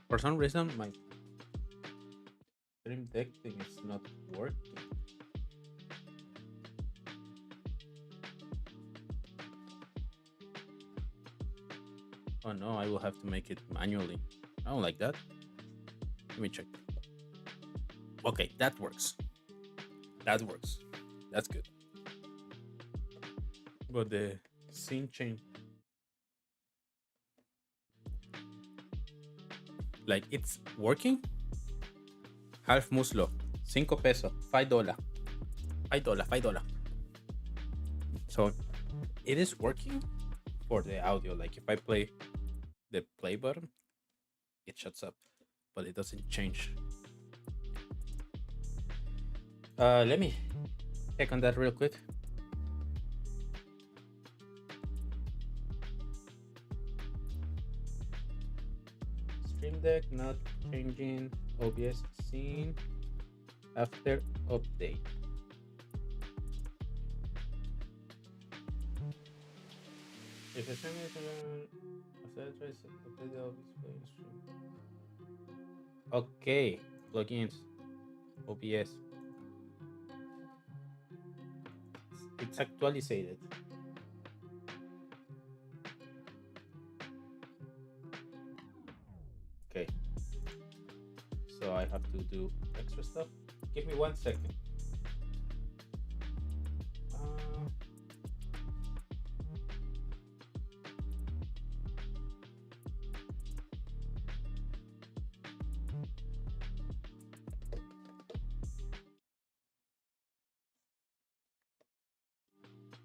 For some reason, my Stream Deck thing is not working. Oh no, I will have to make it manually. I don't like that. Let me check. Okay, that works. That works. That's good. But the scene change, like it's working. Half muslo, $5, $5, $5, $5. So it is working for the audio. Like if I play the play button, it shuts up, but it doesn't change. Let me check on that real quick. Stream Deck not changing OBS scene after update. If the stream is after that tries to update the OBS stream. Okay, plugins, OBS. It's actualized. Okay, so I have to do extra stuff. Give me 1 second. Uh,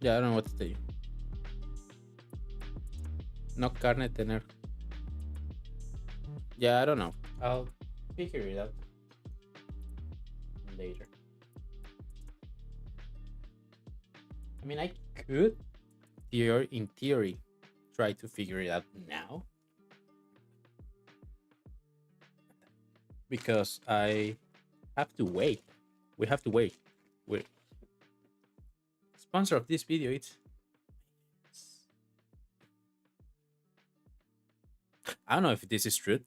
yeah, I don't know what to tell you. No carne tener. Yeah, I don't know. I'll figure it out later. I mean, I could, in theory, try to figure it out now because I have to wait. We have to wait. Wait. Sponsor of this video, it's I don't know if this is true.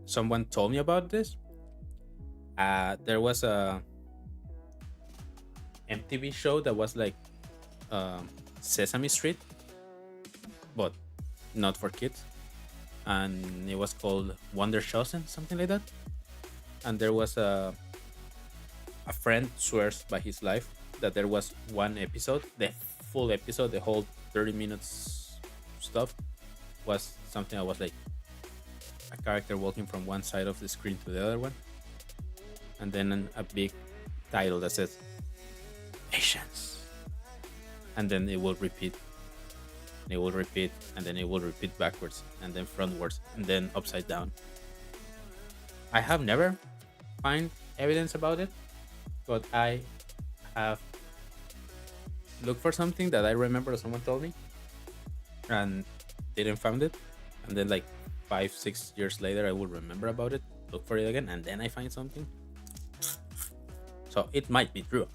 Someone told me about this. There was a MTV show that was like Sesame Street, but not for kids, and it was called Wonder Chosen, something like that. And there was a friend swears by his life that there was one episode, the full episode, the whole 30 minutes stuff was something that was like a character walking from one side of the screen to the other one, and then a big title that says patience, and then it will repeat, and it will repeat, and then it will repeat backwards, and then frontwards, and then upside down. I have never find evidence about it, but I have looked for something that I remember someone told me and didn't find it, and then like 5-6 years later I will remember about it, look for it again, and then I find something. So it might be true.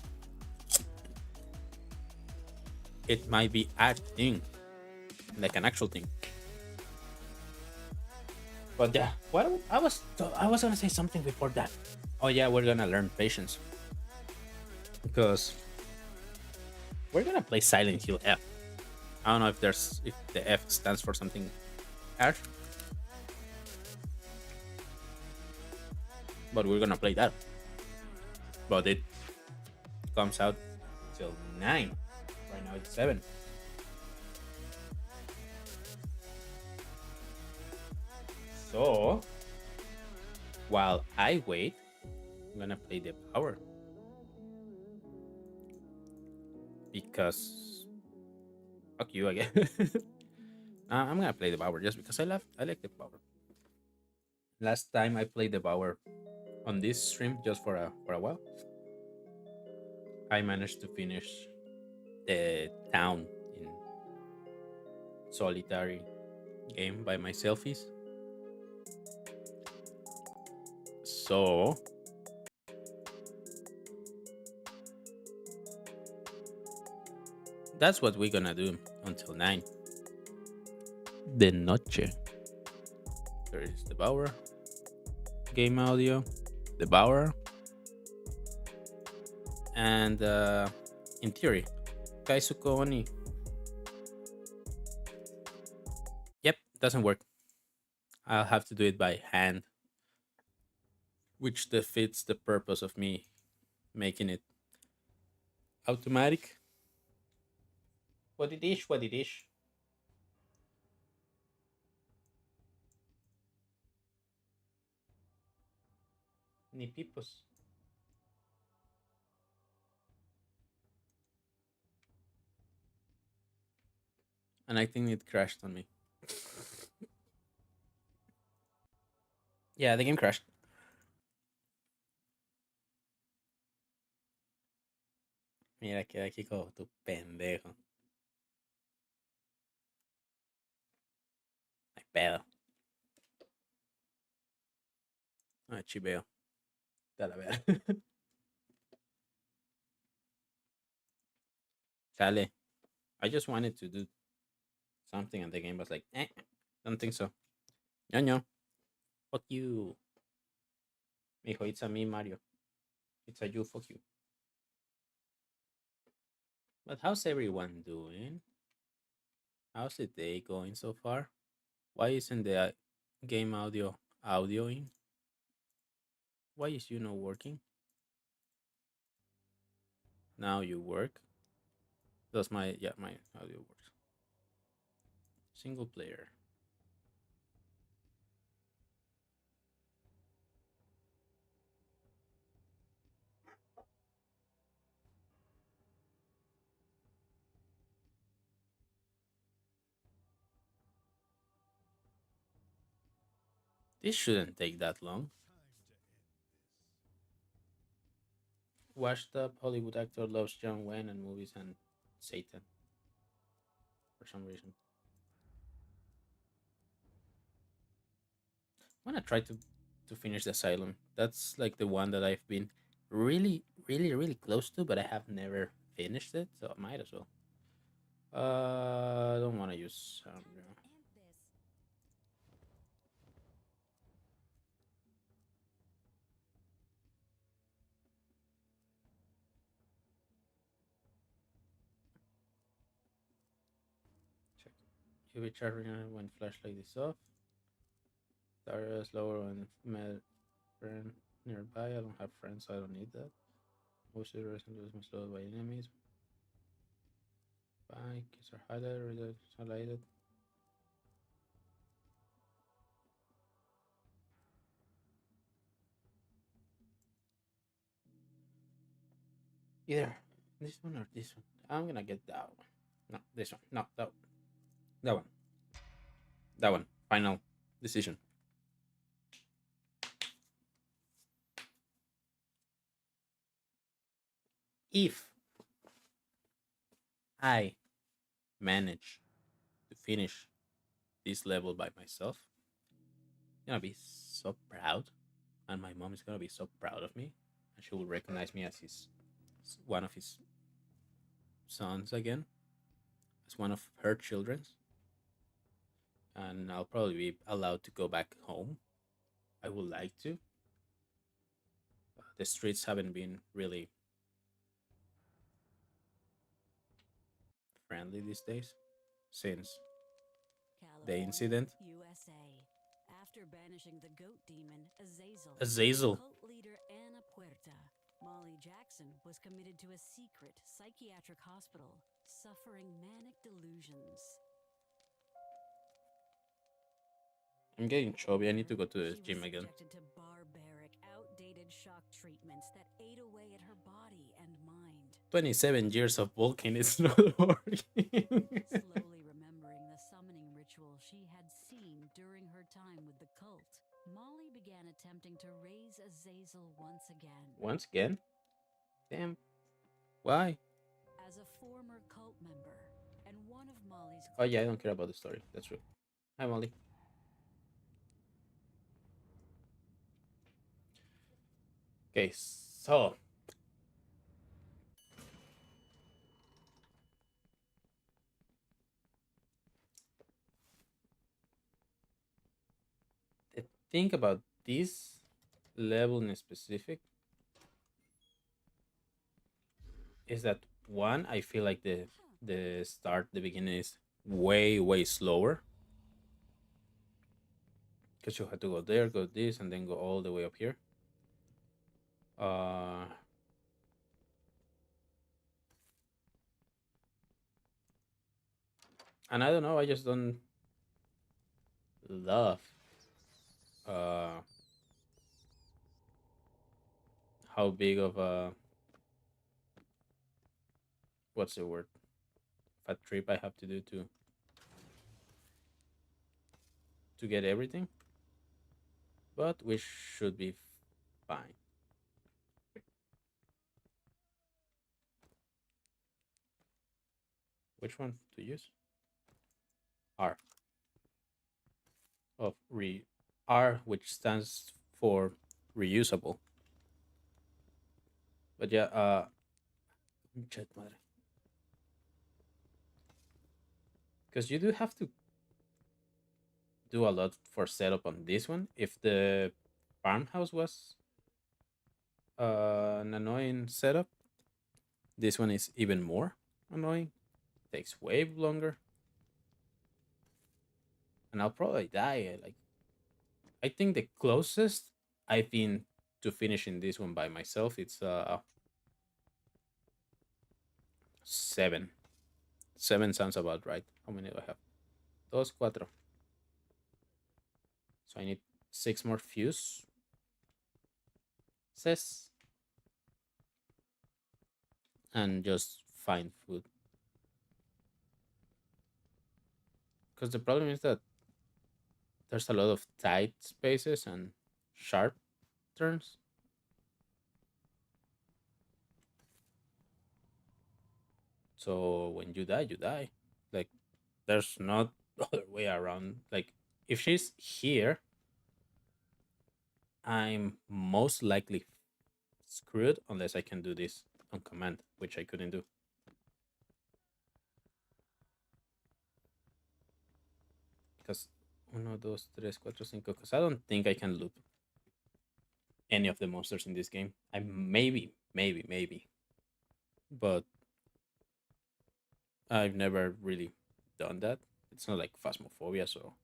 It might be a thing, like an actual thing. But yeah, what I was gonna say something before that. Oh yeah, we're gonna learn patience because we're gonna play Silent Hill F. I don't know if the F stands for something harsh, but we're gonna play that. But it comes out till 9. Right now it's 7. So while I wait, I'm gonna play the power because fuck you again. I'm gonna play the power just because I like the power. Last time I played the power on this stream just for a while, I managed to finish the town in solitary game by myselfies. So that's what we're gonna do until 9. De noche. There is the power. game audio, Devourer, and in theory, Kaisuko Oni. Yep, doesn't work. I'll have to do it by hand, which defeats the purpose of me making it automatic. What it is, what it is. Ni pipos. And I think it crashed on me. Yeah, the game crashed. Mira, queda aquí como tu pendejo. Ay, pedo. Ah, chiveo. Da la vera. Chale. I just wanted to do something and the game was like, don't think so. No. Fuck you. Mijo, it's a me, Mario. It's a you, fuck you. But how's everyone doing? How's the day going so far? Why isn't the game audio audioing? Why is you not working? Now you work. Does my yeah my audio works? Single player. This shouldn't take that long. Washed up Hollywood actor loves John Wayne and movies and Satan for some reason. I'm gonna try to finish the Asylum. That's like the one that I've been really close to, but I have never finished it, so I might as well. I don't want to use check. UV charger when flashlight is off. Dara is lower when met friend nearby. I don't have friends, so I don't need that. Most of the rest is slowed by enemies. Bikes are highlighted. Either this one or this one. I'm gonna get that one. No, this one. No, that one. That one. Final decision. If I manage to finish this level by myself, I'm gonna be so proud, and my mom is gonna be so proud of me, and she will recognize me as his one of his sons again, as one of her children's, and I'll probably be allowed to go back home. I would like to. The streets haven't been really friendly these days since the California, incident. USA. After banishing the goat demon Azazel and Azazel. cult leader Ana Puerta, Molly Jackson was committed to a secret psychiatric hospital, suffering manic delusions. I'm getting chubby. I need to go to the She was gym again. subjected to barbaric, outdated shock treatments that ate away at her body and mind. 27 years of bulking is not working. Slowly remembering the summoning ritual she had seen during her time with the cult, Molly began attempting to raise Azazel once again. Once again? Damn. Why? As a former cult member and one of Molly's Oh, yeah, I don't care about the story. That's true. Hi, Molly. Okay, so the thing about this. level in specific is that one, I feel like the beginning is way slower because you have to go there, go this, and then go all the way up here. Uh, and I don't know, I just don't love uh how big of a, what's the word, of a trip I have to do to get everything, but we should be fine. Which one to use? R of re R, which stands for reusable. But yeah, chat madre, because you do have to do a lot for setup on this one. If the farmhouse was an annoying setup, this one is even more annoying. Takes way longer, and I'll probably die. Like, I think the closest I've been to finishing this one by myself, it's 7. 7 sounds about right. How many do I have? Dos, cuatro. So I need 6 more fuses, and just find food. Because the problem is that there's a lot of tight spaces and sharp turns. So when you die, you die. Like, there's not other way around. Like, if she's here, I'm most likely screwed unless I can do this on command, which I couldn't do. Because uno, dos, tres, cuatro, cinco. Because I don't think I can loop any of the monsters in this game. I maybe, but I've never really done that. It's not like Phasmophobia, so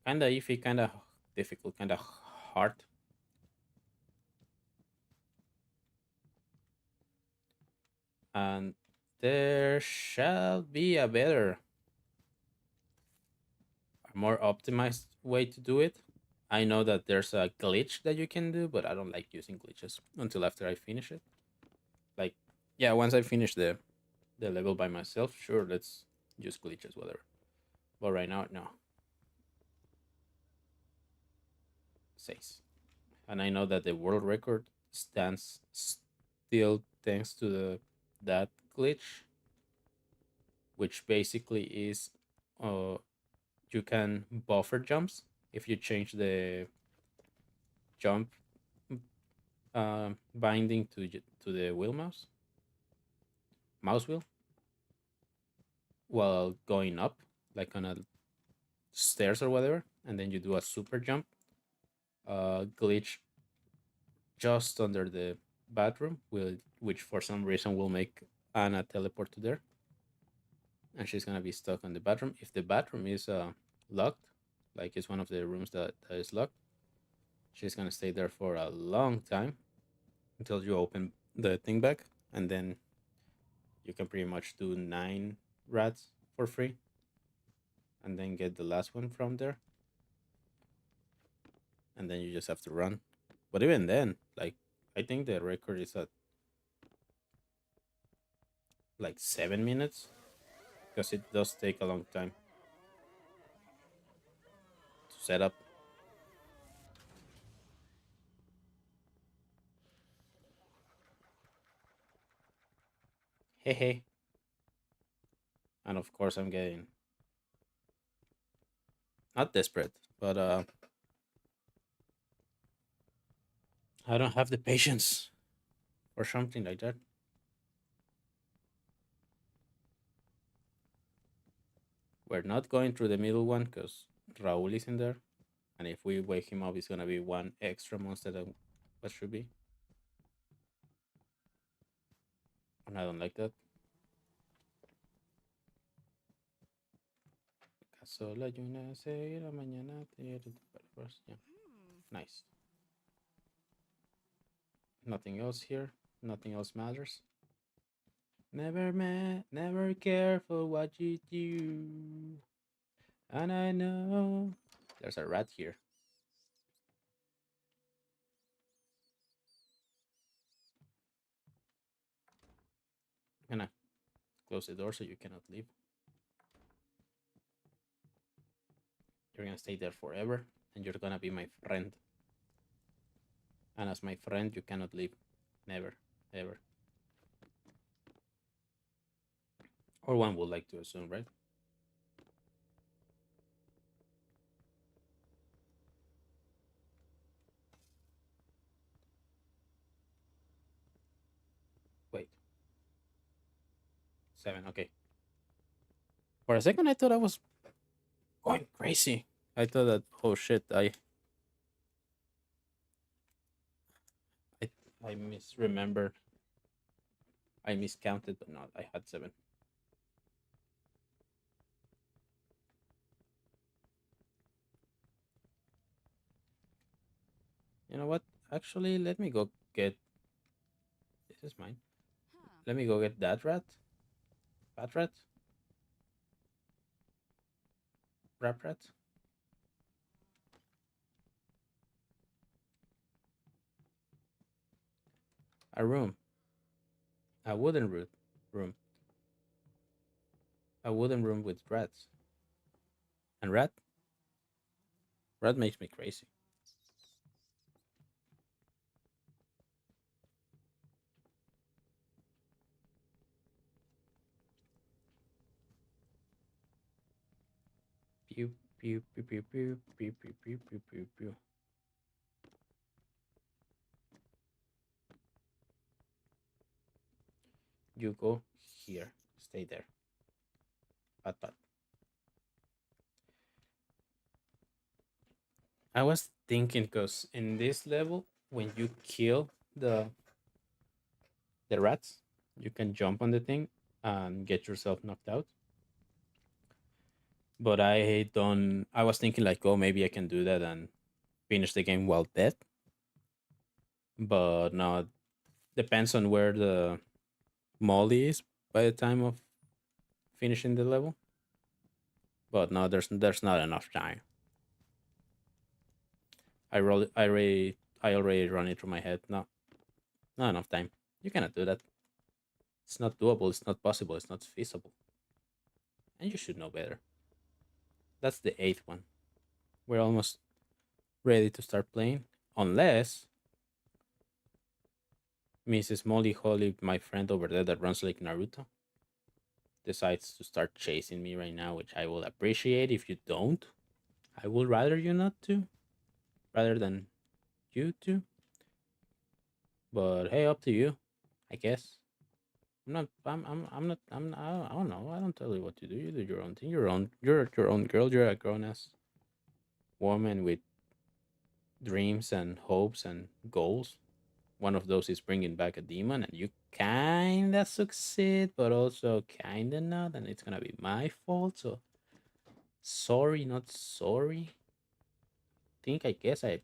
kinda iffy, kinda difficult, kinda hard. And there shall be a better, a more optimized way to do it. I know that there's a glitch that you can do, but I don't like using glitches until after I finish it. Like, yeah, once I finish the level by myself, sure, let's use glitches, whatever. But right now, no. Says. And I know that the world record stands still thanks to that glitch, which basically is uh you can buffer jumps if you change the jump binding to the wheel mouse wheel while going up, like on a stairs or whatever, and then you do a super jump glitch just under the bathroom, which for some reason will make Anna teleport to there, and she's gonna be stuck on the bathroom. If the bathroom is locked, like it's one of the rooms that is locked, she's gonna stay there for a long time until you open the thing back, and then you can pretty much do 9 rats for free, and then get the last one from there, and then you just have to run. But even then, like, I think the record is at like 7 minutes because it does take a long time to set up. Hey, hey. And of course, I'm getting not desperate, but I don't have the patience for something like that. We're not going through the middle one because Raul is in there, And if we wake him up, it's gonna be one extra monster than what should be. And I don't like that. Acaso la luna se irá mañana. Yeah. Nice. Nothing else here. Nothing else matters. Never care for what you do. And I know there's a rat here. I'm gonna close the door so you cannot leave. You're gonna stay there forever, and you're gonna be my friend. And as my friend, you cannot leave. Never, ever. Or one would like to assume, right? Wait, 7. Okay. For a second, I thought I was going crazy. I thought that, oh shit, I, I misremembered. I miscounted, but not. I had 7. You know what? Actually, let me go get. This is mine. Let me go get that rat. Fat rat. Rap rat. A room. A wooden room. A wooden room with rats. And rat? Rat makes me crazy. Pew pew pew pew pew pew pew pew pew pew pew. You go here. Stay there. Pat pat. I was thinking because in this level, when you kill the rats, you can jump on the thing and get yourself knocked out. But I don't. I was thinking like, oh, maybe I can do that and finish the game while dead. But no, depends on where the Molly is by the time of finishing the level. But no, there's not enough time. I already run it through my head. No, not enough time. You cannot do that. It's not doable. It's not possible. It's not feasible. And you should know better. That's the 8th one. We're almost ready to start playing, unless Mrs. Molly Holly, my friend over there that runs like Naruto, decides to start chasing me right now, which I will appreciate if you don't. I would rather you not to, rather than you to. But hey, up to you, I guess. I'm not. I'm not. I don't know. I don't tell you what to do. You do your own thing. You're your own girl. You're a grown ass woman with dreams and hopes and goals. One of those is bringing back a demon, and you kinda succeed, but also kinda not, and it's gonna be my fault. So sorry, not sorry. Think I guess I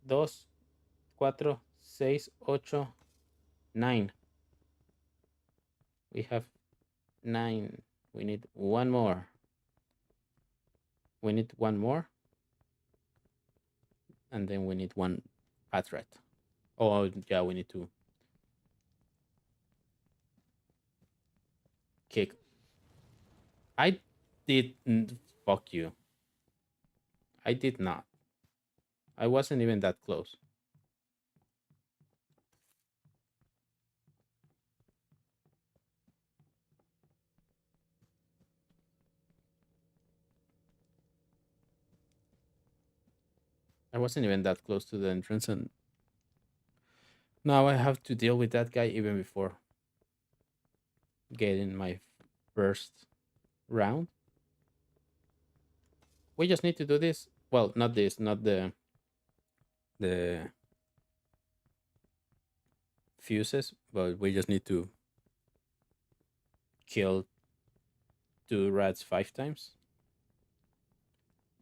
dos, cuatro, seis, ocho, 9. We have 9. We need one more. We need one more, and then we need one Patrat. Oh yeah, we need to kick. I didn't. Fuck you. I did not. I wasn't even that close. I wasn't even that close to the entrance, and now I have to deal with that guy even before getting my first round. We just need to do this Well, not this, not the fuses, but we just need to kill two rats 5 times.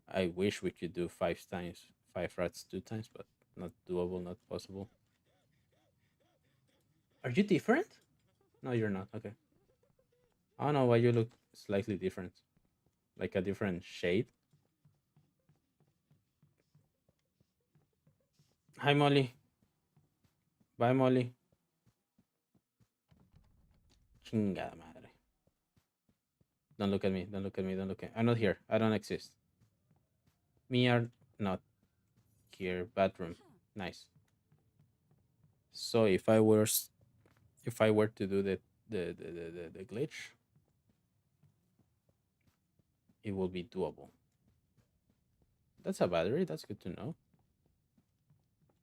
I wish we could do 5 times, 5 rats 2 times, but not doable, not possible. Are you different? No, you're not. Okay. I don't know why you look slightly different, like a different shade. Hi, Molly. Bye, Molly. Chingada madre. Don't look at me. Don't look at me. Don't look at me. I'm not here. I don't exist. Me are not here. Bathroom. Nice. So if I were to do the glitch, it will be doable. That's a battery. That's good to know.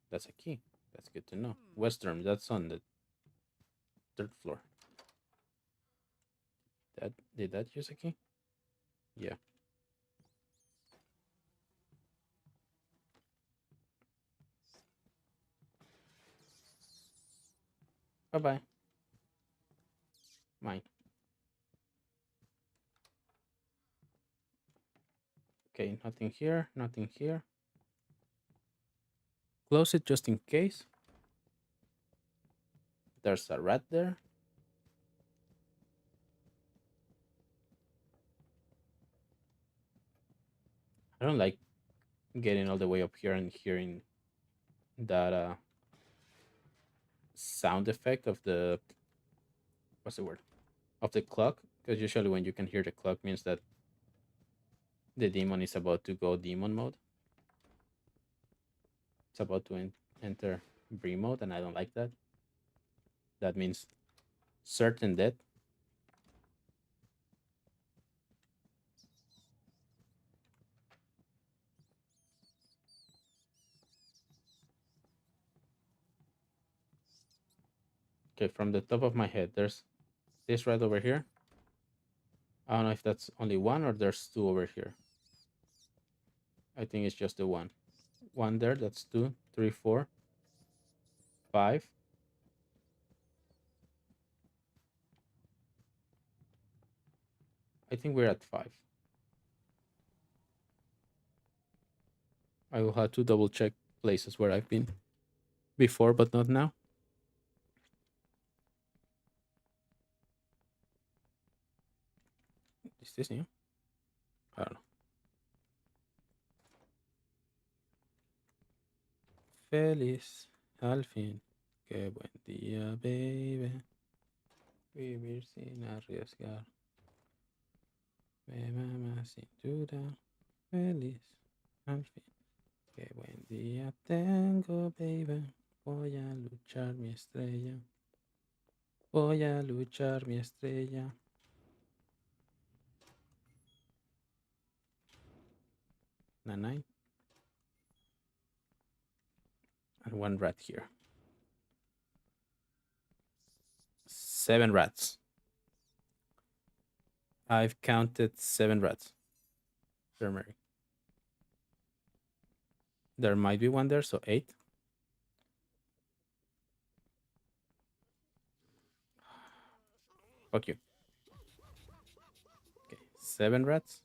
That's a key. That's good to know. Western. That's on the third floor. That did that use a key? Yeah. Bye bye. Mine. Okay. Nothing here. Nothing here. Close it just in case. There's a rat there. I don't like getting all the way up here and hearing that sound effect of the what's the word of the clock, because usually when you can hear the clock means that the demon is about to go demon mode. It's about to enter Bree mode, and I don't like that. That means certain death. Okay, from the top of my head, there's this right over here. I don't know if that's only one or there's two over here. I think it's just the one. One there, that's two, three, four, five. I think we're at five. I will have to double check places where I've been before, but not now. Is this new? I don't know. Feliz al fin. Qué buen día, baby. Vivir sin arriesgar. Me mama sin duda. Feliz al fin. Qué buen día tengo, baby. Voy a luchar mi estrella. Voy a luchar mi estrella. Nine. And one rat here. 7 rats. I've counted 7 rats. There, Mary. There might be one there, so 8. Fuck you. Okay, 7 rats.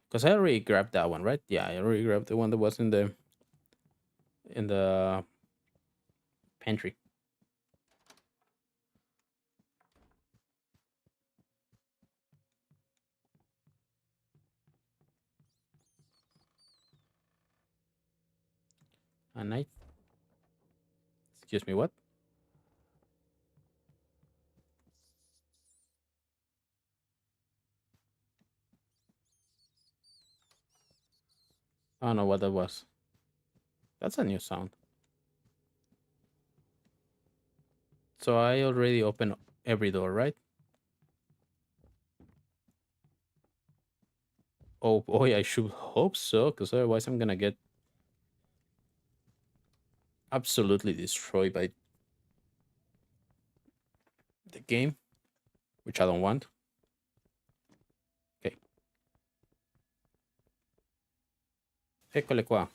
Because I already grabbed that one, right? Yeah, I already grabbed the one that was in the pantry. And I, excuse me, what? I don't know what that was. That's a new sound. So I already opened every door, right? Oh boy, I should hope so, because otherwise I'm gonna get absolutely destroyed by the game, which I don't want. Okay. École qua.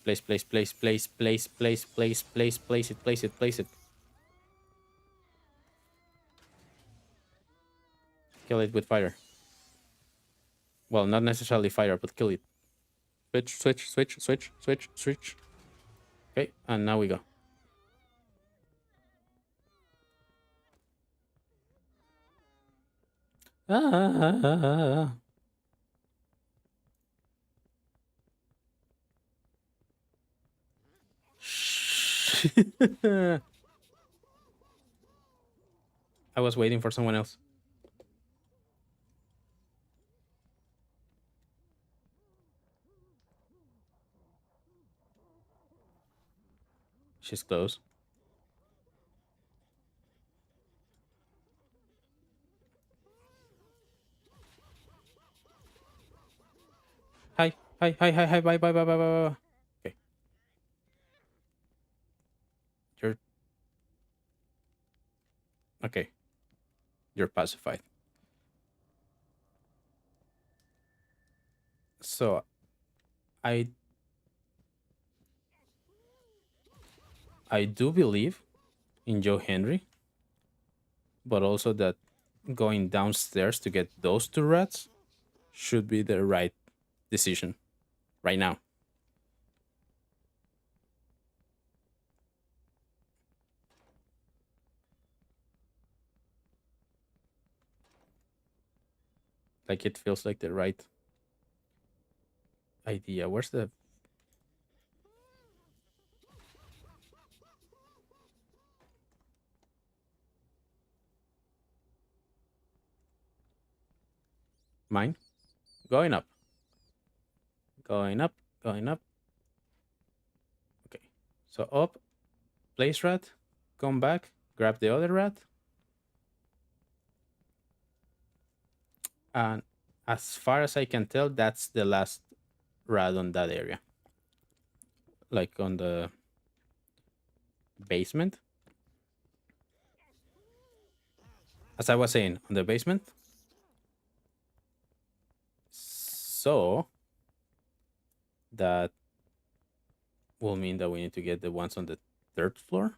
Place, place, place, place, place, place, place, place, place it, place it, place it. Kill it with fire. Well, not necessarily fire, but kill it. Switch, switch, switch, switch, switch, switch. Okay, and now we go. Ah. I was waiting for someone else. She's close. Hi, hi, hi, hi, hi, bye, bye, bye, bye, bye, bye. Okay, you're okay. You're pacified. So I I do believe in Joe Henry, but also that going downstairs to get those two rats should be the right decision right now. Like it feels like the right idea. Where's the mine? Going up. Going up. Going up. Okay. So up, place rat, come back, grab the other rat, and as far as I can tell, that's the last rat on that area. Like on the basement. As I was saying, on the basement. So that will mean that we need to get the ones on the third floor,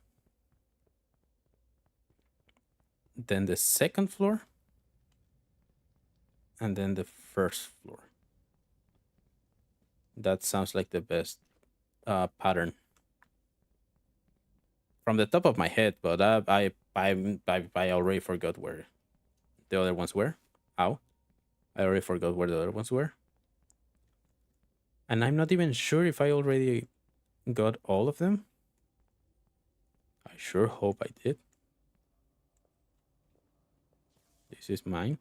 then the second floor, and then the first floor. That sounds like the best pattern from the top of my head, but I already forgot where the other ones were. Ow. I already forgot where the other ones were. And I'm not even sure if I already got all of them. I sure hope I did. This is mine.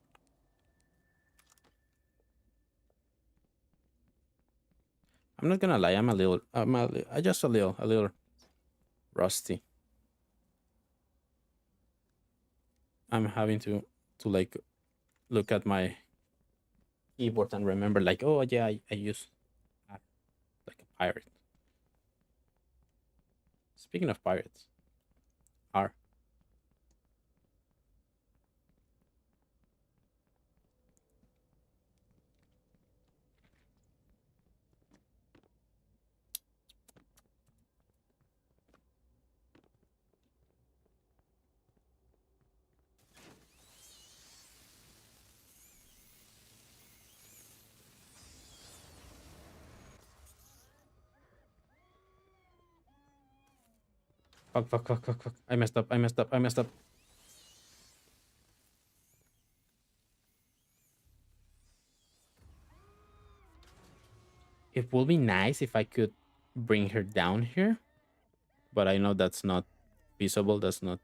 I'm not gonna lie, I just a little rusty. I'm having to like look at my keyboard and remember like, oh yeah, I use uh, like a pirate. Speaking of pirates, R. Fuck, fuck, fuck, fuck, fuck. I messed up, I messed up, I messed up. It would be nice if I could bring her down here, but I know that's not feasible, that's not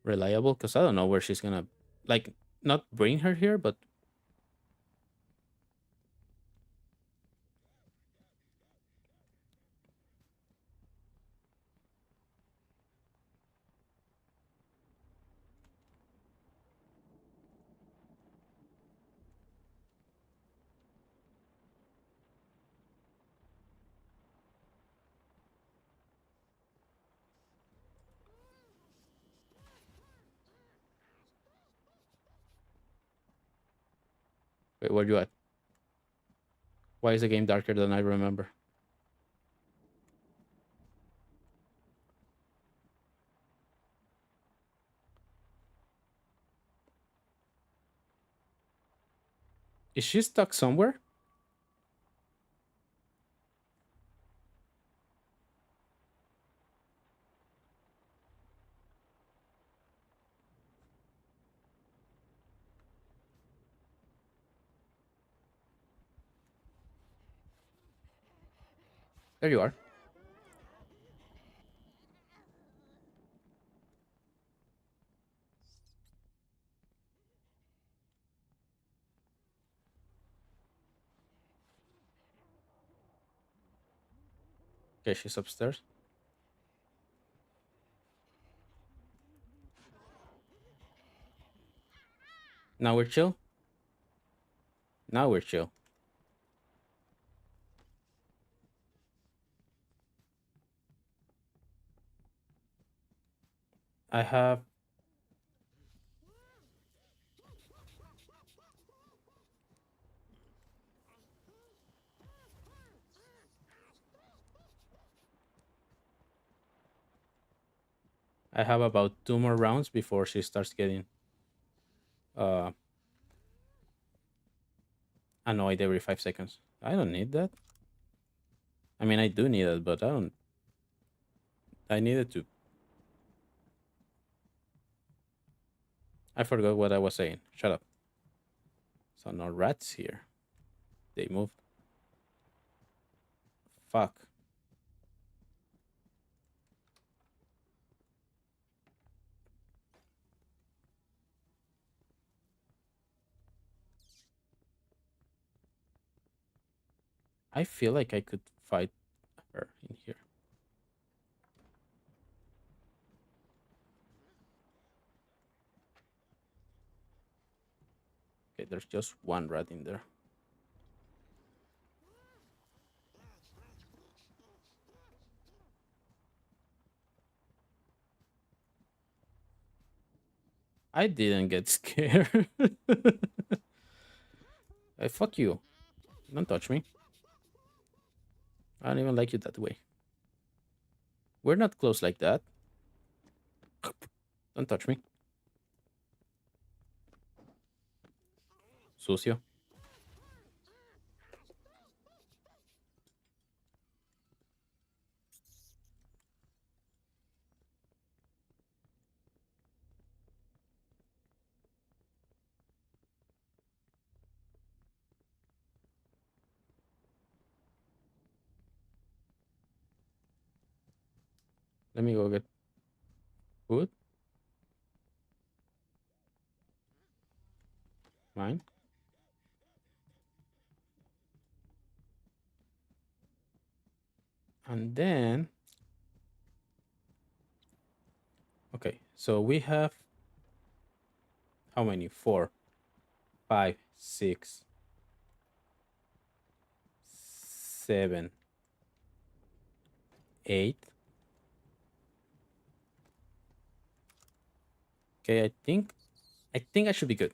reliable, because I don't know where she's gonna like not bring her here, but Wait, where you at? Why is the game darker than I remember? Is she stuck somewhere? There you are. Okay, she's upstairs. Now we're chill. Now we're chill. I have I have about 2 more rounds before she starts getting uh annoyed every 5 seconds. I don't need that. I mean, I do need it, but I don't. I needed to. I forgot what I was saying. Shut up. So no rats here. They moved. Fuck. I feel like I could fight her in here. Okay, there's just one rat in there. I didn't get scared. Hey, fuck you. Don't touch me. I don't even like you that way. We're not close like that. Don't touch me. Sucio. Let me go get food. Mine. And then, okay, so we have how many? Four, five, six, 7, 8. Okay, I think I should be good.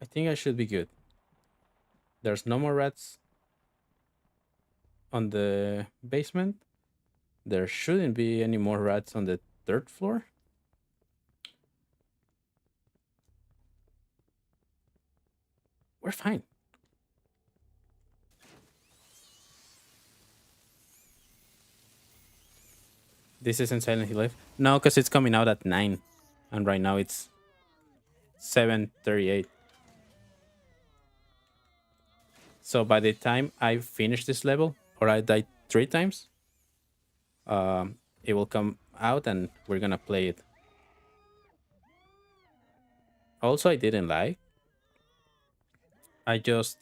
I think I should be good. There's no more rats on the basement. There shouldn't be any more rats on the third floor. We're fine. This isn't Silent Hill Live. No, because it's coming out at 9. And right now it's 7:38. So by the time I finish this level, or I die 3 times, it will come out and we're gonna play it. Also, I didn't lie. I just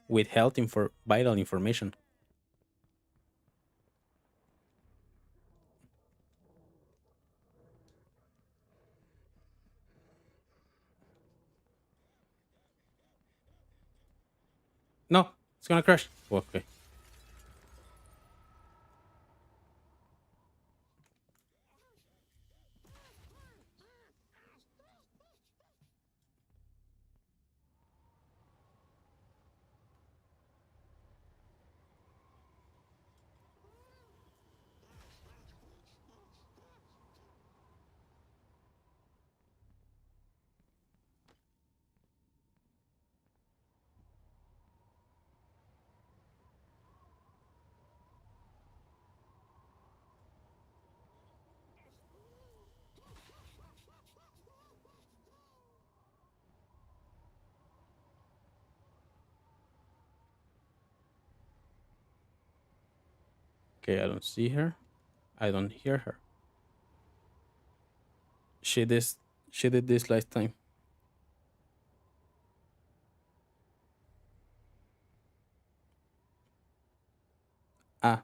withheld vital information. No, it's gonna crash. Okay. Okay, I don't see her. I don't hear her. She this she did this last time. Ah,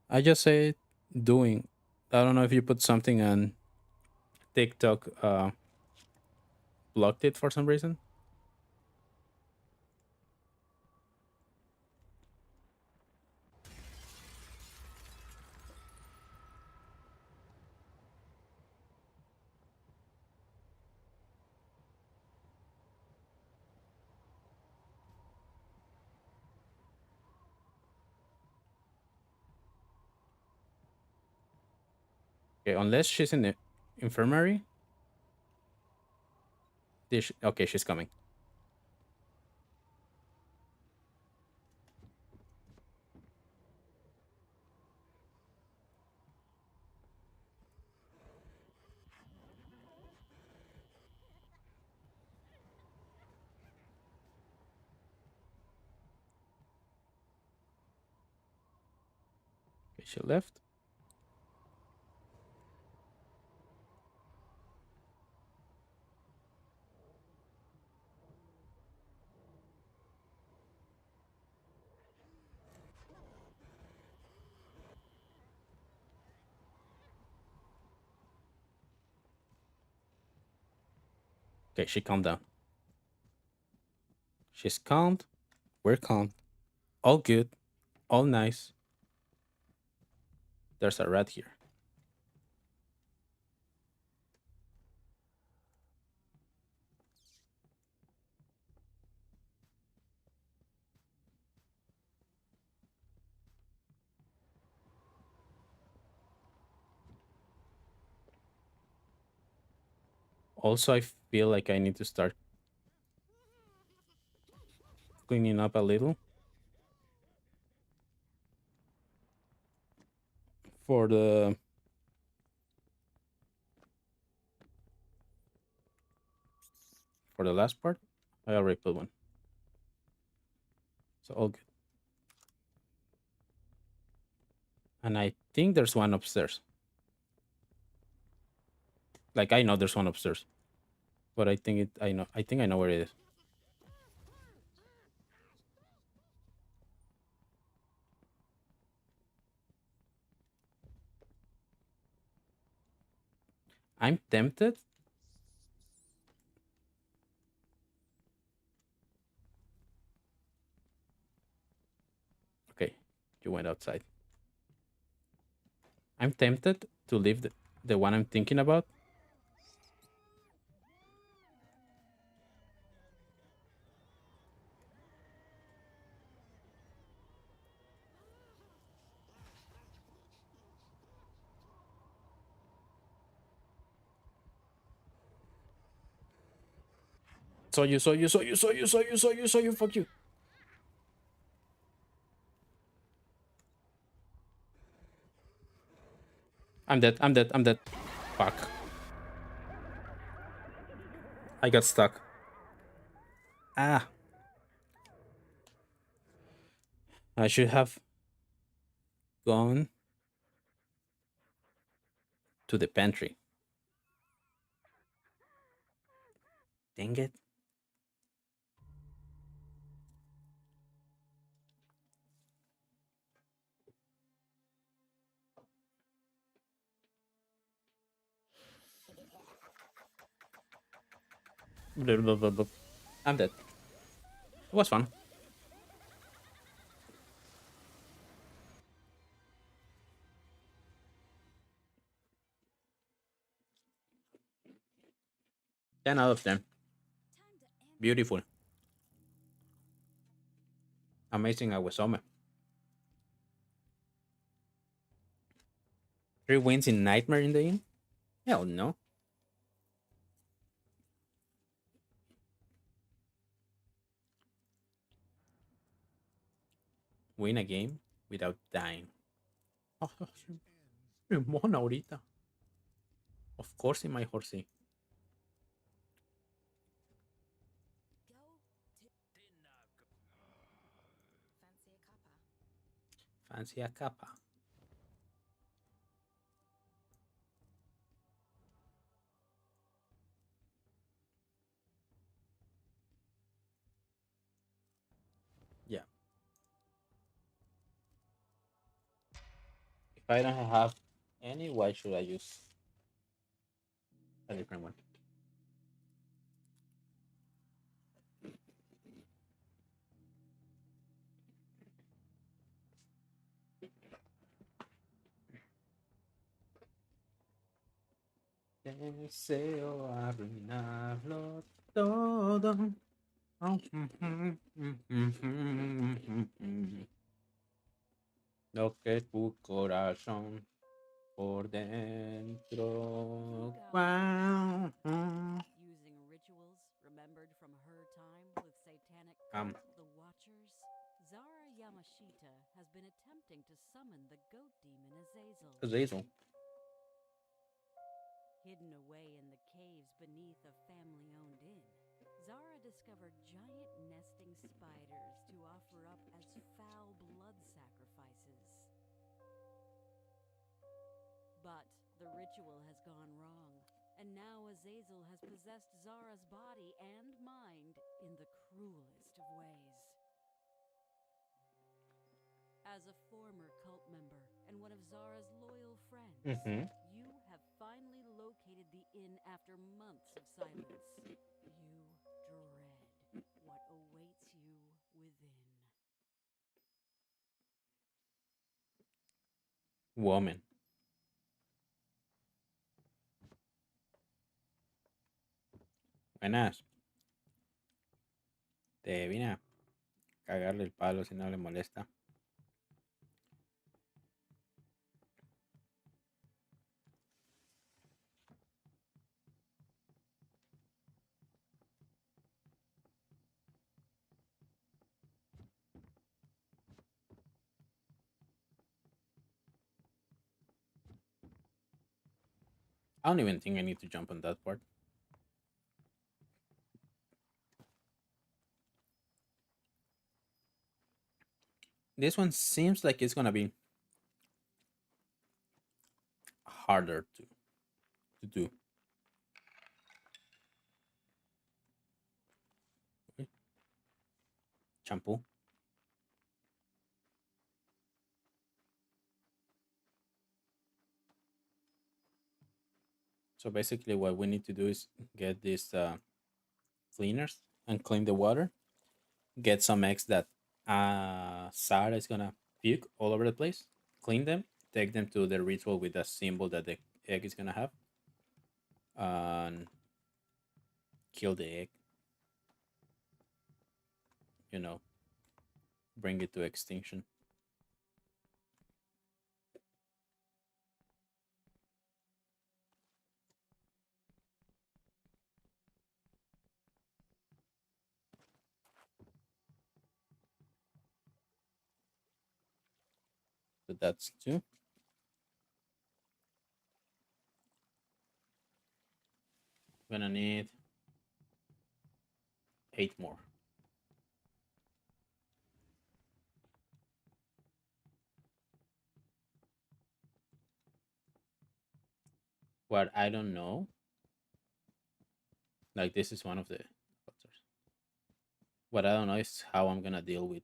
I just say doing. I don't know if you put something on TikTok blocked it for some reason. Okay, unless she's in the infirmary. Okay, she's coming. Okay, she left. Okay, she calmed down. She's calmed. We're calm. All good. All nice. There's a rat here. Also, I feel like I need to start cleaning up a little for the last part. I already put one, so all good. And I think there's one upstairs. Like I know there's one upstairs, but I think it. I know. I think I know where it is. I'm tempted. Okay, you went outside. I'm tempted to leave the one I'm thinking about. Saw you. Fuck you. I'm dead. I'm dead. I'm dead. Fuck. I got stuck. Ah. I should have gone to the pantry. Dang it. I'm dead. It was fun. 10 out of 10. Beautiful. Amazing Awesome. 3 wins in Nightmare in the Inn? Hell no. Win a game without dying. Oh, Mona ahorita. Of course, in my horsey. Fancy a capa. Yeah. If I don't have any, why should I use a different one? Deseo arruinarlo todo. Lo que tu corazón por dentro. Wow. Using rituals remembered from her time with satanic Um, cult, the Watchers, Zara Yamashita has been attempting to summon the goat demon Azazel. Azazel. Hidden away in the caves beneath a family-owned inn, Zara discovered giant nesting spiders to offer up as foul blood sacrifices. But the ritual has gone wrong, and now Azazel has possessed Zara's body and mind in the cruelest of ways. As a former cult member and one of Zara's loyal friends, Mm-hmm. you have finally located the inn after months of silence. You dread what awaits you within. Woman. Buenas. Te vine a cagarle el palo si no le molesta. I don't even think I need to jump on that part. This one seems like it's gonna be harder to do. Shampoo. So basically, what we need to do is get these cleaners and clean the water. Get some eggs that Sarah is gonna puke all over the place. Clean them. Take them to the ritual with the symbol that the egg is gonna have, and kill the egg. You know, bring it to extinction. So that's two. Gonna need 8 more. What I don't know, like this is one of the factors. What I don't know is how I'm gonna deal with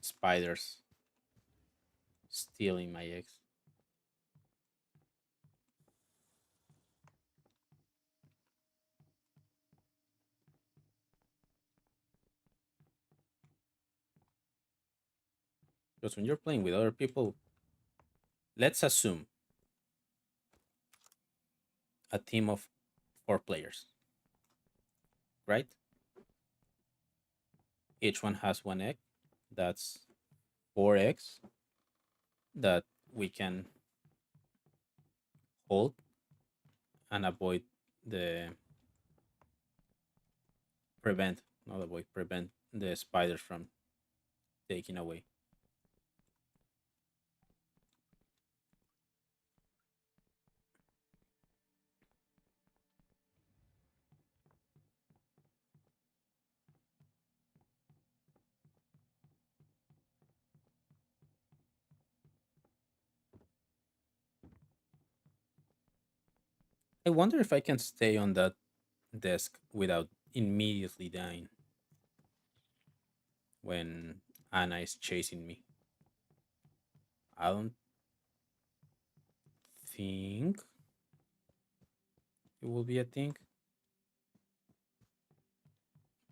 spiders stealing my eggs. Because when you're playing with other people, let's assume a team of 4 players, right? Each one has 1 egg. That's 4 eggs that we can hold and avoid the prevent, not avoid, prevent the spiders from taking away. I wonder if I can stay on that desk without immediately dying when Anna is chasing me. I don't think it will be a thing,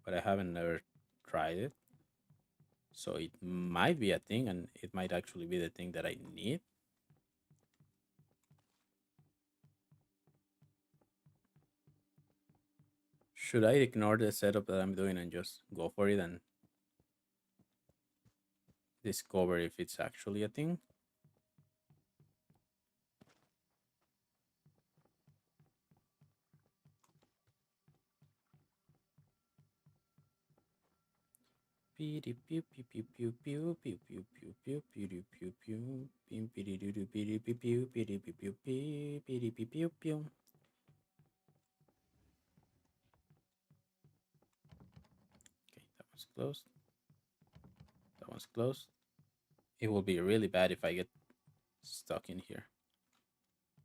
but I haven't never tried it. So it might be a thing, and it might actually be the thing that I need. Should I ignore the setup that I'm doing and just go for it and discover if it's actually a thing? Okay, that one's closed. That one's closed. It will be really bad if I get stuck in here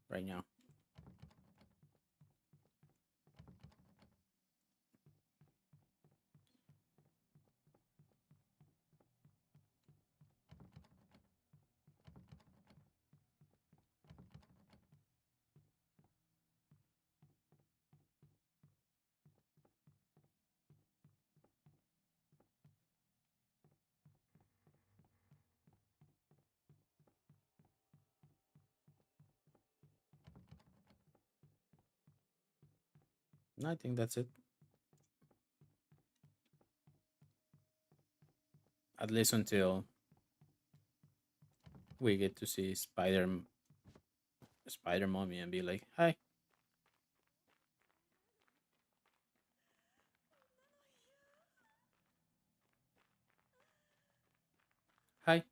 right now. I think that's it. At least until we get to see Spider Mommy and be like, "Hi, hi."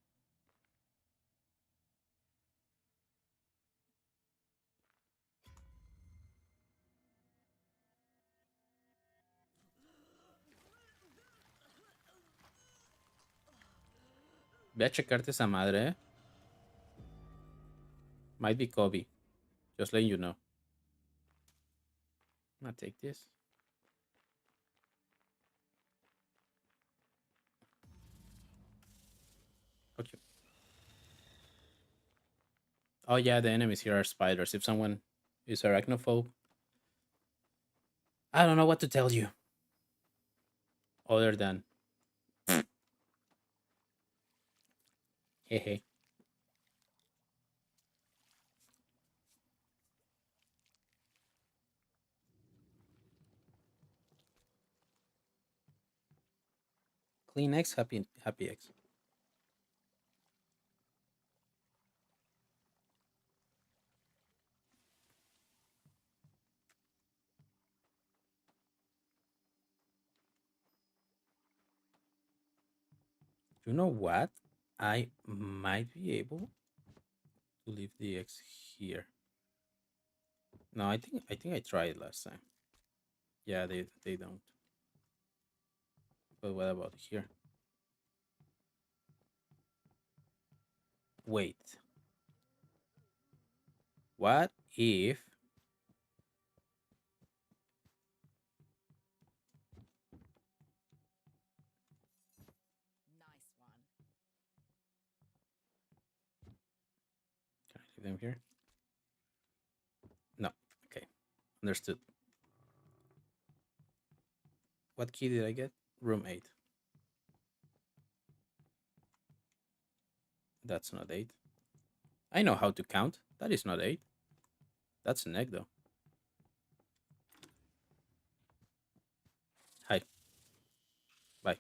Ve a checarte esa madre, eh? Might be Kobe. Just letting you know. I'm gonna take this. Okay. Oh yeah, the enemies here are spiders. If someone is arachnophobe, I don't know what to tell you other than hehe. Clean X, happy X. You know what? I might be able to leave the X here. No, I think I tried last time. Yeah, they don't. But what about here? Wait. What if Nice one. can I leave them here? No. Okay. Understood. What key did I get? Room 8. That's not 8. I know how to count. That is not 8. That's an egg though. Hi. Bye.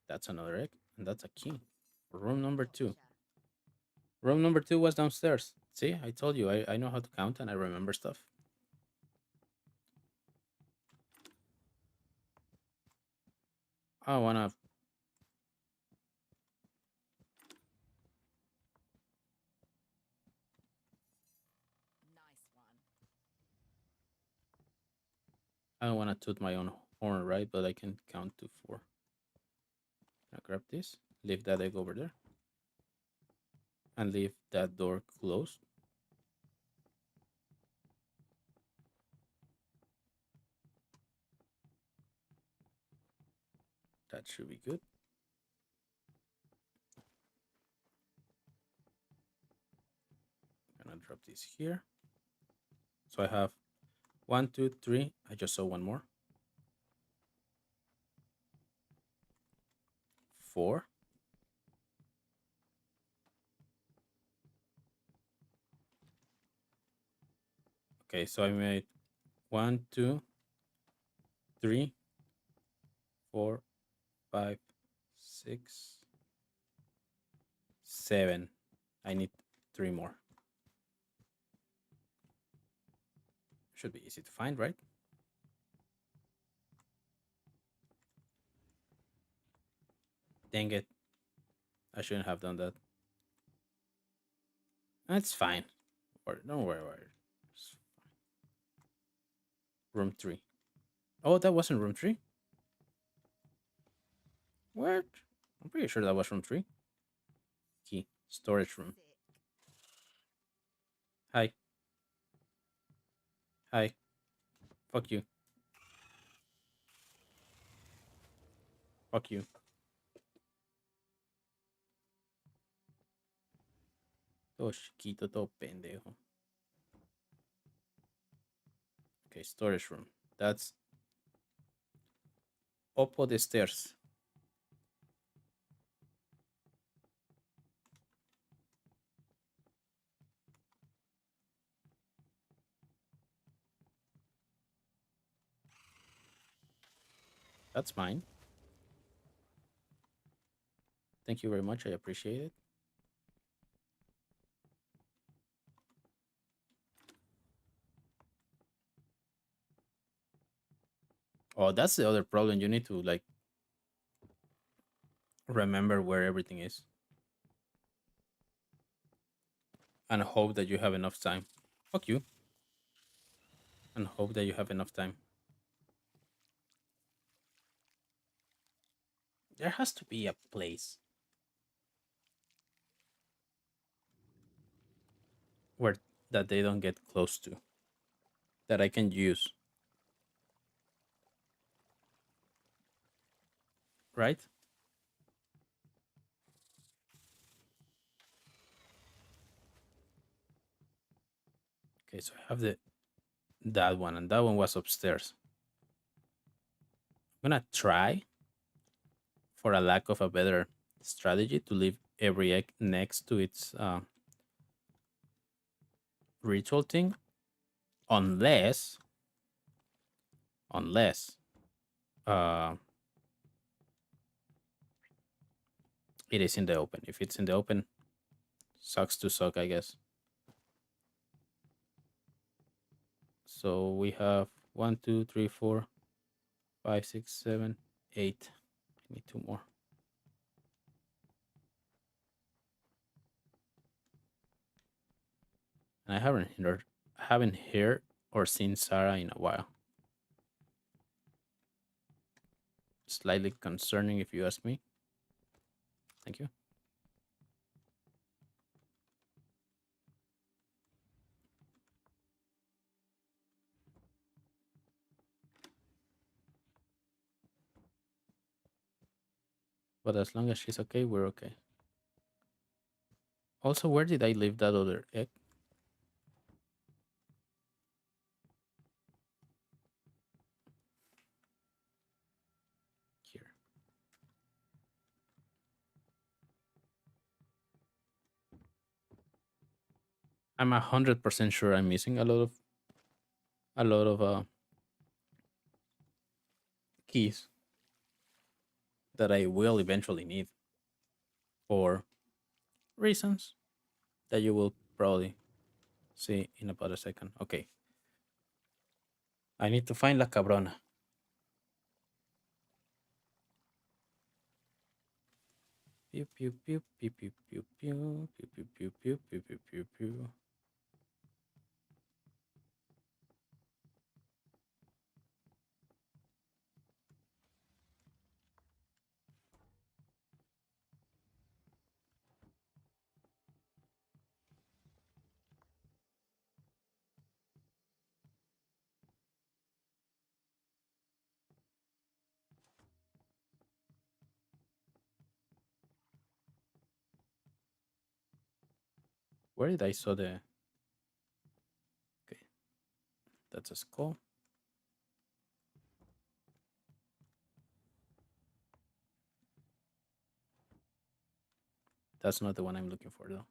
That's another egg. And that's a key. Room number 2. Gotcha. Room number 2 was downstairs. See, I told you I know how to count and I remember stuff. I wanna. Nice one. I don't want to toot my own horn, right? But I can count to four. Now grab this, leave that egg over there, and leave that door closed. That should be good. I'm gonna drop this here. So I have one, two, three. I just saw one more. Four. Okay, so I made one, two, three, four, five, six, seven. I need three more. Should be easy to find, right? Dang it. I shouldn't have done that. That's fine. Or don't worry about it. It's room three. Oh, that wasn't room three? What? I'm pretty sure that was room three. Key. Storage room. Hi. Hi. Fuck you. Fuck you. Todo chiquito, todo pendejo. Okay, storage room. That's up the stairs. That's mine. Thank you very much. I appreciate it. Oh, that's the other problem. You need to like remember where everything is and hope that you have enough time. Fuck you. And hope that you have enough time. There has to be a place where that they don't get close to that I can use, right? Okay, so I have the that one, and that one was upstairs. I'm gonna try, for a lack of a better strategy, to leave every egg next to its ritual thing, unless unless uh, it is in the open. If it's in the open, sucks to suck, I guess. So we have one, two, three, four, five, six, seven, eight. I need two more. And I haven't heard or seen Sarah in a while. Slightly concerning, if you ask me. Thank you. But as long as she's okay, we're okay. Also, where did I leave that other egg? Here. I'm 100% sure I'm missing a lot of keys that I will eventually need for reasons that you will probably see in about a second. Okay. I need to find La Cabrona. Pew pew pew pew pew pew pew pew pew pew pew pew pew pew pew. Where did I saw the? Okay, that's a skull. That's not the one I'm looking for though.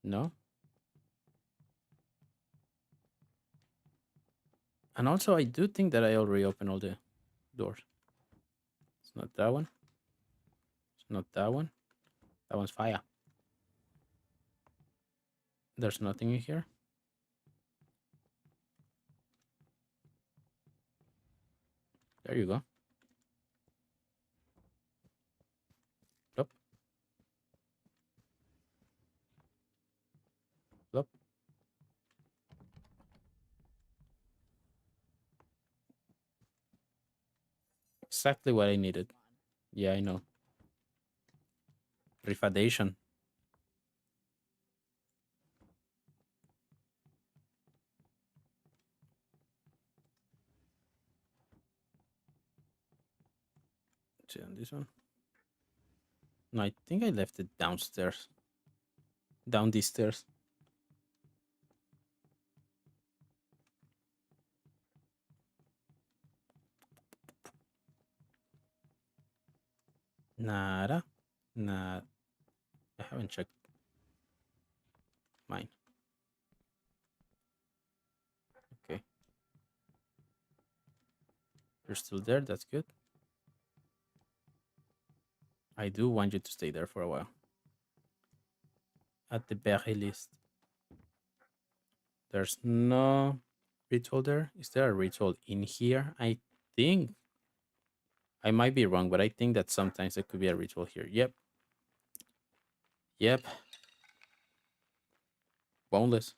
No. And also, I do think that I already opened all the doors. It's not that one. It's not that one. That one's fire. There's nothing in here. There you go. Plop, plop. Exactly what I needed. Yeah, I know. Refadation. See on this one. No, I think I left it downstairs. Down these stairs. Nada. Nah. I haven't checked mine. Okay. You're still there. That's good. I do want you to stay there for a while. At the very least. There's no ritual there. Is there a ritual in here? I think I might be wrong, but I think that sometimes there could be a ritual here. Yep. Yep. Boneless.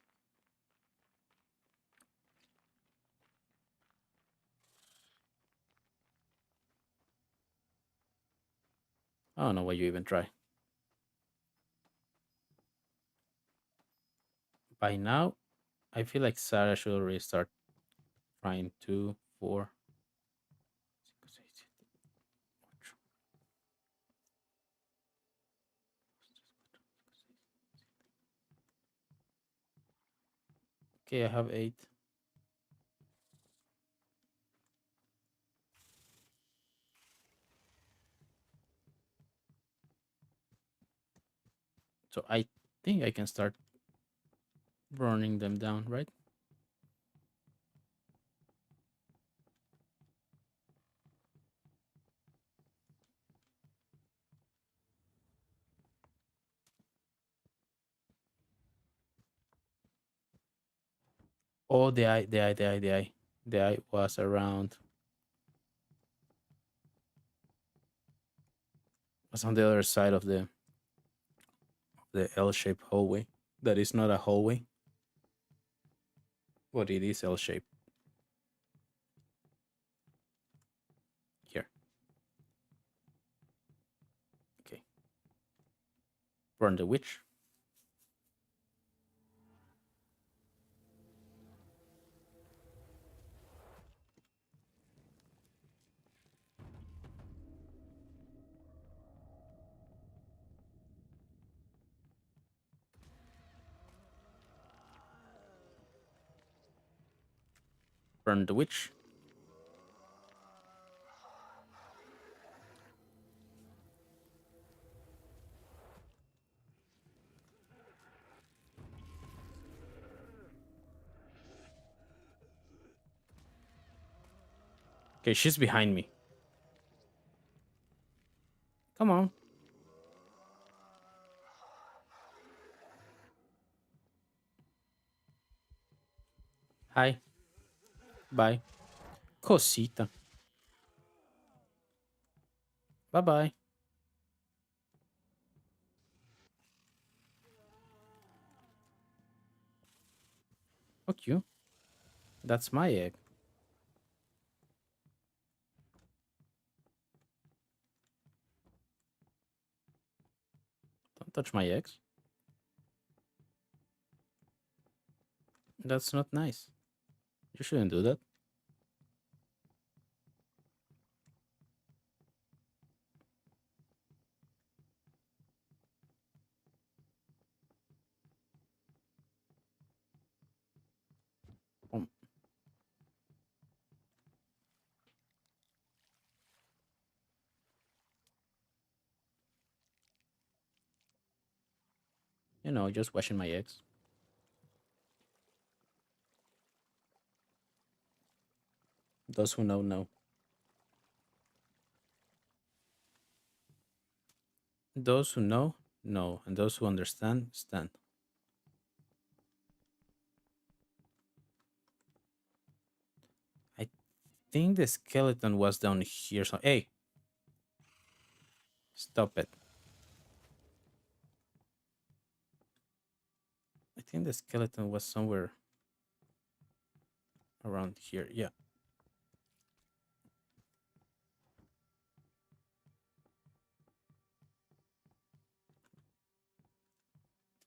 I don't know why you even try. By now, I feel like Sarah should already start trying 2, 4, 6, 8. Okay, I have 8. So I think I can start burning them down, right? Oh, the eye was around, was on the other side of the L-shaped hallway. That is not a hallway, but it is L-shaped. Here. Okay. Burn the witch. Burn the witch. Okay, she's behind me. Come on. Hi. Bye. Cosita. Bye bye. Fuck you. That's my egg. Don't touch my eggs. That's not nice. You shouldn't do that. Just washing my eggs. Those who know, know. Those who know, know. And those who understand, stand. I think the skeleton was down here. So, hey, stop it. I think the skeleton was somewhere around here. Yeah,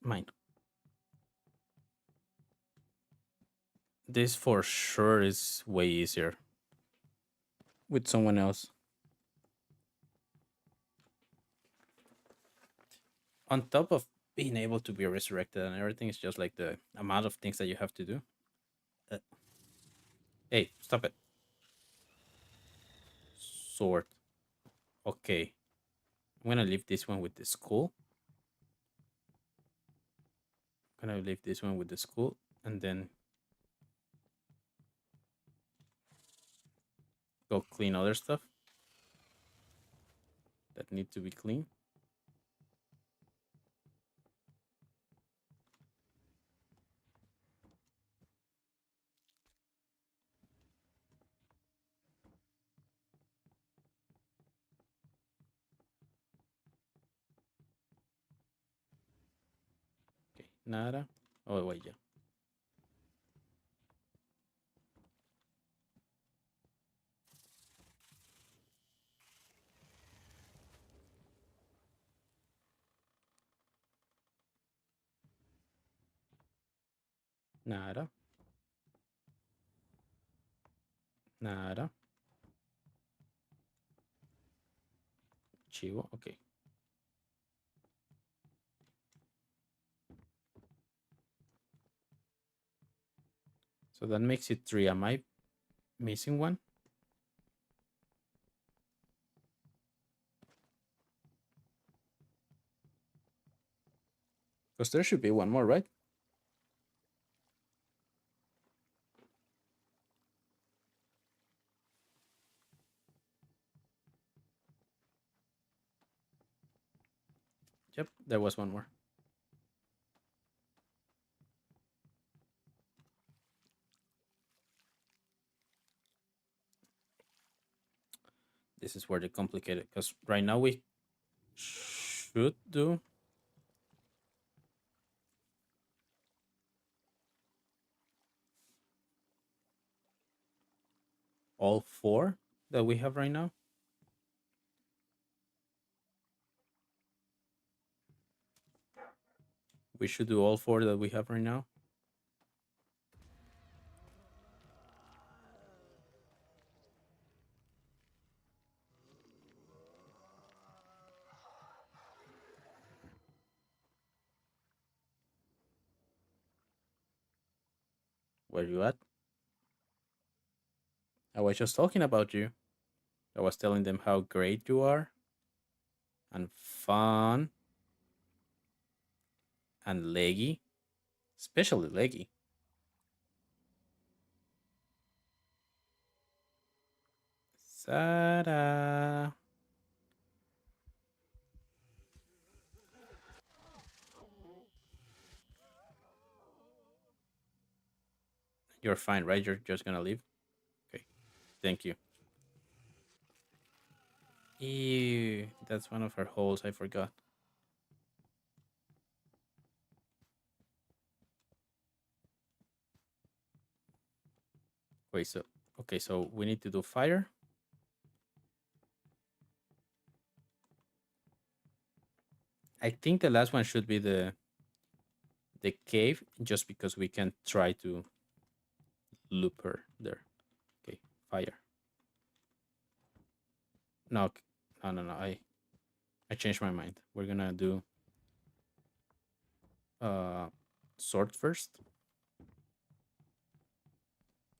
mine. This for sure is way easier with someone else. On top of being able to be resurrected and everything, it's just like the amount of things that you have to do. Uh, hey, stop it. Sword. Okay. I'm gonna leave this one with the school. I'm gonna leave this one with the school and then go clean other stuff that need to be clean. Okay, nada. Oh, wait, yeah. Nada. Nada. Chivo. Okay. So that makes it three. Am I missing one? Because there should be one more, right? Yep, there was one more. This is where they complicate it. Because right now we should do all four that we have right now. We should do all four that we have right now. Where you at? I was just talking about you. I was telling them how great you are and fun and leggy, especially leggy. Sarah. You're fine, right? You're just gonna leave? Okay. Thank you. Ew, that's one of her holes. I forgot. Wait, so okay, so we need to do fire. I think the last one should be the cave, just because we can try to loop her there. Okay, fire. No, no, no, no. I changed my mind. We're gonna do uh sword first,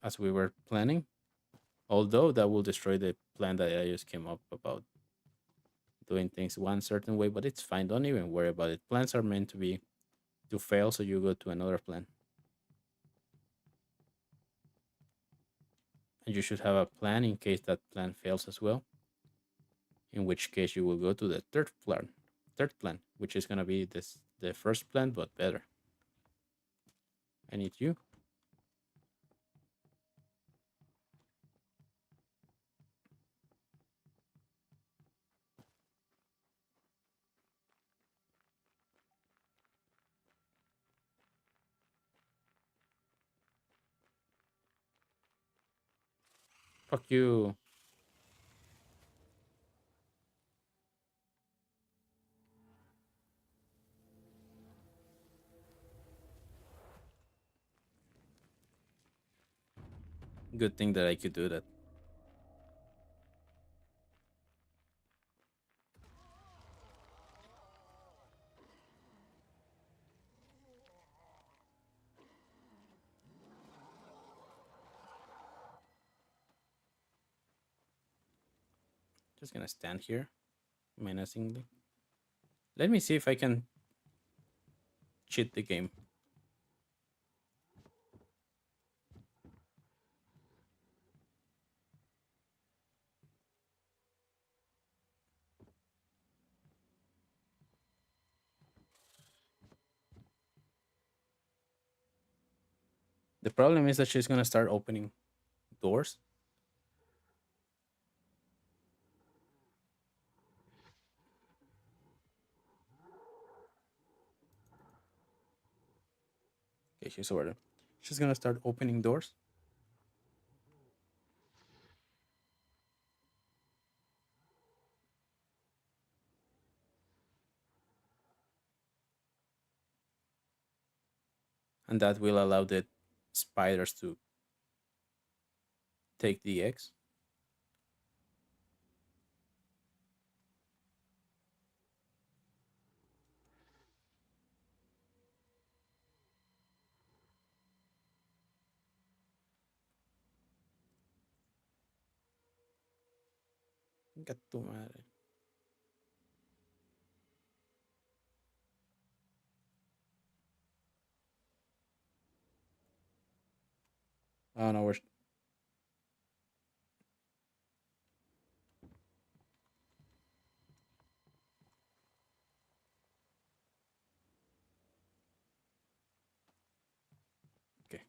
as we were planning. Although that will destroy the plan that I just came up about doing things one certain way, but it's fine. Don't even worry about it. Plans are meant to be to fail, so you go to another plan. And you should have a plan in case that plan fails as well. In which case you will go to the third plan, which is gonna be the first plan but better. I need you. Fuck you. Good thing that I could do that. Just gonna stand here menacingly. Let me see if I can cheat the game. The problem is that she's gonna start opening doors. Okay, she's over there. She's gonna start opening doors. And that will allow the spiders to take the eggs. Got tu madre. Oh no, we're okay.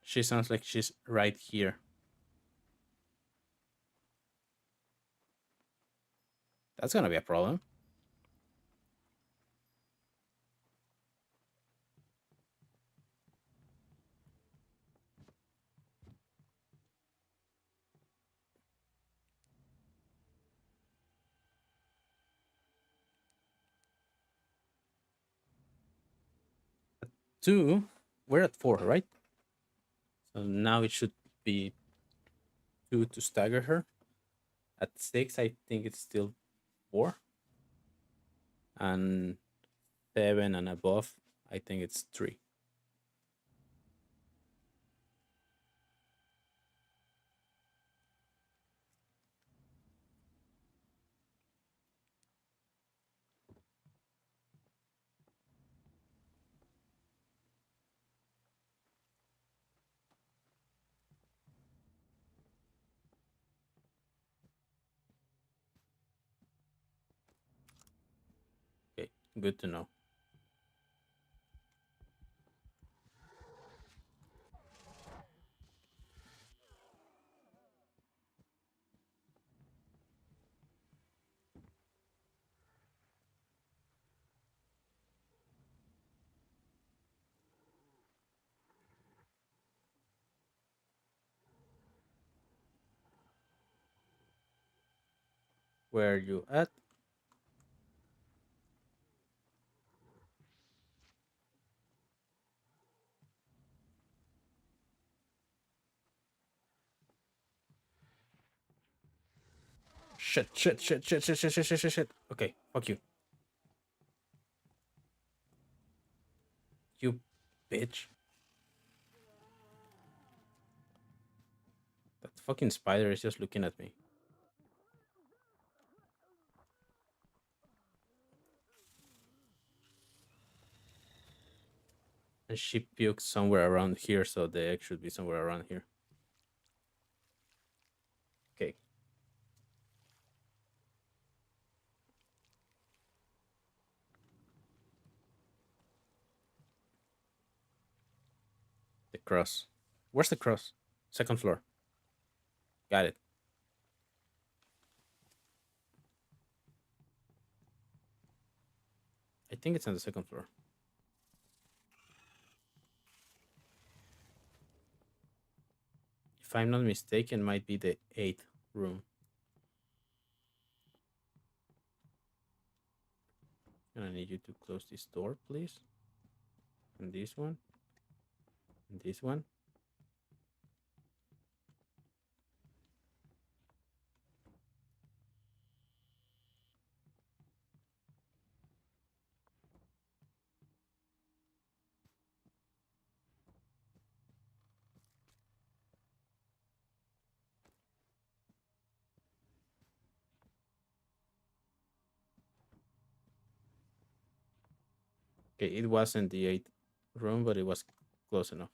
She sounds like she's right here. That's gonna be a problem. 2. We're at 4, right? So now it should be 2 to stagger her. At 6, I think it's still 4. And 7 and above, I think it's 3. Okay, good to know. Where you at? Shit, shit, shit, shit, shit, shit, shit, shit, shit, shit. Okay, fuck you. You bitch. That fucking spider is just looking at me. And she puked somewhere around here, so the egg should be somewhere around here. Okay, the cross. Where's the cross? Second floor. Got it. I think it's on the second floor. If I'm not mistaken, might be the eighth room. And I need you to close this door, please. And this one. And this one. Okay, it wasn't the eighth room, but it was close enough.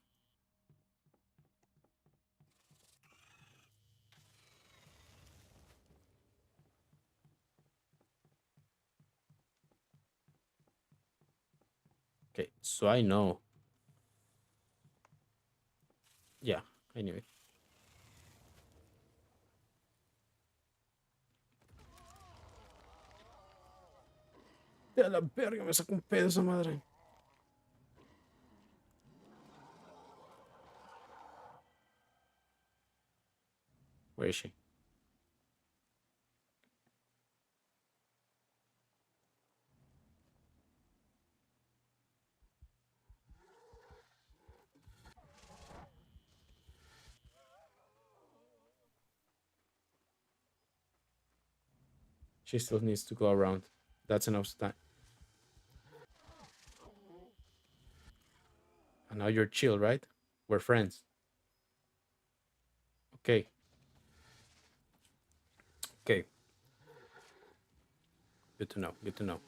Okay, so I know. Yeah, I knew it. De la verga, me sacó un pedo esa madre. Where is she? She still needs to go around. That's enough time. And now you're chill, right? We're friends. Okay. Okay. Good to know. Good to know.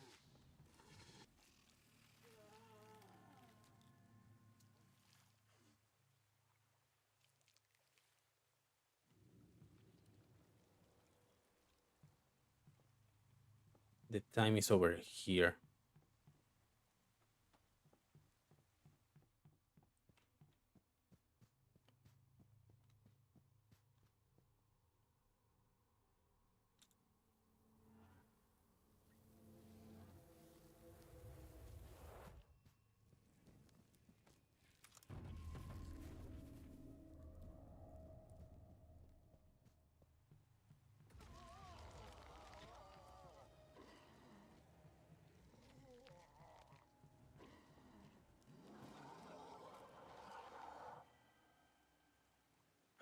The time is over here.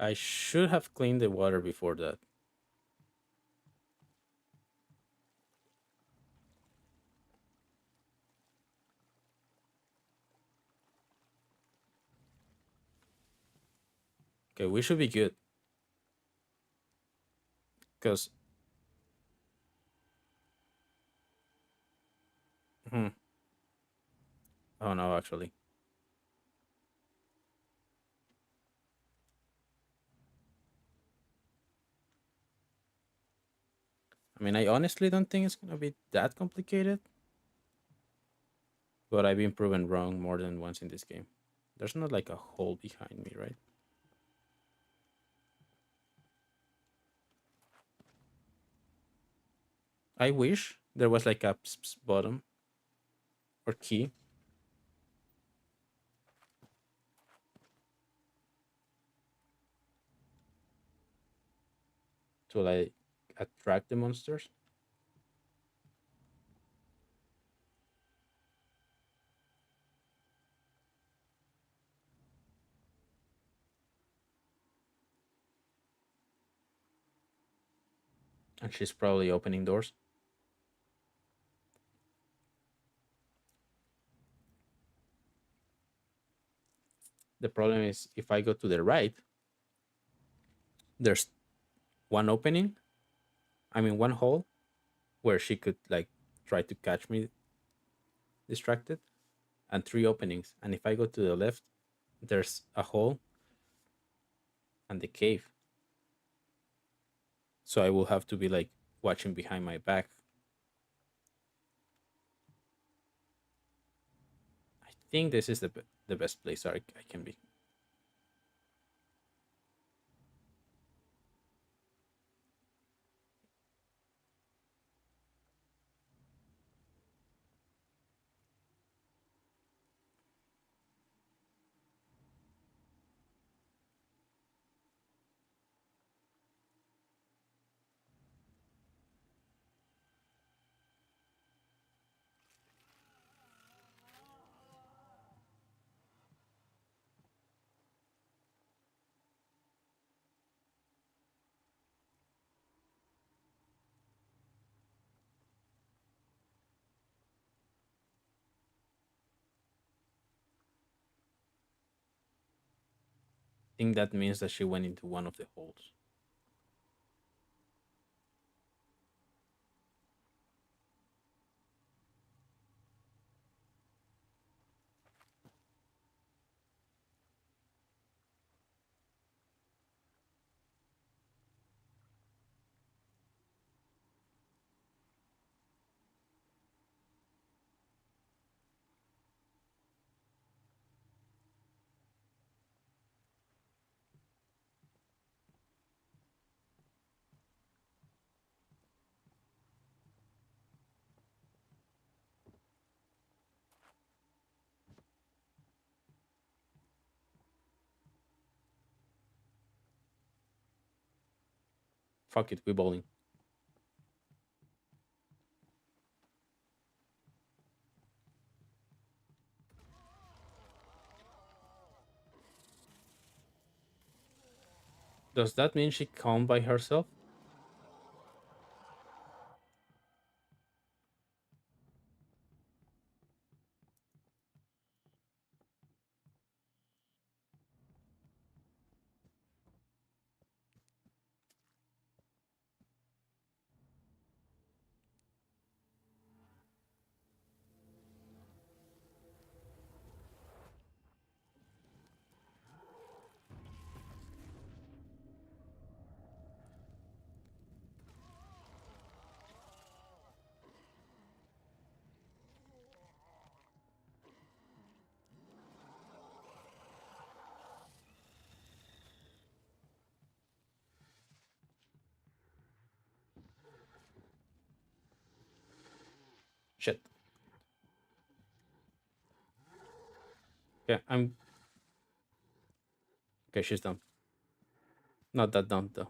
I should have cleaned the water before that. Okay, we should be good. Because, hmm, oh no, actually. I mean, I honestly don't think it's gonna be that complicated, but I've been proven wrong more than once in this game. There's not like a hole behind me, right? I wish there was like a bottom or key to like attract the monsters. and she's probably opening doors. The problem is if I go to the right, there's one opening, I mean one hole where she could like try to catch me distracted, and three openings. And if I go to the left, there's a hole and the cave. So I will have to be like watching behind my back. I think this is the best place I can be. I think that means that she went into one of the holes. Fuck it, we bowling. Does that mean she come by herself? Shit. Okay, I'm okay. She's done. Not that done though.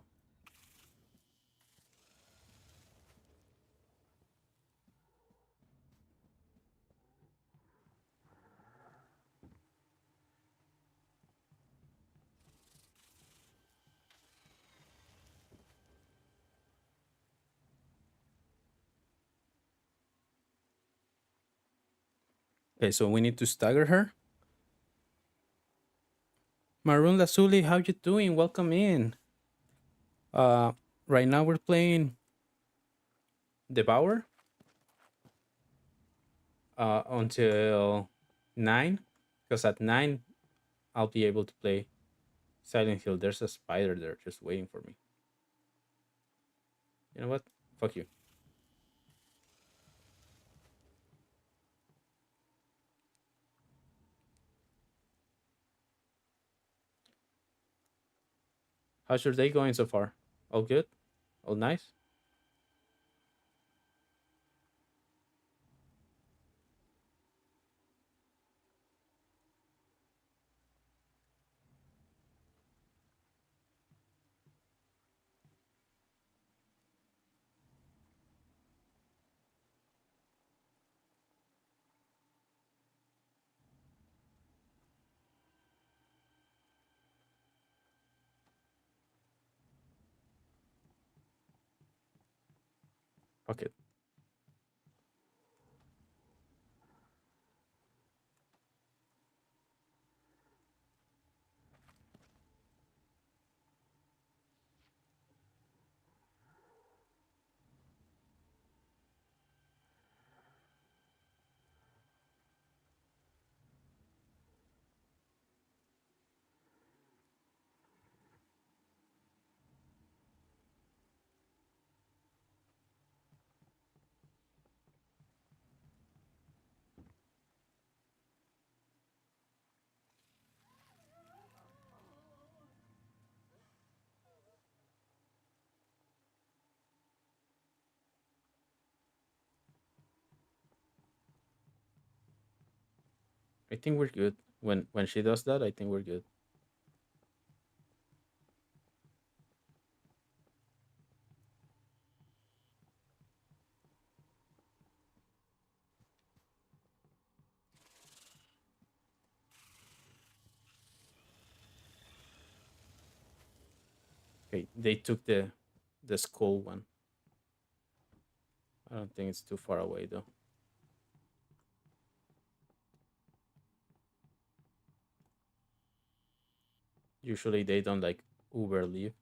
Okay, so we need to stagger her. Maroon Lazuli, how you doing? Welcome in. Uh, right now we're playing Devour until 9, because at 9 I'll be able to play Silent Hill. There's a spider there just waiting for me. You know what? Fuck you. How's your day going so far? All good? All nice? Fuck it. I think we're good. When she does that, I think we're good. Okay, they took the skull one. I don't think it's too far away though. Usually they don't like Uber leave.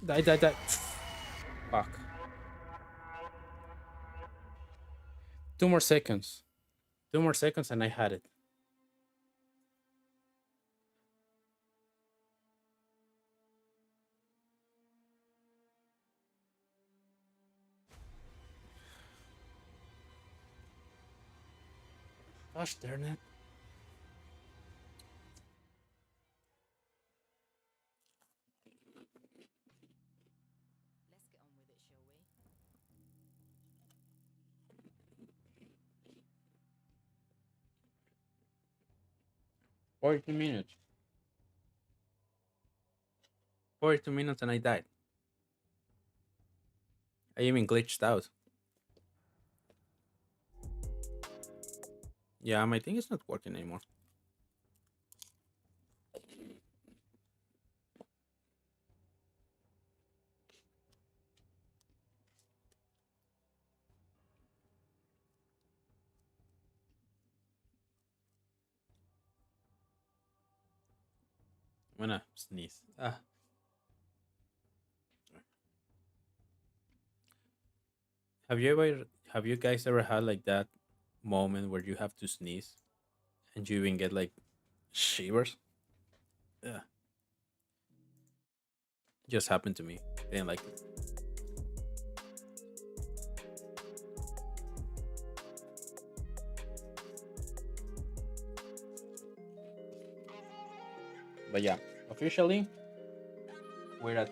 Die, die, die. Fuck. 2 more seconds. 2 more seconds and I had it. Gosh darn it. Let's get on with it, shall we? 40 minutes. 42 minutes and I died. I even glitched out. Yeah, my thing is not working anymore. I'm gonna sneeze. Ah. Have you guys ever had like that moment where you have to sneeze and you even get like shivers? Yeah. Just happened to me. Didn't like it. But yeah, officially we're at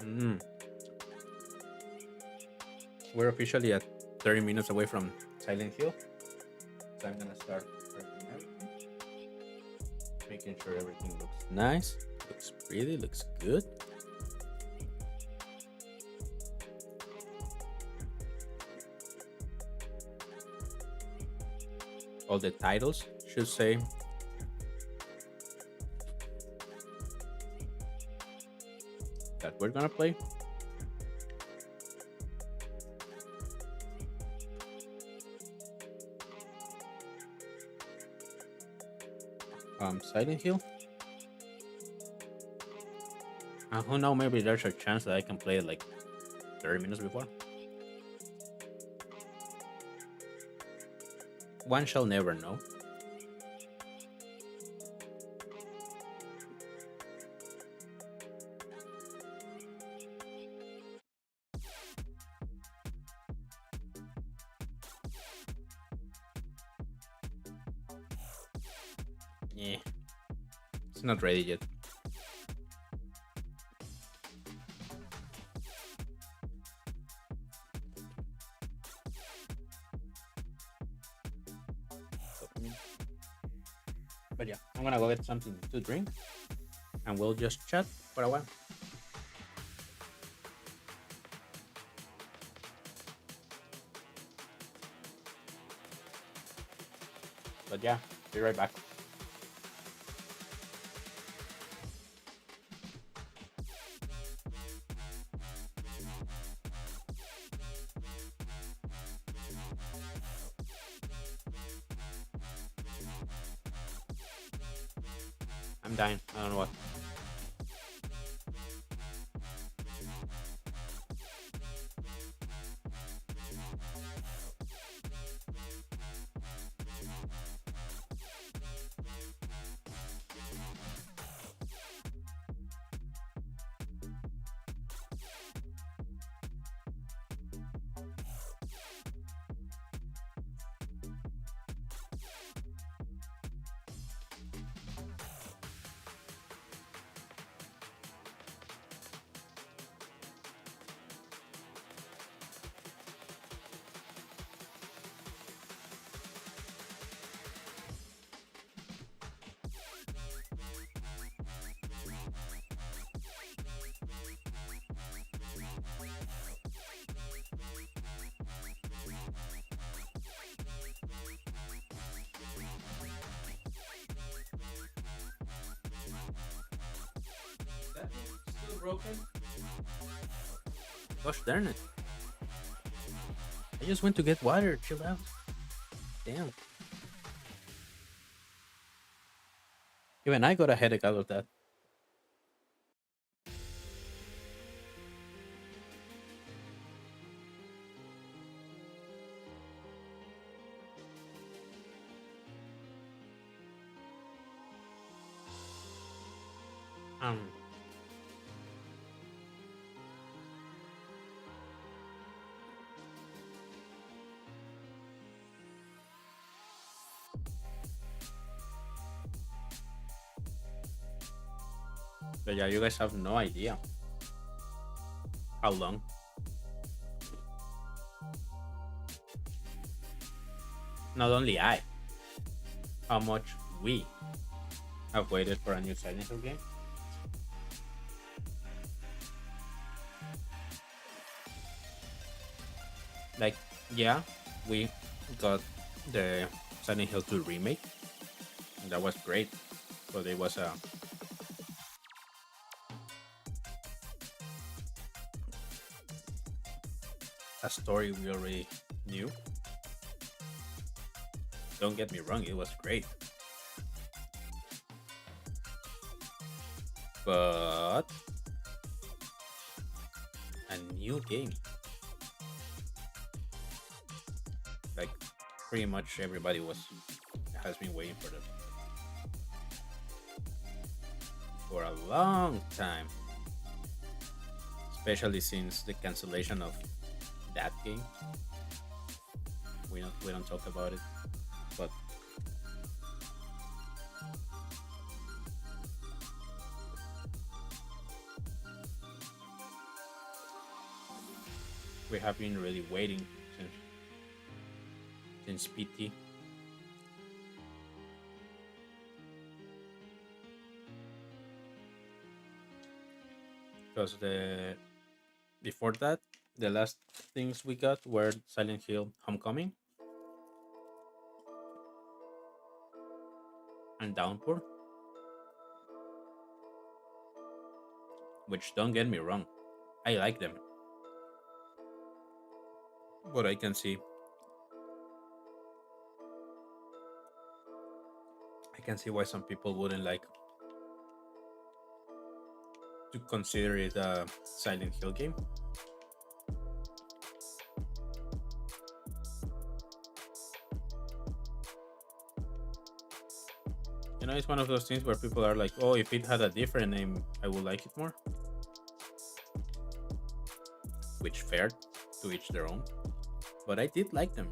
mm, we're officially at 30 minutes away from Silent Hill. So I'm gonna start prepping everything, making sure everything looks nice, looks pretty, looks good. All the titles should say that we're gonna play. Silent Hill. And who knows, maybe there's a chance that I can play it like 30 minutes before. One shall never know. Yeah, it's not ready yet. yeah, I'm gonna go get something to drink, and we'll just chat for a while. But yeah, be right back. I'm dying. I don't know what. That thing still broken? Gosh darn it. I just went to get water. Chill out. Damn. Even I got a headache out of that. Um, but yeah, you guys have no idea how long. Not only I, how much we have waited for a new Silent Hill game. Like, yeah, we got the Silent Hill 2 remake. And that was great, but it was a story we already knew. Don't get me wrong, it was great. But a new game. Like pretty much everybody has been waiting for them for a long time. Especially since the cancellation of that game. We don't talk about it. But we have been really waiting since PT. Because the before that, the last things we got were Silent Hill Homecoming and Downpour, which don't get me wrong, I like them. But I can see why some people wouldn't like to consider it a Silent Hill game. It's one of those things where people are like, "Oh, if it had a different name, I would like it more." Which fair, to each their own. But I did like them.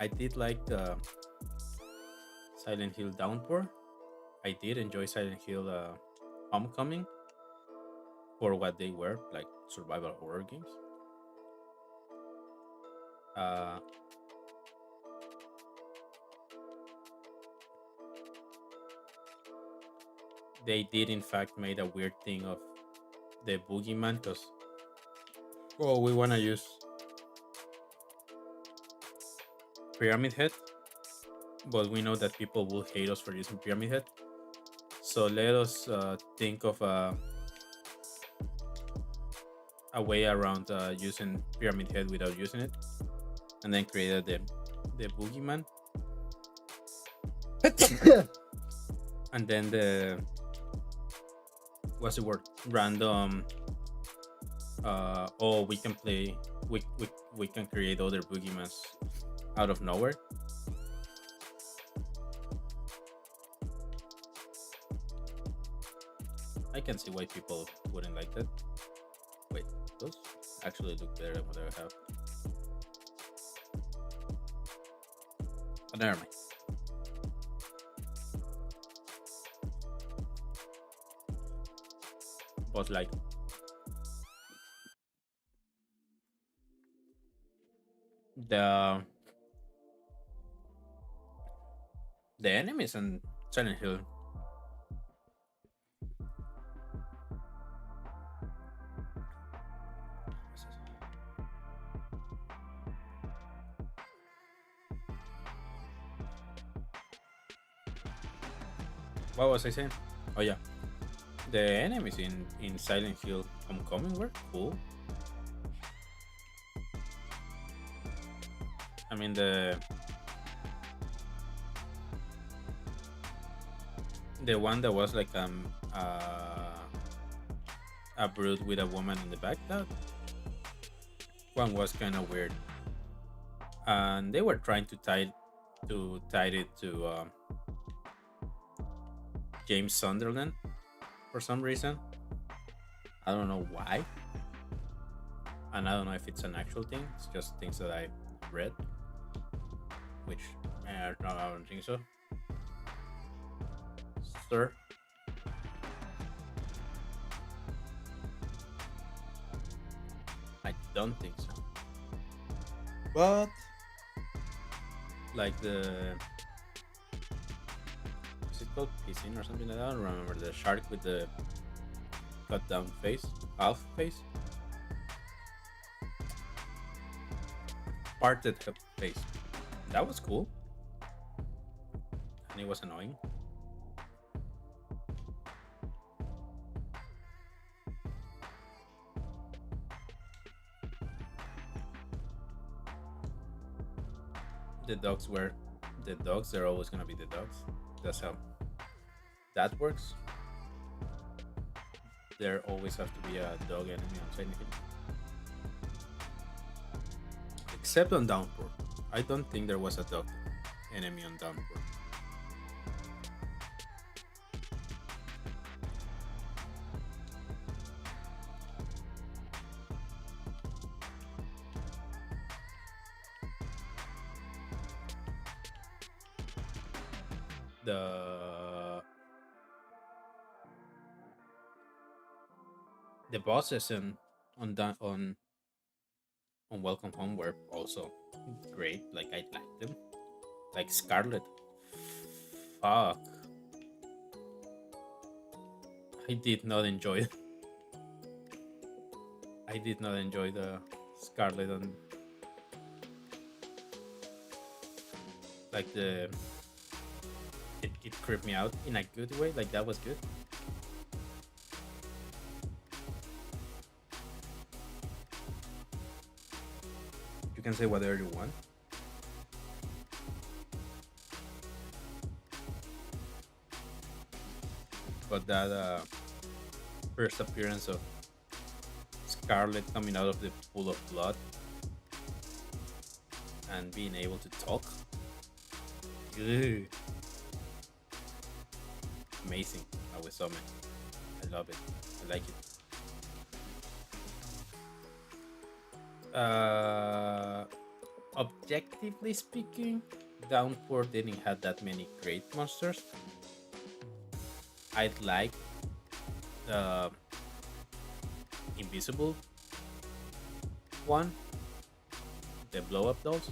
I did like the Silent Hill Downpour. I did enjoy Silent Hill Homecoming for what they were, like survival horror games. Uh, they did in fact made a weird thing of the boogeyman because, well, we want to use Pyramid Head, but we know that people will hate us for using Pyramid Head. So let us think of a way around using Pyramid Head without using it, and then created the boogeyman, and then the what's the word, random. Oh, we can play. We can create other boogeymans out of nowhere. I can see why people wouldn't like that. Wait, those actually look better than what I have. But never mind. But like the the enemies in Silent Hill, what was I saying? Oh yeah, the enemies in Silent Hill Homecoming were cool. I mean the one that was like a brood with a woman in the back, that one was kind of weird, and they were trying to tie it to James Sunderland for some reason. I don't know why, and I don't know if it's an actual thing. It's just things that I read, which no, I don't think so. Sir, I don't think so. But like the is it called piscine or something like that? I don't remember, the shark with the cut down face, half face, parted face. That was cool, and it was annoying. The dogs were the dogs. They're always gonna be the dogs. That's how that works. There always has to be a dog enemy on Silent Hill, except on Downpour. I don't think there was a dog enemy on Downpour. The the bosses on Welcome Home were also great. Like I liked them. Like Scarlet. Fuck. I did not enjoy it. I did not enjoy the Scarlet and like it creeped me out in a good way. Like that was good. You can say whatever you want. But that first appearance of Scarlet coming out of the pool of blood and being able to talk. Ugh. Amazing. I was summon. I love it. I like it. Objectively speaking, Downpour didn't have that many great monsters. I'd like the invisible one, the blow up dolls.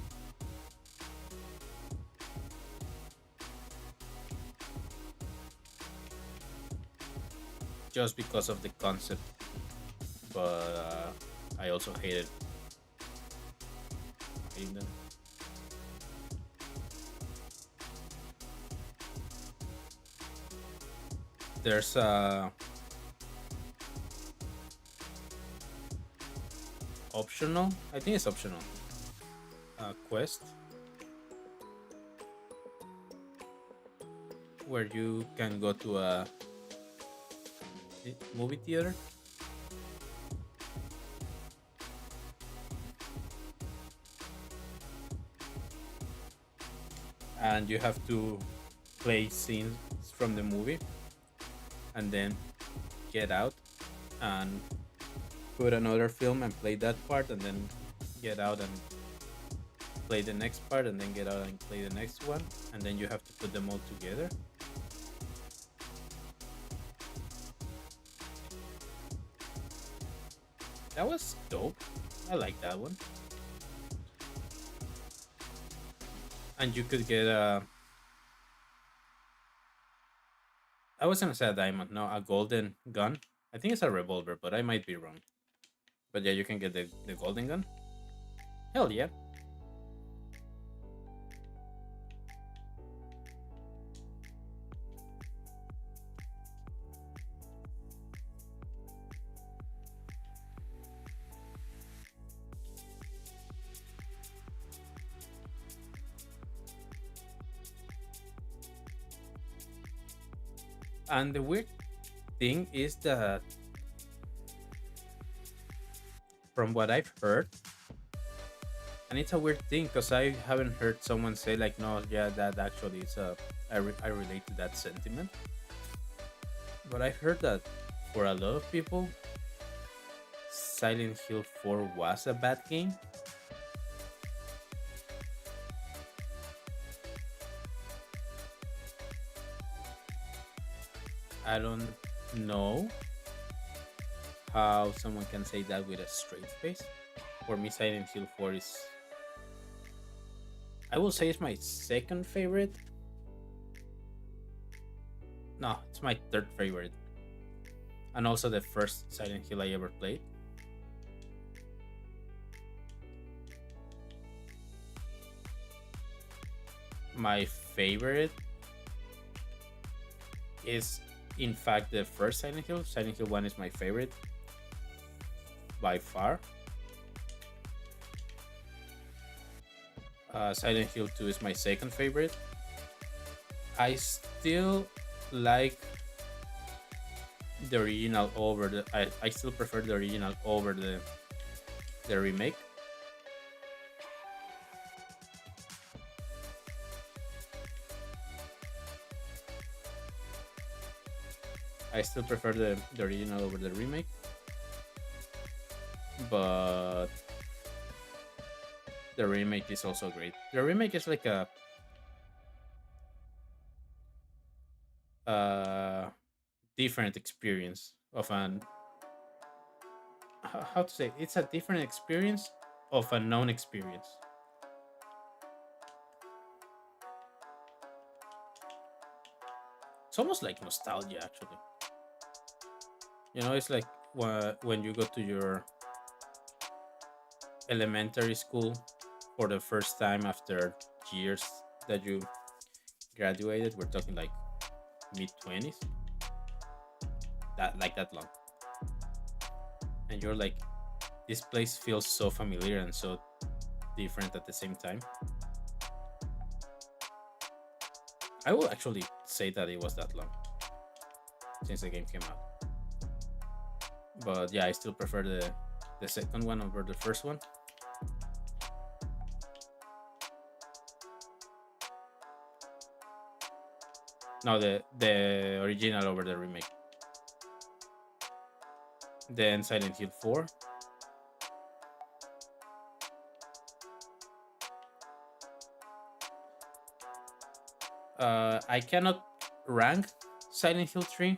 just because of the concept, but I also hated them. There's a optional, I think it's optional, quest where you can go to a movie theater and you have to play scenes from the movie and then get out and put another film and play that part and then get out and play the next part and then get out and play the next one and then you have to put them all together. That was dope. I like that one. And you could get a, I was gonna say a diamond, no, a golden gun. I think it's a revolver, but I might be wrong. But yeah, you can get the golden gun. Hell yeah. And the weird thing is that from what I've heard, and it's a weird thing because I haven't heard someone say like, no, yeah, that actually is a, I relate to that sentiment. But I heard that for a lot of people, Silent Hill 4 was a bad game. I don't know how someone can say that with a straight face. For me, Silent Hill 4 is, I will say, it's my second favorite. No, it's my third favorite. And also the first Silent Hill I ever played. My favorite is, in fact, the first Silent Hill. Silent Hill 1 is my favorite by far. Silent Hill 2 is my second favorite. I still like the original over the. I still prefer the original over the remake. I still prefer the original over the remake. But the remake is also great. The remake is like a different experience of an, how to say, it's a different experience of a known experience. It's almost like nostalgia, actually. You know, it's like when you go to your elementary school for the first time after years that you graduated. We're talking like mid 20s, that like that long, and you're like, this place feels so familiar and so different at the same time. I will actually say that it was that long since the game came out. But yeah, I still prefer the second one over the first one. No, the original over the remake. Then Silent Hill 4. I cannot rank Silent Hill 3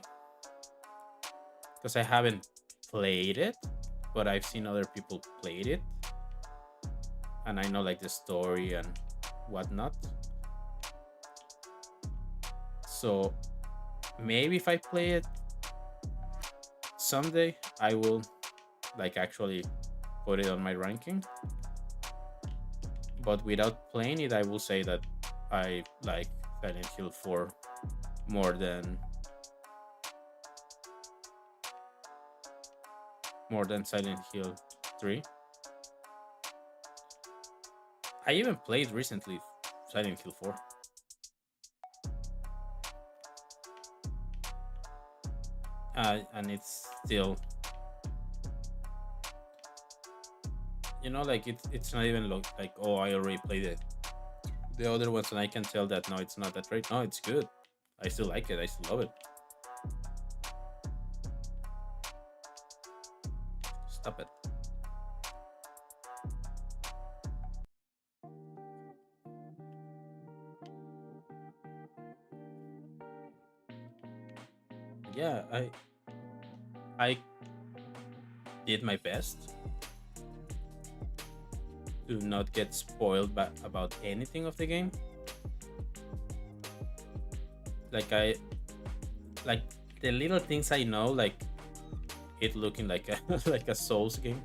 because I haven't played it, but I've seen other people played it, and I know like the story and whatnot. So maybe if I play it someday I will like actually put it on my ranking, but without playing it, I will say that I like Silent Hill 4 more than Silent Hill 3. I even played recently Silent Hill 4, and it's still, like it's not even like, oh, I already played it. The other ones, and I can tell that no, it's not that great. No, it's good. I still like it. I still love it. Stop it. Yeah, I did my best to not get spoiled about anything of the game. Like like the little things I know, like it looking like a like a Souls game,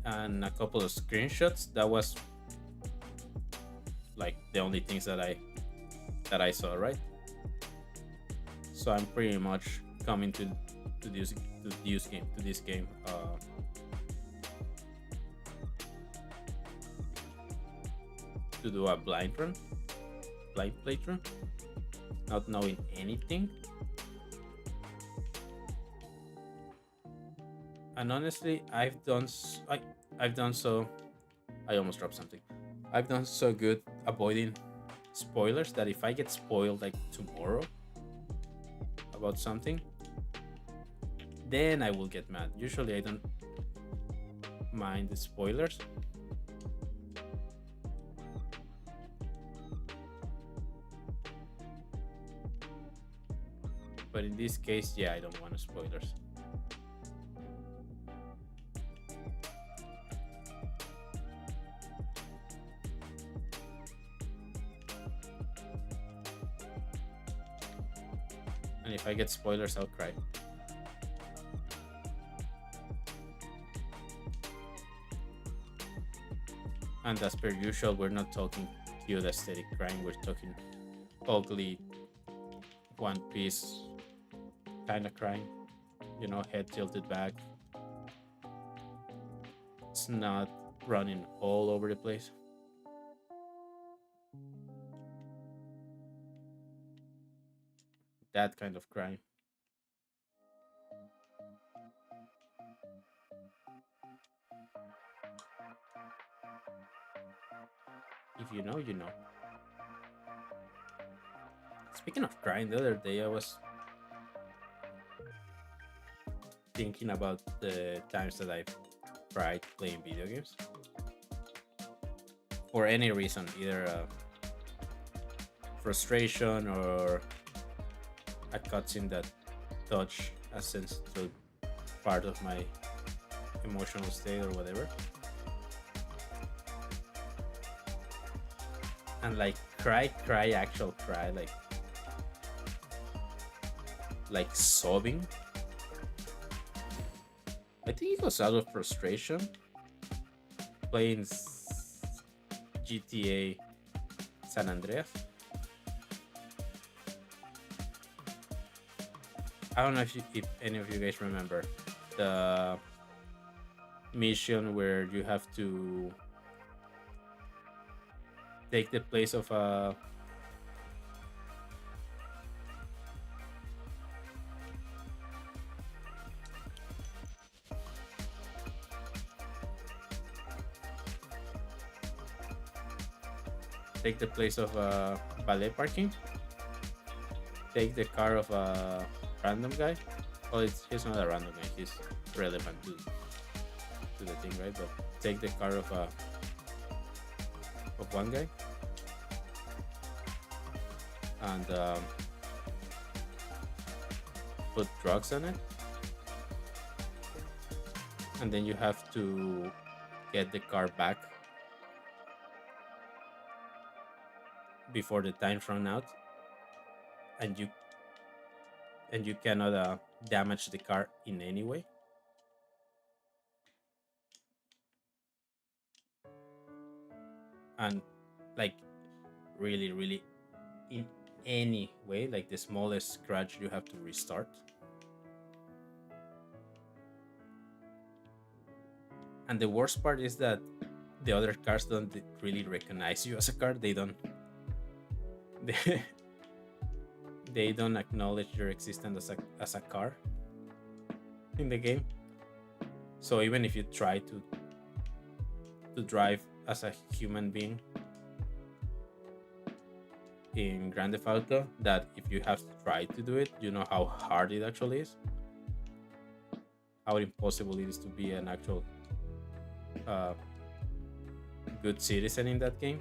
and a couple of screenshots. That was like the only things that I saw, right? So I'm pretty much coming to this game to do a blind playthrough, not knowing anything. And honestly, I've done so. I almost dropped something. I've done so good avoiding spoilers that if I get spoiled like tomorrow about something, then I will get mad. Usually, I don't mind the spoilers, but in this case, yeah, I don't want spoilers. And if I get spoilers, I'll cry. And as per usual, we're not talking cute aesthetic crying. We're talking ugly, One Piece kind of crying. Head tilted back. It's not running all over the place. That kind of crying. If you know, you know. Speaking of crying, the other day I was thinking about the times that I've cried playing video games. For any reason, either frustration or a cutscene that touch a sensitive part of my emotional state or whatever. And like cry, actual cry, like sobbing. I think it was out of frustration playing GTA San Andreas. I don't know if any of you guys remember the mission where you have to take the place of a valet parking. Take the car of a random guy. Well, he's not a random guy. He's relevant to the thing, right? But take the car of one guy and put drugs on it, and then you have to get the car back before the time's run out, and you cannot damage the car in any way. And like really, really, in any way, like the smallest scratch, you have to restart. And the worst part is that the other cars don't really recognize you as a car. They don't. They, they don't acknowledge your existence as a car in the game. So even if you try to drive as a human being in Grand Theft Auto, that if you have tried to do it, you know how hard it actually is, how impossible it is to be an actual uh, good citizen in that game.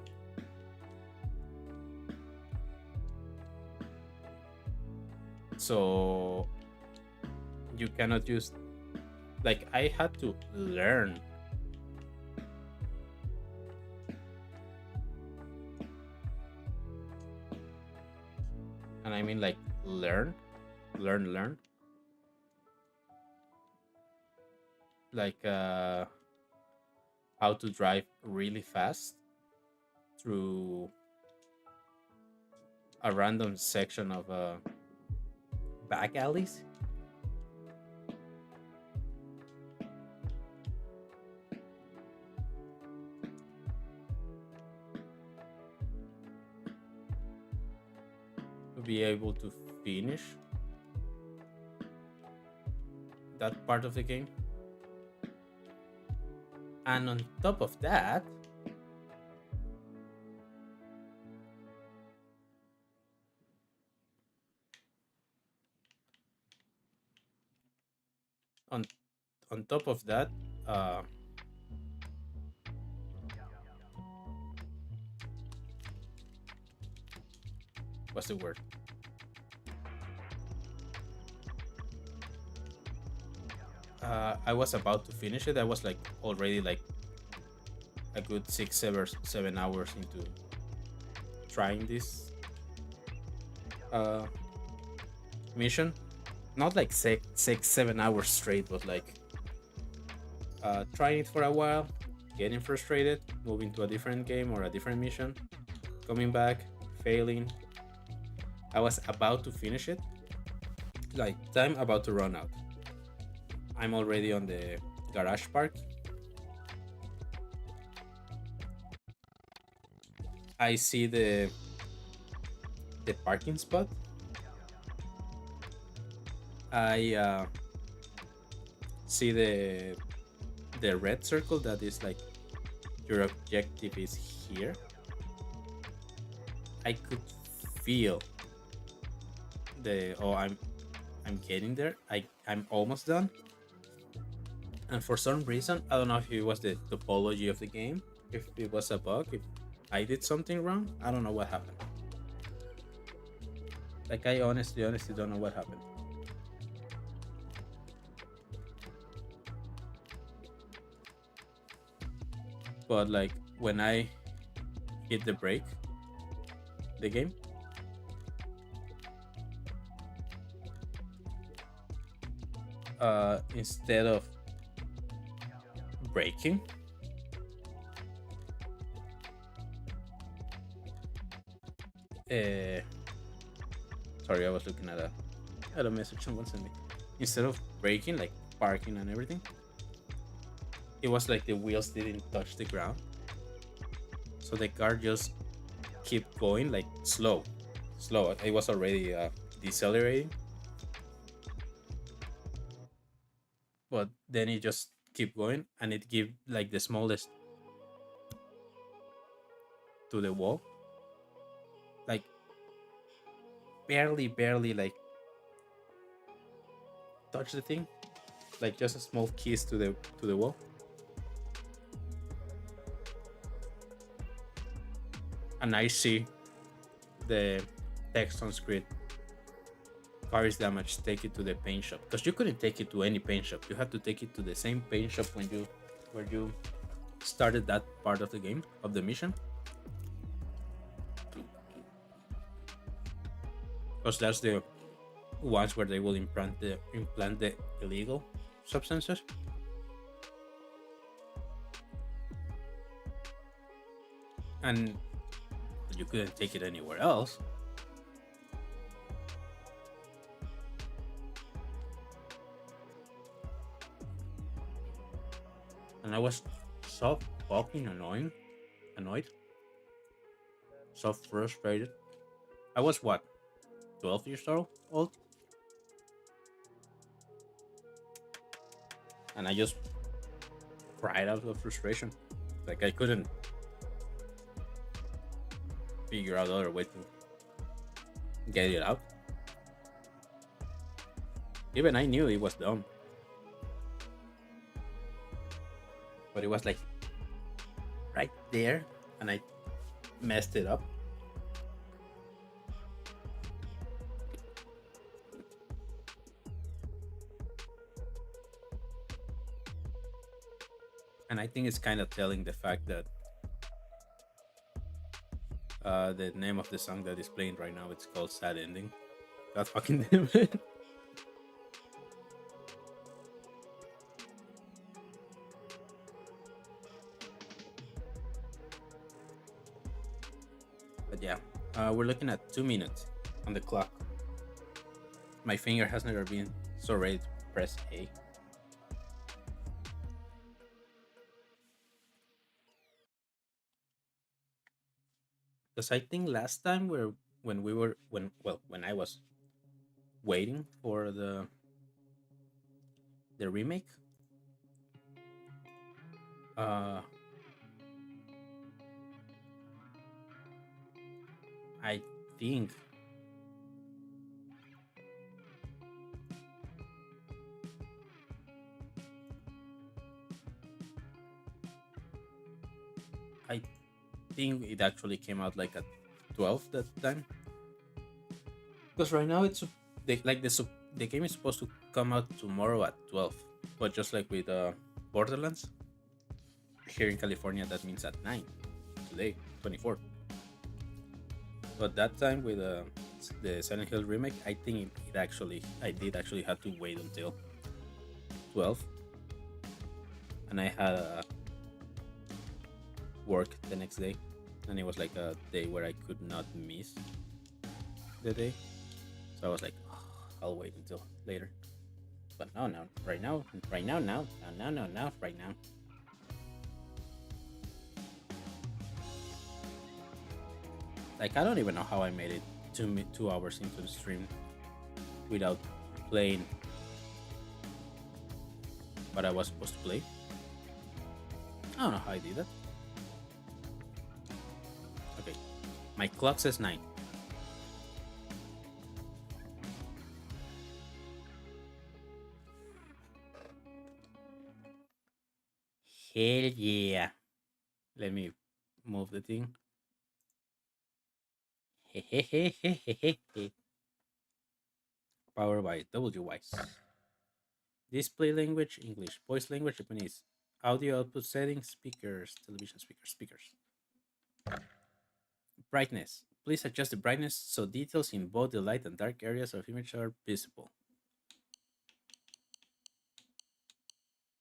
So you cannot use, like, I had to learn. And I mean like learn, like how to drive really fast through a random section of back alleys. To be able to finish that part of the game. And on top of that, on on top of that, uh, what's the word? I was about to finish it. I was like already like a good 7 hours into trying this uh, mission. Not like 7 hours straight, but like trying it for a while, getting frustrated, moving to a different game or a different mission, coming back, failing. I was about to finish it, like time about to run out. I'm already on the garage park. I see the parking spot. I see the red circle that is like your objective is here. I could feel the, oh, I'm getting there. I'm almost done. And for some reason, I don't know if it was the topology of the game, if it was a bug, if I did something wrong. I don't know what happened. Like, I honestly don't know what happened. But like when I hit the brake, the game, instead of braking, sorry, I was looking at a message someone sent me. Instead of braking, like parking and everything, it was like the wheels didn't touch the ground, so the car just keep going like slow. It was already decelerating, but then it just keep going, and it give like the smallest to the wall, like barely like touch the thing, like just a small kiss to the wall. And I see the text on screen: car is damaged, take it to the paint shop. Because you couldn't take it to any paint shop, you had to take it to the same paint shop where you started that part of the game, of the mission, because that's ones where they will implant the illegal substances, and you couldn't take it anywhere else. And I was so fucking annoyed, so frustrated. I was what, 12 years old, and I just cried out of frustration. Like I couldn't figure out other way to get it out. Even I knew it was dumb, but it was like right there, and I messed it up. And I think it's kind of telling the fact that the name of the song that is playing right now, it's called "Sad Ending." God fucking damn it. But yeah, we're looking at 2 minutes on the clock. My finger has never been so ready to press A. Because I think last time when we were when I was waiting for the remake, uh, I think I think it actually came out like at 12 that time. Because right now the game is supposed to come out tomorrow at 12, but just like with Borderlands here in California, that means at 9 today, 24th. But that time with the Silent Hill remake, I think I did actually have to wait until 12, and I had work the next day, and it was like a day where I could not miss the day. So I was like, "Oh, I'll wait until later." But no, no, right now, now, now, now, now, right now. Like I don't even know how I made it 2 hours into the stream without playing what I was supposed to play. I don't know how I did that. Okay, my clock says 9. Hell yeah! Let me move the thing. Powered by WAIS. Display language English. Voice language Japanese. Audio output settings speakers. Television speakers. Brightness. Please adjust the brightness so details in both the light and dark areas of image are visible.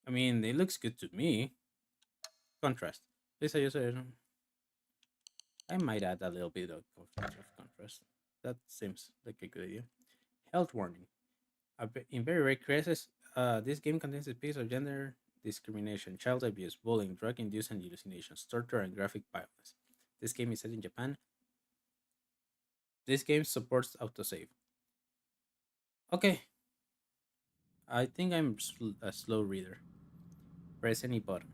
I mean, it looks good to me. Contrast. Please adjust it. I might add a little bit of contrast. That seems like a good idea. Health warning. In very rare cases, this game contains a piece of gender discrimination, child abuse, bullying, drug induced hallucinations, torture, and graphic violence. This game is set in Japan. This game supports autosave. Okay, I think I'm a slow reader. Press any button.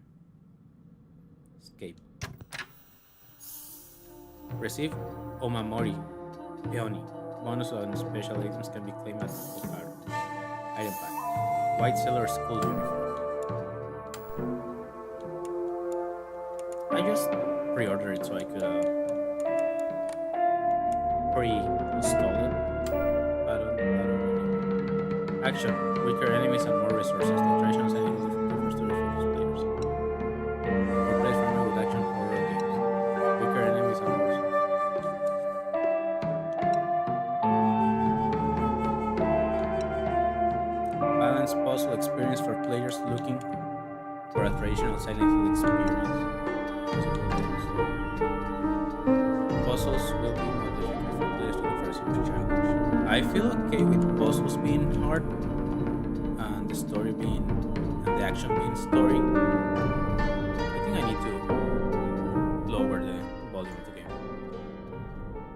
Escape. Receive Omamori Peony. Bonus on special items can be claimed at the card. Item pack. White Sailor School uniform. I just pre-ordered it so I could pre-install it. I don't really. Action. Weaker enemies and more resources. The traditional setting is different story for those players. Replace friendly with action horror games. Weaker enemies and more resources. intense puzzle experience for players looking for a traditional Silent Hill experience. Puzzles will be more difficult for players looking for a serious challenge. I feel okay with puzzles being hard and the story being and the action being story. I think I need to lower the volume of the game.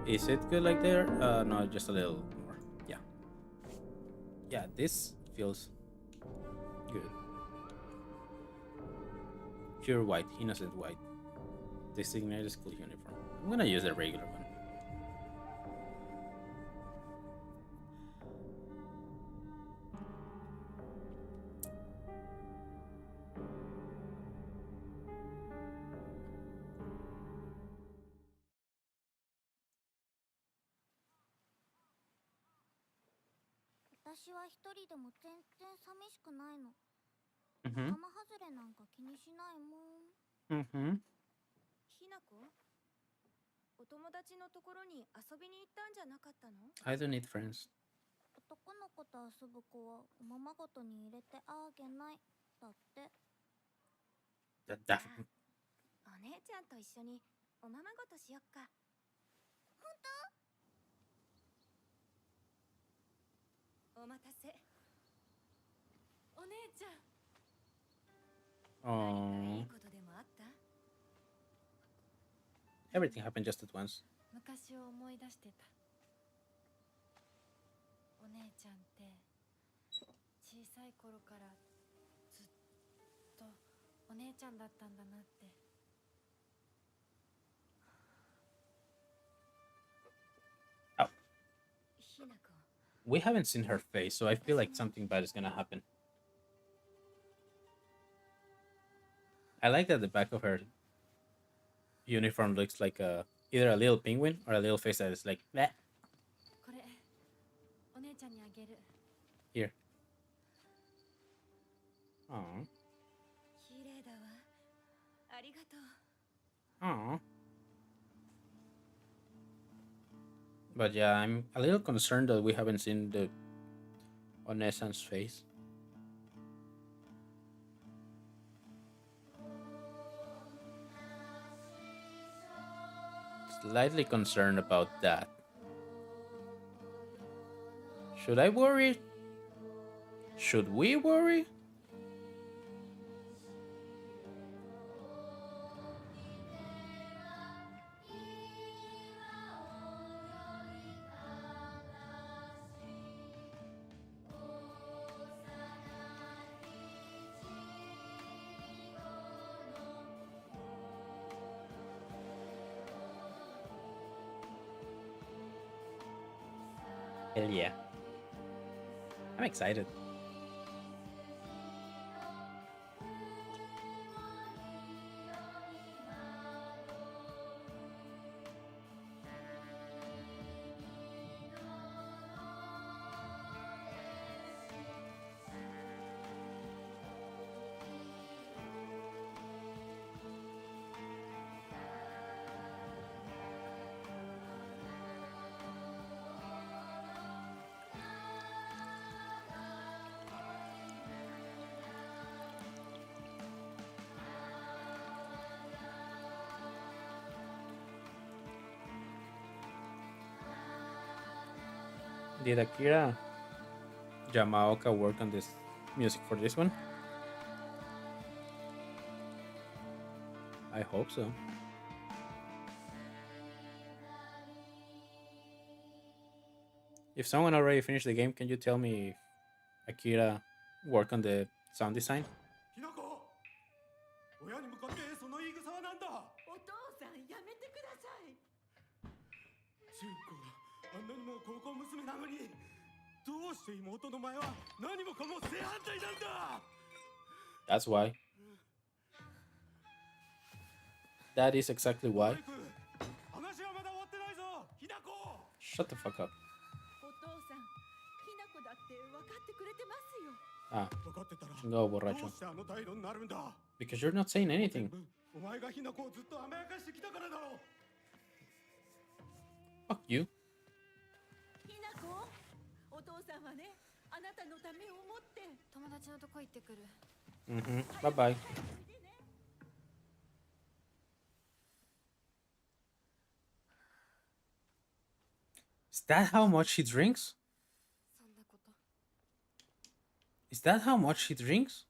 Is it good like there? No, just a little more. Yeah. Yeah, this feels good. Pure white, innocent white. Designated school uniform. I'm gonna use the regular one. 私は一人でも全然寂しくないの。仲 Mm-hmm. 間外れなんか気にしないもん。Mm-hmm. ひなこ、お友達のところに遊びに行ったんじゃなかったの？ I don't need friends. 男の子と遊ぶ子はおままごとに入れてあげない。だって。That お姉ちゃんと一緒におままごとしよっか。本お待たせ。お姉ちゃん。何かいい oh, ことでもあった？ everything happened just at once. 昔を思い出してた。お姉ちゃんって小さい頃からずっとお姉ちゃんだったんだなって。Oh. ひなこ。 We haven't seen her face, so I feel like something bad is gonna happen. I like that the back of her uniform looks like either a little penguin or a little face that is like that. これお姉ちゃんにあげる。 Here. Aww. 綺麗だわ。ありがとう。 Aww. But yeah, I'm a little concerned that we haven't seen the Onesan's face. Slightly concerned about that. Should I worry? Should we worry? Hell yeah. I'm excited. Did Akira Yamaoka work on this music for this one? I hope so. If someone already finished the game, can you tell me if Akira worked on the sound design? ひなこ、親に向かってその言い草はなんだ。お父さんやめてください。中高あんなにも高校娘なのに、どうして妹の前は何もかも正反対なんだ。 That's why. That is exactly why. 話はまだ終わってないぞ、ひなこ。 Shut the fuck up. お父さん、ひなこだって分かってくれてますよ。 Ah, 分かってたら、 no どう borracho. してあの態度になるんだ。 Because you're not saying anything. お前がひなこをずっと甘やかしてきたからだろう。 Fuck you. ひなこ、お父さんはね、ああなたのためを思って。友達のとこ行ってくる。Mm-hmm. Bye bye. Is that how much he drinks? そんなこと。Is that how much he drinks?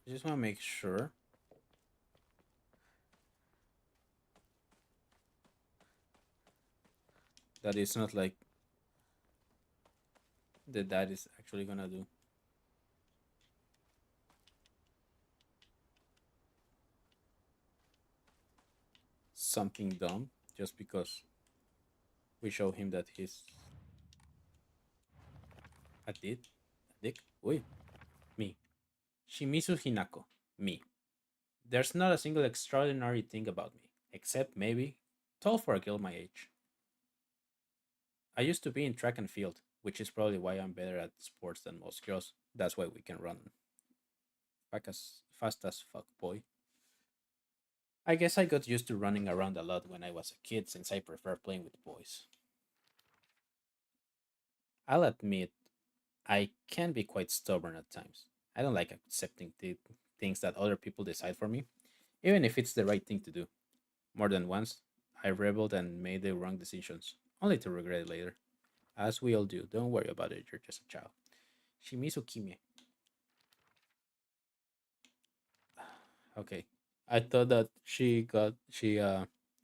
I just want to make sure that it's not like the dad is actually gonna do something dumb just because we show him that he's a dick. A dick. Uy, me. Shimizu Hinako. Me. There's not a single extraordinary thing about me, except maybe tall for a girl my age. I used to be in track and field, which is probably why I'm better at sports than most girls. That's why we can run fast as fuck, boy. I guess I got used to running around a lot when I was a kid since I prefer playing with boys. I'll admit, I can be quite stubborn at times. I don't like accepting the things that other people decide for me, even if it's the right thing to do. More than once, I rebelled and made the wrong decisions, only to regret it later. As we all do, don't worry about it, you're just a child. Shimizu Kimie. Okay. I thought that she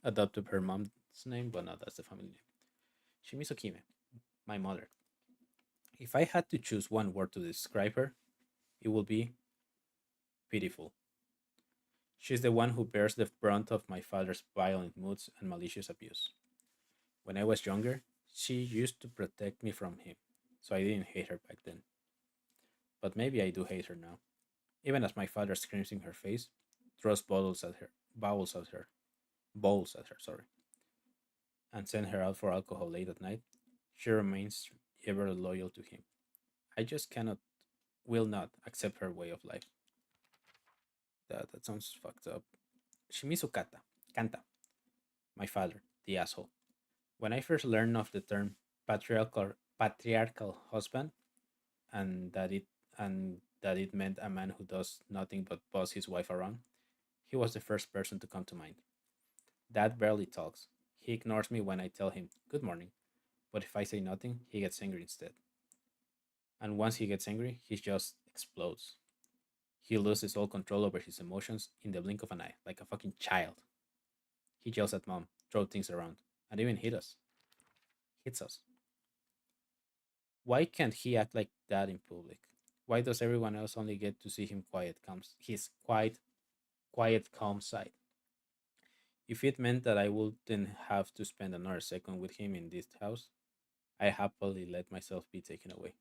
adopted her mom's name, but no, that's the family name. Shimizu Kime, my mother. If I had to choose one word to describe her, it would be pitiful. She's the one who bears the brunt of my father's violent moods and malicious abuse. When I was younger, she used to protect me from him, so I didn't hate her back then. But maybe I do hate her now. Even as my father screams in her face, throws bowls at her, sorry, and send her out for alcohol late at night, she remains ever loyal to him. I just will not accept her way of life. That sounds fucked up. Shimizu Kanta, my father, the asshole. When I first learned of the term patriarchal husband and that it meant a man who does nothing but boss his wife around, he was the first person to come to mind. Dad barely talks. He ignores me when I tell him good morning, but if I say nothing, he gets angry instead. And once he gets angry, he just explodes. He loses all control over his emotions in the blink of an eye, like a fucking child. He yells at mom, throws things around, and even hits us. Why can't he act like that in public? Why does everyone else only get to see his quiet, calm side? If it meant that I wouldn't have to spend another second with him in this house, I happily let myself be taken away.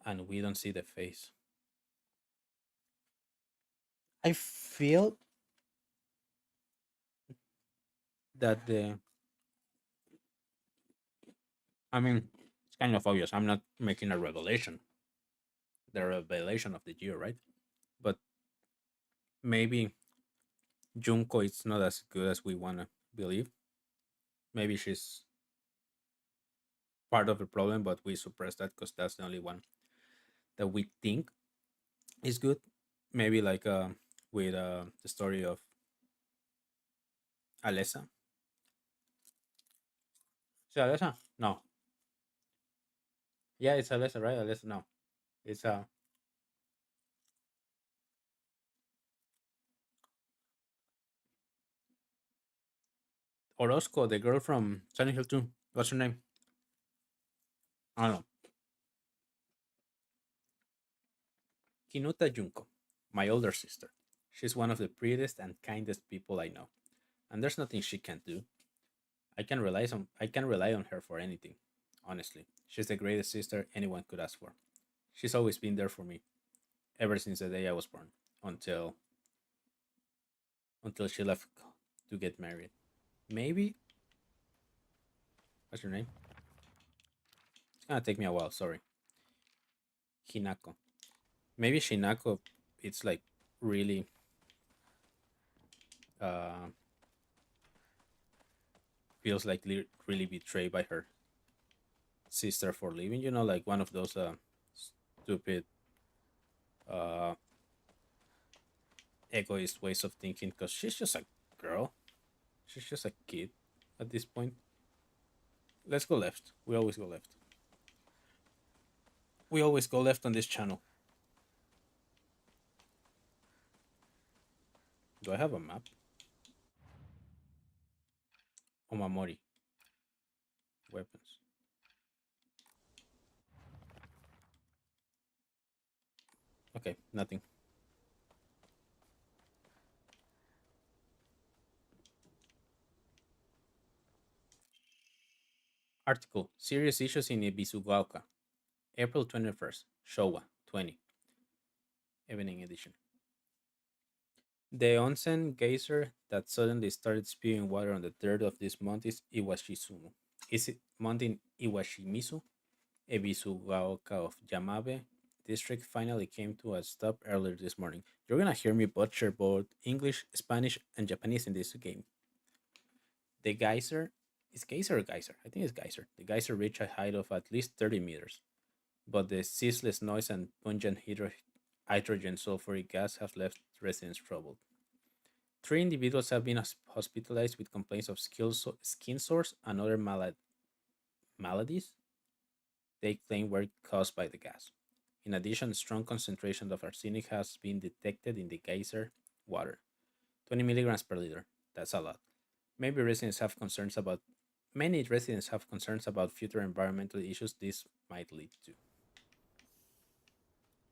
And we don't see the face. I feel that I mean, it's kind of obvious. I'm not making a revelation, the revelation of the year, right? But maybe Junko is not as good as we want to believe. Maybe she's part of the problem, but we suppress that because that's the only one that we think is good. Maybe like with the story of Alessa. Is it Alessa? No. Yeah, it's Alessa, right? Alessa, no. It's Orozco, the girl from Silent Hill 2. What's her name? I don't know. Kinuta Junko, my older sister. She's one of the prettiest and kindest people I know, and there's nothing she can't do. I can rely on her for anything. Honestly, she's the greatest sister anyone could ask for. She's always been there for me ever since the day I was born, until she left to get married. Maybe what's her name? It's gonna take me a while. Sorry, Hinako. Maybe Shinako. it's like really uh, feels like really betrayed by her sister for leaving. You know, like one of those stupid uh, egoist ways of thinking. Because she's just a girl. She's just a kid at this point. Let's go left. We always go left. We always go left on this channel. Do I have a map? Omamori. Weapons. Okay, nothing. Article: Serious issues in Ibisugaoka. April 21st. Showa 20. Evening edition. The onsen geyser that suddenly started spewing water on the 3rd of this month is Iwashisumu. Is it month in Iwashimizu, Ebisugaoka of Yamabe district finally came to a stop earlier this morning. You're gonna hear me butcher both English, Spanish, and Japanese in this game. The geyser is geyser or geyser? I think it's geyser. The geyser reached a height of at least 30 meters, but the ceaseless noise and pungent hydrogen sulfuric gas have left residents troubled. Three individuals have been hospitalized with complaints of skin sores and other maladies they claim were caused by the gas. In addition, strong concentration of arsenic has been detected in the geyser water, 20 milligrams per liter. That's a lot. Maybe residents have concerns about Many residents have concerns about future environmental issues this might lead to.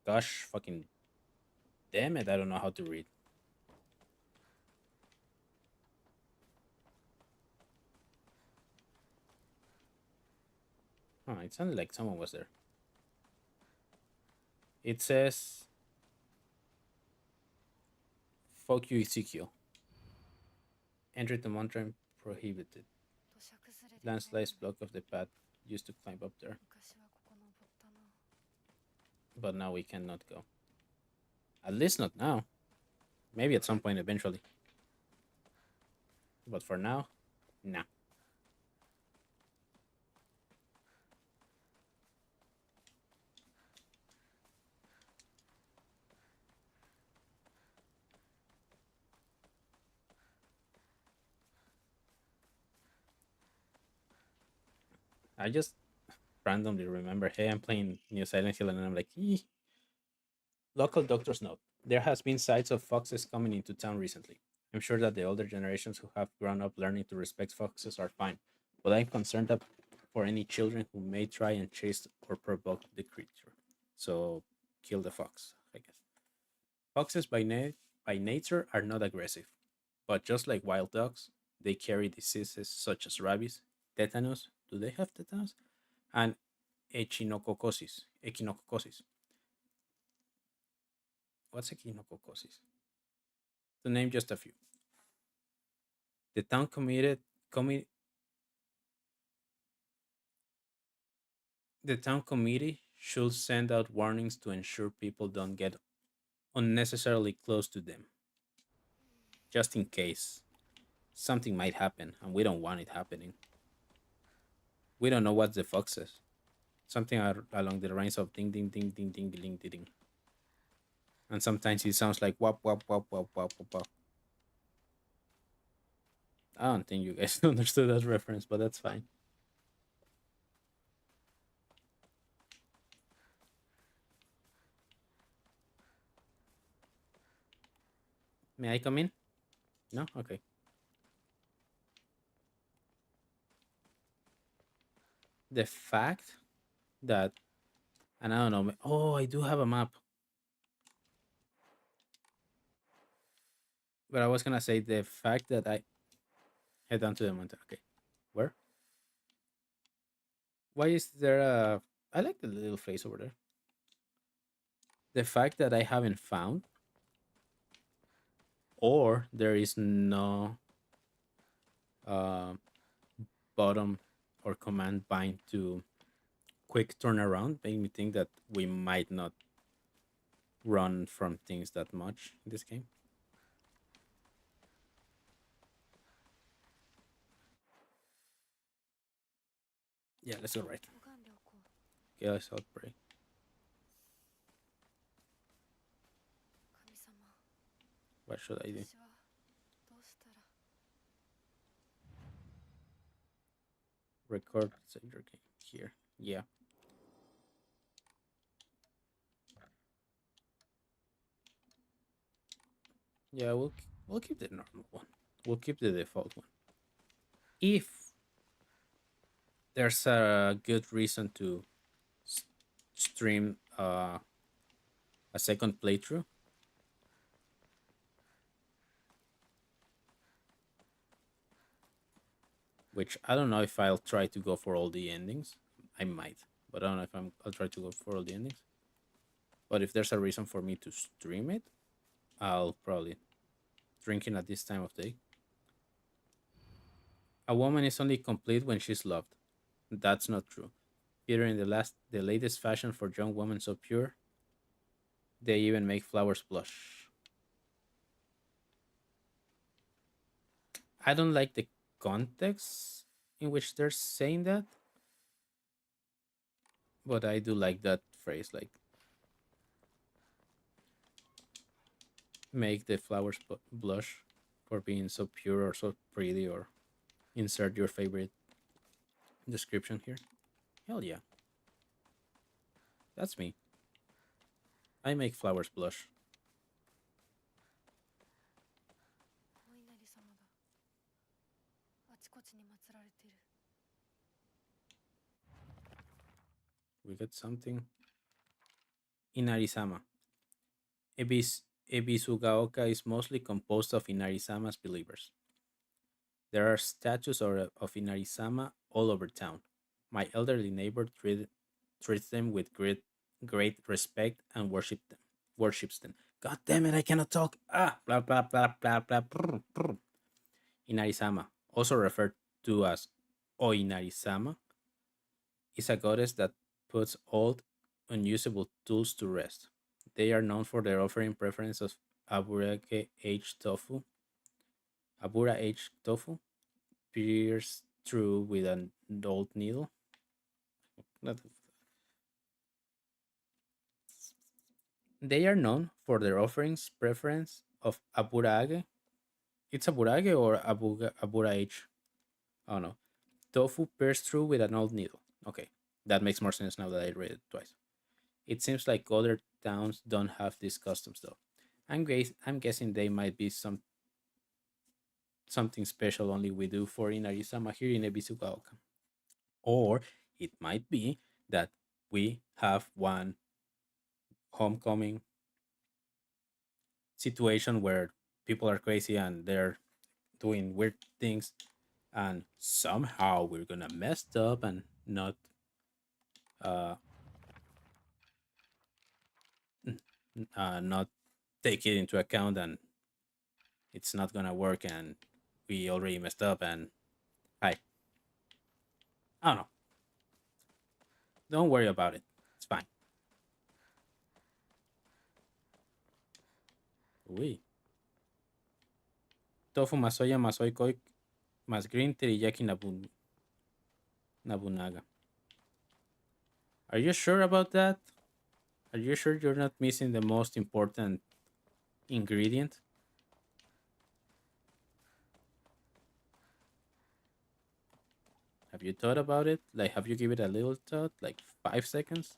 Gosh, fucking damn it! I don't know how to read. Huh, it sounded like someone was there. It says, "Fuck you, Ezekiel. Entry to mountain prohibited. 土砂崩れでね Landslides block of the path used to climb up there, 昔はここ登ったな but now we cannot go. At least not now. Maybe at some point eventually, but for now, nah." I just randomly remember, hey, I'm playing New Silent Hill, and I'm like, "Eeh." Local doctors note there has been sights of foxes coming into town recently. I'm sure that the older generations who have grown up learning to respect foxes are fine, but I'm concerned for any children who may try and chase or provoke the creature. So kill the fox, I guess. Foxes by nature are not aggressive, but just like wild dogs, they carry diseases such as rabies, tetanus. Do they have tetanus? And echinococcosis. What's echinococcosis? To name just a few. The town commi- the town committee should send out warnings to ensure people don't get unnecessarily close to them, just in case something might happen and we don't want it happening. We don't know what the fox says. Something along the lines of ding ding ding ding ding ding ding ding. And sometimes it sounds like wap wap wap wap wap wap wap. I don't think you guys understood that reference, but that's fine. May I come in? No? Okay. The fact that, and I don't know, oh, I do have a map. But I was gonna say the fact that I head down to the mountain. Okay. Where? Why is there a. I like the little face over there. The fact that I haven't found, or there is no uh, bottom or command bind to quick turnaround, made me think that we might not run from things that much in this game. Yeah, let's go right. 拝んでおこう。 Okay, let's outbreak. 神様、 What should I do? 私はどうしたら。 Record save your game here. Yeah. Yeah, we'll keep the normal one. We'll keep the default one. If there's a good reason to stream a second playthrough, which I don't know if I'll try to go for all the endings. I might, but I don't know if I'll try to go for all the endings. But if there's a reason for me to stream it, I'll probably drinking at this time of day. A woman is only complete when she's loved. That's not true. Peter in the latest fashion for young women so pure, they even make flowers blush. I don't like the context in which they're saying that, but I do like that phrase, like make the flowers blush for being so pure or so pretty, or insert your favorite description here. Hell yeah. That's me. I make flowers blush. お稲荷様だ。あちこちに祀られている。 We got something. Inarizama. Ebisugaoka is mostly composed of Inarizama's believers. There are statues of Inarizama all over town. My elderly neighbor treats them with great respect and worships them. God damn it, I cannot talk. Ah, blah blah blah blah blah. Brr, brr. Inarizama, also referred to as Oinarizama, is a goddess that puts old, unusable tools to rest. They are known for their offering preference of Aburake aged tofu, Abura aged tofu, pierced through with an old needle. Not- They are known for their offerings preference of aburage. It's aburage or abura H. I don't know. Tofu pierced through with an old needle. Okay, that makes more sense now that I read it twice. It seems like other towns don't have these customs though. I'm guessing they might be something special only we do for Inarizama here in Ebisugaoka. Or it might be that we have one homecoming situation where people are crazy and they're doing weird things, and somehow we're gonna mess up and uh, not take it into account, and it's not gonna work, and we already messed up, and I don't know. Don't worry about it. It's fine. Uy. Tofu masoya masoi koi mas green teriyaki nabunaga. Are you sure about that? Are you sure you're not missing the most important ingredient? Have you thought about it? Like, have you give it a little thought? Like 5 seconds?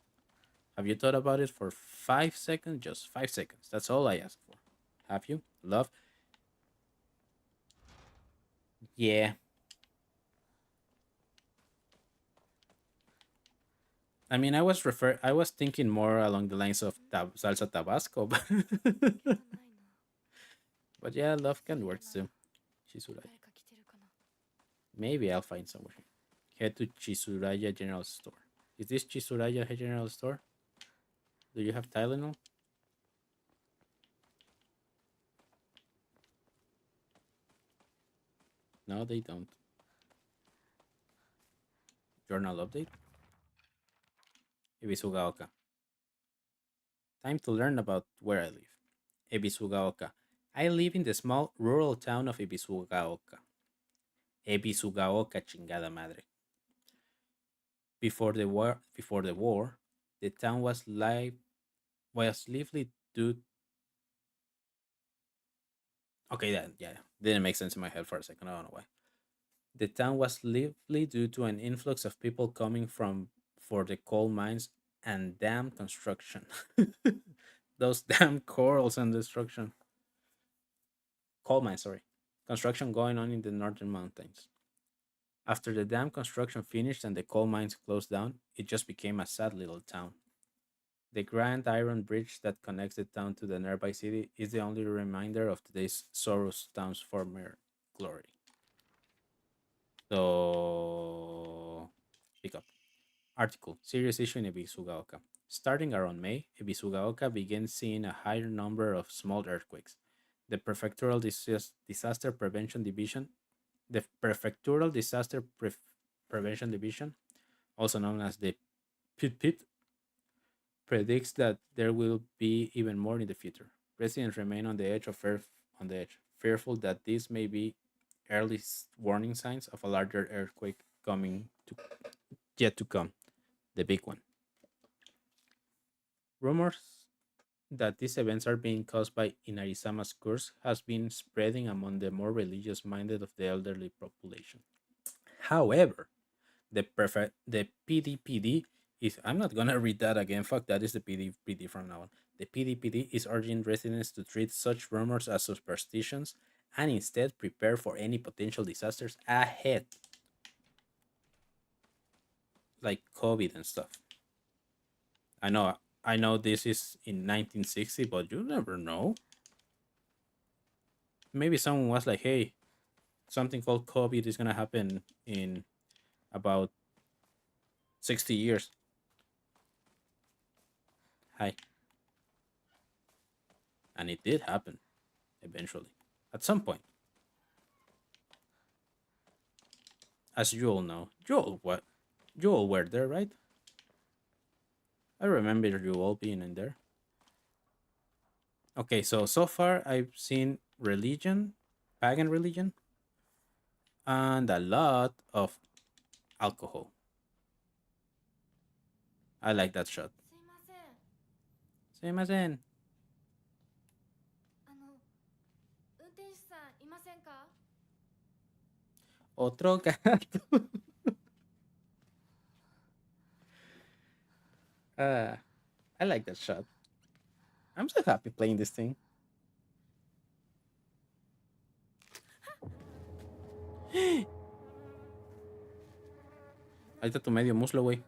Have you thought about it for 5 seconds? Just 5 seconds. That's all I ask for. Have you? Love? Yeah. I mean, I was thinking more along the lines of salsa Tabasco, but ないの。 but yeah, love can work too. 誰 Chisuraya. か来てるかな。 Maybe I'll find somewhere. Head to Chisuraya General Store. Is this Chisuraya General Store? Do you have Tylenol? No, they don't. Journal update. Ibisugaoka. Time to learn about where I live. Ebisugaoka. I live in the small rural town of Ebisugaoka. Ebisugaoka, chingada madre. Before the war, the town was lively due. Okay, yeah, didn't make sense in my head for a second. I don't know why. The town was lively due to an influx of people coming from for the coal mines and dam construction. Those damn corals and destruction. Coal mines, sorry. Construction going on in the northern mountains. After the dam construction finished and the coal mines closed down, it just became a sad little town. The grand iron bridge that connects the town to the nearby city is the only reminder of today's Soros town's former glory. So, pick up. Article: Serious issue in Ebisugaoka. Starting around May, Ebisugaoka began seeing a higher number of small earthquakes. The Disaster Prevention Division, the Prefectural Prevention Division, also known as the PIT, predicts that there will be even more in the future. Residents remain on the edge, fearful that these may be early warning signs of a larger earthquake coming to yet to come, the big one. Rumors that these events are being caused by Inarizama's curse has been spreading among the more religious minded of the elderly population. However, the PDPD is, I'm not gonna read that again. Fuck, that is the PDPD from now on. The PDPD is urging residents to treat such rumors as superstitions and instead prepare for any potential disasters ahead, like COVID and stuff. I know this is in 1960, but you never know. Maybe someone was like, "Hey, something called COVID is gonna happen in about 60 years." Hi, and it did happen eventually, at some point, as you all know. You all were there, right? I remember you all being in there. Okay, so far I've seen religion, pagan religion, and a lot of alcohol. I like that shot. すいません。すいません。運転手さんいませんか？ Otro gato. uh, I like that shot. I'm so happy playing this thing. Ahí está tu medio muslo, güey.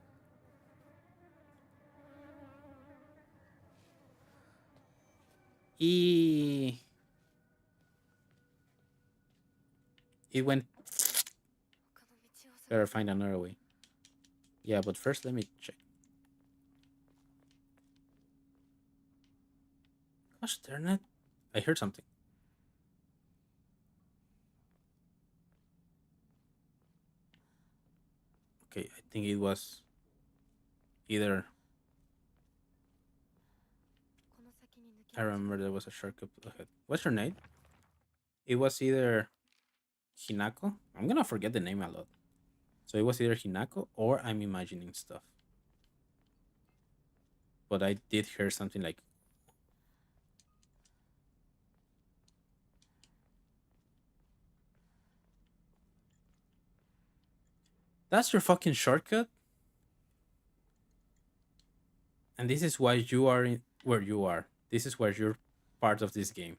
Y it went. 他の道を Better 探 find another way. Yeah, but first let me check. Gosh darn it. I heard something. Okay, I think it was either. この先に抜け I 道 remember there was a shortcut ahead. What's your name? It was either Hinako. I'm gonna forget the name a lot. So it was either Hinako or I'm imagining stuff. But I did hear something like. That's your fucking shortcut? And this is why you are where you are. This is where you're part of this game.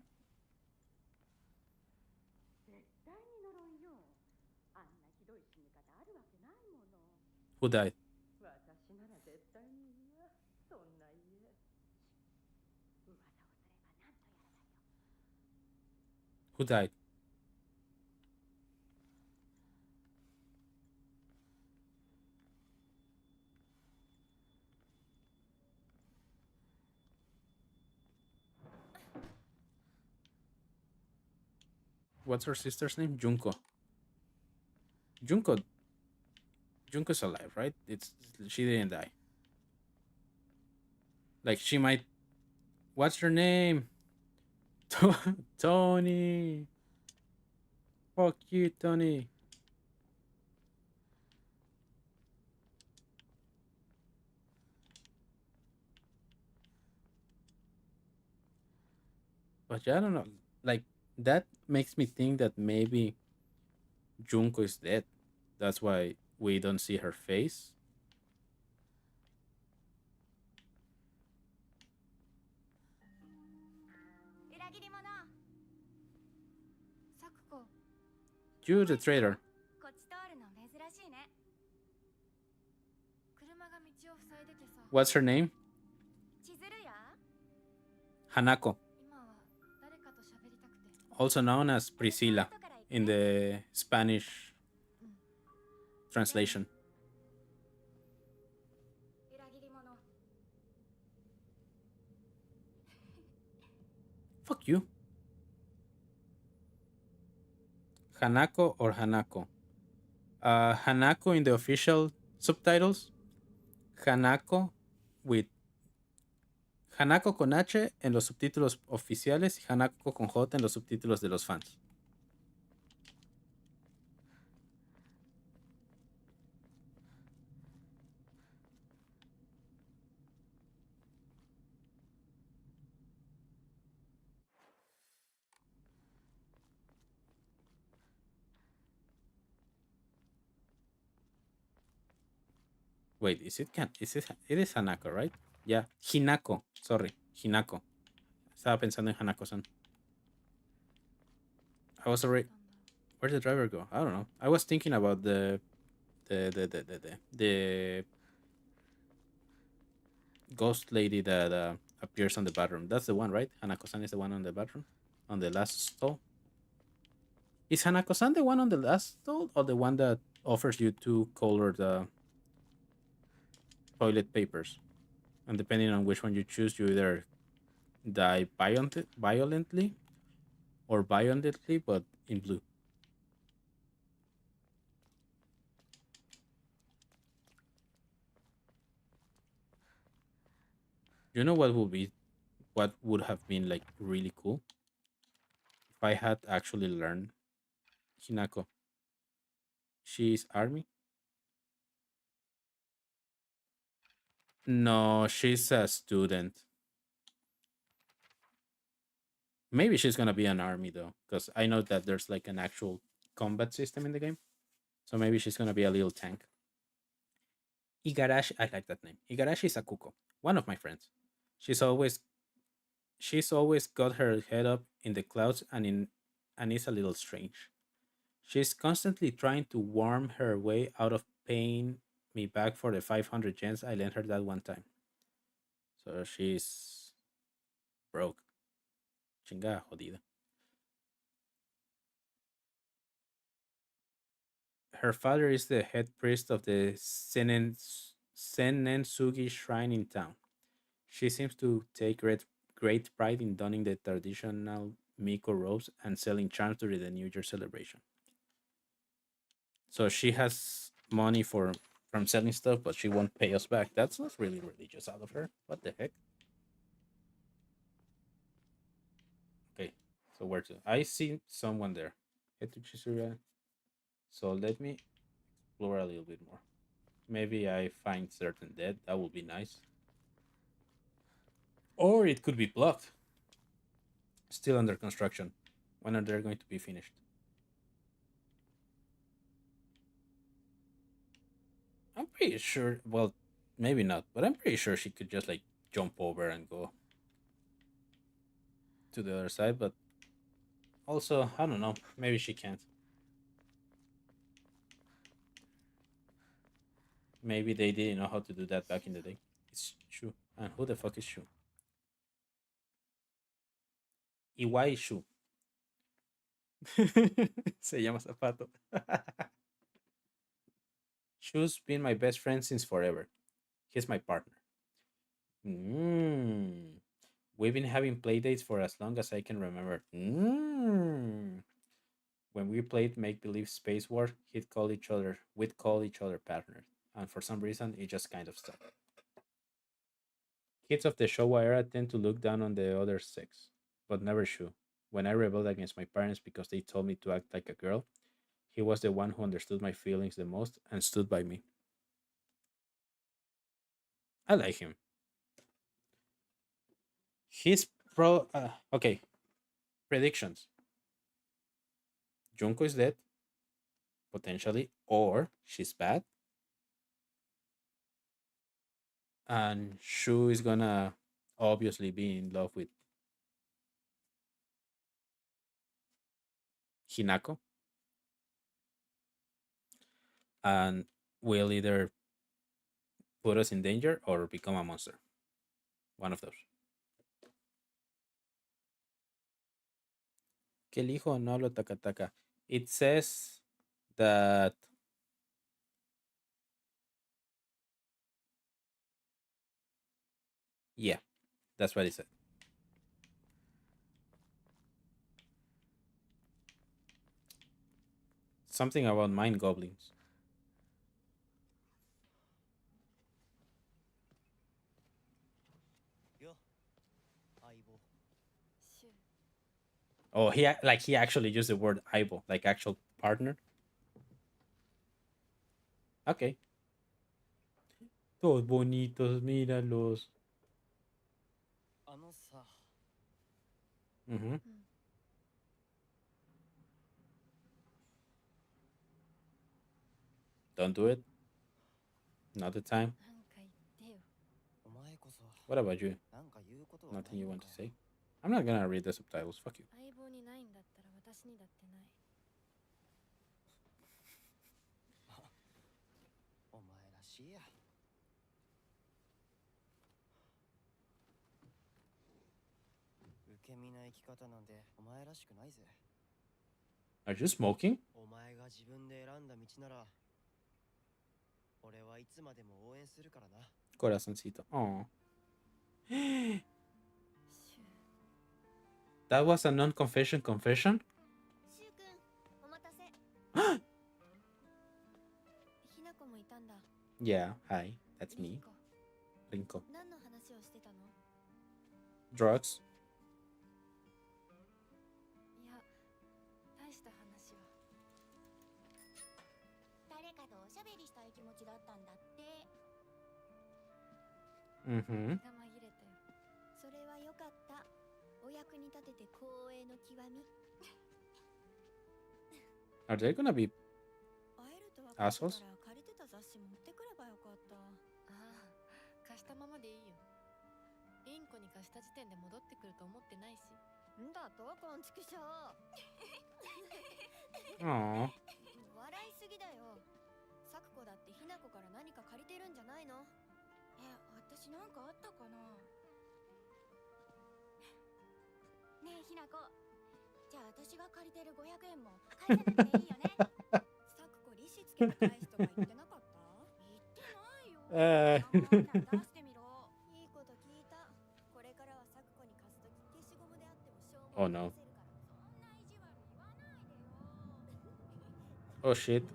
絶対に呪いよ。あんなひどい死に方あるわけないもの。 Who died? 私なら絶対に嫌。そんな家。噂をすればなんとやらだよ。Who died? What's her sister's name? Junko. Junko. Junko's alive, right? It's she didn't die. Like she might What's your name? Tony. Fuck you, Tony. But yeah, I don't know. Like that makes me think that maybe Junko is dead. That's why we don't see her face. 裏切り者。サクコ、You, the traitor. こっち通るの珍しいね。車が道を塞いでてさ。What's her name? 千鶴や。Hanako, 今は誰かと喋りたくて。also known as Priscilla in the Spanish translation. 裏切り者。Fuck you. Hanako or Hanako? Hanako in the official subtitles. Hanako with Hanako con H en los subtítulos oficiales y Hanako con J en los subtítulos de los fans. Wait, it is Hanako, right? Yeah, Hinako. Sorry, Hinako. Estaba pensando en Hanako-san. I was already. Where'd the driver go? I don't know. I was thinking about the ghost lady that appears on the bathroom. That's the one, right? Hanako-san is the one on the bathroom, on the last stall. Is Hanako-san the one on the last stall, or the one that offers you two colored toilet papers? And depending on which one you choose, you either die violently or violently, but in blue. You know what would have been like really cool if I had actually learned Hinako. She's army. No, she's a student. Maybe she's gonna be an army though, because I know that there's like an actual combat system in the game. So maybe she's gonna be a little tank. Igarashi, I like that name. Igarashi Sakuko, one of my friends. She's always she's always got her head up in the clouds and is a little strange. She's constantly trying to worm her way out of paying me back for the 500 yens I lent her that one time. So she's broke. Chingada jodida. Her father is the head priest of the Senensugi shrine in town. She seems to take great pride in donning the traditional Miko robes and selling charms during the New Year celebration. So she has money from selling stuff, but she won't pay us back. That's not really religious out of her. What the heck? Okay, so where to? I see someone there. Head to Chisuria. So let me explore a little bit more. Maybe I find certain dead. That would be nice. Or it could be blocked. Still under construction. When are they going to be finished? I'm pretty sure. Well, maybe not, but I'm pretty sure she could just like jump over and go to the other side. But also, I don't know. Maybe she can't. Maybe they didn't know how to do that back in the day. It's Shu. And who the fuck is Shu? Iwai Shu. Se llama Zapato. Shu's been my best friend since forever. He's my partner. Mm. We've been having playdates for as long as I can remember. Mm. When we played make believe Space War, we'd call each other partners, and for some reason it just kind of stuck. Kids of the Showa era tend to look down on the other sex, but never Shu. When I rebelled against my parents because they told me to act like a girl, he was the one who understood my feelings the most and stood by me. I like him. He's pro. Okay, predictions. Junko is dead, potentially, or she's bad, and Shu is gonna obviously be in love with Hinako and will either put us in danger or become a monster. One of those. Que el hijo no lo taca taca. It says that yeah, that's what it said. Something about mind goblins. Oh, he actually used the word aibo, like actual partner. Okay. Todos bonitos, míralos. あのさ、Mm-hmm. Don't do it. Not the time. なんか言ってよ。お前こそ What about you? なんか言うことはない Nothing you の want か to よ say? I'm not gonna read the subtitles. Fuck you. 相棒にないんだったら私にだってない。お前らしいや。受け身な生き方なんてお前らしくないぜ。 Are you smoking? お前が自分で選んだ道なら、俺はいつまでも応援するからな。 Corazoncito. Oh. シュ That was a non-confession confession? シュウくんお待たせ。ひなこもいたんだ。 Yeah, hi. That's リン me. コ Rinko. 何の話をしてたの？ Drugs. いや、大した話は。誰かとおしゃべりしたい気持ちだったんだって。 Mm-hmm. 気が紛れたよ。それはよかった。お役に立てて光栄の極み。 Are they gonna be 会えると分かってた assholes? ら借りてた雑誌持ってくればよかった。ああ、貸したままでいいよ。リンコに貸した時点で戻ってくると思ってないし。んだとこんちくしょう。 Aw. 笑いすぎだよ。サクコだってひなこから何か借りてるんじゃないの？私なんかあったかな。ねえひなこ、じゃあ私が借りてる500円も返さなくていいよね。サクコ利子つけて返すとか言ってなかった？言ってないよ。なんだ出してみろ。いいこと聞いた。これからはサクコに貸すとき消しゴムであっても証明 Oh no. 出せるから。そんな意地悪言わないでよ。 Oh shit.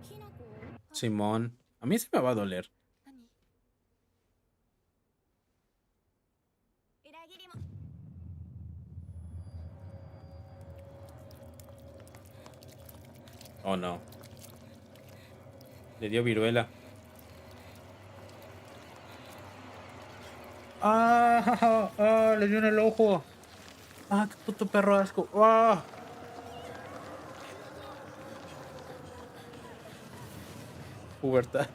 ひなこ Simón. A mí se me va a doler. 何？裏切りも Oh no. Le dio viruela. ¡Ah! ¡Ah! Le dio en el ojo. ¡Ah! ¡Qué puto perro asco! ¡Ah! Pubertad.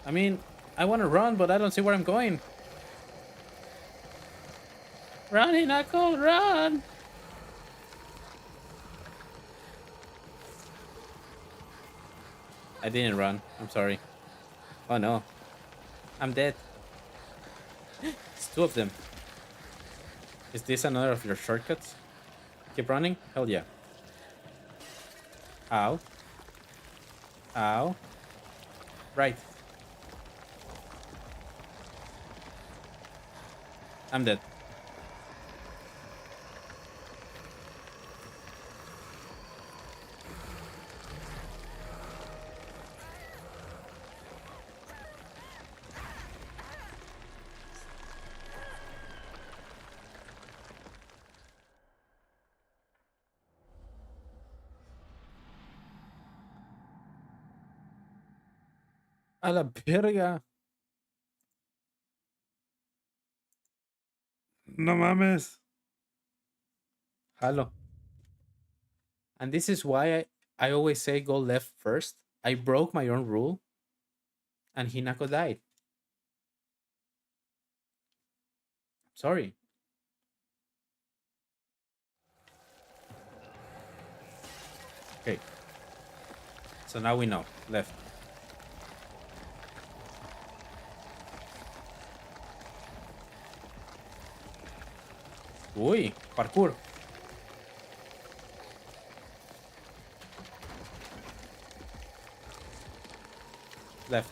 I mean, I want to run, but I don't see where I'm going. Run, Hinako, run! I didn't run. I'm sorry. Oh no. I'm dead. It's two of them. Is this another of your shortcuts? Keep running? Hell yeah. Ow. Ow. Right. I'm dead. A la verga. No mames. Hello. And this is why I always say go left first. I broke my own rule and Hinako died. Sorry. Okay. So now we know. Left. Uy, parkour. Left.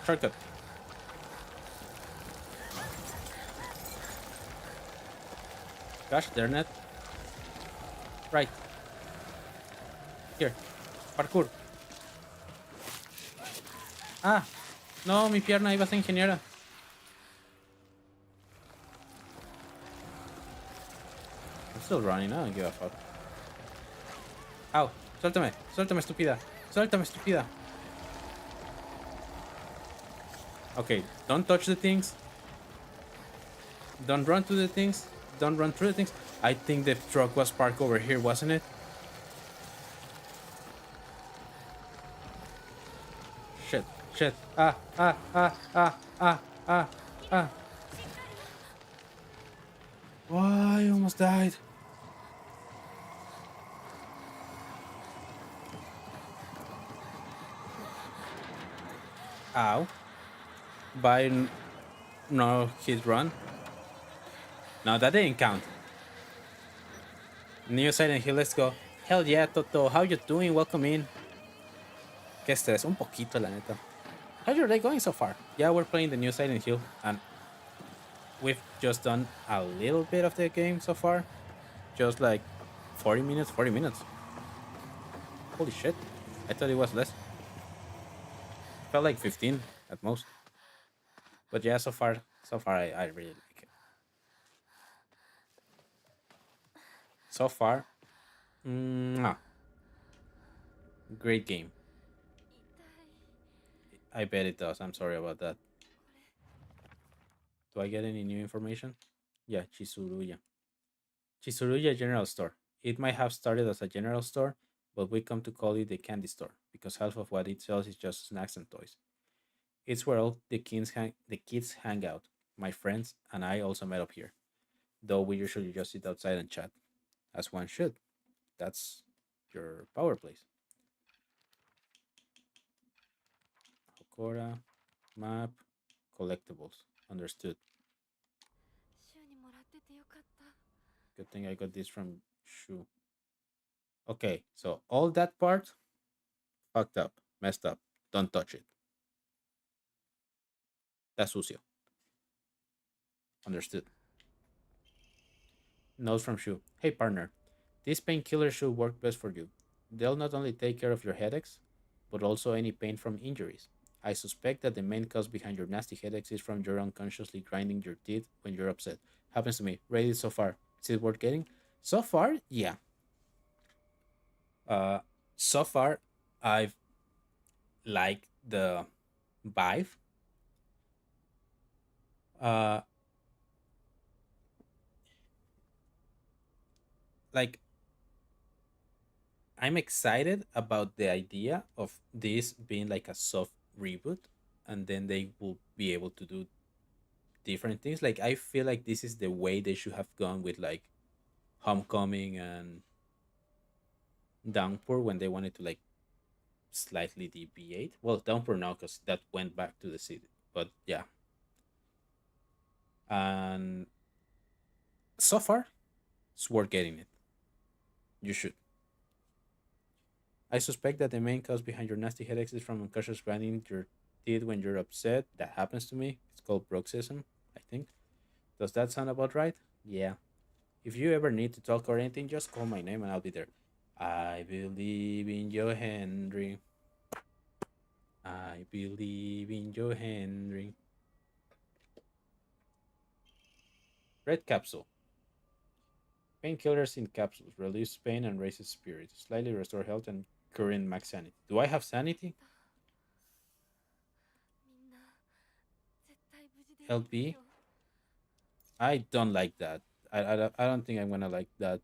Shortcut. Gosh darn it. Right. Here. Parkour. Ah. No, mi pierna iba a ser ingeniera. I'm still running. I don't give a fuck. Ow. Suéltame. Suéltame, estúpida. Suéltame, estúpida. Okay. Don't touch the things. Don't run to the things. Don't run through the things. I think the truck was parked over here, wasn't it? Shit. Shit. Ah, ah, ah, ah, ah, ah, ah. Oh, I almost died. Ow. By no hit run. No, that didn't count. New Silent Hill, let's go. Hell yeah, Toto. How you doing? Welcome in. Qué estrés. Un poquito, la neta. How's your day going so far? Yeah, we're playing the new Silent Hill, and we've just done a little bit of the game so far. Just like 40 minutes, 40 minutes. Holy shit. I thought it was less. Felt like 15 at most. But yeah, so far I really like it. So far, mwah, great game. I bet it does. I'm sorry about that. Do I get any new information? Yeah, Chisuruya. Chisuruya General Store. It might have started as a general store, but we come to call it the candy store because half of what it sells is just snacks and toys. It's where all the kids hang out. My friends and I also met up here, though we usually just sit outside and chat, as one should. That's your power place. Hokora, map, collectibles. Understood. 週にもらっててよかった。 Good thing I got this from Shu. Okay, so all that part fucked up, messed up. Don't touch it. That's sucio. Understood. Notes from Shu. Hey partner, these painkillers should work best for you. They'll not only take care of your headaches, but also any pain from injuries. I suspect that the main cause behind your nasty headaches is from your unconsciously grinding your teeth when you're upset. Happens to me. Rated so far. Is it worth getting? So far, yeah. Uh, so far, I've liked the vibe. Uh, like I'm excited about the idea of this being like a soft reboot, and then they will be able to do different things. Like I feel like this is the way they should have gone with like Homecoming and Downpour when they wanted to like slightly deviate. Well, Downpour now because that went back to the city, but yeah. And so far, it's worth getting it. You should. I suspect that the main cause behind your nasty headaches is from unconscious grinding your teeth when you're upset. That happens to me. It's called bruxism, I think. Does that sound about right? Yeah. If you ever need to talk or anything, just call my name and I'll be there. I believe in you, Henry. I believe in you, Henry. Red capsule. Painkillers in capsules. Reduce pain and raises spirits. Slightly restore health and current max sanity. Do I have sanity? みんな絶対無事でい Health て B? よ。 I don't like that. I don't think I'm gonna like that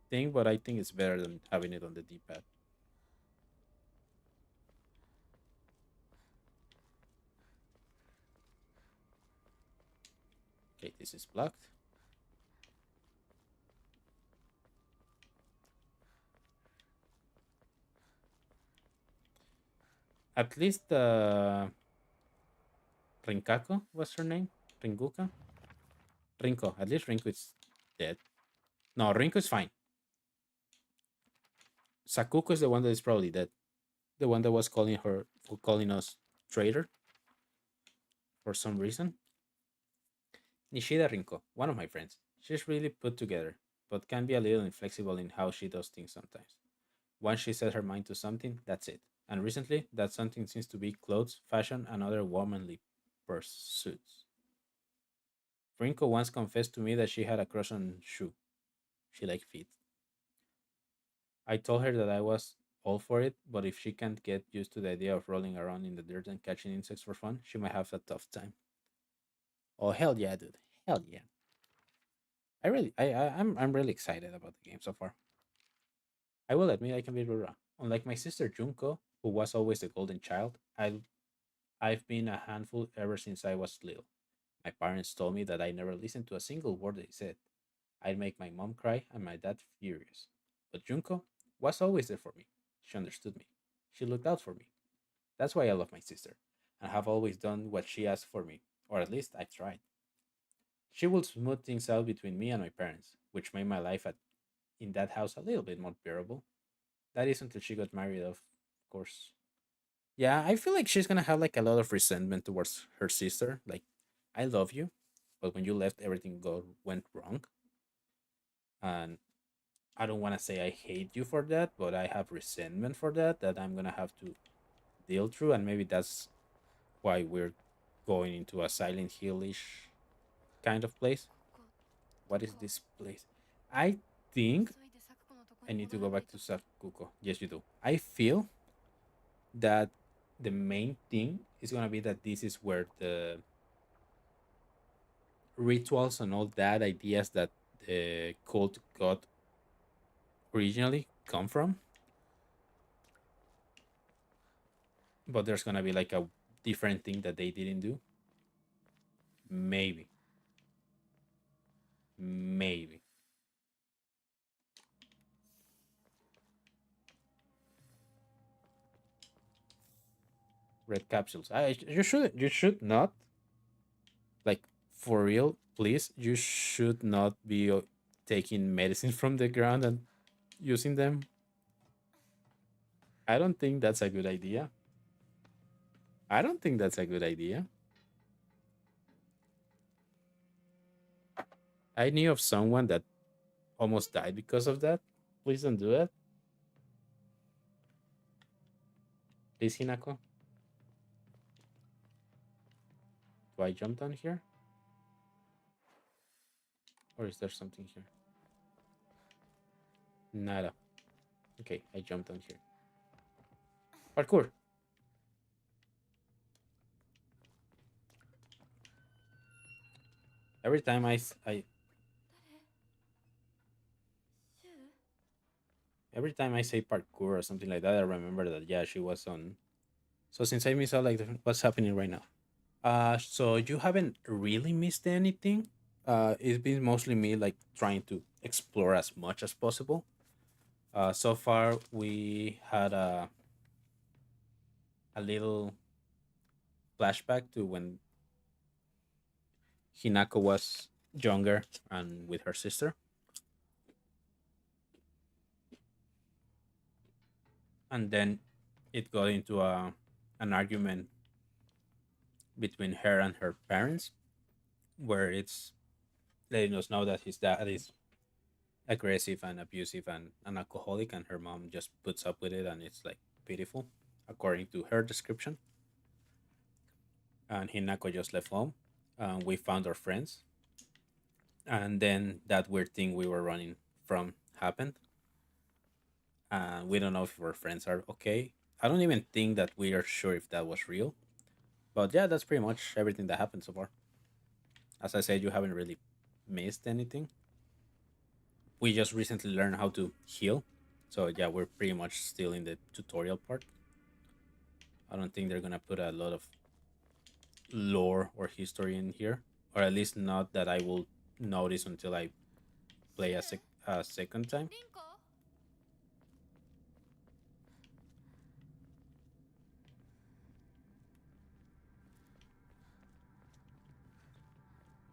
thing, but I think it's better than having it on the D-pad. Okay, this is blocked. At least Rinkako, what's her name? Ringuka? Rinko. At least Rinko is dead. No, Rinko is fine. Sakuko is the one that is probably dead. The one that was calling us traitor for some reason. Nishida Rinko, one of my friends. She's really put together, but can be a little inflexible in how she does things sometimes. Once she set her mind to something, that's it. And recently, that something seems to be clothes, fashion, and other womanly pursuits. Rinko once confessed to me that she had a crush on Shu. She liked feet. I told her that I was all for it, but if she can't get used to the idea of rolling around in the dirt and catching insects for fun, she might have a tough time. Oh hell yeah, dude! Hell yeah! I'm really excited about the game so far. I will admit I can be Rura. Unlike my sister Junko, who was always the golden child, I've been a handful ever since I was little. My parents told me that I never listened to a single word they said. I'd make my mom cry and my dad furious. But Junko was always there for me. She understood me. She looked out for me. That's why I love my sister, and have always done what she asked for me, or at least I've tried. She would smooth things out between me and my parents, which made my life in that house a little bit more bearable. That is until she got married, of course. Yeah, I feel like she's gonna have like a lot of resentment towards her sister. Like, I love you, but when you left, everything went wrong, and I don't want to say I hate you for that, but I have resentment for that that I'm gonna have to deal through, and maybe that's why we're going into a Silent Hillish kind of place. ここ What ど is こ this place? I think 急いでサクコのとこ I に need to 戻ら go ない back to と。 Sakuko. Yes, you do. I feel that the main thing is gonna be that this is where the rituals and all that ideas that the cult got originally come from. But there's gonna be like a different thing that they didn't do. Maybe. Maybe. Red capsules. You should not, like, for real, please, you should not be taking medicine from the ground and using them. I don't think that's a good idea. I don't think that's a good idea. I knew of someone that almost died because of that. Please don't do it. Please, Hinako. Do I jump down here? Or is there something here? Nada. Okay, I jumped down here. Parkour. Every time I 誰？ シュウ？ every time I say parkour or something like that, I remember that yeah, she was on. So since I miss out like what's happening right now. So you haven't really missed anything. It's been mostly me like trying to explore as much as possible. So far we had a little flashback to when Hinako was younger and with her sister, and then it got into a an argument between her and her parents, where it's letting us know that his dad is aggressive and abusive and an alcoholic, and her mom just puts up with it, and it's like pitiful, according to her description. And Hinako just left home. We found our friends, and then that weird thing we were running from happened. And we don't know if our friends are okay. I don't even think that we are sure if that was real. But yeah, that's pretty much everything that happened so far. As I said, you haven't really missed anything. We just recently learned how to heal. So yeah, we're pretty much still in the tutorial part. I don't think they're gonna put a lot of lore or history in here, or at least not that I will notice until I play a second time. リンコ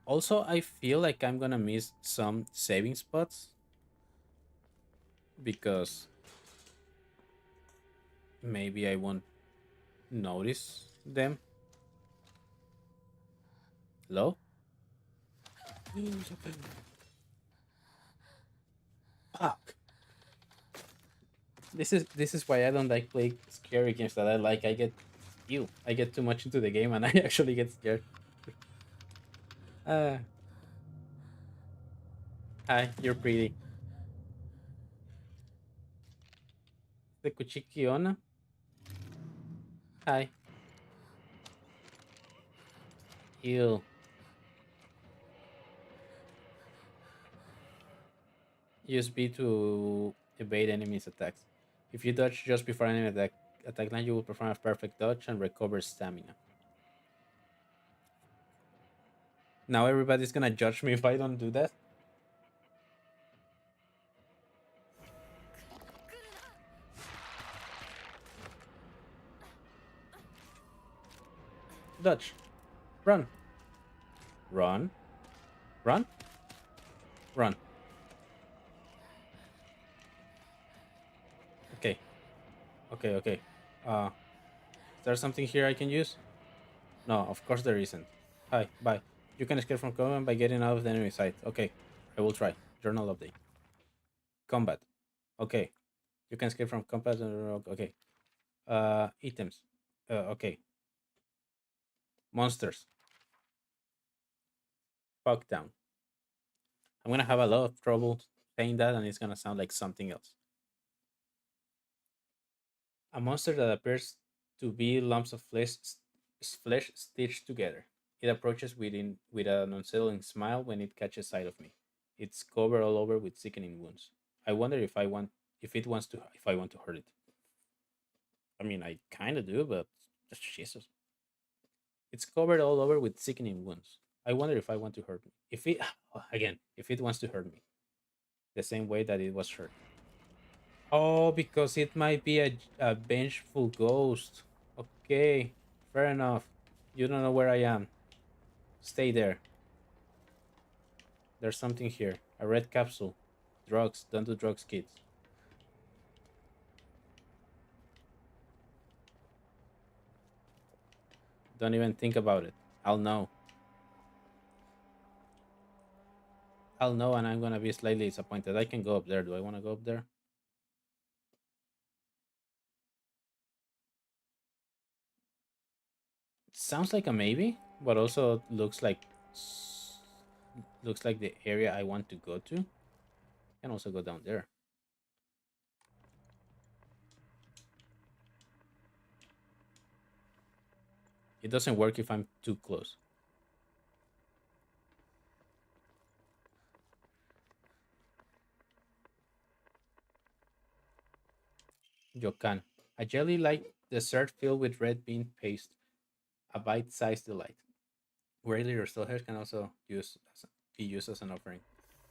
Also, I feel like I'm gonna miss some saving spots because maybe I won't notice them. Hello? Fuck. This is why I don't like play scary games that I like. I get too much into the game and I actually get scared. Uh Hi, you're pretty. The Kuchikiona. Hi. Ew. Use B to evade enemies' attacks. If you dodge just before enemy attack line, you will perform a perfect dodge and recover stamina. Now everybody's gonna judge me if I don't do that. Dodge. Run. Run. Run. Run. Okay. Okay, okay. Is there something here I can use? No, of course there isn't. Hi, bye. You can escape from combat by getting out of the enemy side. Okay, I will try. Journal update. Combat. Okay. You can escape from combat. Okay. Items. Okay. Monsters. Fuck down. I'm gonna have a lot of trouble saying that, and it's gonna sound like something else. A monster that appears to be lumps of flesh stitched together. It approaches with an unsettling smile when it catches sight of me. It's covered all over with sickening wounds. I wonder if I want to hurt it. I mean, I kind of do, but Jesus. It's covered all over with sickening wounds. I wonder if I want to hurt me. If it again, if it wants to hurt me, the same way that it was hurt. Oh, because it might be a vengeful ghost. Okay, fair enough. You don't know where I am. Stay there. There's something here. A red capsule. Drugs. Don't do drugs, kids. Don't even think about it. I'll know. I'll know, and I'm gonna be slightly disappointed. I can go up there. Do I want to go up there? Sounds like a maybe, but also looks like the area I want to go to. Can also go down there. It doesn't work if I'm too close. Yokan, a jelly-like dessert filled with red bean paste, a bite-sized delight. Greatly restored hair can also be used as an offering.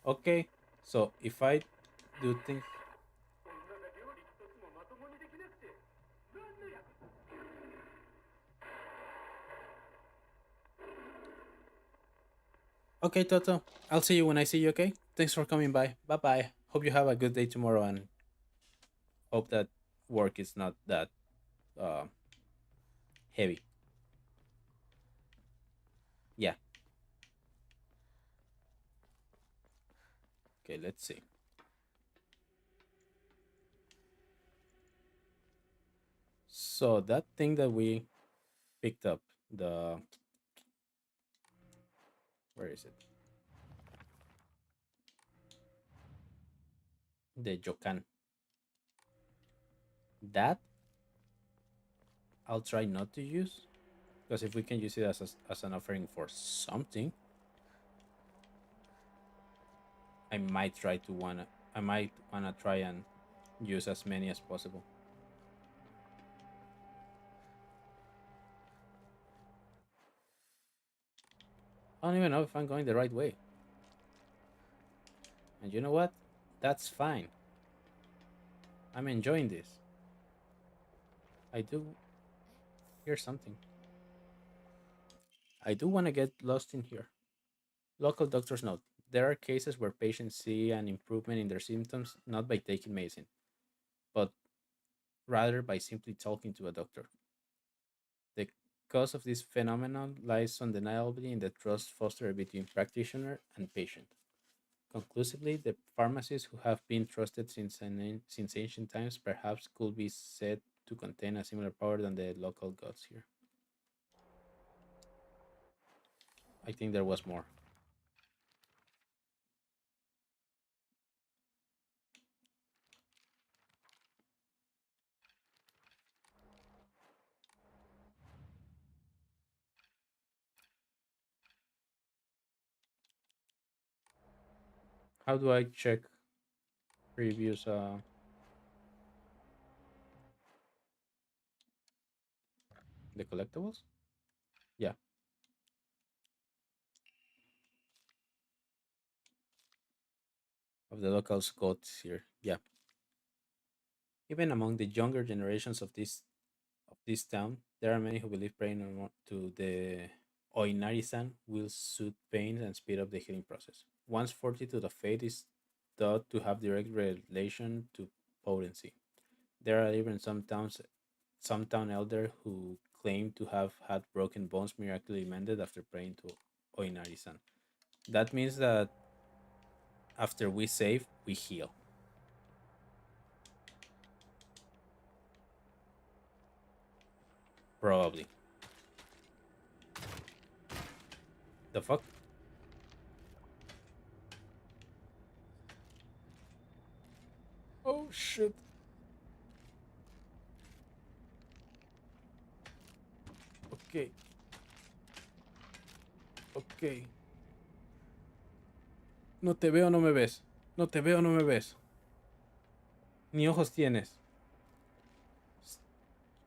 Okay, so if I do things, そんな料理一つもまともにできなくて何の役 okay, Toto, I'll see you when I see you. Okay, thanks for coming by. Bye bye. Hope you have a good day tomorrow, and hope that work is not that uh, heavy. Yeah. Okay, let's see. So that thing that we picked up, the where is it? The Jokan. That I'll try not to use because if we can use it as an offering for something, I might wanna try and use as many as possible. I don't even know if I'm going the right way. And you know what? That's fine. I'm enjoying this. I do hear something. I do want to get lost in here. Local doctors note there are cases where patients see an improvement in their symptoms not by taking medicine, but rather by simply talking to a doctor. The cause of this phenomenon lies undeniably in the trust fostered between practitioner and patient. Conclusively, the pharmacies who have been trusted since ancient times perhaps could be said to contain a similar power than the local gods here. I think there was more. How do I check previous the collectibles? Yeah, of the local gods here. Yeah. Even among the younger generations of this town, there are many who believe praying to the Oinari-san will soothe pain and speed up the healing process. One's fortitude of faith is thought to have direct relation to potency. There are even some town elder who claim to have had broken bones miraculously mended after praying to Oinari-san. That means that after we save, we heal. Probably. The fuck? Oh shit. Okay, ok. No te veo, no me ves. No te veo, no me ves. Ni ojos tienes.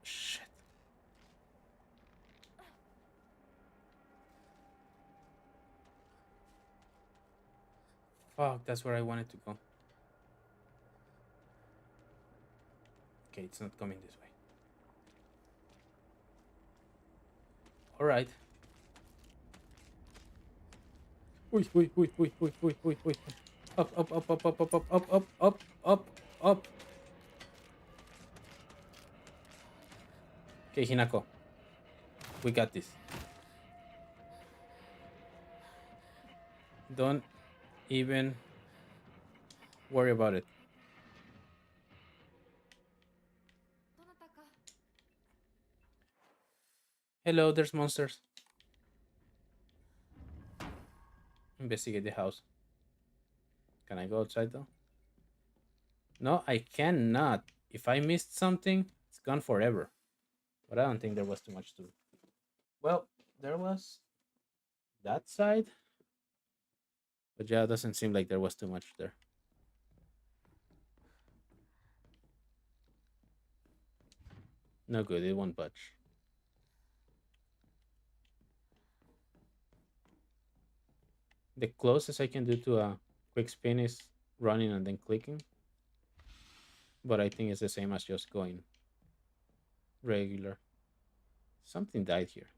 Shit. Fuck, that's where I wanted to go. Okay, it's not coming this way. Alright. Uy, uy, uy, uy, uy, uy, uy, uy. Up, up, up, up, up, up, up, up, up, up, up, up. Okay, Hinako. We got this. Don't even worry about it. どなたか Hello, there's monsters. Investigate the house. Can I go outside though? No, I cannot. If I missed something, it's gone forever. But I don't think there was too much to. Well, there was that side, but yeah, it doesn't seem like there was too much there. No good, it won't budge. The closest I can do to a quick spin is running and then clicking, but I think it's the same as just going regular. Something died here.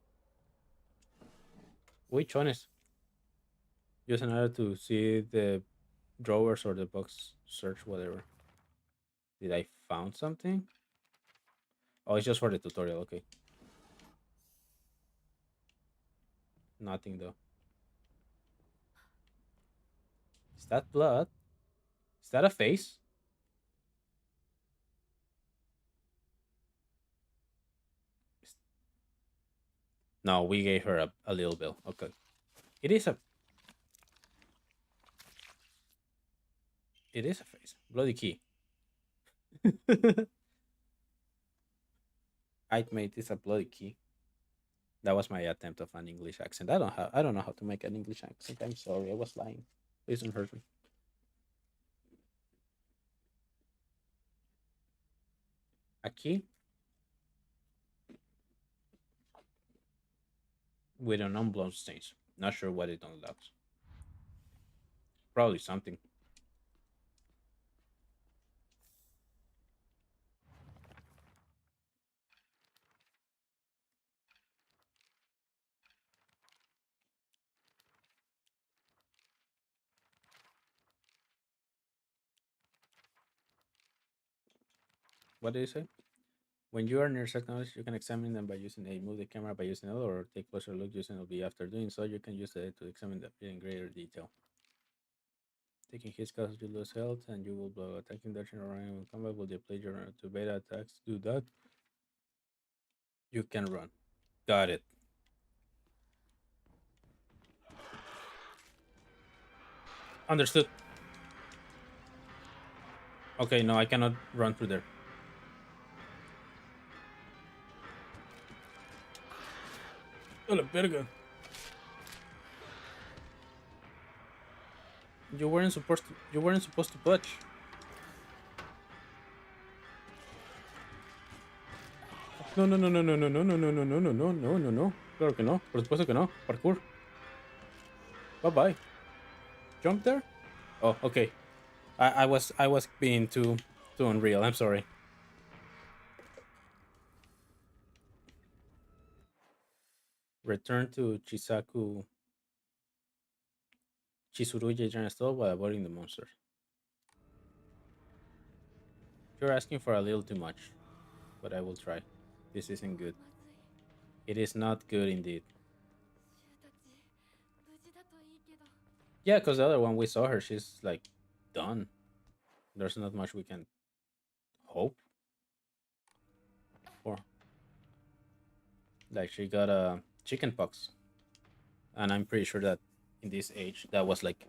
Which one is? Use another to see the drawers or the box search, whatever. Did I found something? Oh, it's just for the tutorial, okay. Nothing though. Is that blood? Is that a face? No, we gave her a little bill. Okay. It is a it is a face. Bloody key. I'd made this a bloody key. That was my attempt of an English accent. I don't know how to make an English accent. I'm sorry, I was lying. Please don't hurt me. A key with an unblown stains. Not sure what it unlocks. Probably something. What did it say? When you are near certain objects, you can examine them by using A. Move the camera by using L, or take closer look using LB. After doing so, you can use the A to examine the object in greater detail. Taking hits causes you lose health, and you will blow. Attacking, dodging, or running in combat will deplete your to beta attacks. Do that. You can run. Got it. Understood. Okay, no, I cannot run through there. A la verga. You weren't supposed to punch. No, no, no, no, no, no, no, no, no, no, no, no, no, no, no, no. Claro que no. Por supuesto que no. Parkour. Bye bye. Jump there? Oh, okay. I was being too unreal. I'm sorry. Return to Chisuruya General Store while avoiding the monsters. You're asking for a little too much, but I will try. This isn't good. まずい。 It is not good indeed. シュウたち無事だといいけど。 Yeah, because the other one we saw her, she's like done. There's not much we can hope for. Like she got a chicken pox, and I'm pretty sure that in this age that was like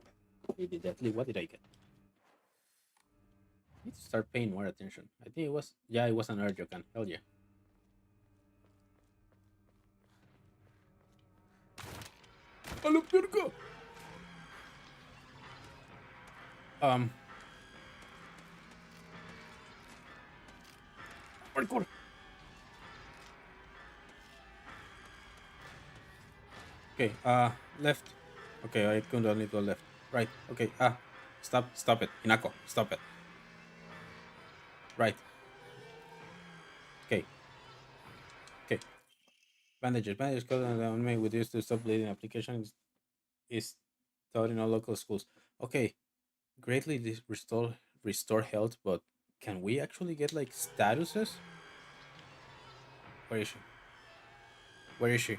really deadly. What did I get? I need to start paying more attention. I think it was an Erdogan. Hell yeah. Hello, Pirko. Um, parkour. Okay, left. Okay, I can only go left. Right. Okay. Stop it, Hinako. Stop it. Right. Okay. Okay. Bandages. Code on the enemy with this to stop bleeding. Application is taught in all local schools. Okay. Greatly restore health, but can we actually get like statuses? Where is she? Where is she?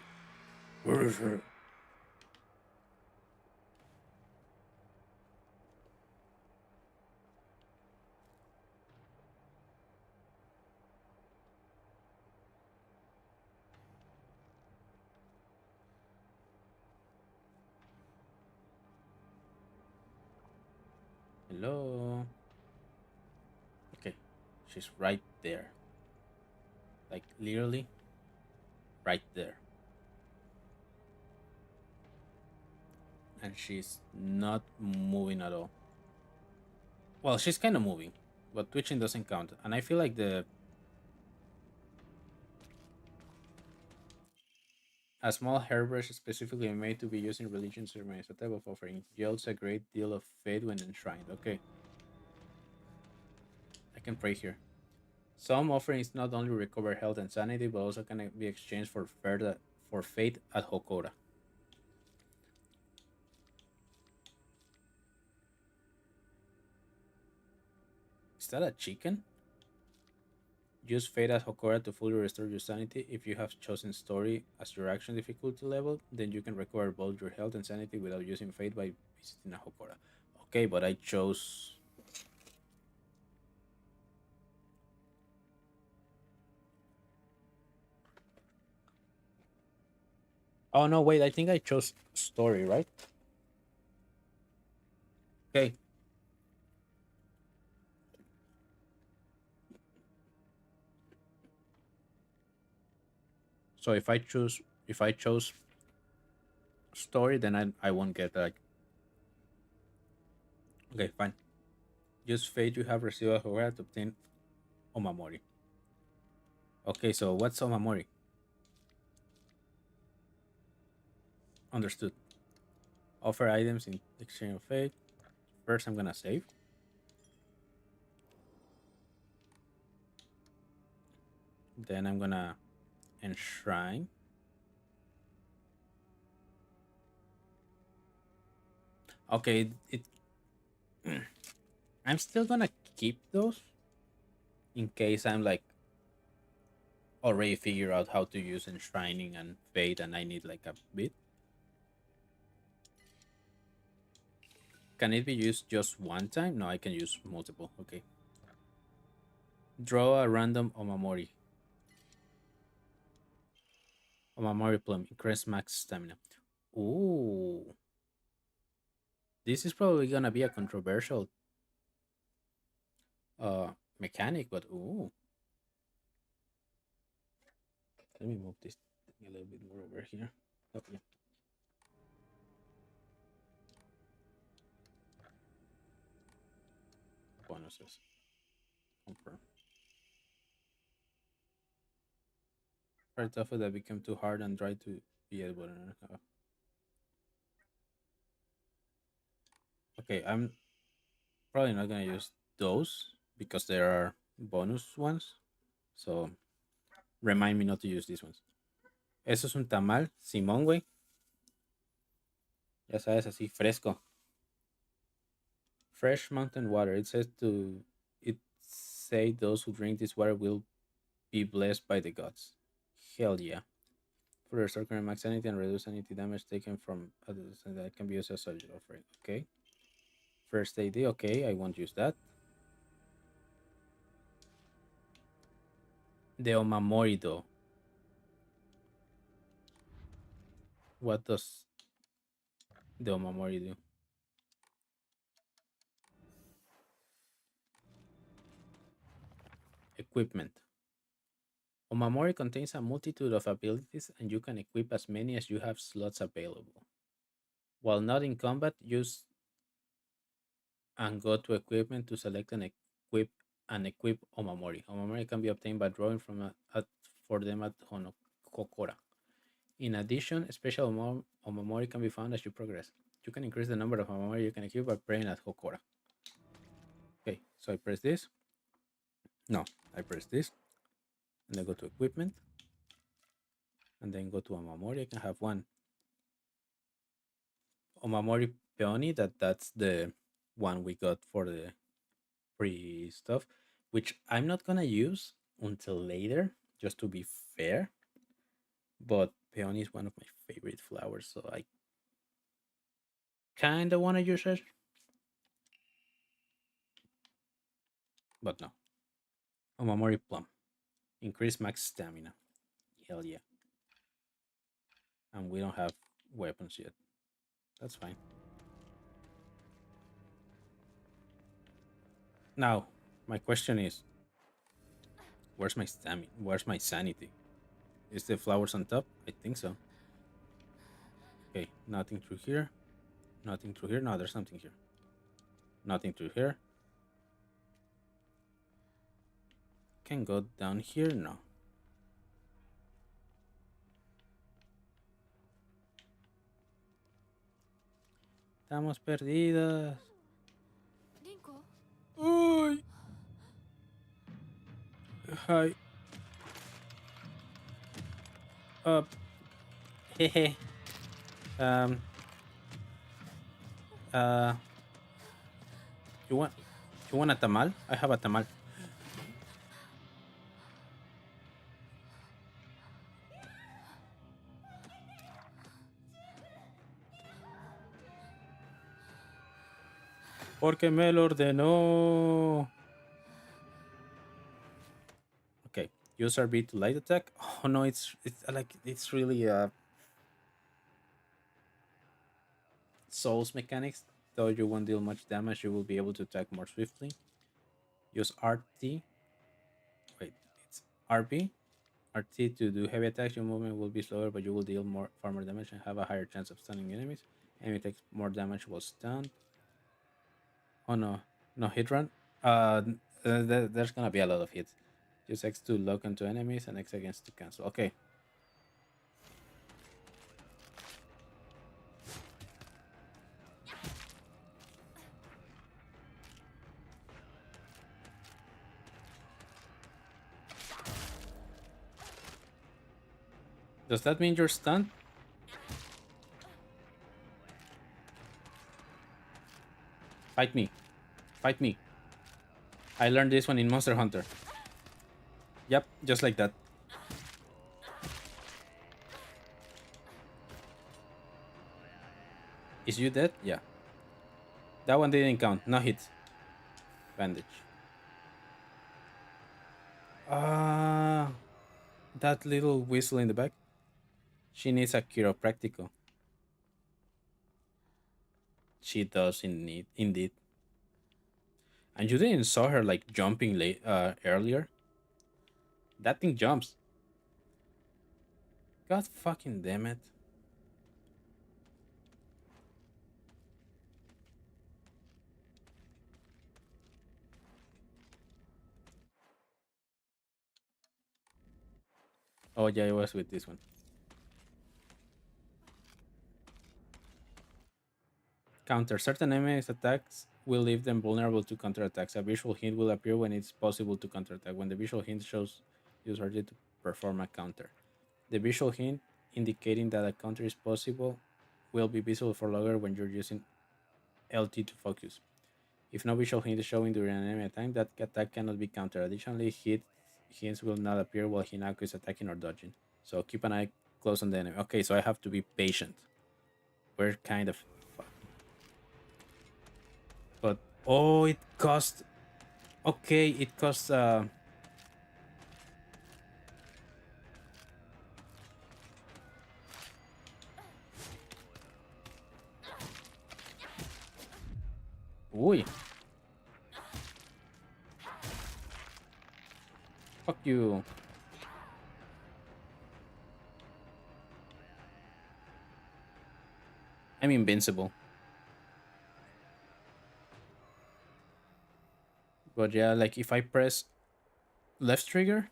Where is she? Hello. Okay, she's right there. Like literally right there. And she's not moving at all. Well, she's kind of moving, but twitching doesn't count. And I feel like the a small hairbrush specifically made to be used in religion ceremonies, a type of offering, yields a great deal of faith when enshrined. Okay, I can pray here. Some offerings not only recover health and sanity, but also can be exchanged for faith at Hokora. Is that a chicken? Use Fate as Hokora to fully restore your sanity. If you have chosen Story as your action difficulty level, then you can recover both your health and sanity without using Fate by visiting a Hokora. Okay, but I chose. Oh no, wait, I think I chose Story, right? Okay, so if I chose Story, then I won't get like. Okay, fine. Use Fate you have received a Hokora to obtain Omamori. Okay, so what's Omamori? Understood. Offer items in exchange of Fate. First, I'm gonna save. Then I'm gonna enshrine. Okay, it. I'm still gonna keep those in case I'm like already figure out how to use enshrining and fate, and I need like a bit. Can it be used just one time? No, I can use multiple. Okay. Draw a random Omamori. Omamori plum. Increase max stamina. Ooh. This is probably gonna be a controversial mechanic, but ooh. Let me move this thing a little bit more over here. Oh yeah. Bonuses. Confirm. Parts of it that become too hard and dry to be able to. Okay, I'm probably not gonna use those because there are bonus ones. So remind me not to use these ones. Eso es un tamal, Simón, güey. Ya sabes, así fresco. Fresh mountain water. It say those who drink this water will be blessed by the gods. Hell yeah. For restore current max sanity and reduce sanity damage taken from others and that can be used as a offering. Okay. First AD, okay, I won't use that. The Omamori though. What does the Omamori do? Equipment. Omamori contains a multitude of abilities and you can equip as many as you have slots available. While not in combat, use and go to equipment to select and equip Omamori. Omamori can be obtained by drawing from for them at Kokora. In addition, special Omamori can be found as you progress. You can increase the number of Omamori you can equip by praying at Hokora. Okay, so I press this. No, I press this. And then go to equipment. And then go to Omamori. I can have one Omamori Peony. That's the one we got for the free stuff, which I'm not gonna use until later, just to be fair. But Peony is one of my favorite flowers, so I kinda wanna use it. But no. Omamori Plum. Increase max stamina. Hell yeah. And we don't have weapons yet. That's fine. Now, my question is, where's my stamina? Where's my sanity? Is the flowers on top? I think so. Okay, nothing through here. Nothing through here. No, there's something here. Nothing through here. Can go down here? No. Estamos perdidas. リンコ Uy. Hi. Up. Hehe. Um. Uh. You want? You want a tamal? I have a tamal. Porque me lo ordenó. Okay, use RB to light attack. Oh no, it's like it's really Souls mechanics. Though you won't deal much damage, you will be able to attack more swiftly. Use RT. Wait, it's RB. RT to do heavy attacks. Your movement will be slower, but you will deal far more damage and have a higher chance of stunning enemies. Enemy takes more damage while stunned. Oh no, no hit run. There's gonna be a lot of hits. Use X to lock onto enemies and X against to cancel. Okay. Does that mean you're stunned? Fight me. Fight me. I learned this one in Monster Hunter. Yep, just like that. Is you dead? Yeah. That one didn't count. No hits. Bandage. Ah, that little whistle in the back. She needs a chiropractico. She does indeed. And you didn't saw her like jumping late earlier. That thing jumps. God fucking damn it. Oh yeah, it was with this one. Counter. Certain enemies' attacks will leave them vulnerable to counterattacks. A visual hint will appear when it's possible to counterattack. When the visual hint shows user ready to perform a counter. The visual hint indicating that a counter is possible will be visible for longer when you're using LT to focus. If no visual hint is showing during an enemy attack, that attack cannot be countered. Additionally, hints will not appear while Hinako is attacking or dodging. So keep an eye close on the enemy. Okay, so I have to be patient. We're kind of but oh, it cost. Okay, it costs. Uy, fuck you. I'm invincible. But yeah, like if I press left trigger,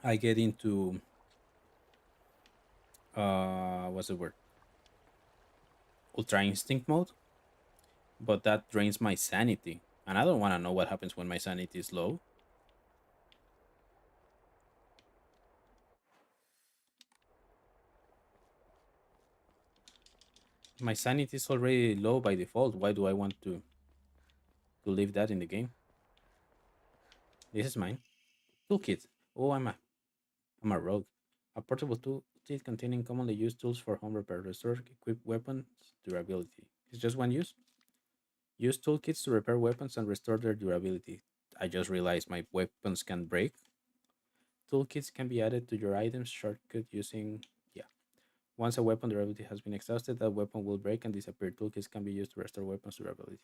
I get into what's the word? Ultra instinct mode. But that drains my sanity, and I don't want to know what happens when my sanity is low. My sanity is already low by default. Why do I want to leave that in the game? This is mine. Toolkit. Oh, I'm a rogue. A portable toolkit containing commonly used tools for home repair. Restore equipped weapons durability. It's just one use. Use toolkits to repair weapons and restore their durability. I just realized my weapons can break. Toolkits can be added to your items shortcut using yeah. Once a weapon durability has been exhausted, that weapon will break and disappear. Toolkits can be used to restore weapons durability.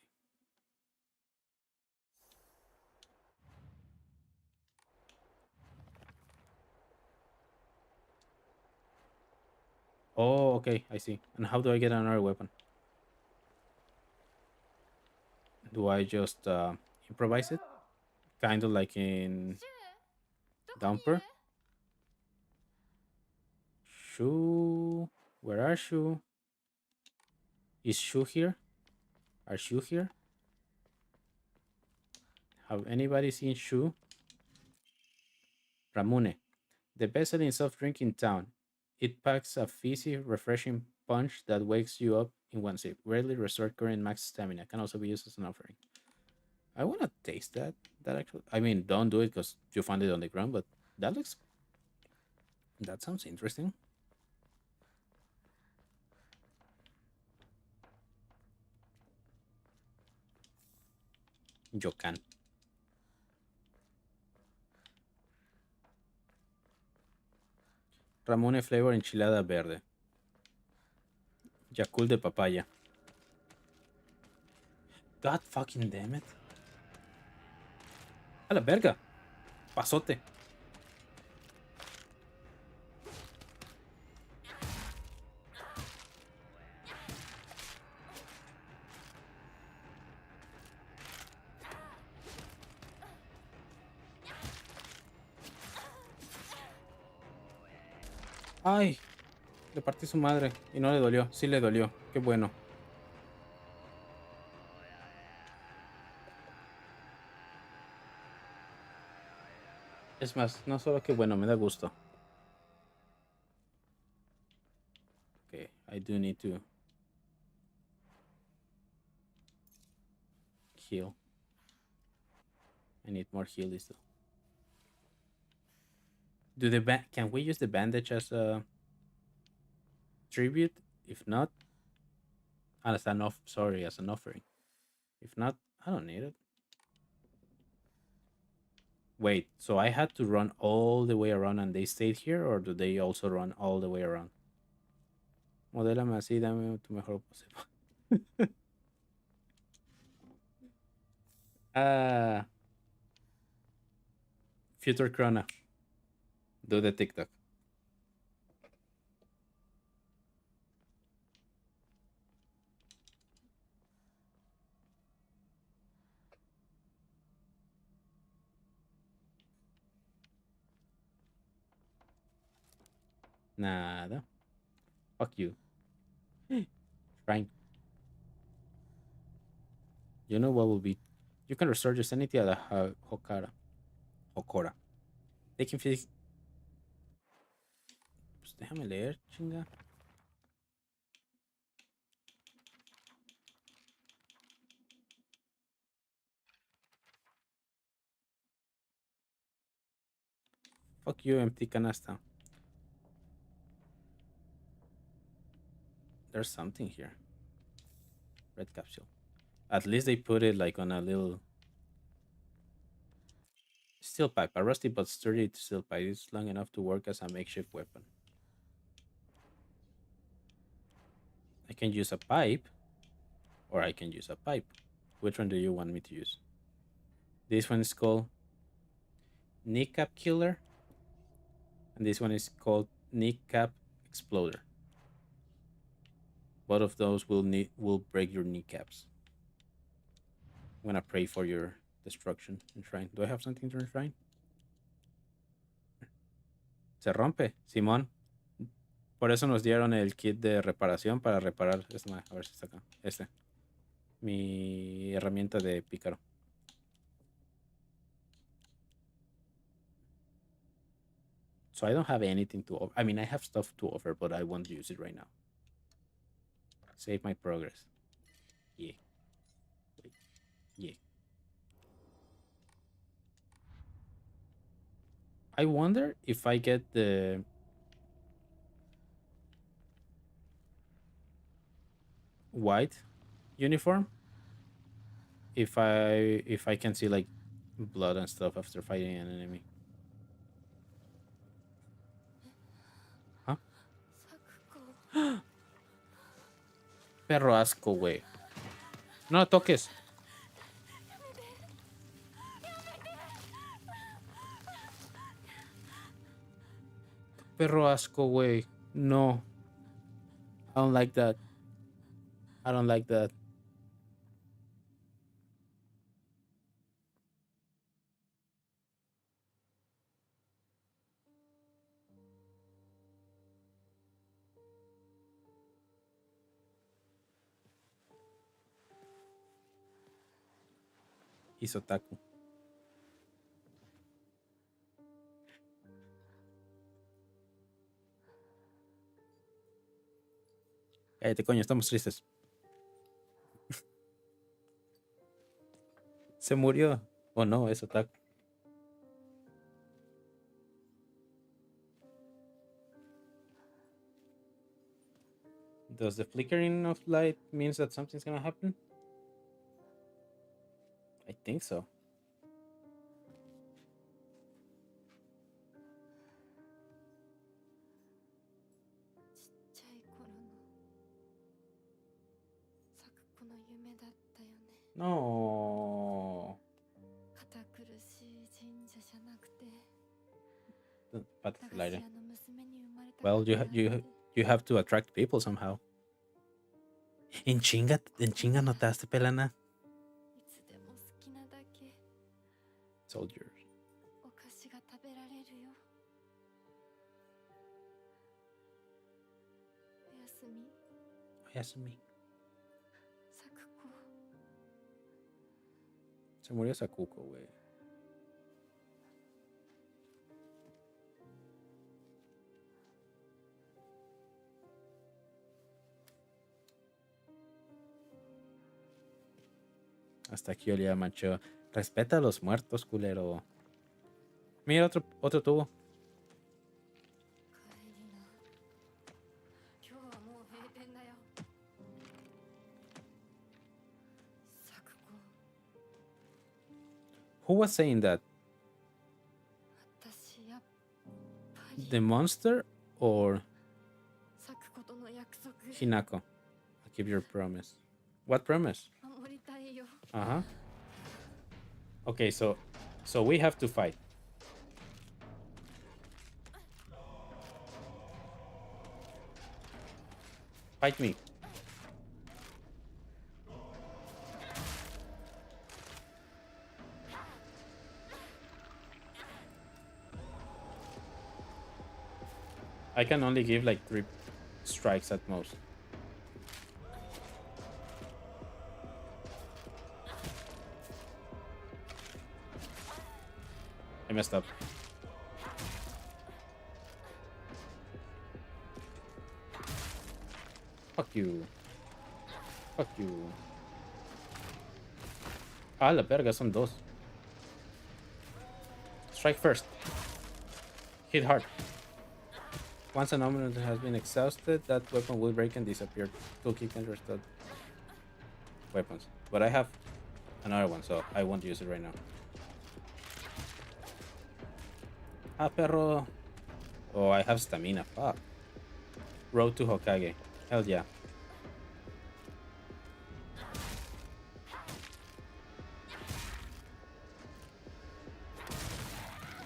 Oh, okay, I see. And how do I get another weapon? Do I just improvise it? Kind of like in どこにいる？ Dumper? Shu, where are Shu? Is Shu here? Are Shu here? Have anybody seen Shu? Ramune, the best selling soft drink in town. It packs a fizzy, refreshing punch that wakes you up in one sip. Rarely restore current max stamina. Can also be used as an offering. I want to taste that. That actually, I mean, don't do it because you found it on the ground, but that looks, that sounds interesting. Yokan. Ramune flavor enchilada verde. Yakult de papaya. God fucking damn it. A la verga. Pasote. Ay, le partí su madre y no le dolió. Sí le dolió. Qué bueno. Es más, no solo que bueno, me da gusto. Okay, I do need to heal. I need more healies though. Can we use the bandage as a tribute? If not, as an as an offering. If not, I don't need it. Wait, so I had to run all the way around and they stayed here, or do they also run all the way around? Modélame así, dame tu mejor posible. Ah, Future Chrono. Do the TikTok. Nada. Fuck you. Shrine. You know what will be? You can restore your sanity at a Hokora. They can fix. Pues déjame leer, chinga. Fuck you, empty canasta. There's something here. Red capsule. At least they put it like on a little steel pipe. A rusty but sturdy steel pipe. It's long enough to work as a makeshift weapon. I can use a pipe, or I can use a pipe. Which one do you want me to use? This one is called Kneecap Killer, and this one is called Kneecap Exploder. Both of those will break your kneecaps. I'm gonna pray for your destruction and shrine. Do I have something to shrine? Se rompe, Simón. Por eso nos dieron el kit de reparación para reparar. A ver si está acá. Mi herramienta de pícaro. So I don't have anything to offer. I mean, I have stuff to offer, but I won't use it right now. Save my progress. Yeah. Wait. Yeah. I wonder if I get the white uniform, if I can see like blood and stuff after fighting an enemy. Huh? Perro asco, güey. No la toques. Perro asco, güey. No. I don't like that. I don't like that. Isotaku. Cállate, coño, estamos tristes. Se murió. Oh no, es otaku. Does the flickering of light means that something's gonna happen? I think so. ちっちゃい頃の咲く子の夢だったよね。 No. 堅苦しい神社じゃなくて But 駄菓子 later. 屋の娘に生まれたか Well, った you have to attract people somehow. En chinga notaste, pelana. いつでも好きなだけ Soldiers. お菓子が食べられるよ。おやすみ Yasumi. 咲く子。 Se murió Sakuko, güey. Hasta aquí olía macho. Respeta a los muertos, culero. Mira, otro tubo. 帰りな。今日はもう閉店だよ。咲く子。 Who was saying that? 私やっぱり The monster or 咲く子との約束 Hinako? Keep your promise. What promise? 守りたいよ。 Uh-huh. Okay, so we have to fight. Fight me. I can only give like 3 strikes at most. I messed up. Fuck you. Fuck you. Ah, la verga, son dos. Strike first. Hit hard. Once an opponent has been exhausted, that weapon will break and disappear. Toolkit can restore weapons. But I have another one, so I won't use it right now. Ah, perro. Oh, I have stamina. Fuck. Road to Hokage. Hell yeah.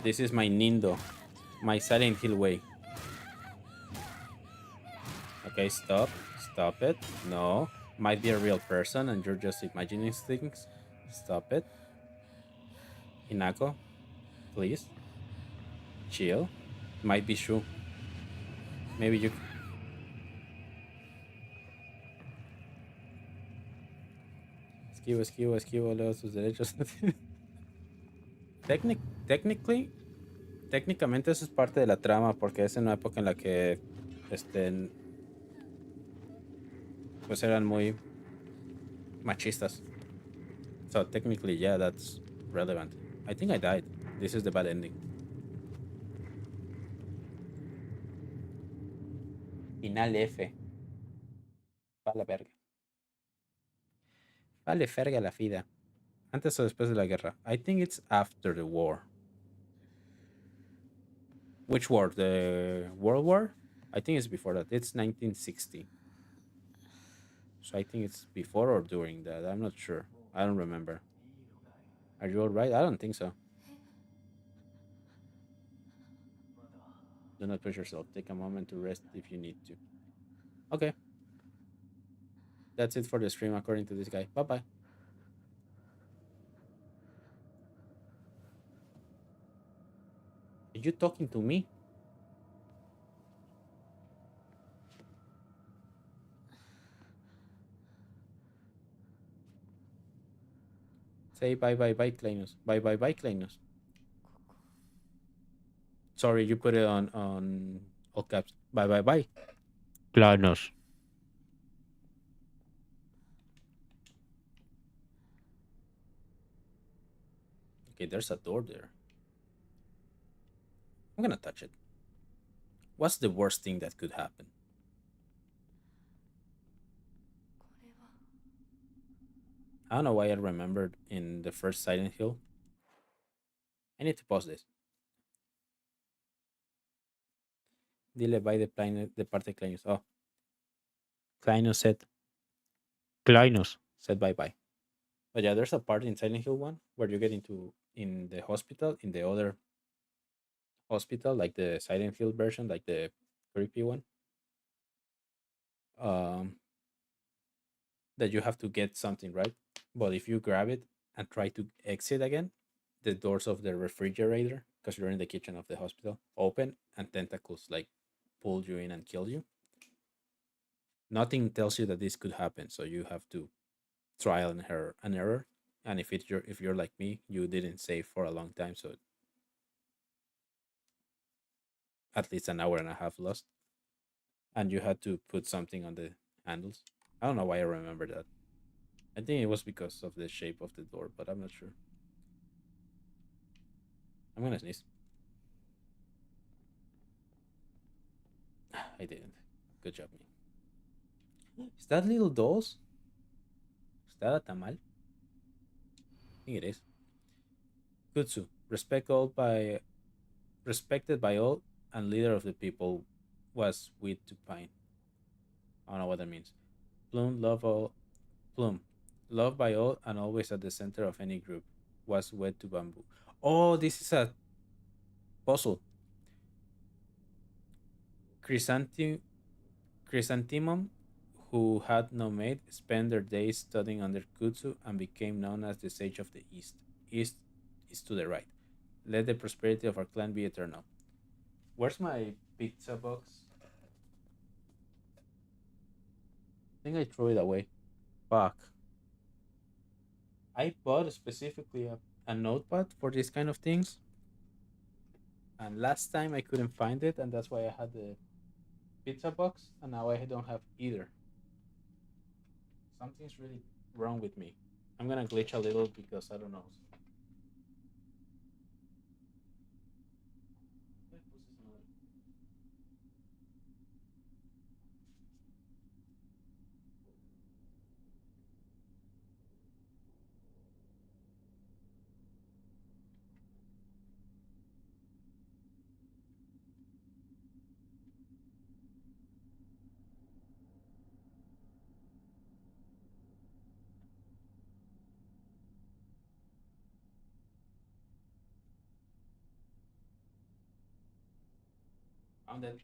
This is my Nindo. My Silent Hill way. Okay, stop. Stop it. No. Might be a real person and you're just imagining things. Stop it. Hinako, please. Chill. Might be true. Maybe you... Esquivo, leo sus derechos. Técnicamente eso es parte de la trama porque es en una época en la que pues eran muy machistas. So technically, yeah, that's relevant. I think I died. This is the bad ending. Final F. Vale verga. Vale verga la vida. Antes o después de la guerra. I think it's after the war. Which war? The World War? I think it's before that. It's 1960. So I think it's before or during that. I'm not sure. I don't remember. Are you alright? I don't think so. Do not push yourself. Take a moment to rest if you need to. Okay. That's it for the stream according to this guy. Bye-bye. Are you talking to me? Say bye-bye-bye, Kleinus. Bye-bye-bye, Kleinus. Sorry, you put it on all caps. Bye-bye-bye. Kleinus. Okay, there's a door there. I'm gonna touch it. What's the worst thing that could happen? これは I don't know why I remembered in the first Silent Hill. I need to pause this. Dile bye de parte de Clinus. Oh, Clinus said. Clinus said bye bye. But yeah, there's a part in Silent Hill 1 where you get into in the hospital, in the other hospital, like the Silent Hill version, like the creepy one. Um, that you have to get something, right? But if you grab it and try to exit again, the doors of the refrigerator, because you're in the kitchen of the hospital, open and tentacles like pull you in and kill you. Nothing tells you that this could happen, so you have to trial and error. And if you're like me, you didn't save for a long time, so at least an hour and a half lost, and you had to put something on the handles. I don't know why I remember that. I think it was because of the shape of the door, but I'm not sure. I'm gonna sneeze. I didn't. Good job, me. Is that little dolls? Is that a tamal? I think it is. Kutsu, respected by all and leader of the people, was with to pine. I don't know what that means. Plume, love all. Plume, loved by all and always at the center of any group, was wed to bamboo. Oh, this is a puzzle. Chrysanthemum, Chrysanthemum, who had no mate, spent their days studying under Kutsu and became known as the Sage of the East. East is to the right. Let the prosperity of our clan be eternal. Where's my pizza box? I think I threw it away. Fuck. I bought specifically a notepad for these kind of things, and last time I couldn't find it, and that's why I had the pizza box, and now I don't have either. Something's really wrong with me. I'm gonna glitch a little because I don't know. I'm dead.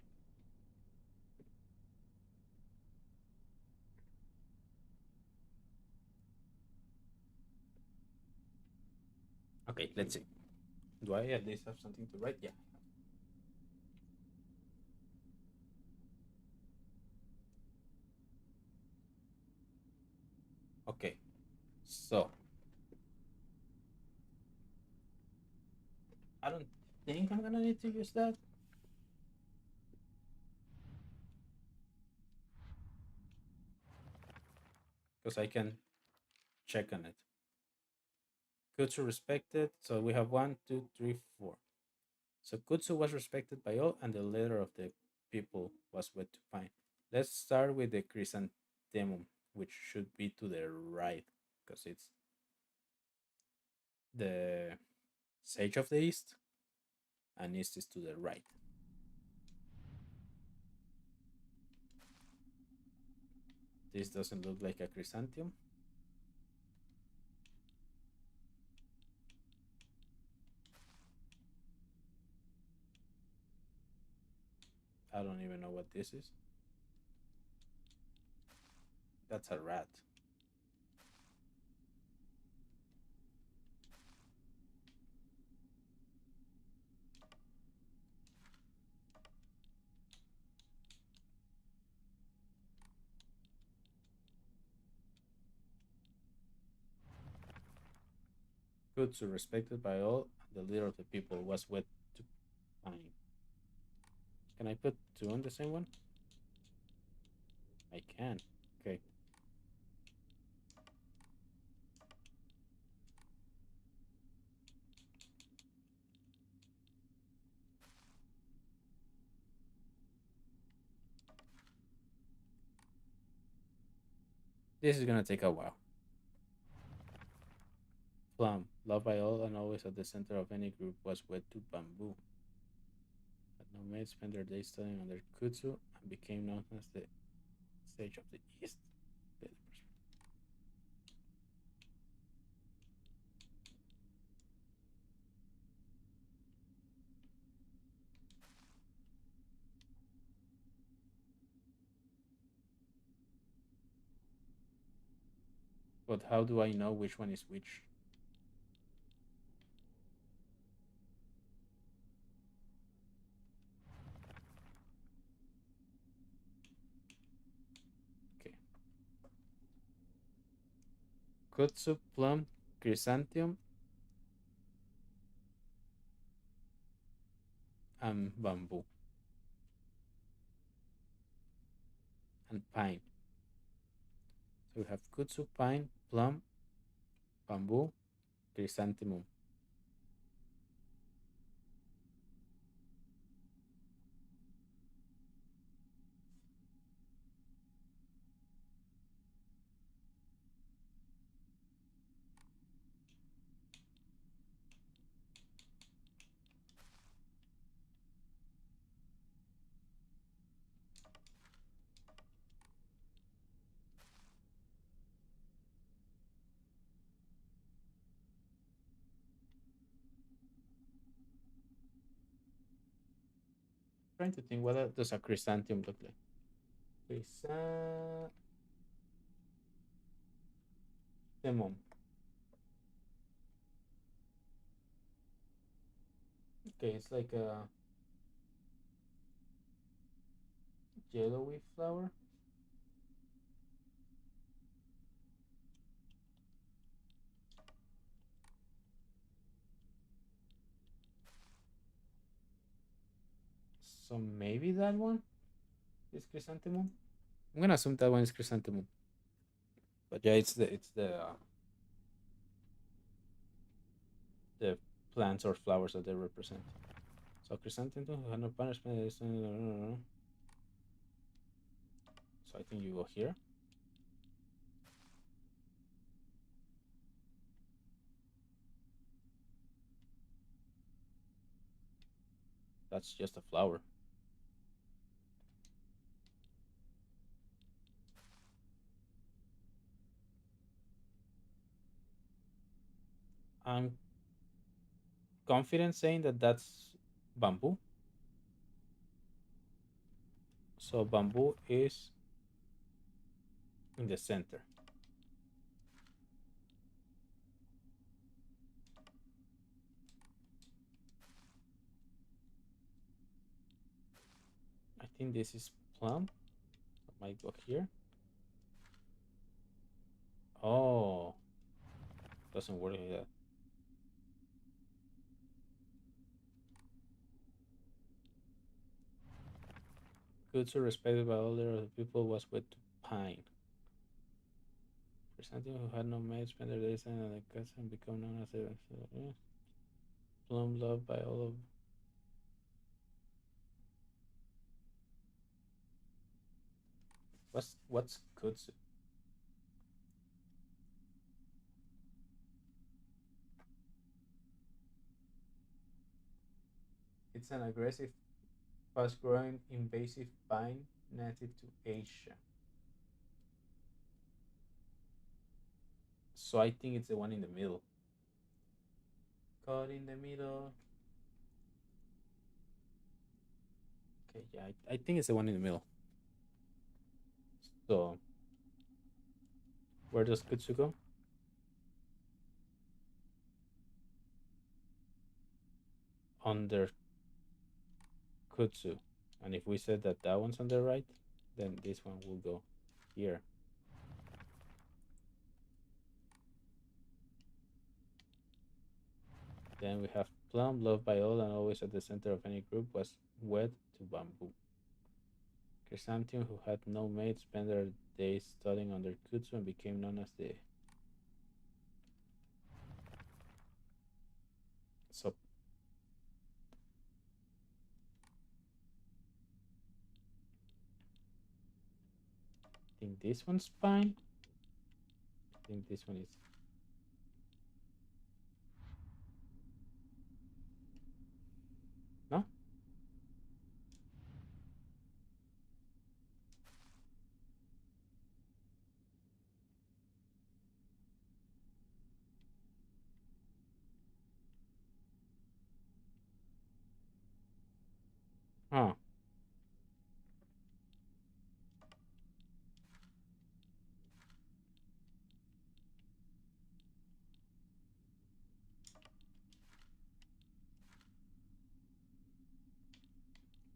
Okay, let's see. Do I at least have something to write? Yeah. Okay. So I don't think I'm gonna need to use that because I can check on it. Kutsu respected. So we have one, two, three, four. So Kutsu was respected by all, and the leader of the people was wet to find. Let's start with the chrysanthemum, which should be to the right, because it's the sage of the east, and east is to the right. This doesn't look like a chrysanthemum. I don't even know what this is. That's a rat. Kutsu respected by all, and the leader of the people was wet to pine. Can I put two on the same one? I can. Okay. This is gonna take a while. Plum, loved by all and always at the center of any group, was wed to Bamboo. Had no maid, spent their days studying under Kutsu, and became known as the Sage of the East. But how do I know which one is which? Okay. Kutsu, Plum, Chrysanthemum, and Bamboo. And Pine. So we have Kutsu, Pine, Plum, Bamboo, Chrysanthemum. Trying to think what does a chrysanthemum look like? Chrysanthemum. Okay, it's like a yellowy flower. So maybe that one is chrysanthemum. I'm gonna assume that one is chrysanthemum. But yeah, the plants or flowers that they represent. So chrysanthemum had no punishment. So I think you go here. That's just a flower. I'm confident saying that that's bamboo. So bamboo is in the center. I think this is plum. I might go here. Oh, doesn't work like that. Good so respected by all the other people was with pine. Chrysanthemum who had no mate spent their days in the castle and become known as a plum loved by all of. What's kutsu? It's an aggressive, fast-growing, invasive pine native to Asia. So I think it's the one in the middle. Caught in the middle. Okay, yeah, I think it's the one in the middle. So where does kutsu go? Under kutsu. And if we said that that one's on the right, then this one will go here. Then we have plum, loved by all and always at the center of any group, was wed to bamboo. Chrysanthemum, who had no mate, spent their days studying under kutsu and became known as the. So I think this one's fine. I think this one is Huh.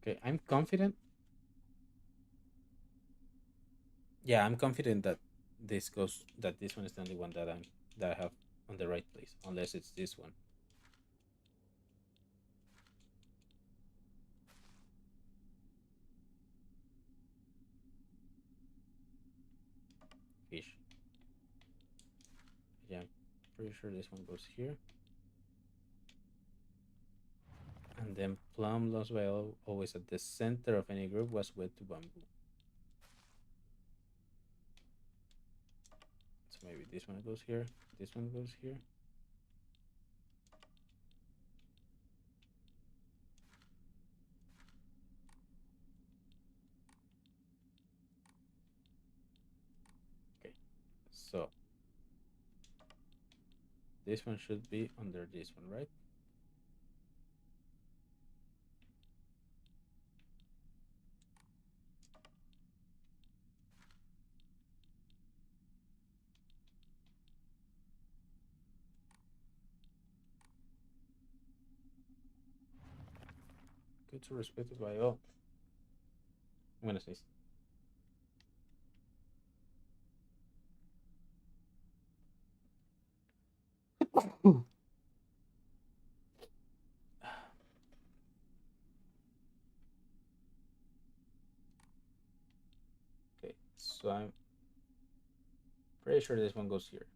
Okay, I'm confident. Yeah, I'm confident that this one is the only one that I have on the right place, unless it's this one. Fish. Yeah, I'm pretty sure this one goes here. And then plum lost by always at the center of any group was wed to bamboo. So maybe this one goes here. This one goes here. Okay. So this one should be under this one, right? Good to respected by all. I'm gonna sneeze. Okay, so I'm pretty sure this one goes here.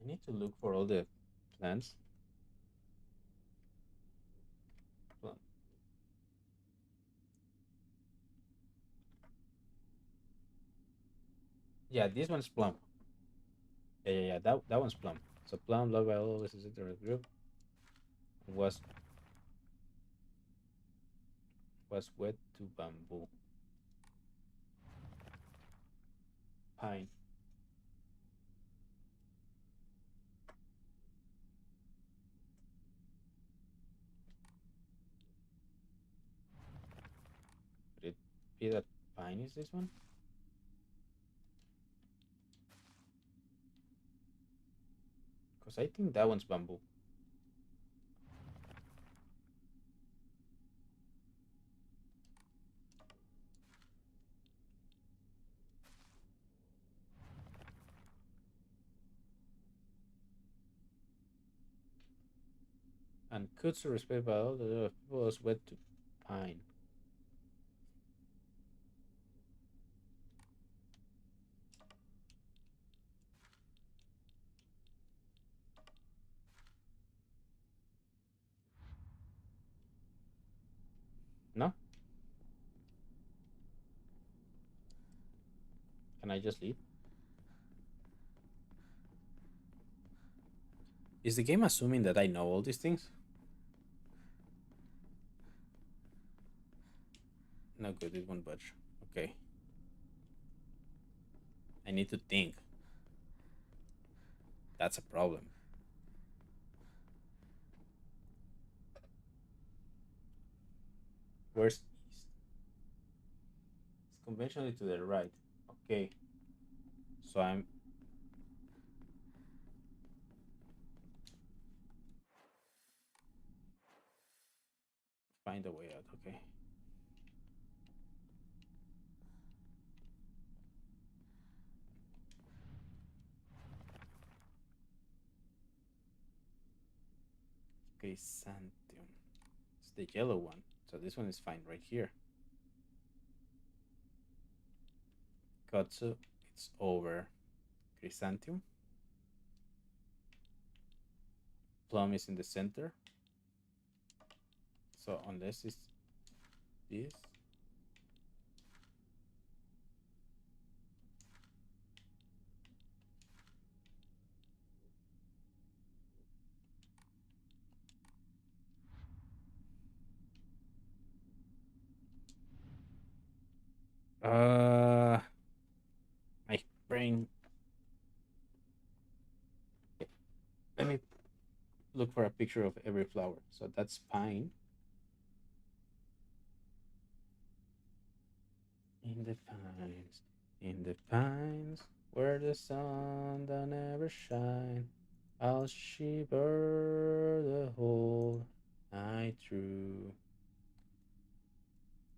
I need to look for all the plants. Plum. Yeah, this one's plum. Yeah. That one's plum. So plum loved by all this is the group was wed to bamboo. Pine. Could it be that pine is this one? Because I think that one's bamboo. And Kutsu respect by all the people was wed to pine. No? Can I just leave? Is the game assuming that I know all these things? No good, it won't budge. Okay. I need to think. That's a problem. Where's east? It's conventionally to the right. Okay. So I'm find a way out, okay. Okay, Santium. It's the yellow one. So this one is fine right here. Kotsu, it's over. Chrysanthemum. Plum is in the center. So unless it's this. Uh, my brain. Let me look for a picture of every flower. So that's pine. In the pines, in the pines, where the sun don't ever shine, I'll shiver the whole night through.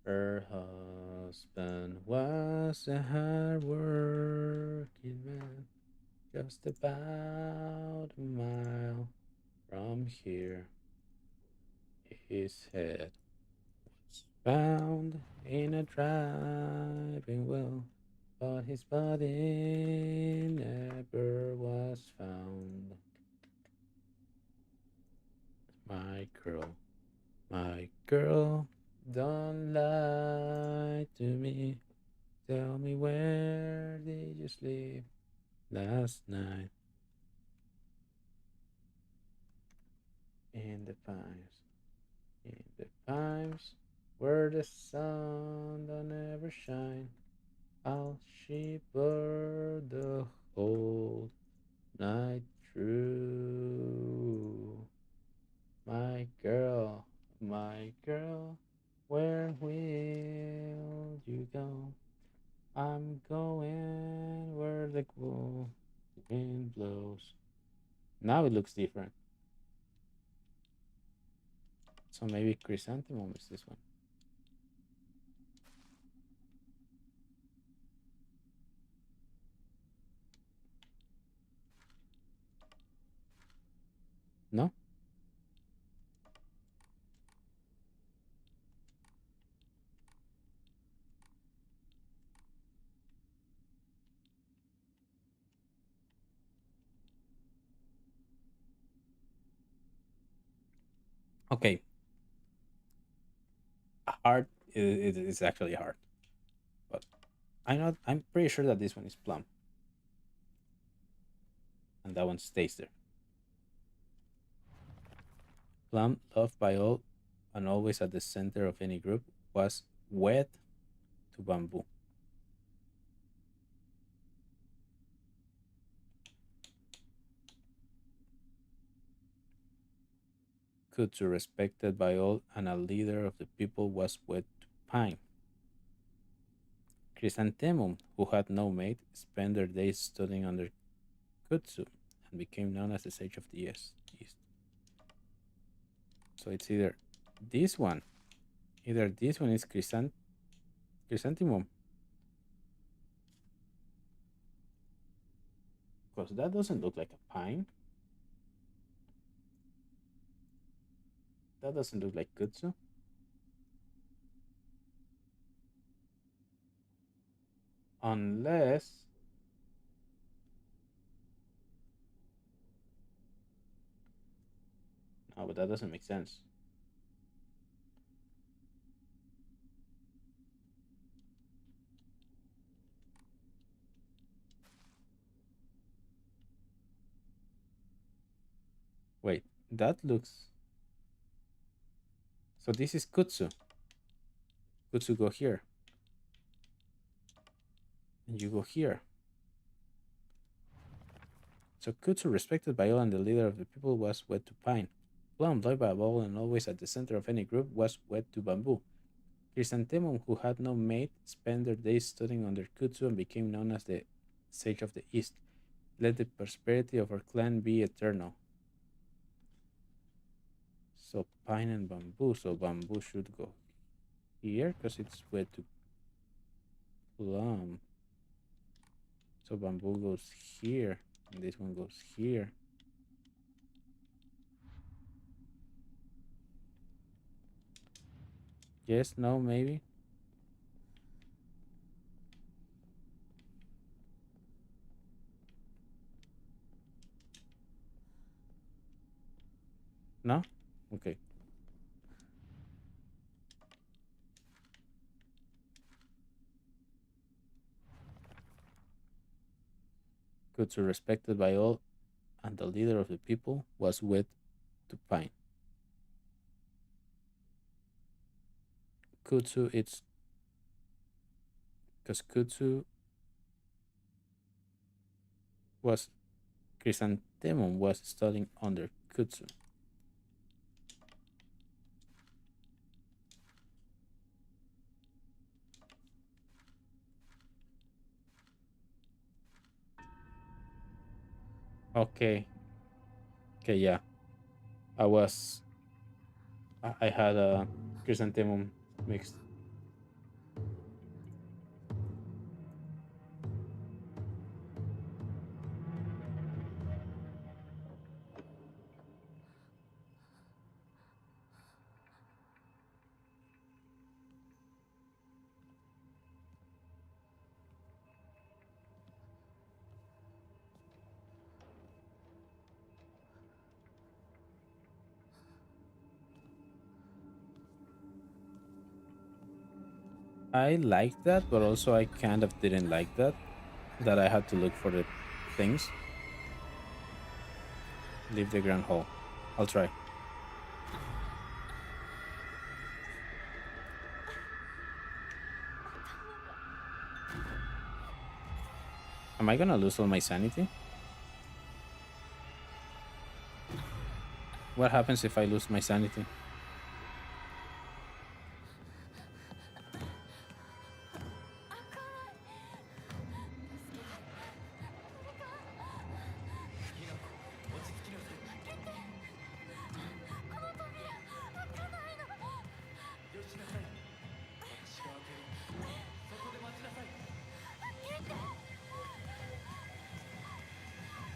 Her husband was a hard working man, just about a mile from here. His head was found in a driving well, but his body never was found. My girl, my girl, don't lie to me. Tell me, where did you sleep last night? In the pines, in the pines, where the sun don't ever shine. I'll shiver the whole night through. My girl, where will you go? I'm going where the cool wind blows. Now it looks different. So maybe chrysanthemum is this one. No? Okay. Hard is actually hard. But I'm pretty sure that this one is plum. And that one stays there. Plum, loved by all and always at the center of any group, was wed to bamboo. Kutsu, respected by all and a leader of the people, was wed to pine. Chrysanthemum, who had no mate, spent their days studying under Kutsu and became known as the sage of the East. So it's this one, either this one is chrysanthemum, because that doesn't look like a pine. That doesn't look like Kutsu. Unless, no, but that doesn't make sense. Wait, that looks. So this is Kutsu. Kutsu go here. And you go here. So Kutsu, respected by all and the leader of the people, was wed to pine. Plum, loved by all and always at the center of any group, was wed to bamboo. Chrysanthemum, who had no mate, spent their days studying under Kutsu and became known as the Sage of the East. Let the prosperity of our clan be eternal. So pine and bamboo. So bamboo should go here because it's wed to plum. So bamboo goes here, and this one goes here. Yes, no, maybe. No? Okay. Kutsu, respected by all and the leader of the people, was wed to pine. Kutsu, it's because Kutsu was Chrysanthemum was studying under Kutsu. Okay. Okay, yeah. I was I had a chrysanthemum mixed. I liked that, but also I kind of didn't like that I had to look for the things. Leave the grand hall. I'll try. Am I gonna lose all my sanity? What happens if I lose my sanity?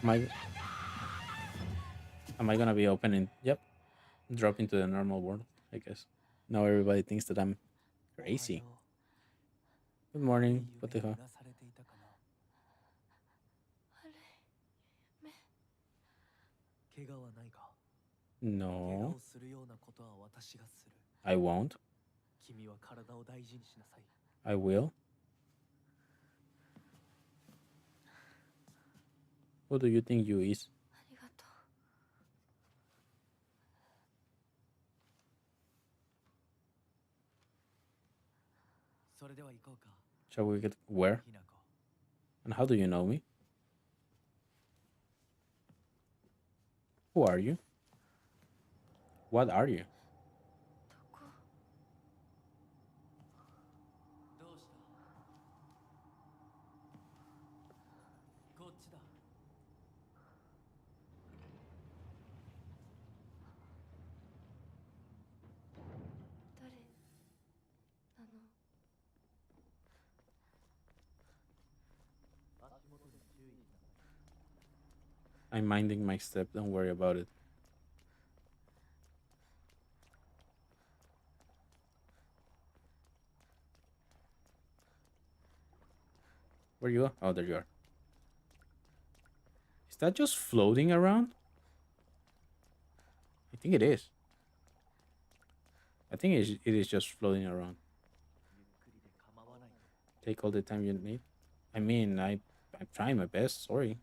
Am I am I gonna be opening? Yep, drop into the normal world. I guess. Now everybody thinks that I'm crazy. Good morning. What the hell? 怪我はないか。怪我 No, をするようなことは私がする。 I won't. 君は体を大事にしなさい。 I will. Who do you think you is? ありがとう。それでは行こうか。 Shall we get where? ひなこ。 And how do you know me? Who are you? What are you? どこ？どうした？こっちだ。誰なの？ 足元に注意しなさい。 I'm minding my step. Don't worry about it. Where you go? Oh, there you are. Is that just floating around? I think it is. I think it is just floating around. ゆっくりで構わない。 Take all the time you need. I mean, I'm trying my best. Sorry.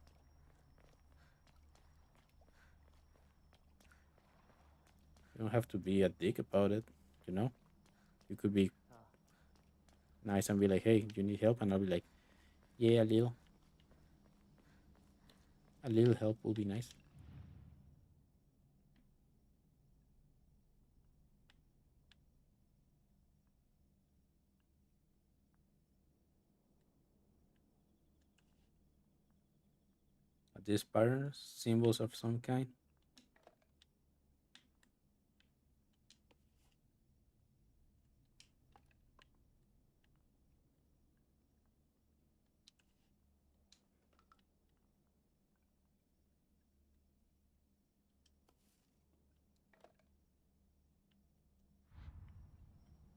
You don't have to be a dick about it, you know? You could be さあ、 nice and be like, hey, you need help? And I'll be like, yeah, a little. A little help will be nice. Are these patterns symbols of some kind?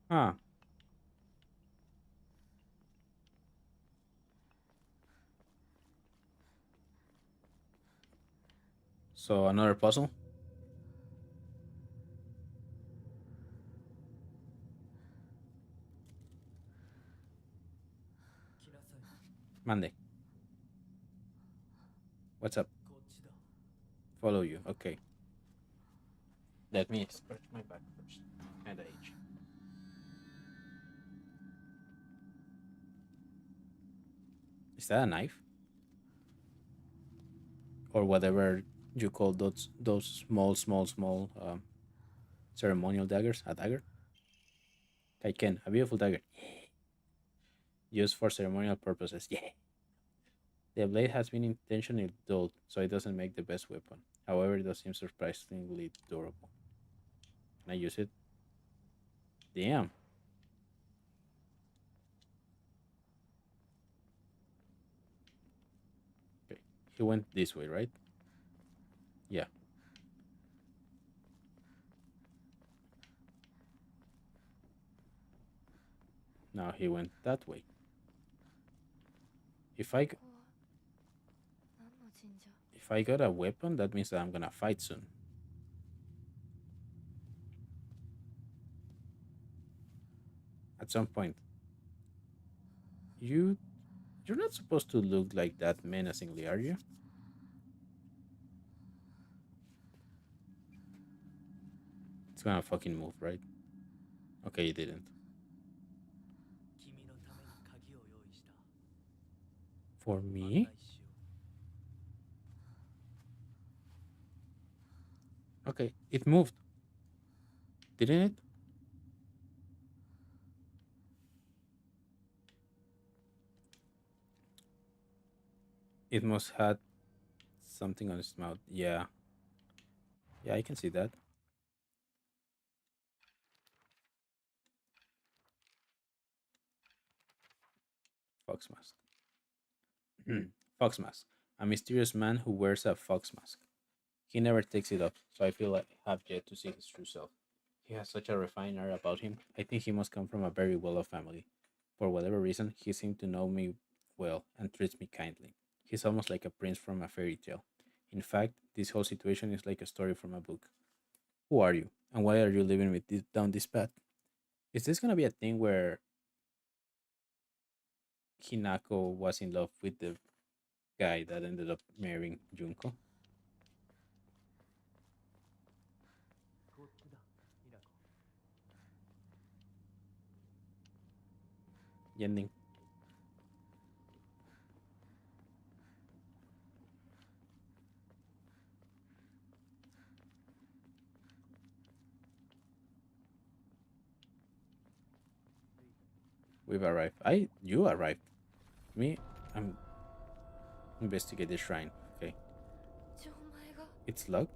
Huh. So another puzzle? 来なさい。 Monday. What's up? こっちだ。 Follow you. Okay. Let me stretch my back first. And age. Is that a knife? Or whatever you call those small ceremonial daggers? A dagger? Kaiken, a beautiful dagger. Used for ceremonial purposes. Yeah. The blade has been intentionally dulled, so it doesn't make the best weapon. However, it does seem surprisingly durable. Can I use it? Damn. Okay. He went this way, right? Yeah. Now he went that way. If I ここは何の神社？ if I got a weapon, that means that I'm gonna fight soon. At some point. You you're not supposed to look like that menacingly, are you? It's gonna fucking move, right? Okay, it didn't. 君のために鍵を用意した。 For 案 me? 内しよう。 Okay, it moved. Didn't it? It must had something on its mouth. Yeah. Yeah, I can see that. Fox mask. Fox mask. A mysterious man who wears a fox mask. He never takes it off, so I feel like I have yet to see his true self. He has such a refined air about him. I think he must come from a very well off family. For whatever reason, he seems to know me well and treats me kindly. He's almost like a prince from a fairy tale. In fact, this whole situation is like a story from a book. Who are you? And why are you leaving me down this path? Is this gonna be a thing where Hinako was in love with the guy that ended up marrying Junko? こっちだ、ミナコ。 Ending. We've arrived. You arrived. Me, I'm investigate the shrine. Okay, 錠前が it's locked.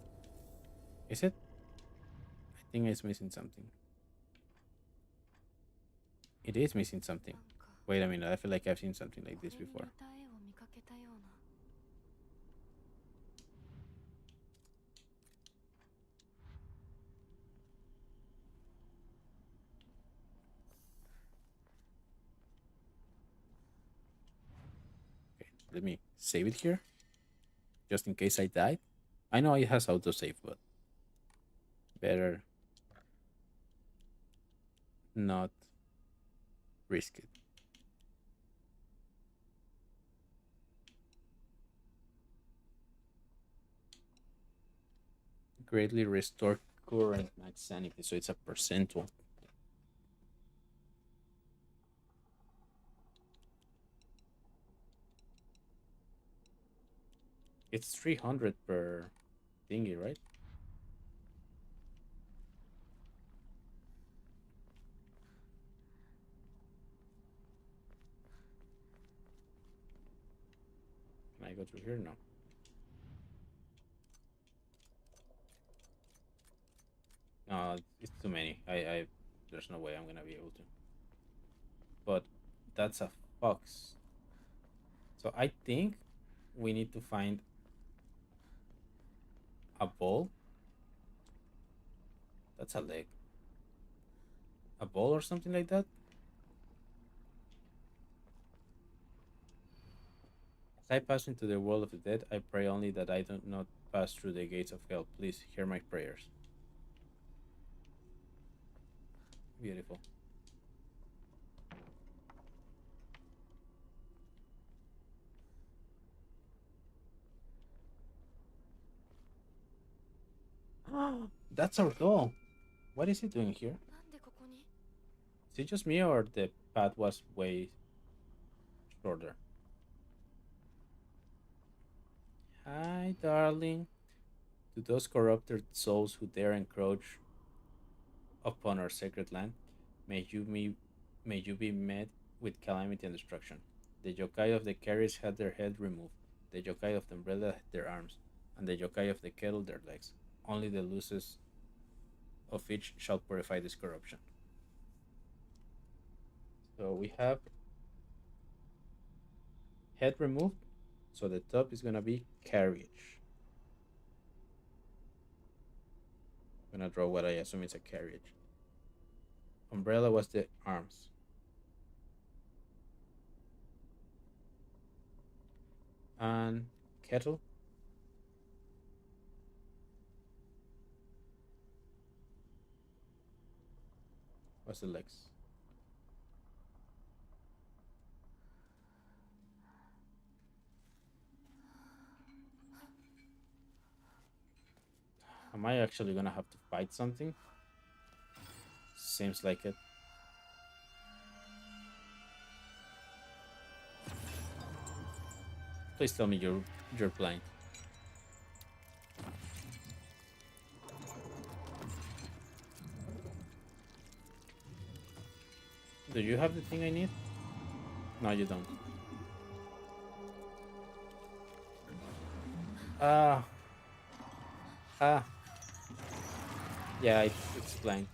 Is it? I think it's missing something. It is missing な something. んか Wait a minute. I feel like I've seen something こ like れ this に before. 似た絵を見かけたような。 Okay, let me save it here, just in case I die. I know it has autosave, but better not risk it. Greatly restore current max sanity, so it's a percentile. It's 300 per thingy, right? Can I go through here? No. No, it's too many. There's no way I'm gonna be able to. But that's a fox. So I think we need to find a ball. That's a leg. A ball or something like that. As I pass into the world of the dead, I pray only that I do not pass through the gates of hell. Please hear my prayers. Beautiful. That's our doll. What is he doing here? なんでここに？ Is it just me or the path was way shorter? Hi, darling. To those corrupted souls who dare encroach upon our sacred land, may may you be met with calamity and destruction. The yokai of the carriers had their head removed, the yokai of the umbrella their arms, and the yokai of the kettle their legs. Only the loosest of each shall purify this corruption. So we have head removed, so the top is gonna be carriage. I'm gonna draw what I assume is a carriage. Umbrella was the arms. And kettle was the legs. Am I actually gonna have to fight something? Seems like it. Please tell me you're blind. Do you have the thing I need? No, you don't. Ah, ah. Yeah, it's blind.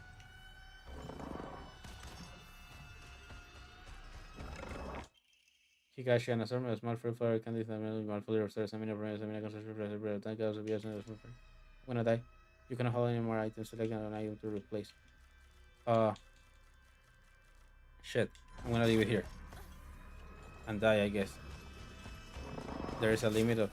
Higashi and a small free flower candy, small fully upstairs, I mean, construction, thank you, I'm gonna die. You cannot hold any more items, select an item to replace. Uh, shit. I'm gonna leave it here and die, I guess. There is a limit of.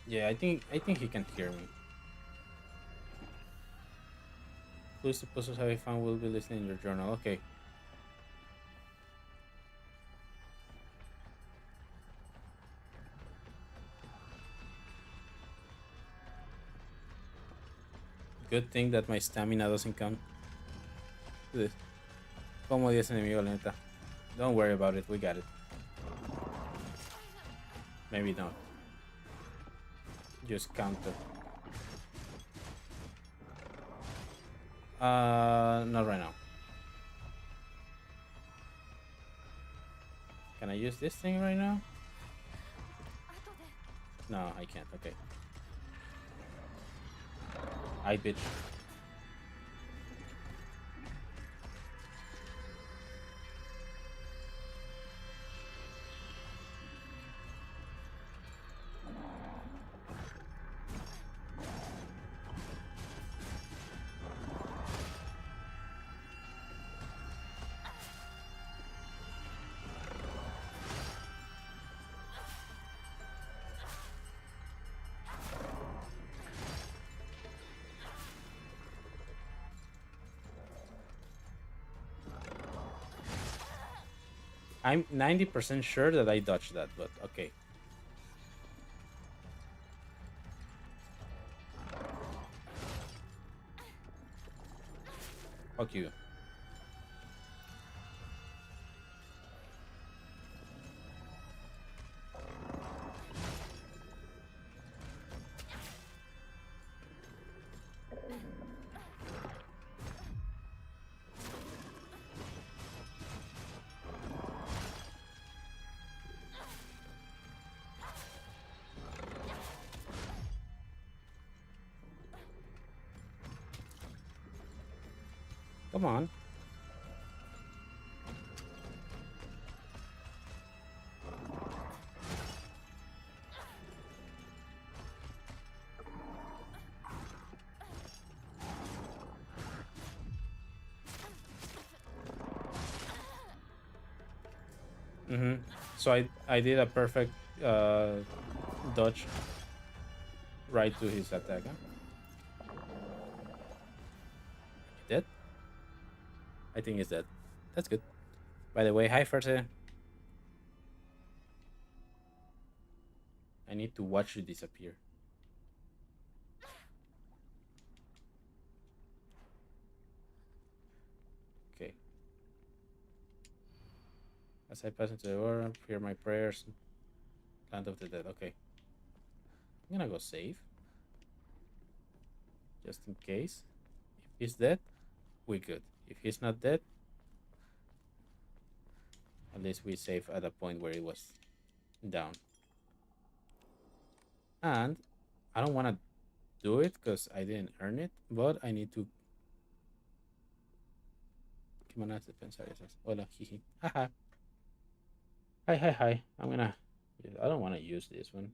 Yeah, I think he can hear me. Clues to puzzles have I found will be listed in your journal. Okay. Good thing that my stamina doesn't count. This. Como 10 enemigos, la neta. Don't worry about it, we got it. Maybe not. Just count it. Not right now. Can I use this thing right now? No, I can't. Okay. I bitch. I'm 90% sure that I dodged that, but okay. Fuck you. Come on. So I did a perfect dodge right to his attack. Huh? Dead? I think he's dead. That's good. By the way, hi Ferse. I need to watch you disappear. As I pass into the world, hear my prayers. Land of the dead. Okay. I'm gonna go save. Just in case. If he's dead, we're good. If he's not dead, at least we save at a point where it was down. And I don't want to do it because I didn't earn it, but I need to. ¿Qué maneras de pensar esas? Hola, jiji. Haha. Hi, hi, hi. I'm gonna. I don't want to use this one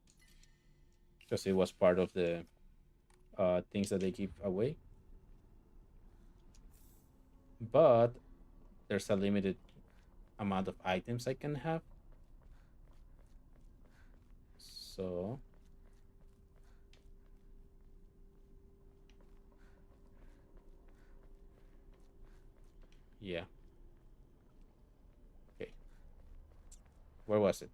because it was part of the things that they give away. But there's a limited amount of items I can have. So yeah. Okay. Where was it?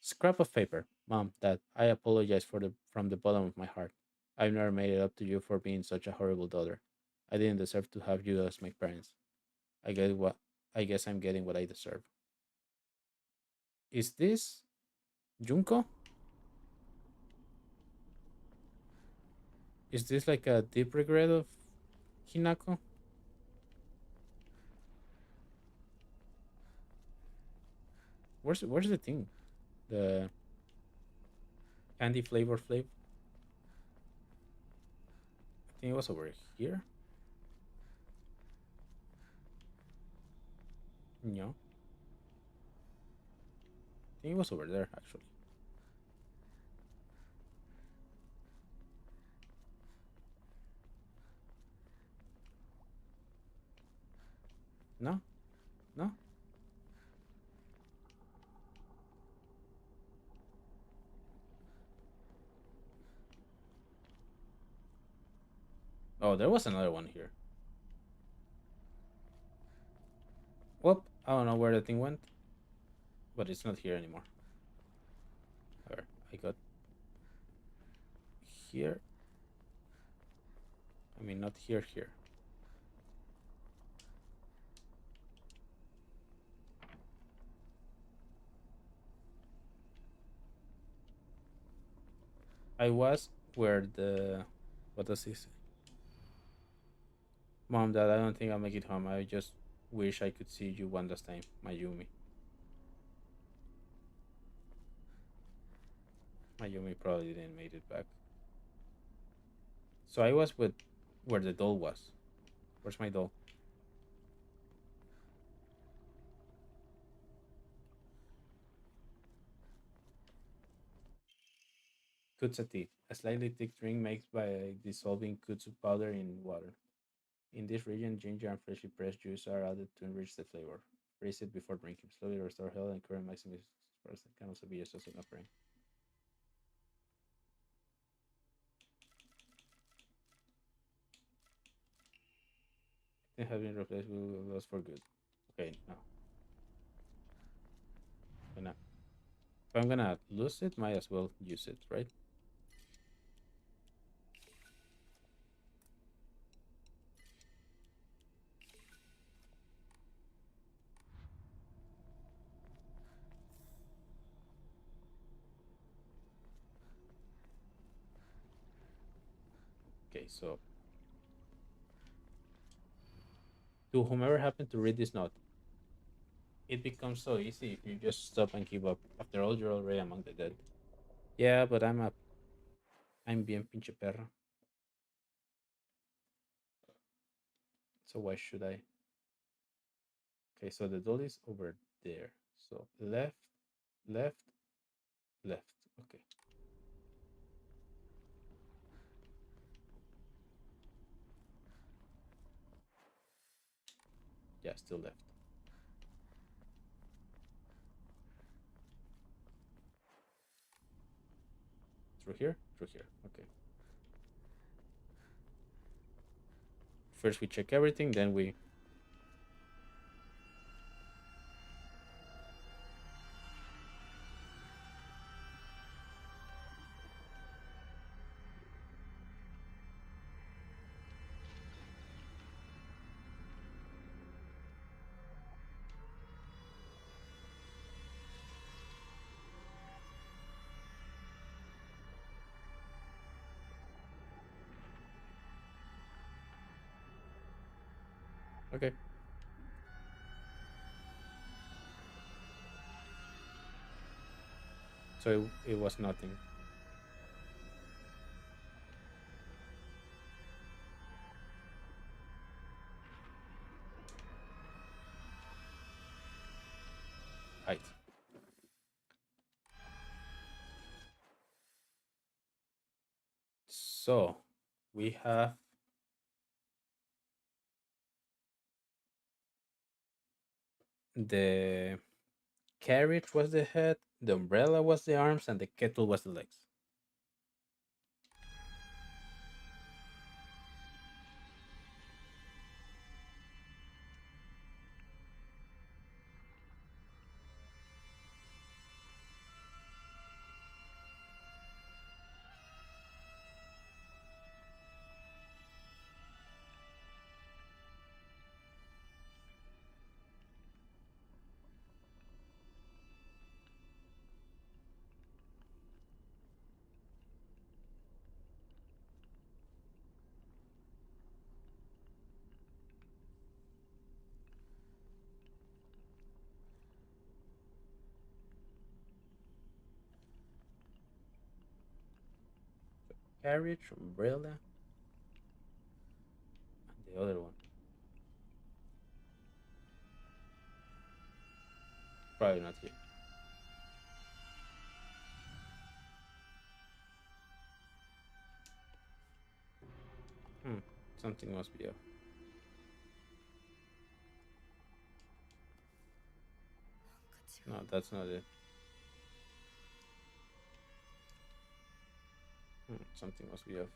Scrap of paper. Mom, Dad, I apologize from the bottom of my heart. I've never made it up to you for being such a horrible daughter. I didn't deserve to have you as my parents. I get what I guess I'm getting what I deserve. Is this Junko? Is this like a deep regret of Hinako? Where's the thing? The candy flavor. I think it was over here. No. I think it was over there actually. No? No? Oh, there was another one here. Whoop. I don't know where the thing went, but it's not here anymore. Where I got here. I mean, not here. I was where the. What does this say? Mom, Dad, I don't think I'll make it home. I just wish I could see you one last time, Mayumi. Mayumi probably didn't make it back. So I was with where the doll was. Where's my doll? Kutsu tea, a slightly thick drink made by dissolving kutsu powder in water. In this region, ginger and freshly pressed juice are added to enrich the flavor. Freeze it before drinking. Slowly restore health and current maximum expression can also be used as an offering. It has been replaced with loss for good. Okay, no. Gonna, if I'm gonna lose it, might as well use it, right? Okay, so to whomever happened to read this note, it becomes so easy if you just stop and give up. After all, you're already among the dead. Yeah, but I'm bien pinche perra. So why should I? Okay, so the doll is over there. So left, left, left. Okay. Yeah, still left. Through here? Through here. Okay. First we check everything, then we. Okay. So it was nothing. Right. So we have the carriage was the head, the umbrella was the arms, and the kettle was the legs. Carriage, umbrella, and the other one. Probably not here. Hmm. Something must be off. No, that's not it. Something must be off.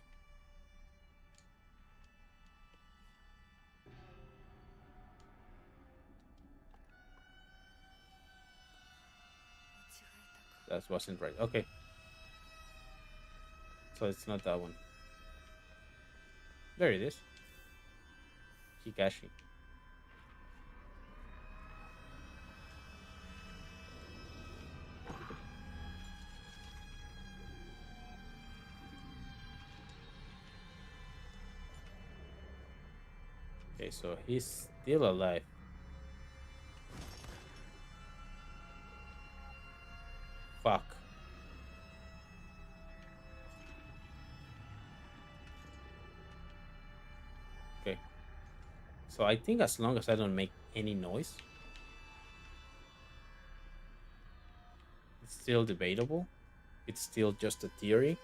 That wasn't right. Okay. So it's not that one. There it is. Hikashi. Okay, so he's still alive. Fuck. Okay. So I think as long as I don't make any noise, it's still debatable. It's still just a theory.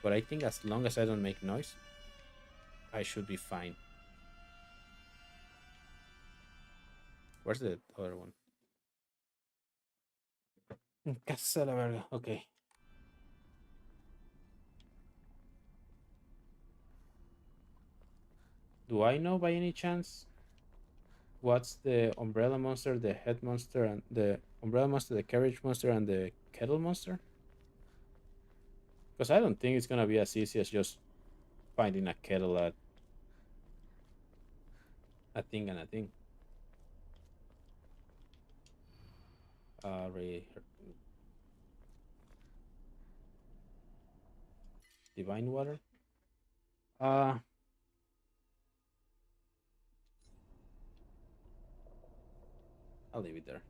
But I think as long as I don't make noise, I should be fine. Where's the other one? Casa la verga. Okay. Do I know by any chance what's the umbrella monster, the head monster, and the umbrella monster, the carriage monster, and the kettle monster? Because I don't think it's gonna be as easy as just finding a kettle at a thing and a thing. Re- Divine water. Uh I'll leave it there.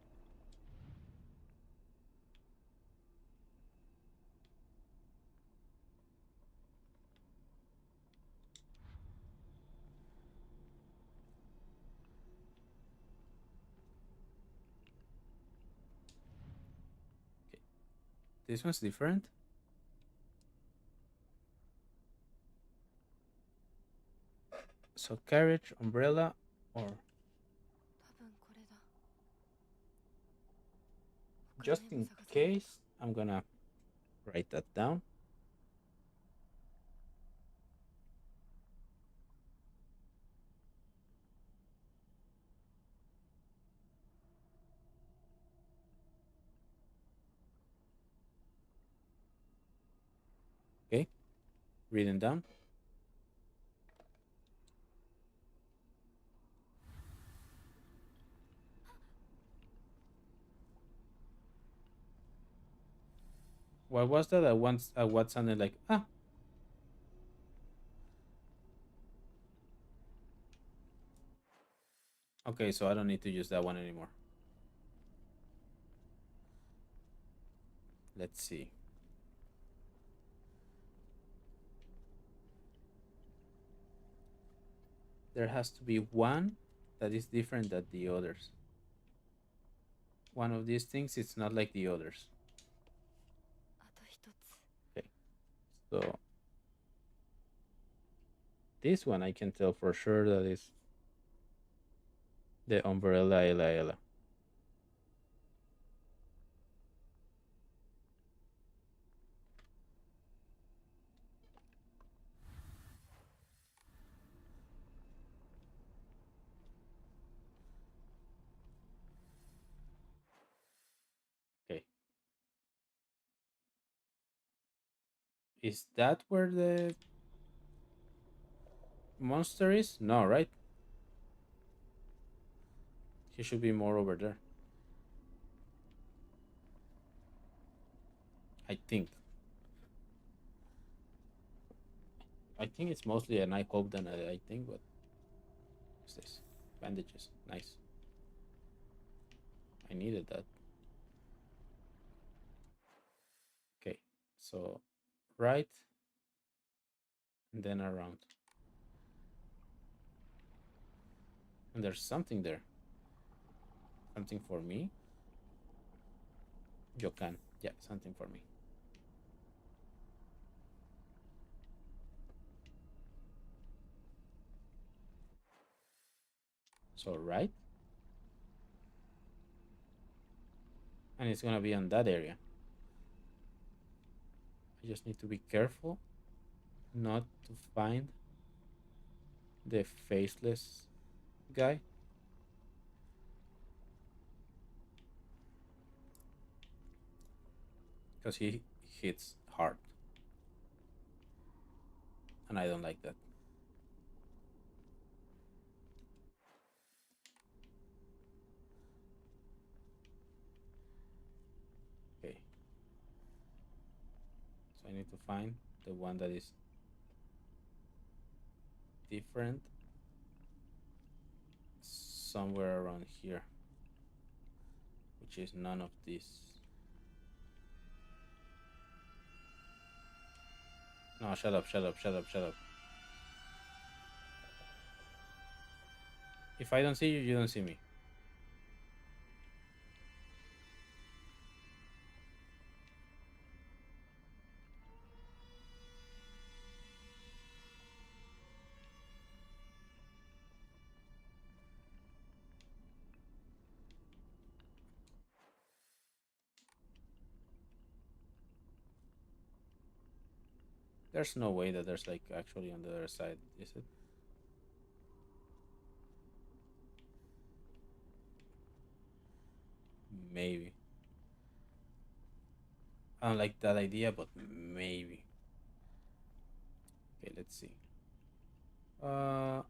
Okay. This one's different. So carriage, umbrella, or 多分これだ。 just in case, I'm gonna write that down. Okay, reading down. What was that? What sounded like, ah? これも探せない。 What? ここにも探せない。 Ah, Okay, so I don't need to use that one anymore. Let's see. There has to be one that is different than the others. One of these things, it's not like the others. あと一つ Okay, so this one I can tell for sure that is the umbrella Ella Ella. Okay. Is that where the monster is? No, right? He should be more over there. I think. I think it's mostly an eye hope than I think, but what's this? Bandages. Nice. I needed that. Okay, so right and then around. And there's something there. Something for me? You can. Yeah, something for me. So right. And it's gonna be on that area. I just need to be careful not to find the faceless guy. Because he hits hard. And I don't like that. Okay. So I need to find the one that is different somewhere around here, which is none of these. No, shut up, shut up, shut up, shut up. If I don't see you, you don't see me. There's no way that there's like actually on the other side, is it? Maybe. I don't like that idea, but maybe. Okay, let's see. Uh,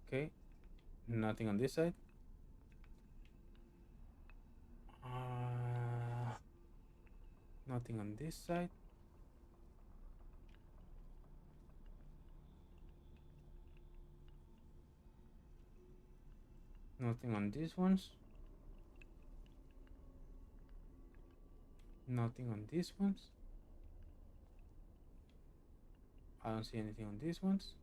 okay. Nothing on this side. Uh, Nothing on this side. Nothing on these ones. Nothing on these ones. I don't see anything on these ones.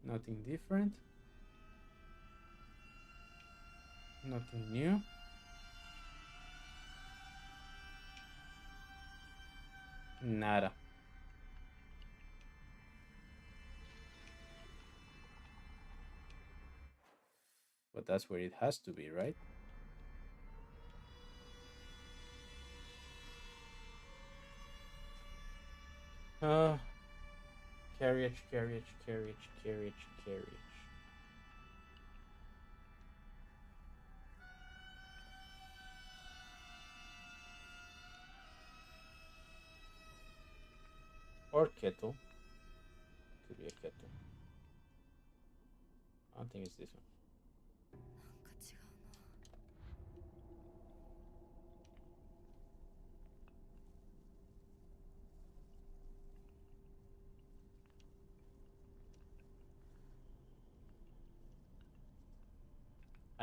Nothing different. Nothing new. Nada. But that's where it has to be, right? Uh, carriage, carriage, carriage, carriage, carriage. Or kettle. Could be a kettle. I don't think it's this one. なんか違うな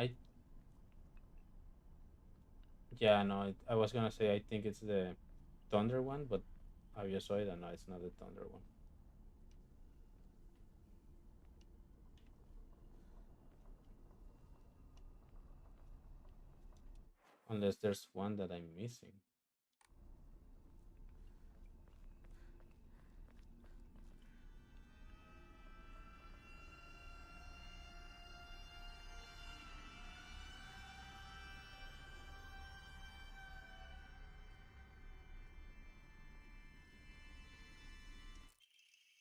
I Yeah, no, I was gonna say I think it's the Thunder one, but I just saw it and no, it's not the Thunder one. Unless there's one that I'm missing.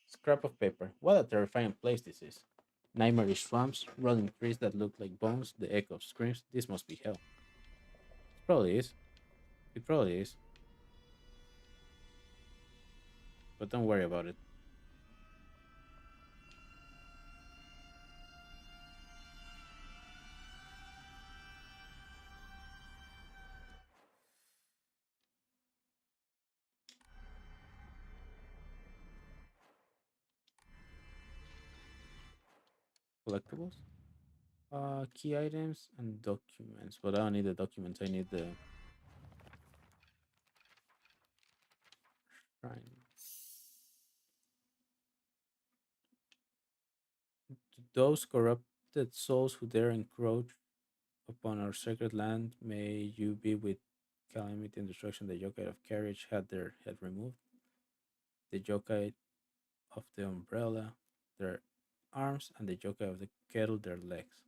Scrap of paper. What a terrifying place this is. Nightmarish swamps, rolling trees that look like bones, the echo of screams. This must be hell. It probably is. It probably is. But don't worry about it. Collectibles? Key items and documents. But I don't need the documents, I need the shrine. To those corrupted souls who dare encroach upon our sacred land, may you be with calamity and destruction. The yokai of carriage had their head removed. The yokai of the umbrella, their arms, and the yokai of the kettle, their legs.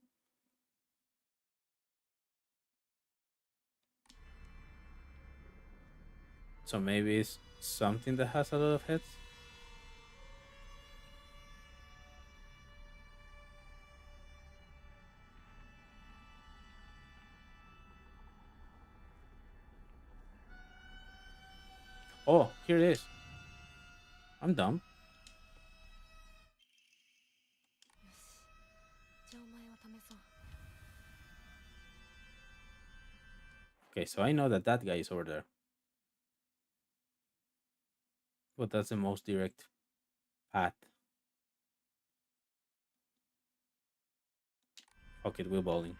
So maybe it's something that has a lot of heads. Oh, here it is. I'm dumb. よし、じゃあお前を試そう。 Okay, so I know that that guy is over there. But that's the most direct path. Fuck it, we're bowling.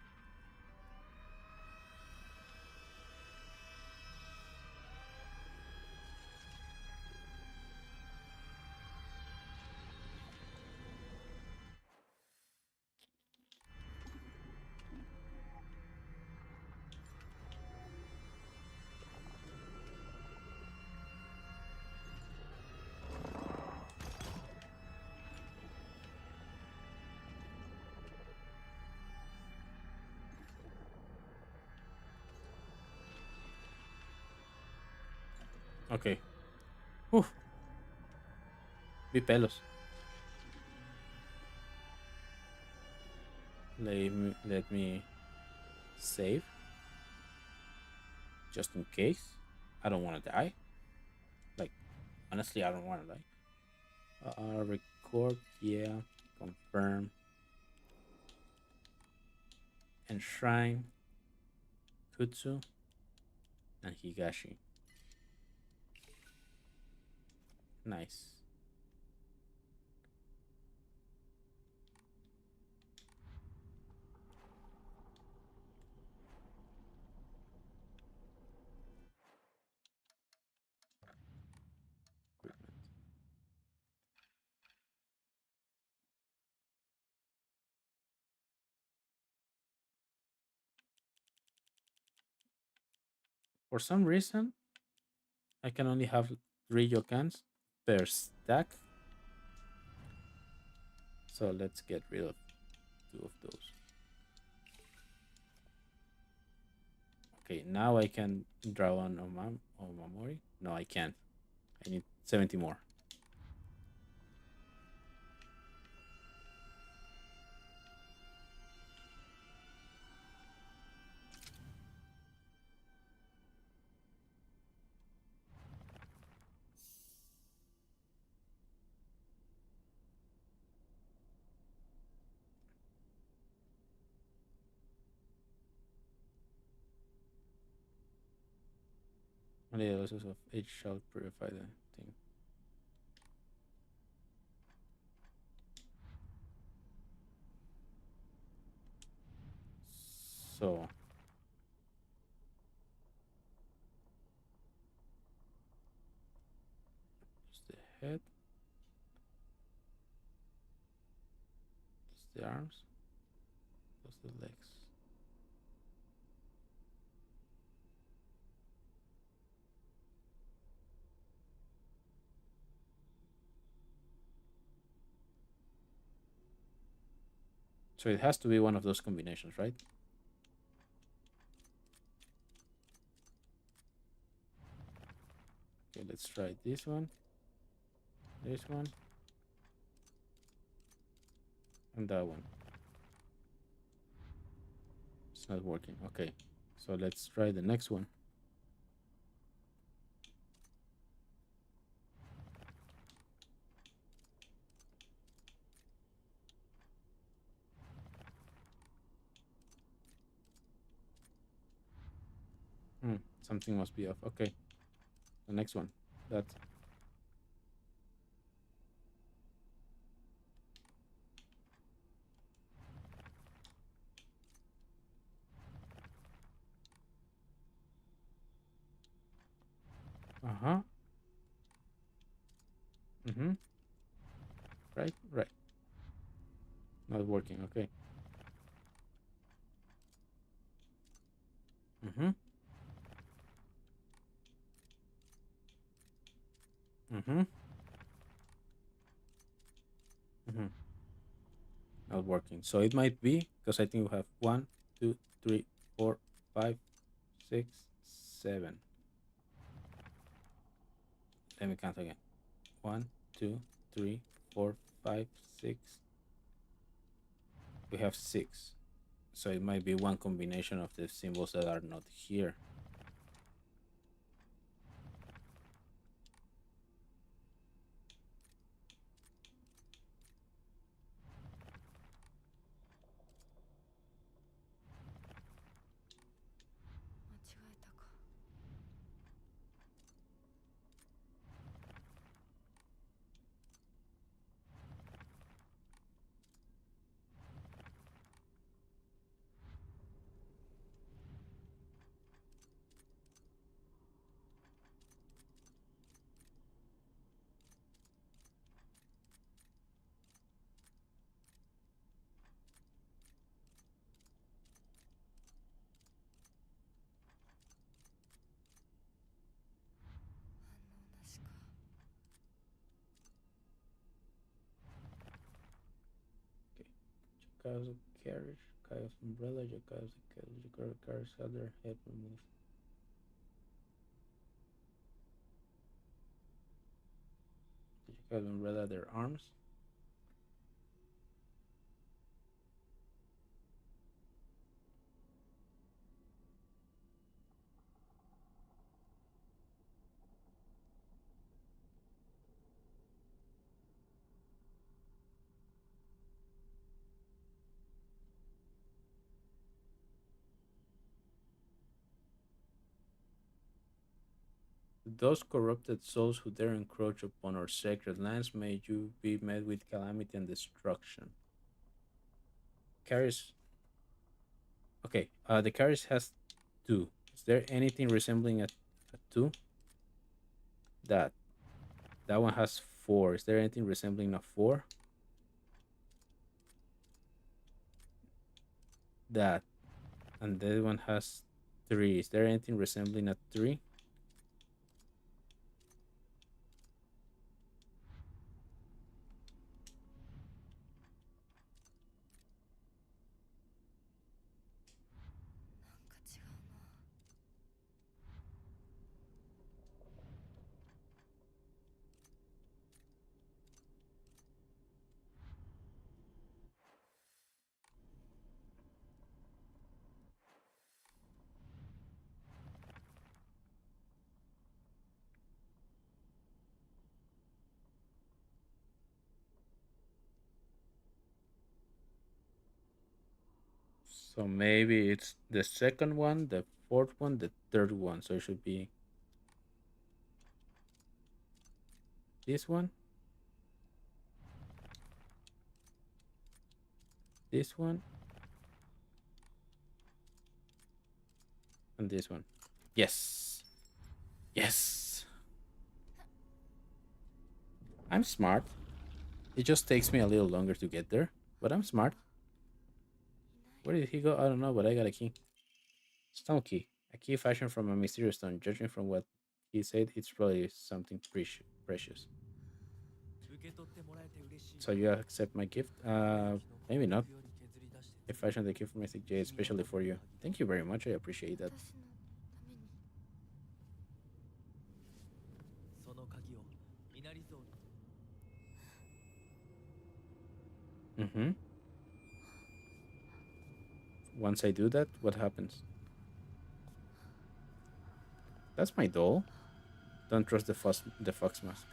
Okay. Uf. Vi pelos. Let me save. Just in case. I don't want to die. Like, honestly, I don't want to die. Record, yeah. Confirm. Enshrine. Kutsu. And Higashi. Nice. Equipment. For some reason, I can only have 3 Yokans per stack. So let's get rid of 2 of those. Okay, now I can draw on Omamori. No, I can't. I need 70 more. Only the losses of each shall purify the thing. So it's the head, it's the arms, that's the legs. So it has to be one of those combinations, right? Okay, let's try this one, and that one. It's not working. Okay, so let's try the next one. Something must be off. Okay, the next one. That. Uh-huh. Mm-hmm. Right, right. Not working. Okay. Mm-hmm. Mm-hmm. Mm-hmm. Not working. So it might be because I think we have 1, 2, 3, 4, 5, 6, 7. Let me count again. 1, 2, 3, 4, 5, 6. We have 6. So it might be one combination of the symbols that are not here. Okay. Jackal's carriage, Jackal's umbrella, Jackal's carriage had their head removed. The Jackal's umbrella, their arms. Those corrupted souls who dare encroach upon our sacred lands, may you be met with calamity and destruction. Carries. Okay, the carries has 2. Is there anything resembling a 2? That. That one has 4. Is there anything resembling a 4? That. And that one has 3. Is there anything resembling a 3? So maybe it's the second one, the fourth one, the third one. So it should be this one, this one, And this one. Yes. Yes. I'm smart. It just takes me a little longer to get there, but I'm smart. Where did he go? I don't know, but I got a key. Stone key. A key fashioned from a mysterious stone. Judging from what he said, it's probably something precious. 受け取ってもらえて嬉しい。 So you accept my gift? Maybe not. I fashioned the key for Mystic J especially for you. Thank you very much. I appreciate that. 私のために。その鍵を稲荷像の Mm-hmm. Once I do that, what happens? That's my doll. Don't trust the fox mask.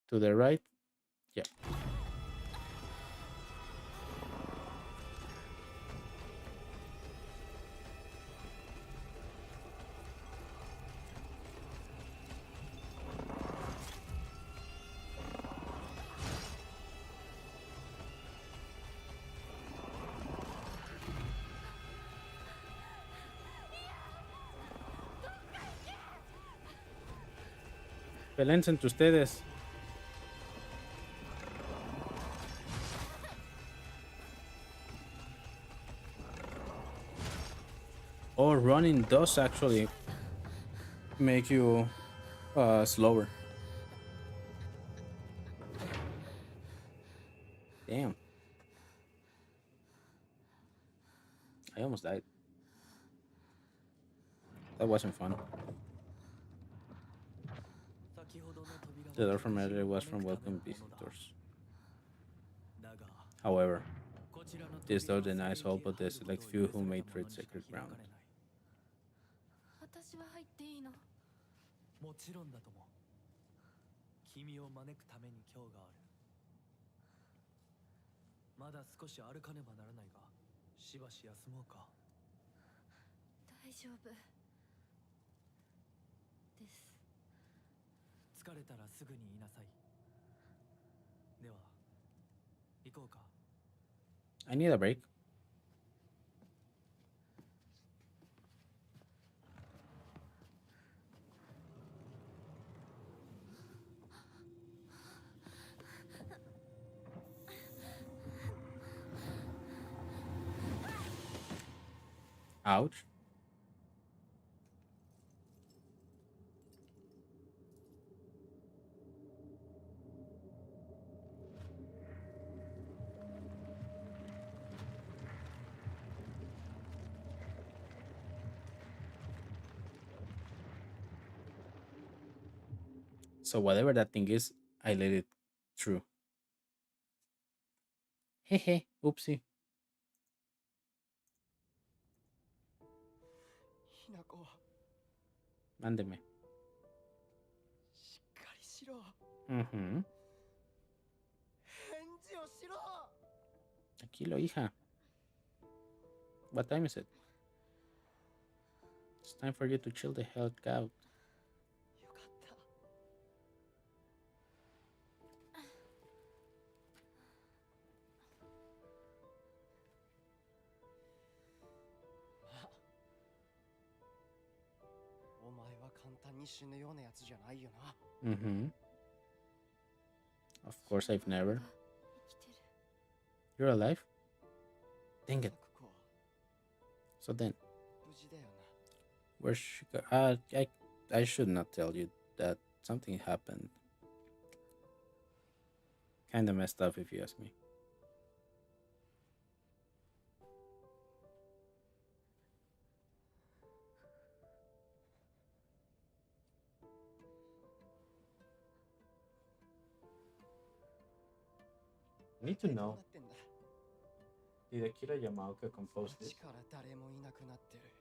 To the right? Yeah. Pelense entre ustedes. Oh, running does actually make you slower. Damn. I almost died. That wasn't fun. 先ほどの扉は The door from earlier was from welcome visitors. However, this door denies all but the select few who may tread sacred ground. 私は入っていいの？もちろんだとも。君を招くために今日がある。まだ少し歩かねばならないが、しばし休もうか。大丈夫です。疲れたらすぐに言いなさい。では、行こうか。I need a break. Ouch. So whatever that thing is, I let it through. Hehe, oopsie. ひなこ Mándeme. しっかりしろ Mhm. 返事をしろ Tranquilo, hija. What time is it? It's time for you to chill the hell out. よかった お前は簡単に死ぬようなやつじゃないよな Mhm. Of course, I've never. 生きてる。 You're alive? Dang it. 咲子は So then, 無事だよな where's she go? I should not tell you that something happened. Kinda messed up if you ask me. Need to どう know. なってんだ Did Akira Yamaoka compose 街 this? から誰もいなくなってる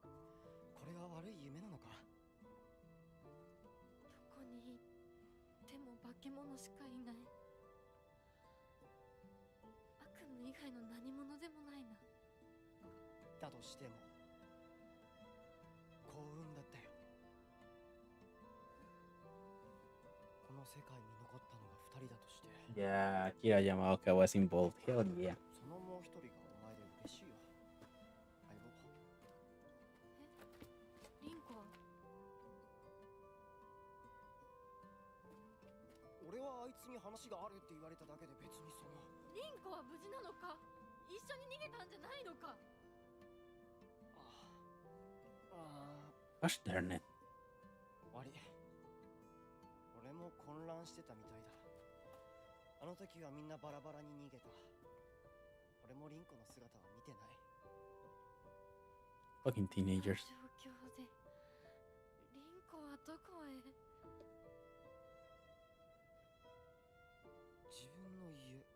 これは悪い夢なのかどこに行っても化け物しかいない。悪夢以外の何者でもないな。だとしても幸運だったよの世界に残ったのが2人だとして、 Yeah, Kira Yamaoka was involved. Hell yeah. そのもう一人がお前で嬉しいよ。相棒。リンコは俺はあいつに話があるって言われただけで別にその。リンコは無事なのか？一緒に逃げたんじゃないのか？Gosh darn it. 悪い。俺も混乱してたみたいだ。あの時はみんなバラバラに逃げた。俺もリンコの姿は見てない。 Fucking teenagers. 状況でリンコはどこへ？自分の家か。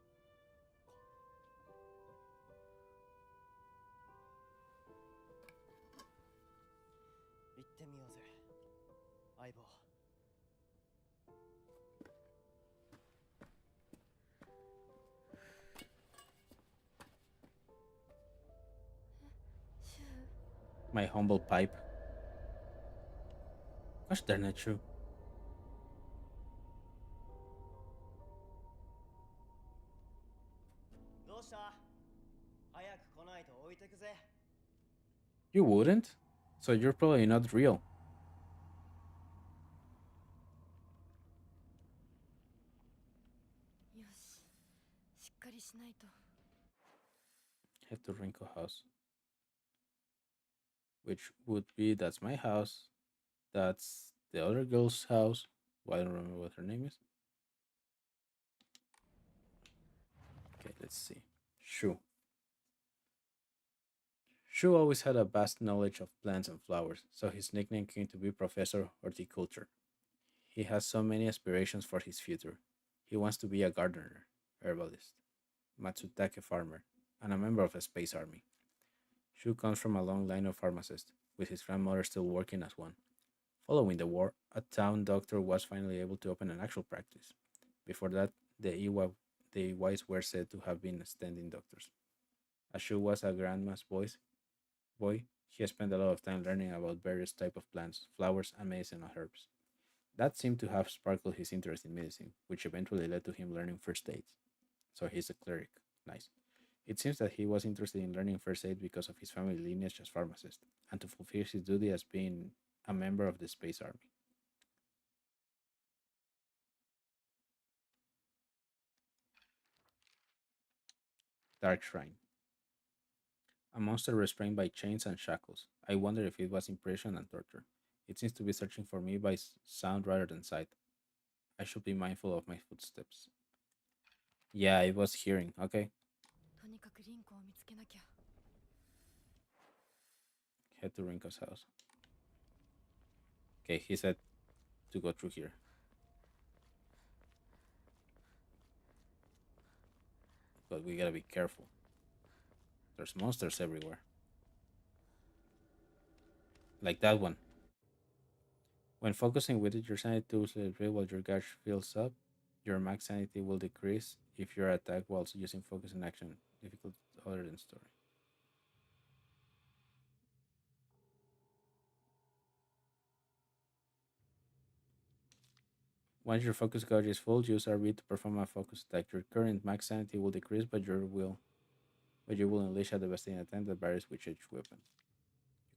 行ってみようぜ、相棒。シュウ My humble pipe. Gosh darn it, true. どうした？早く来ないと置いてくぜ。 You wouldn't? So you're probably not real. よし、しっかりしないと。 Head to Rinko house. Which would be that's my house. That's the other girl's house. Well, I don't remember what her name is. Okay, let's see. Shu. Shu always had a vast knowledge of plants and flowers, so his nickname came to be Professor Horticulture. He has so many aspirations for his future. He wants to be a gardener, herbalist, Matsutake farmer, and a member of a space army. Shu comes from a long line of pharmacists, with his grandmother still working as one. Following the war, a town doctor was finally able to open an actual practice. Before that, the Iwais were said to have been standing doctors. As Shu was a grandma's boy, he spent a lot of time learning about various types of plants, flowers, and medicinal herbs. That seemed to have sparkled his interest in medicine, which eventually led to him learning first aid. So he's a cleric. Nice. It seems that he was interested in learning first aid because of his family lineage as pharmacist, and to fulfill his duty as being a member of the Space Army. Dark Shrine. A monster restrained by chains and shackles. I wonder if it was impression and torture. It seems to be searching for me by sound rather than sight. I should be mindful of my footsteps. Yeah, it was hearing. Okay. とにかくリンコを見つけなきゃ。 Head to Rinko's house. Okay, he said to go through here. But we gotta be careful. There's monsters everywhere. Like that one. When focusing with it, your sanity tools will reveal while your gauge fills up. Your max sanity will decrease if you're attacked while using focus and action. Difficult other than story. Once your focus gauge is full, use RB to perform a focus attack. Your current max sanity will decrease, but you will unleash a devastating attack that varies with each weapon.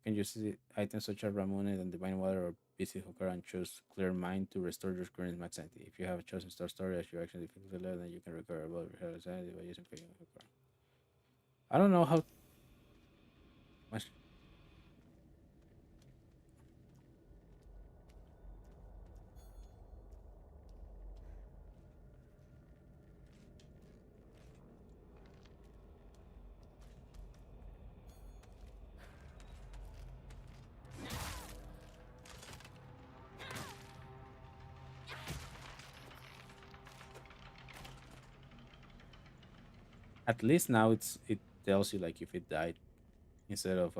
You can use items such as Ramune and Divine Water or BC Hokara and choose Clear Mind to restore your current max sanity. If you have chosen Star Story as your action difficulty level, then you can recover above your health sanity by using Picking Hokara. I don't know how much. At least now it tells you like if it died instead of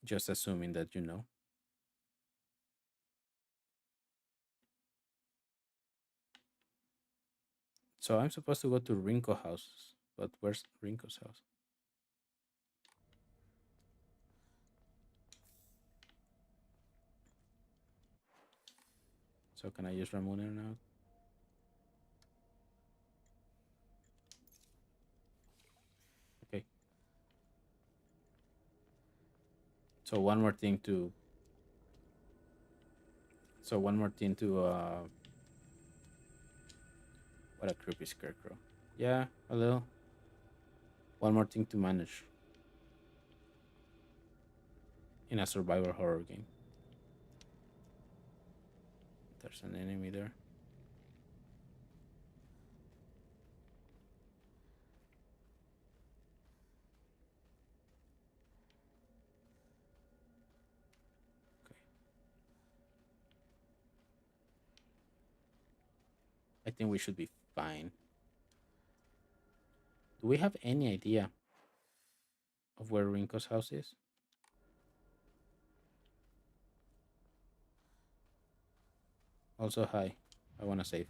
just assuming that you know. So I'm supposed to go to Rinko house, but where's Rinko's house? So can I use Ramona now? Okay. So one more thing to. So one more thing to. What a creepy scarecrow. Yeah, a little. One more thing to manage in a survival horror game. There's an enemy there. Okay. I think we should be fine. Do we have any idea of where Rinko's house is? Also, hi. I want to save.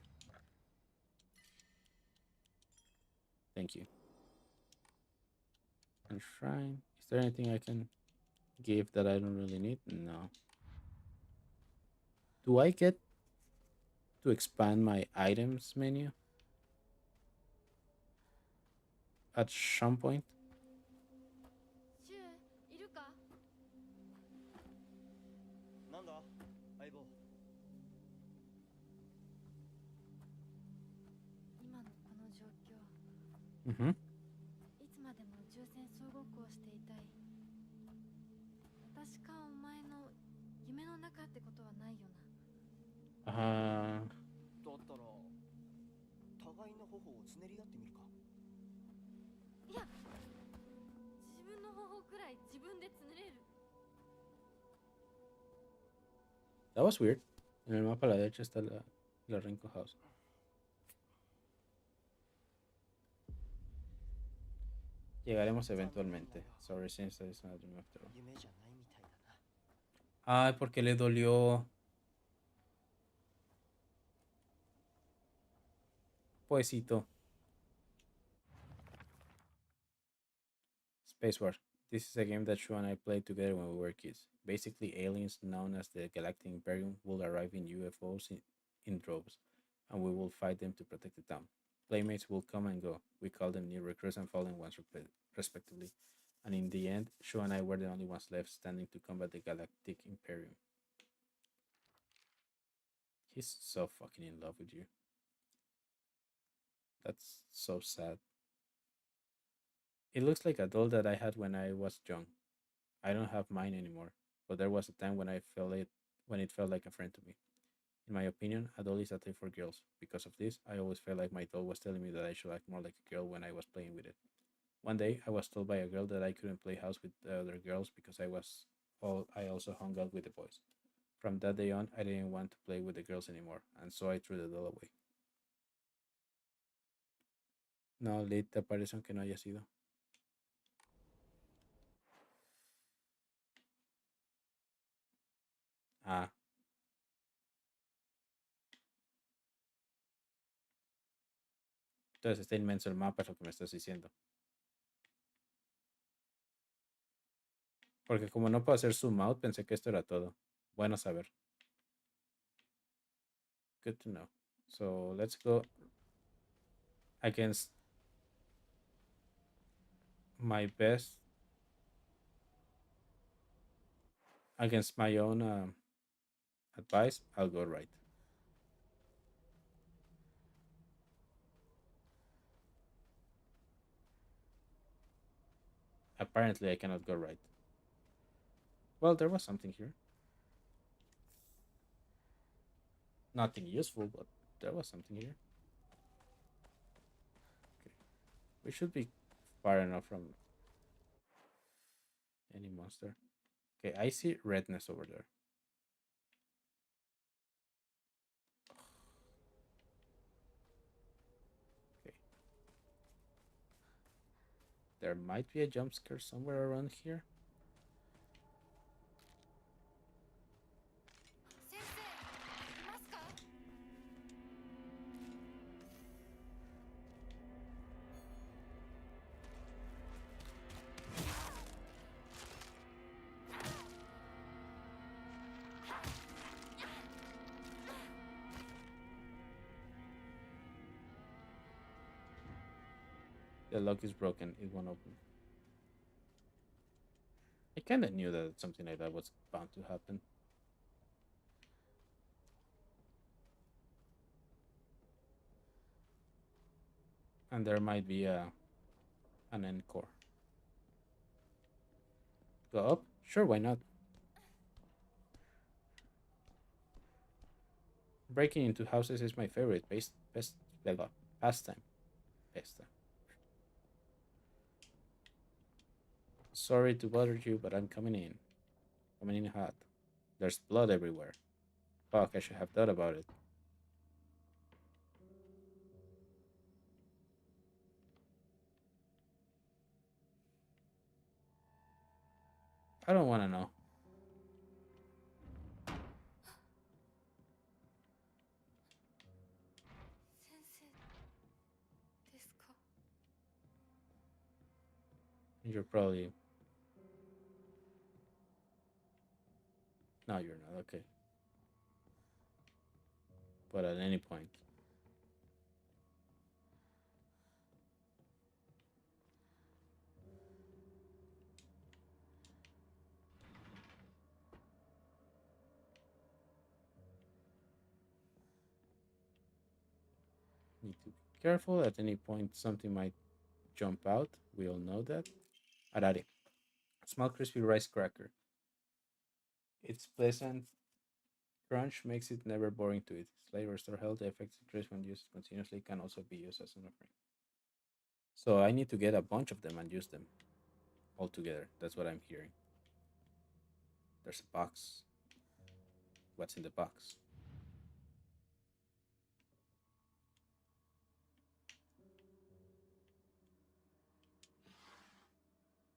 Thank you. And shrine. Is there anything I can give that I don't really need? No. Do I get to expand my items menu at some point? シュウいるか？なんだ相棒。今のこの状況、 Mm-hmm. いつまでも宇宙船総ごっこをしていたい。私かお前の夢の中ってことはないよな。Uh, だったら互いの頬をつねり合ってみるか。いや、自分の方法くらい自分でつねれる。 that was weird. En el mapa a la derecha está la Rinko House. Llegaremos eventualmente. Sorry, since there is another dream after all. 夢じゃないみたいだな。 Ay, porque le dolió. Poesito. Space Wars. This is a game that Shu and I played together when we were kids. Basically, aliens known as the Galactic Imperium will arrive in UFOs in droves, and we will fight them to protect the town. Playmates will come and go. We call them new recruits and fallen ones, respectively. And in the end, Shu and I were the only ones left standing to combat the Galactic Imperium. He's so fucking in love with you. That's so sad. It looks like a doll that I had when I was young. I don't have mine anymore, but there was a time when it felt like a friend to me. In my opinion, a doll is a toy for girls. Because of this, I always felt like my doll was telling me that I should act more like a girl when I was playing with it. One day, I was told by a girl that I couldn't play house with the other girls because I also hung out with the boys. From that day on, I didn't want to play with the girls anymore, and so I threw the doll away. No, Lit, te parece aunque no haya sido. Ah. Entonces está inmenso el mapa, es lo que me estás diciendo. Porque como no puedo hacer zoom out, pensé que esto era todo. Bueno saber. Good to know. So let's go against my best. Against my own advice, I'll go right. Apparently, I cannot go right. Well, there was something here. Nothing useful, but there was something here. Okay. We should be far enough from any monster. Okay, I see redness over there. Okay. There might be a jump scare somewhere around here. 先生、いますか？ 先生 The lock is broken. It won't open. I kind of knew that something like that was bound to happen. And there might be an encore. Go up? Sure, why not? Breaking into houses is my favorite pastime. Pastime. Sorry to bother you, but I'm coming in. Coming in hot. There's blood everywhere. Fuck, I should have thought about it. I don't want to know. 先生ですか？ You're probably. No, you're not. Okay. But at any point. Need to be careful. At any point, something might jump out. We all know that. Arare. Small crispy rice cracker. Its pleasant crunch makes it never boring to eat. Flavors or health effects increase when used continuously can also be used as an offering. So I need to get a bunch of them and use them all together. That's what I'm hearing. There's a box. What's in the box?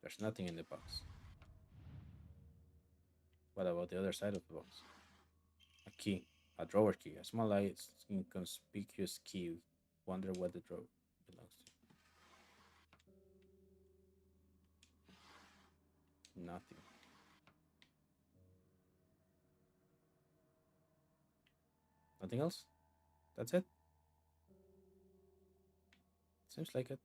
There's nothing in the box. What about the other side of the box? A key, a drawer key, a small, light, inconspicuous key. Wonder what the drawer belongs to. Nothing. Nothing else? That's it? Seems like it.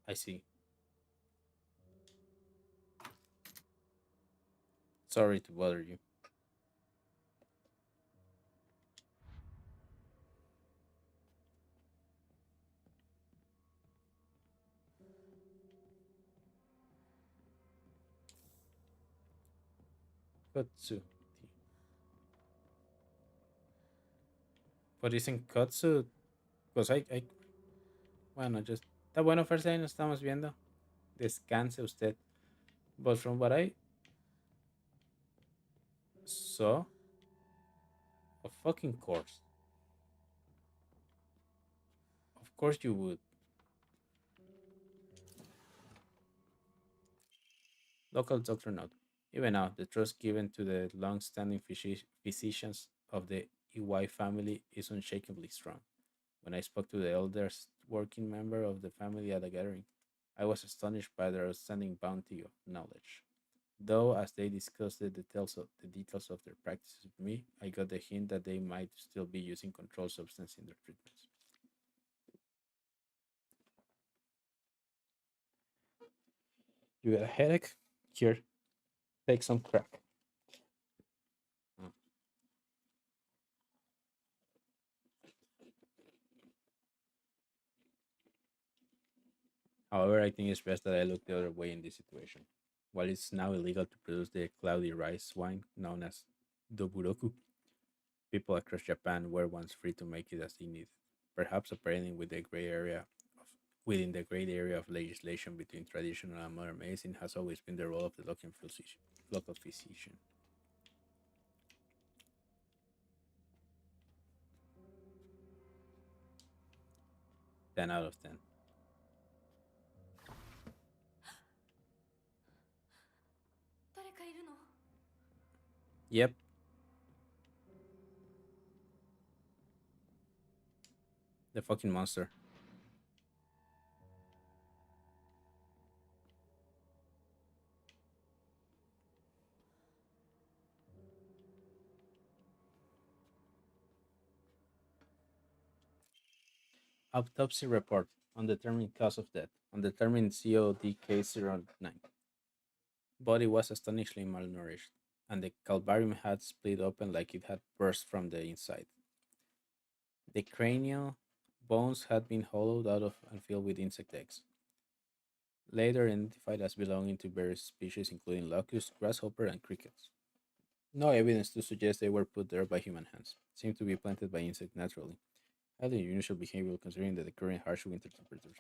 I see. Sorry to bother you. Kotsu. But isn't Kotsu? Pues hay. Bueno, just. Está bueno, first ahí nos estamos viendo. Descanse usted. But from what I saw, of fucking course. Of course you would. Local doctor note. Even now, the trust given to the long-standing physicians of the EY family is unshakably strong. When I spoke to the eldest working member of the family at a gathering, I was astonished by their outstanding bounty of knowledge. Though, as they discussed the details of their practices with me, I got the hint that they might still be using controlled substance in their treatments. You got a headache? Here, take some crack. Mm. However, I think it's best that I look the other way in this situation. While it's now illegal to produce the cloudy rice wine known as doburoku, people across Japan were once free to make it as they needed, perhaps operating within the gray area of legislation between traditional and modern medicine has always been the role of the local physician. 10 out of 10. 誰かいるの？ Yep, the fucking monster. Autopsy report. Undetermined cause of death. Undetermined CODK09. Body was astonishingly malnourished, and the calvarium had split open like it had burst from the inside. The cranial bones had been hollowed out of and filled with insect eggs, later identified as belonging to various species including locusts, grasshopper, and crickets. No evidence to suggest they were put there by human hands. Seemed to be planted by insects naturally. Highly unusual behavior considering the current harsh winter temperatures.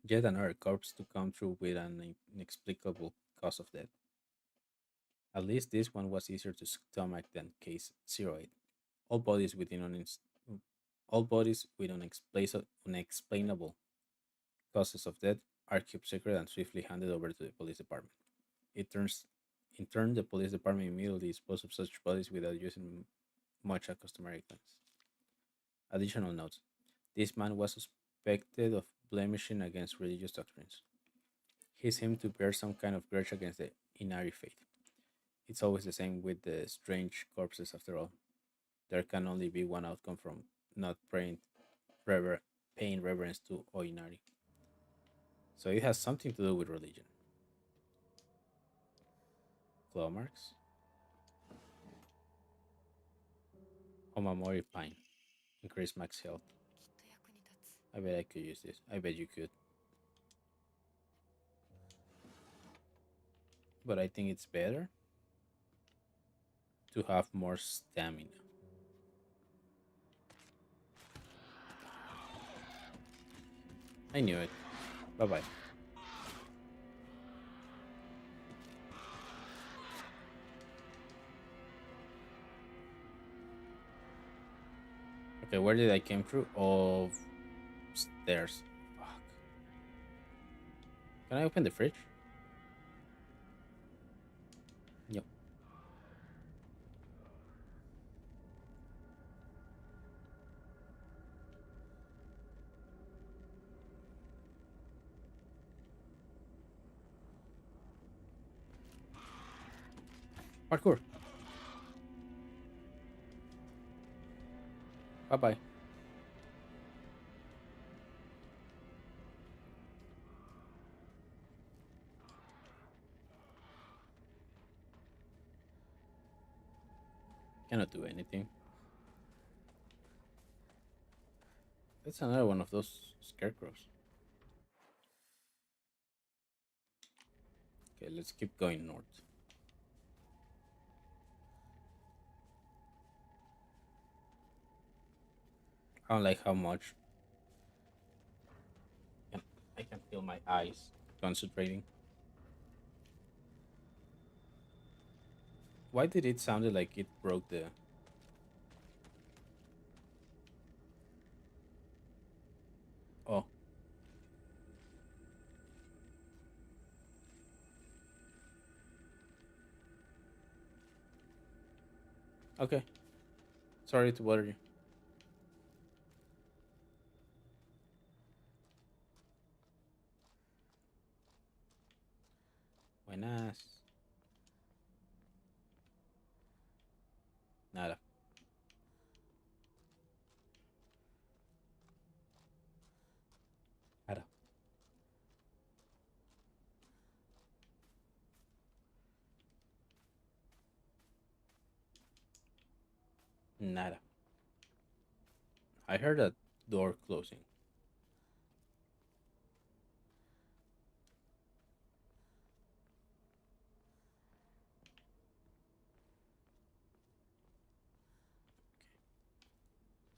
Yet another corpse to come through with an inexplicable cause of death. At least this one was easier to stomach than case zero 08. All bodies within all bodies with unexplainable causes of death are kept secret and swiftly handed over to the police department. It turns in turn the police department immediately disposed of such bodies without using much customary claims. Additional notes. This man was suspected of blemishing against religious doctrines. He seemed to bear some kind of grudge against the Inari faith. It's always the same with the strange corpses after all. There can only be one outcome from not paying reverence to Oinari. So it has something to do with religion. Claw marks. Omamori pine. Increase max health. きっと役に立つ。 I bet I could use this. I bet you could. But I think it's better to have more stamina. I knew it. Bye bye. Okay, where did I came through? Of stairs. Fuck. Can I open the fridge? Yep. Parkour. Bye bye. Cannot do anything. That's another one of those scarecrows. Okay, let's keep going north. I don't like how much can- I can feel my eyes concentrating. Why did it sound like it broke the? Oh, okay. Sorry to bother you. Buenas. Nada. Nada. Nada. I heard a door closing.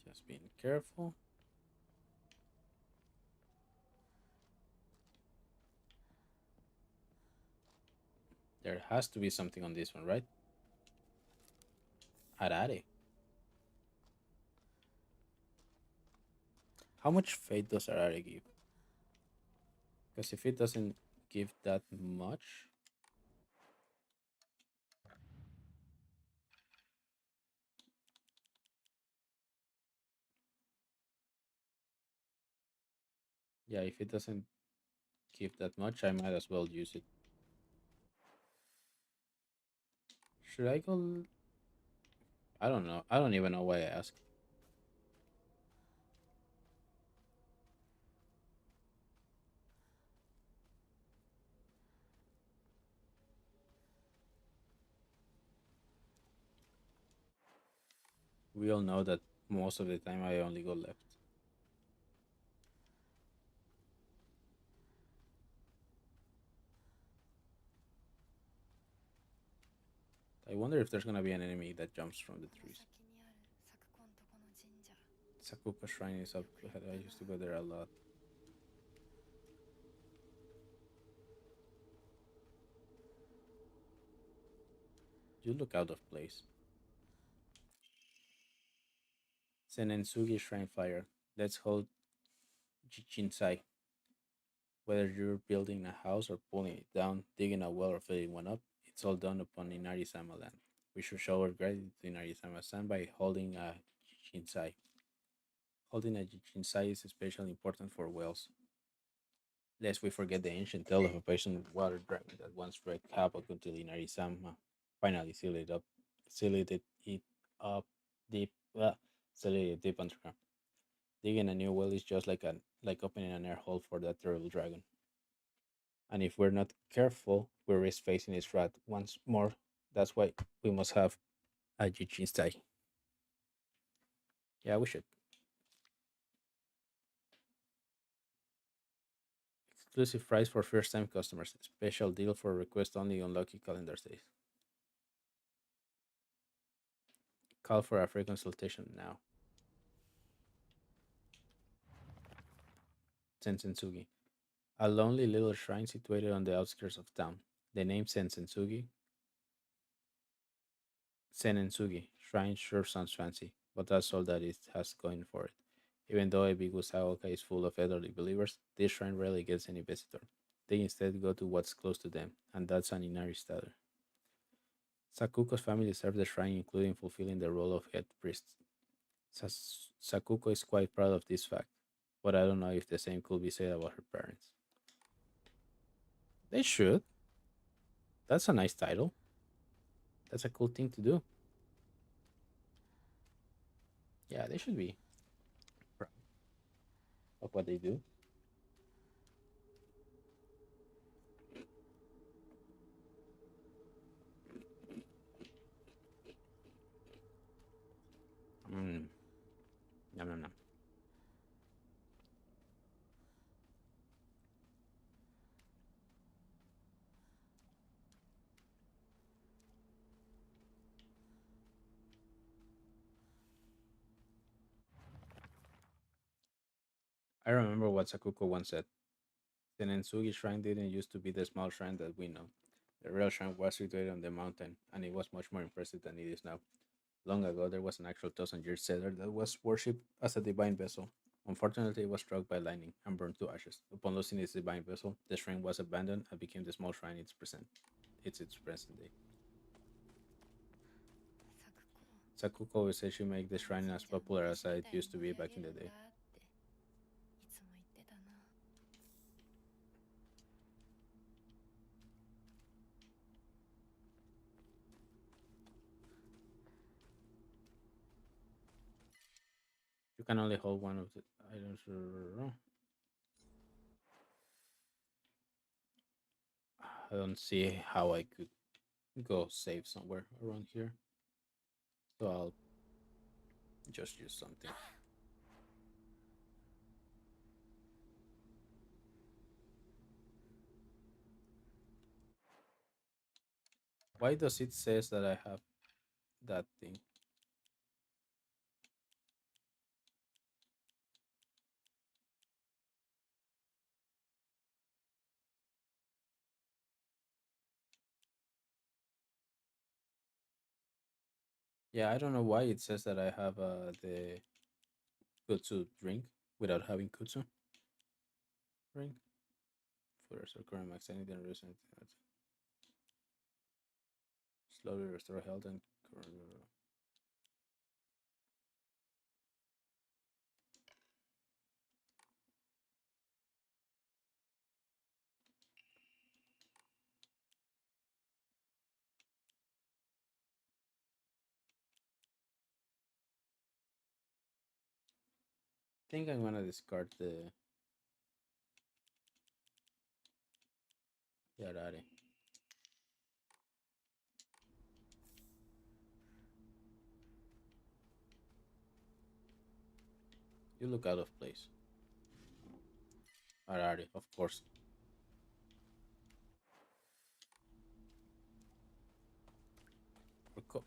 Just being careful. There has to be something on this one, right? Harare. How much fate does Harare give? Because if it doesn't give that much, yeah, if it doesn't give that much, I might as well use it. Should I go? I don't know. I don't even know why I asked. We all know that most of the time I only go left. I wonder if there's gonna be an enemy that jumps from the この trees. 先にある咲くんとこの神社 Sakuka Shrine is up ahead. I used to go there a lot. You look out of place. Senensugi Shrine Fire. Let's hold Jichinsai. Whether you're building a house or pulling it down, digging a well or filling one up, it's all done upon Inari-sama land. We should show our gratitude to Inari-sama-san by holding a Jichinsai. Holding a Jichinsai is especially important for wells, lest we forget the ancient tale of a patient water dragon that once wreaked havoc until Inari-sama finally sealed it up deep, sealed it deep underground. Digging a new well is just like opening an air hole for that terrible dragon. And if we're not careful, we risk facing its wrath once more. That's why we must have a Jichinstai. Yeah, we should. Exclusive price for first time customers. Special deal for request only on lucky calendar days. Call for a free consultation now. Sensensugi. A lonely little shrine situated on the outskirts of town. The name Senensugi. Shrine sure sounds fancy, but that's all that it has going for it. Even though Ebigusaoka is full of elderly believers, this shrine rarely gets any visitor. They instead go to what's close to them, and that's an Inari statue. Sakuko's family serves the shrine, including fulfilling the role of head priest. Sakuko is quite proud of this fact, but I don't know if the same could be said about her parents. They should. That's a nice title. That's a cool thing to do. Yeah, they should be proud of what they do. Mm, yum, yum, yum. I remember what Sakuko once said. The Nensugi shrine didn't used to be the small shrine that we know. The real shrine was situated on the mountain, and it was much more impressive than it is now. Long ago, there was an actual 1,000 year cedar that was worshipped as a divine vessel. Unfortunately, it was struck by lightning and burned to ashes. Upon losing its divine vessel, the shrine was abandoned and became the small shrine its present day. 咲く子 Sakuko always said she make the あの shrine 神 as 社 popular 昔 as み it たいに used to 盛 be り上 back げ in the るんだ day. っていつも言ってたな You can only hold one of the items. I don't see how I could go save somewhere around here. So I'll just use something. Why does it says that I have that thing? Yeah, I don't know why it says that I have the kutsu drink without having kutsu drink. For a current max sanity and resistance. Slowly restore health and think I'm gonna discard the Yarare. You look out of place. Arari, of course.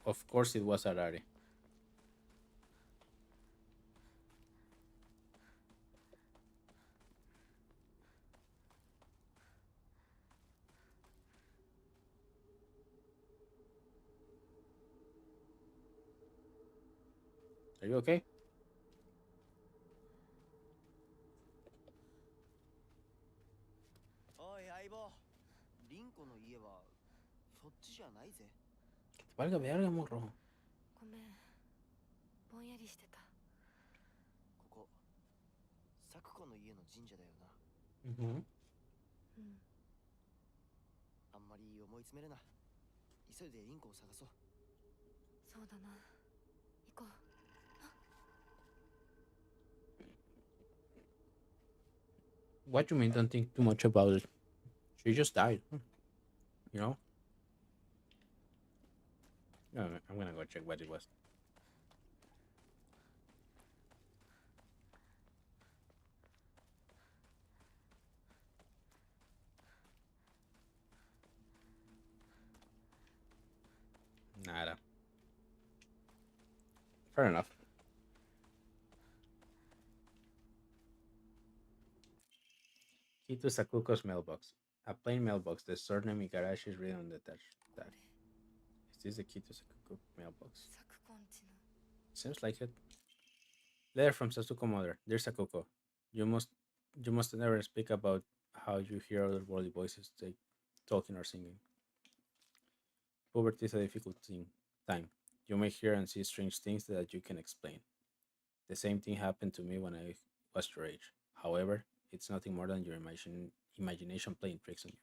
Of course it was Arari. Are you okay? おい相棒、リンコの家はそっちじゃないぜ。 Que te valga verga, morro. ごめん、ぼんやりしてた。ここサクコの家の神社だよな。 Ujú. うん。あんまり思い詰めるな。急いでリンコを探そう。そうだな。行こう。 What you mean? Don't think too much about it. She just died. You know? No, I'm gonna go check what it was. Nada. Fair enough. Key to Sakuko's mailbox. A plain mailbox. The surname Igarashi is written on the attached tag. Is this the key to Sakuko mailbox? サクコンチの。 Seems like it. Letter from Sasuko mother. Dear Sakuko, you must you must never speak about how you hear otherworldly voices talking or singing. Puberty is a difficult time. You may hear and see strange things that you can explain. The same thing happened to me when I was your age. However, it's nothing more than your imagination playing tricks on you.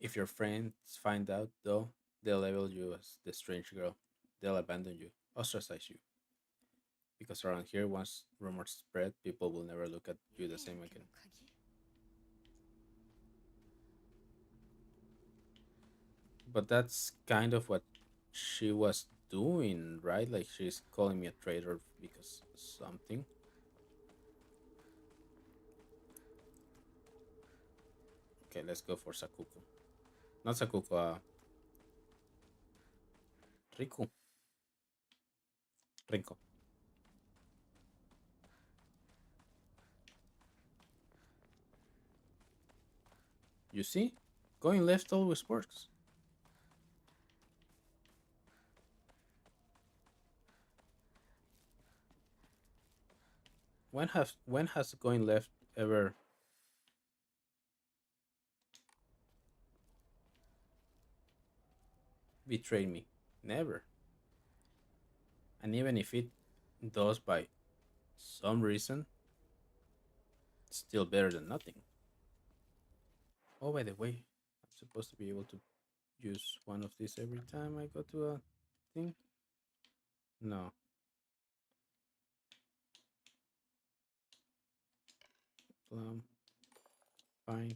If your friends find out, though, they'll label you as the strange girl. They'll abandon you, ostracize you. Because around here, once rumors spread, people will never look at you the same 家の again. 鍵。 But that's kind of what she was doing, right? Like she's calling me a traitor because something. Okay, let's go for Sakuko. Not Sakuko, Riku. Rinko. You see? Going left always works. When has going left ever betrayed me? Never. And even if it does by some reason, it's still better than nothing. Oh, by the way, I'm supposed to be able to use one of these every time I go to a thing? No. Fine.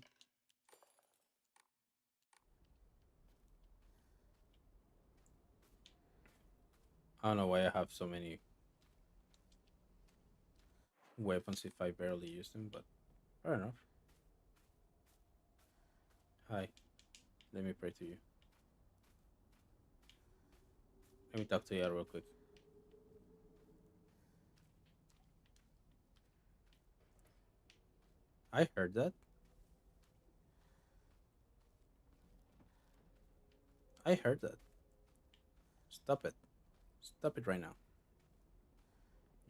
I don't know why I have so many weapons if I barely use them, but fair enough. Hi, let me pray to you. Let me talk to you real quick. I heard that. I heard that. Stop it. Stop it right now.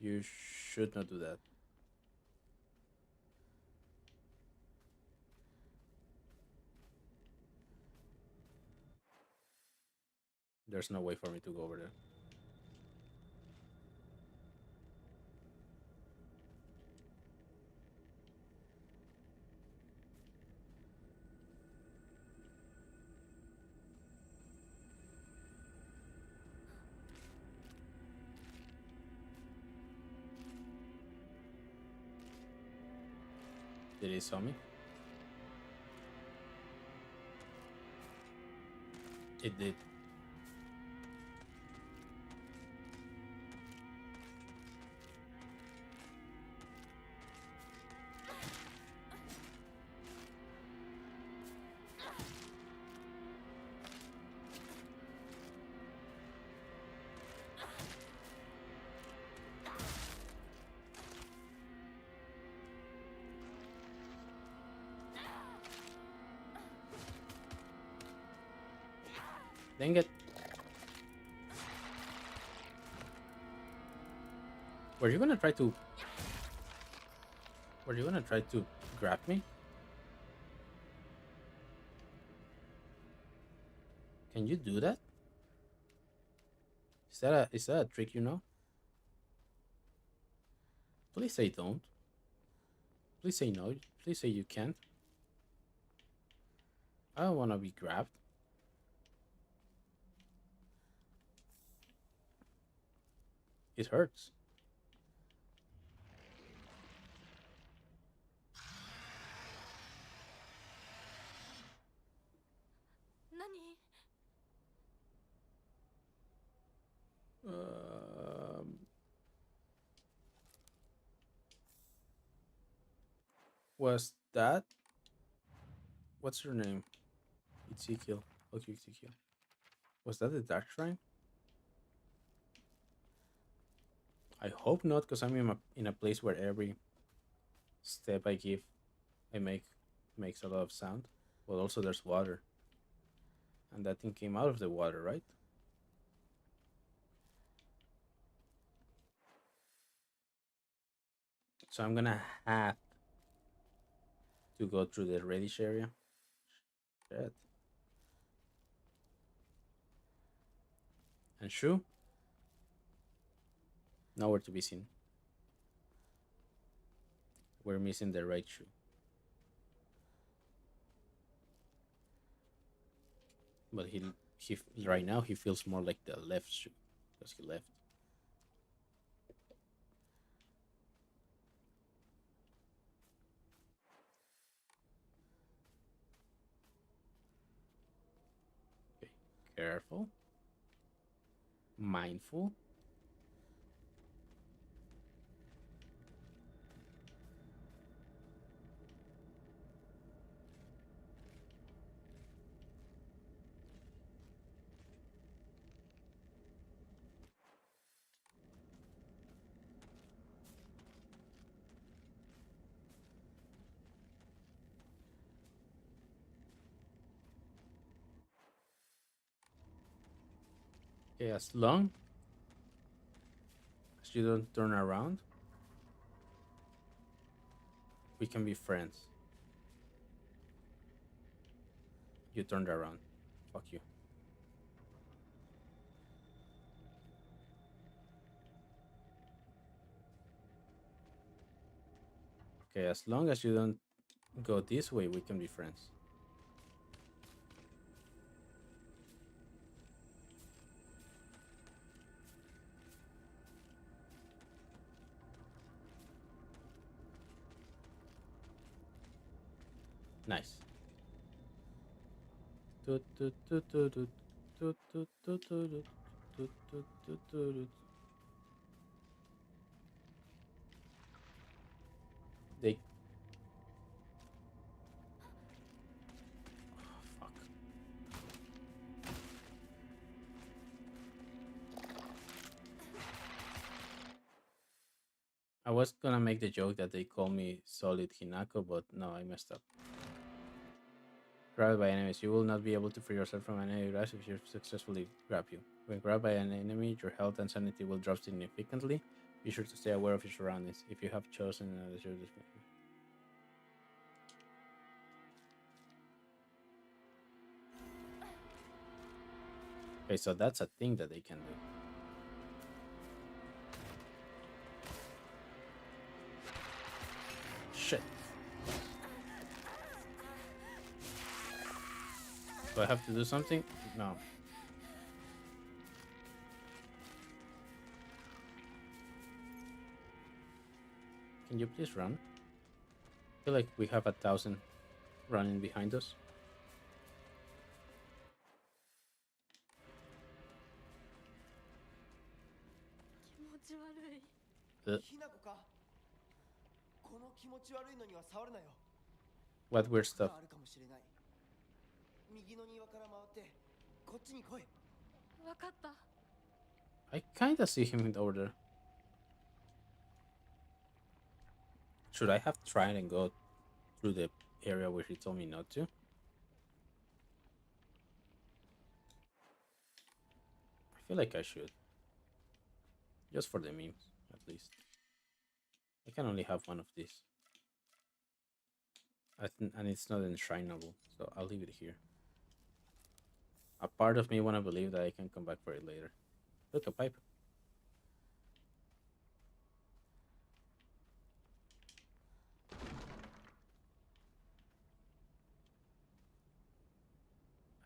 You should not do that. There's no way for me to go over there. Did he saw me? It did. Dang it. Were you gonna try to... Were you gonna try to grab me? Can you do that? Is that a trick you know? Please say don't. Please say no. Please say you can't. I don't wanna be grabbed. It hurts.何？ Um, was that... What's your name? Ezekiel. Okay, Ezekiel. Was that the Dark Shrine? I hope not, because I'm in a place where every step I give, I make makes a lot of sound. But also there's water, and that thing came out of the water, right? So I'm gonna have to go through the reddish area. Shit. And shoe? Nowhere to be seen. We're missing the right shoe. But he right now he feels more like the left shoe because he left. Okay, careful, mindful. Okay, as long as you don't turn around, we can be friends. You turned around. Fuck you. Okay, as long as you don't go this way, we can be friends. Nice. Toot, toot, toot, toot, toot, toot, toot, toot, toot, toot, toot, toot, toot. They... Fuck. I was gonna make the joke that they call me Solid Hinako, but no, I messed up. Grabbed by enemies. You will not be able to free yourself from an enemy grasp if you successfully grab you. When grabbed by an enemy, your health and sanity will drop significantly. Be sure to stay aware of your surroundings. If you have chosen another service. Okay, so that's a thing that they can do. Shit. Do I have to do something? No. Can you please run? I feel like we have 1,000 running behind us. 気持ち悪い。ひなこかこの気持ち悪いのには触るなよ What weird が stuff. あるかもしれない右の庭から回ってこっちに来いわかった。 I kinda see him over there. Should I have tried and go through the area where he told me not to? feel like I should, just for the memes, at least. I can only have one of these. And it's not enshrinable, so I'll leave it here. A part of me want to believe that I can come back for it later. Look, a pipe.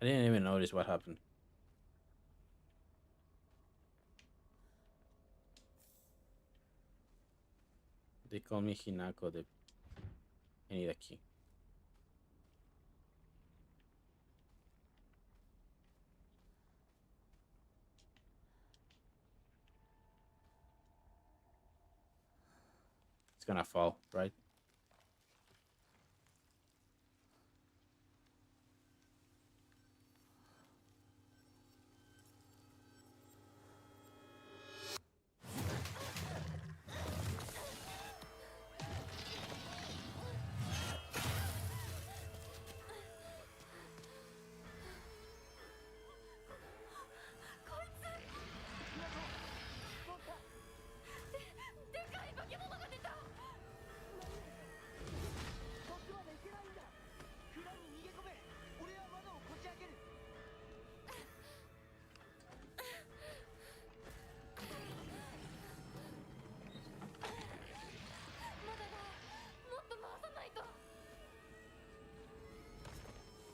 I didn't even notice what happened. They call me Hinako. I need a key. It's gonna fall, right?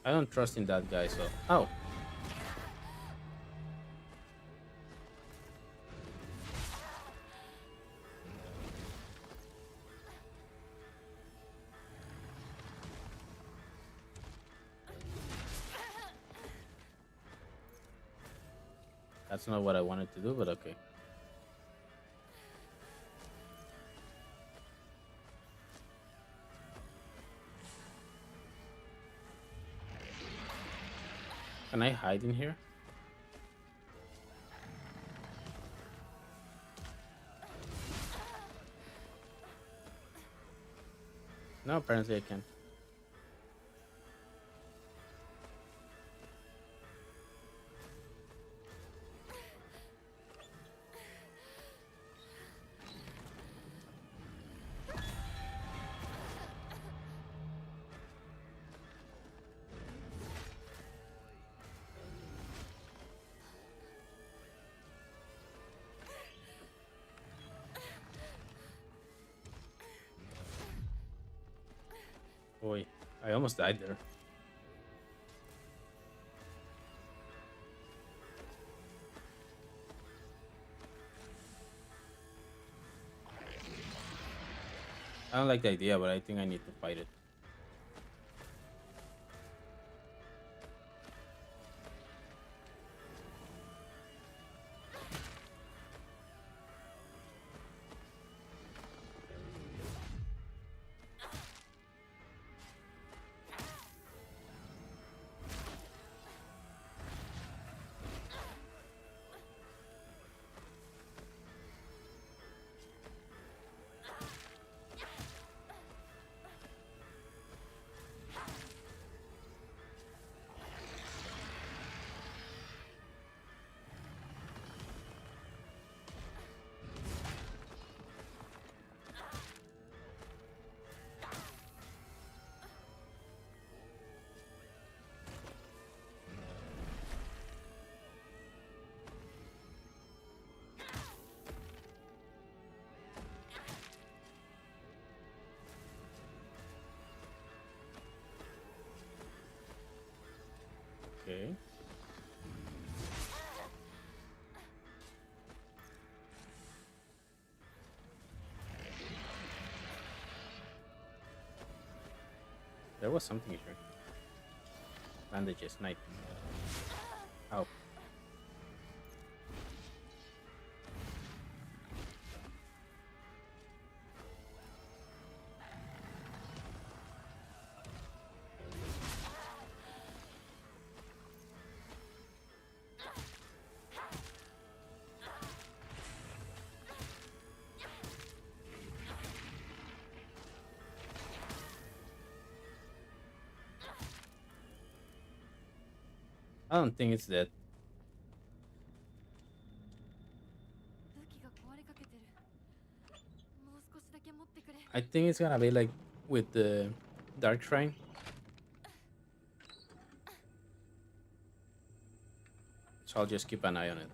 I don't trust in that guy, so. Oh! That's not what I wanted to do, but okay. Can I hide in here? No, apparently I can. Boy, I almost died there. I don't like the idea, but I think I need to fight it. Okay. There was something here. Bandages, knife. Ow. I don't think it's dead. ってくれ。 I think it's gonna be like with the Dark Shrine. So I'll just keep an eye on it.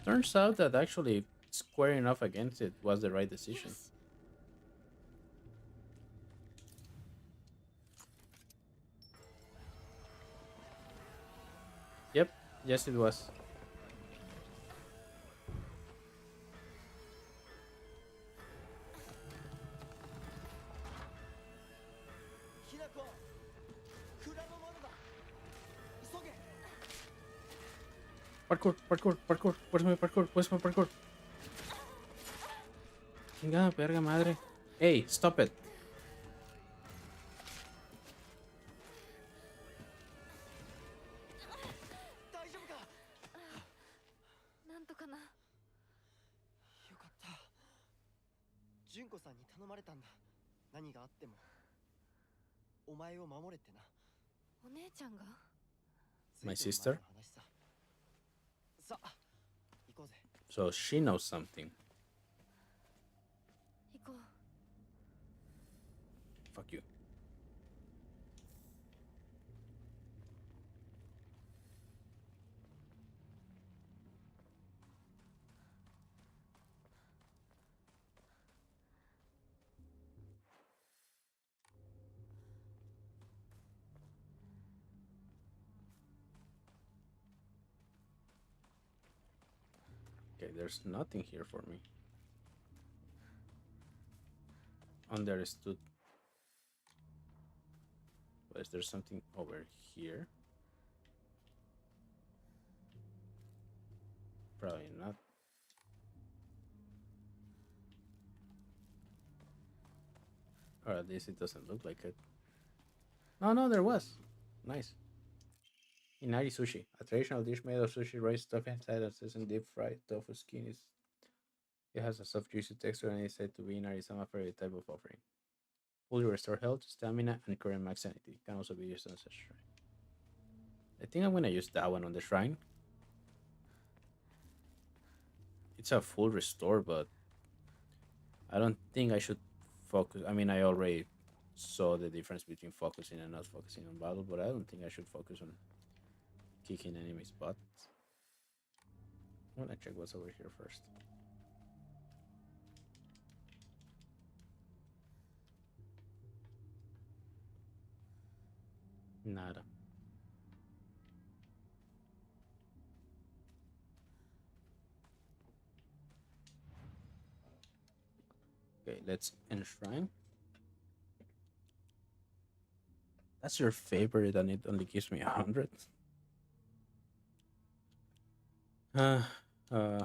Turns out that actually squaring off against it was the right よ decision. し。 Yep, yes it was. ひなこ蔵の窓だ急げ Parkour, parkour, parkour. Where's my parkour? Where's my parkour? Chingada verga madre. Hey, stop it. 大丈夫かなんとかな。よかった純子さんに頼まれたんだ何があってもお前を守れってなお姉ちゃんが。 My ずいぶん sister? 前の話ささあ行こうぜ So she knows something. 行こう。 Fuck you. Okay, there's nothing here for me. Understood. But is there something over here? Probably not. Or at least it doesn't look like it. No, there was. Nice. Inari sushi, a traditional dish made of sushi rice stuffed inside a seasoned deep fried tofu skin. It has a soft, juicy texture and is said to be Inari-sama favorite type of offering. Fully restore health, stamina, and current max sanity. Can also be used as a shrine. I think I'm gonna use that one on the shrine. It's a full restore, but I don't think I should focus. I mean, I already saw the difference between focusing and not focusing on battle, but I don't think I should focus on kicking enemies' butts. I'm gonna check what's over here first. Nada. Okay, let's enshrine. That's your favorite, and it only gives me 100. Uh, uh,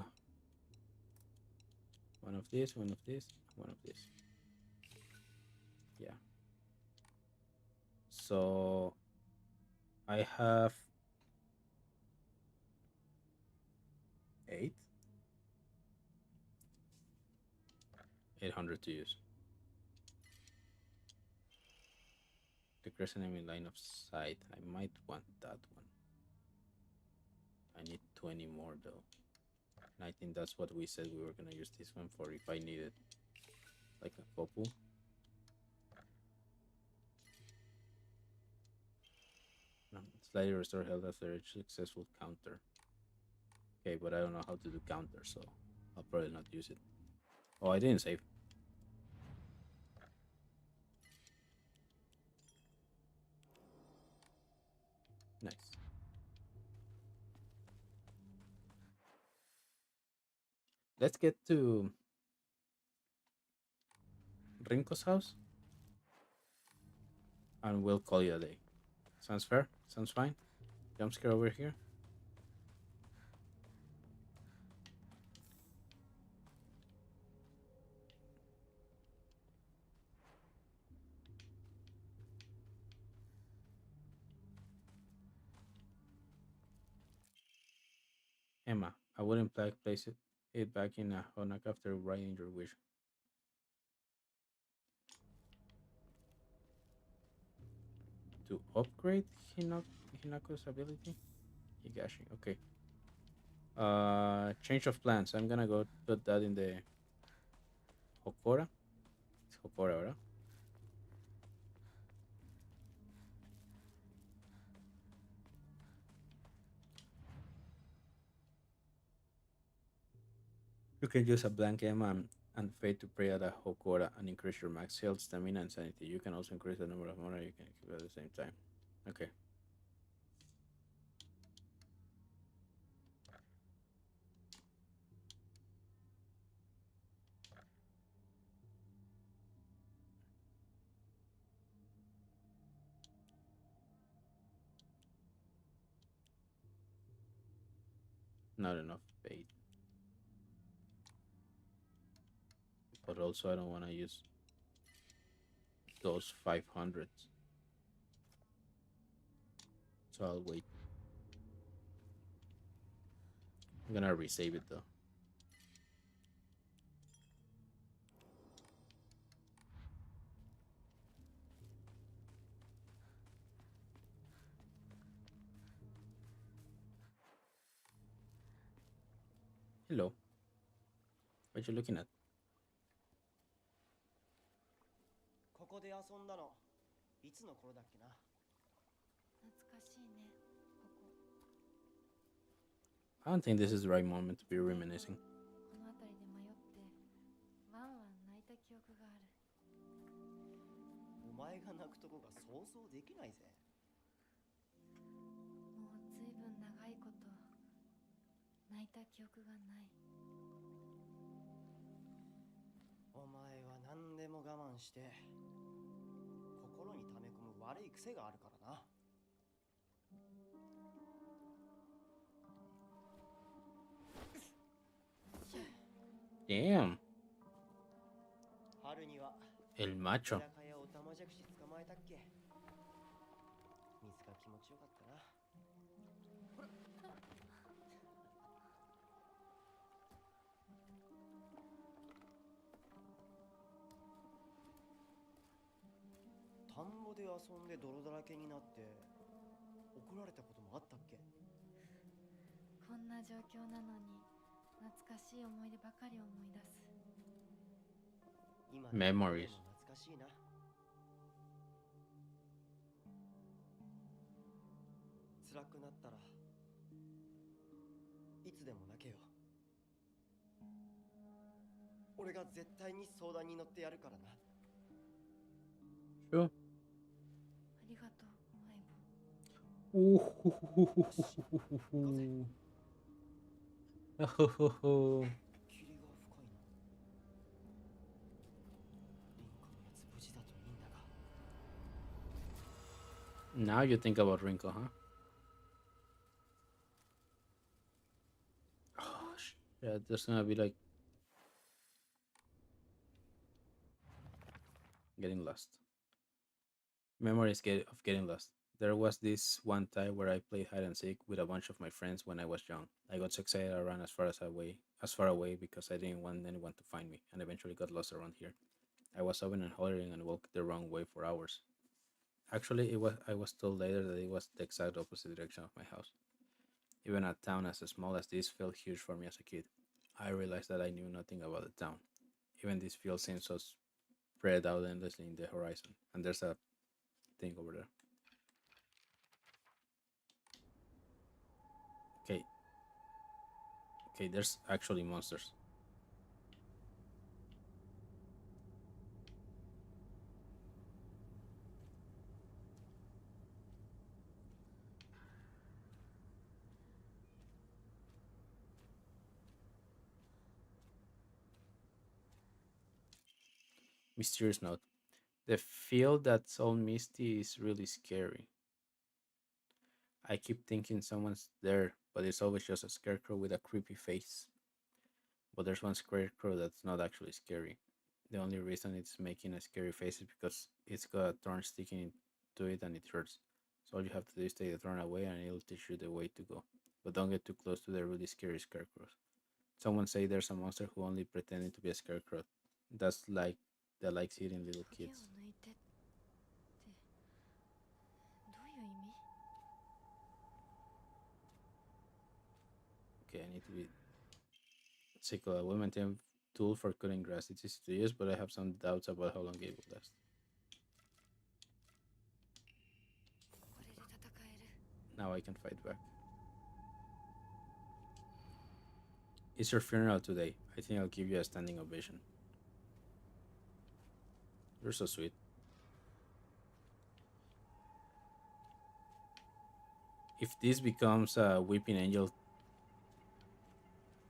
one of this, one of this, one of this. Yeah. So I have 8, 800 to use. Decrease enemy line of sight. I might want that one. I need 20 more though. And I think that's what we said we were gonna use this one for if I needed like a couple. No, slightly restore health after each successful counter. Okay, but I don't know how to do counter, so I'll probably not use it. Oh, I didn't save. Nice. Let's get to Rinko's house and we'll call it a day. Sounds fair? Sounds fine? Jump scare over here. Emma, I wouldn't place it back in a Honak after writing your wish. To upgrade Hinako's ability? Higashi, okay. Change of plans. I'm gonna go put that in the Hokora? It's Hokora, ¿verdad? You can use a blank M and Fate to pray at a Hokora and increase your max health, stamina, and sanity. You can also increase the number of mana you can keep at the same time. Okay. Not enough Fate. But also, I don't want to use those 500s. So I'll wait. I'm gonna resave it though. Hello. What you looking at? ここで遊んだのいつの頃だっけな。懐かしいね、ここ。 I don't think this is the right moment to be reminiscing. この辺りで迷ってワンワン泣いた記憶がある。お前が泣くとこが想像できないぜ。もうずいぶん長いこと泣いた記憶がない。お前は何でも我慢して心に溜め込む悪い癖があるからな。Damn. 春には El 居 macho. 酒屋を玉じゃくし捕まえたっけ。水が気持ちよかったな。田んぼで遊んで泥だらけになって怒られたこともあったっけ。こんな状況なのに懐かしい思い出ばかり思い出す。今 Memories. 懐かしいな。辛くなったらいつでも泣けよ。俺が絶対に相談に乗ってやるからな。 Sure. ありがとう、相棒。 Ooh. 霧が深いな。リンコのやつ無事だといいんだが。 Now you think about Rinko, huh? Oh, yeah, there's gonna be like getting lost. Memories of getting lost. There was this one time where I played hide and seek with a bunch of my friends when I was young. I got so excited I ran as far away because I didn't want anyone to find me, and eventually got lost around here. I was sobbing and hollering and walked the wrong way for hours. Actually, it was I was told later that it was the exact opposite direction of my house. Even a town as small as this felt huge for me as a kid. I realized that I knew nothing about the town. Even this field seemed so spread out endlessly in the horizon. And there's a thing over there. Okay. Okay, there's actually monsters. Mysterious note. The field that's all misty is really scary. I keep thinking someone's there, but it's always just a scarecrow with a creepy face. But there's one scarecrow that's not actually scary. The only reason it's making a scary face is because it's got a thorn sticking into it and it hurts. So all you have to do is take the thorn away and it'll teach you the way to go. But don't get too close to the really scary scarecrows. Someone say there's a monster who only pretended to be a scarecrow. That's like that likes eating little 影を kids. 抜いてってどういう意味？ Okay, I need to be Psycho. I will maintain tool for cutting grass. It's easy to use, but I have some doubts about how long it will last. これで戦える。 Now I can fight back. It's your funeral today. I think I'll give you a standing ovation. You're so sweet. If this becomes a weeping angel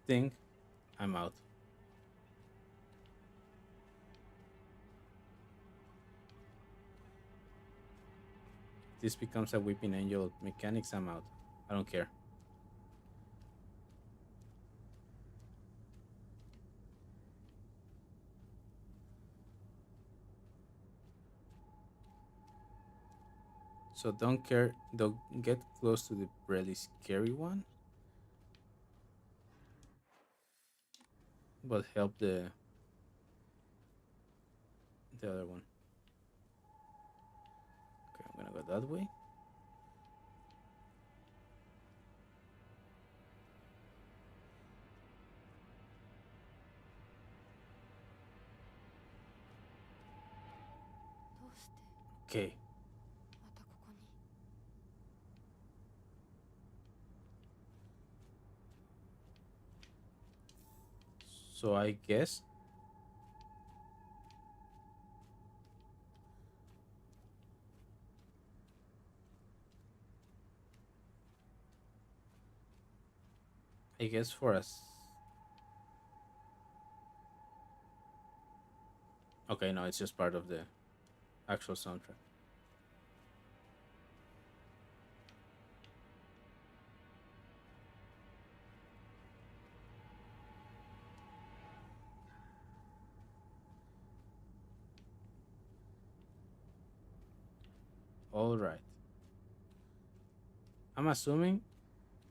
thing, I'm out. If this becomes a weeping angel mechanics, I'm out. I don't care. So don't get close to the really scary one, but help the other one. Okay, I'm gonna go that way. Okay. またここに。 So I guess for us. Okay, no, it's just part of the actual soundtrack. All right. I'm assuming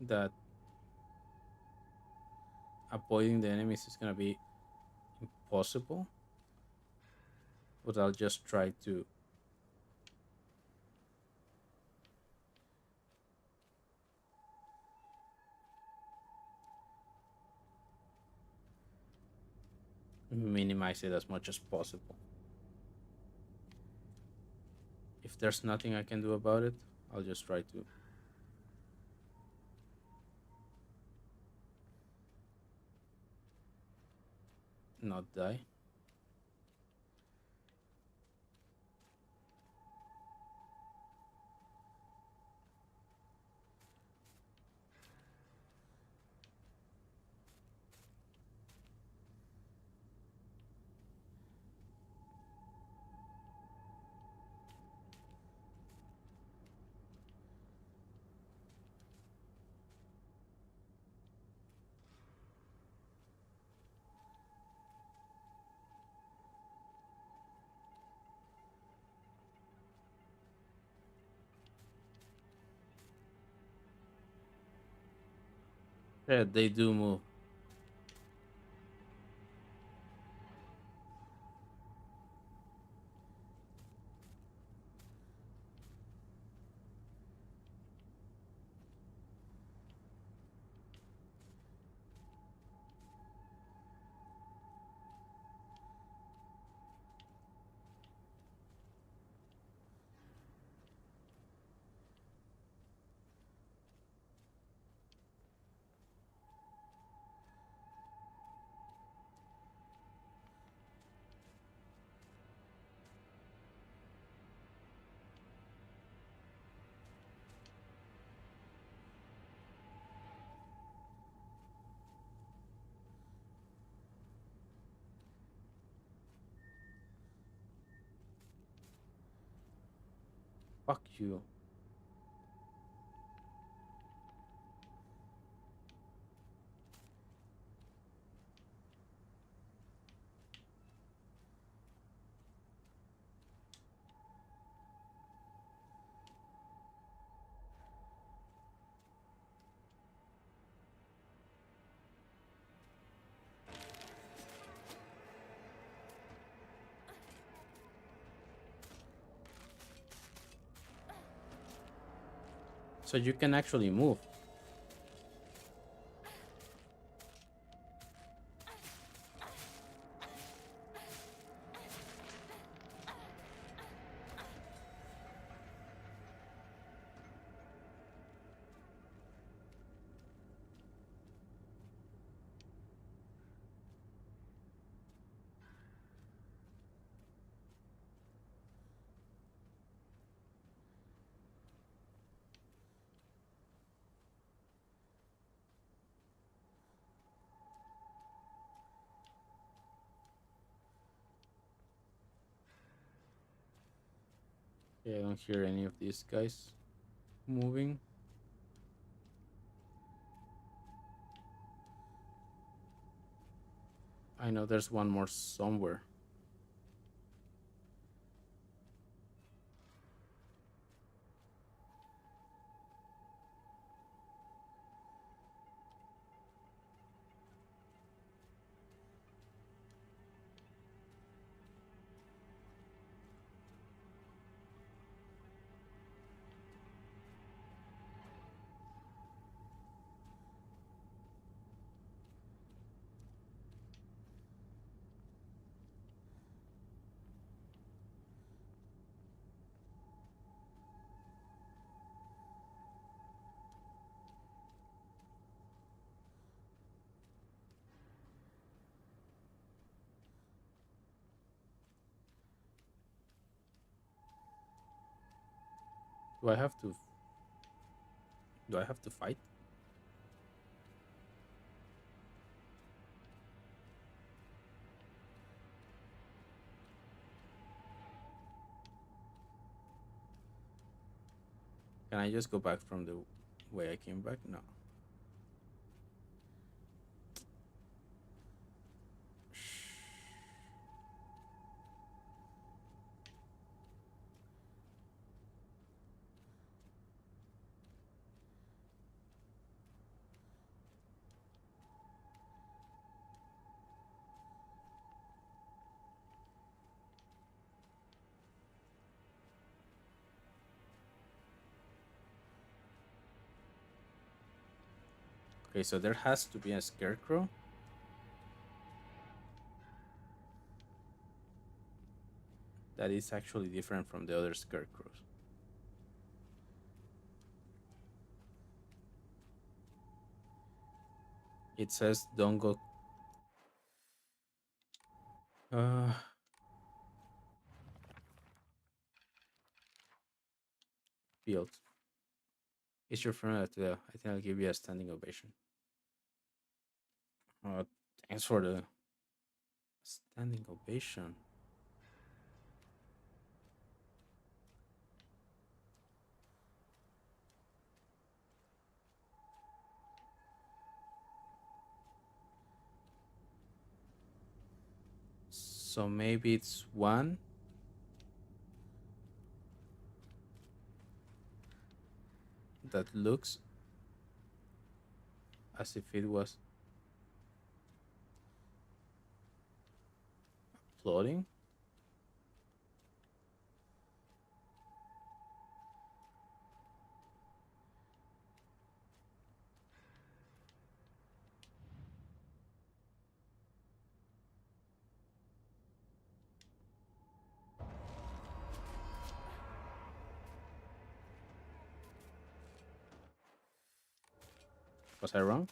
that avoiding the enemies is gonna be impossible, but I'll just try to minimize it as much as possible. If there's nothing I can do about it, I'll just try to not die. Yeah, they do move. Fuck you. So you can actually move. Okay, I don't hear any of these guys moving. I know there's one more somewhere. Do I have to? Do I have to fight? Can I just go back from the way I came back? No. Okay, so there has to be a scarecrow that is actually different from the other scarecrows. It says don't go. Uh, Field. It's your friend at the. I think I'll give you a standing ovation. Thanks for the standing ovation. So maybe it's one that looks as if it was floating. Was I wrong?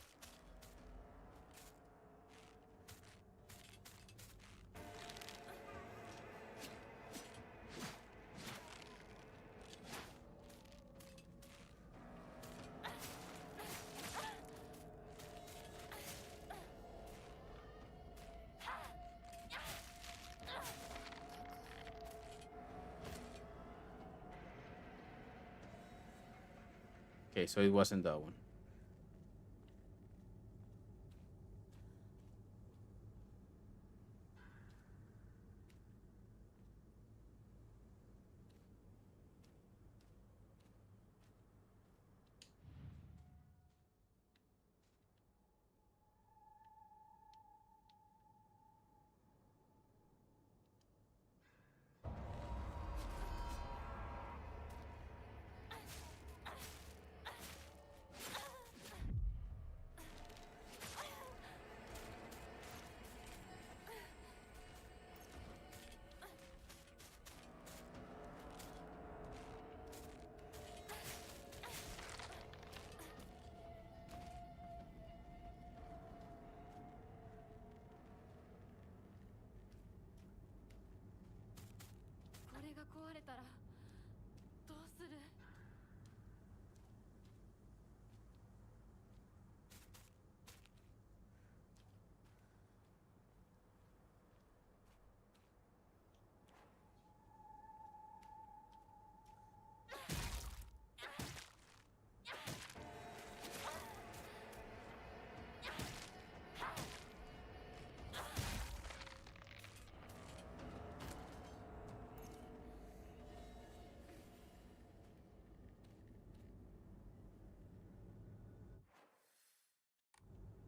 Okay, so it wasn't that one.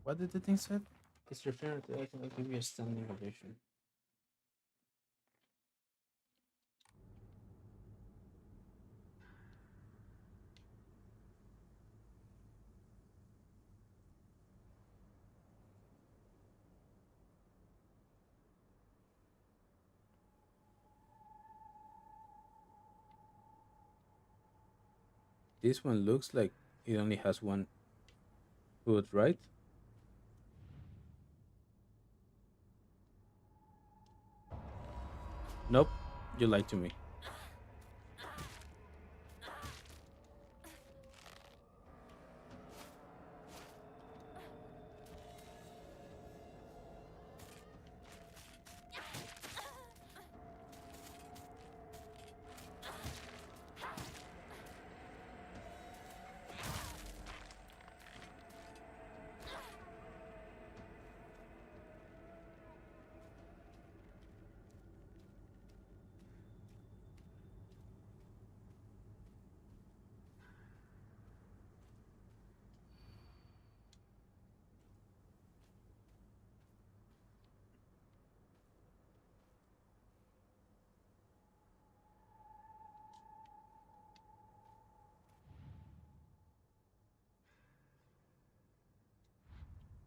What did the thing say? It's your favorite. I can give you a standing ovation. This one looks like it only has one hood, right? Nope, you lied to me.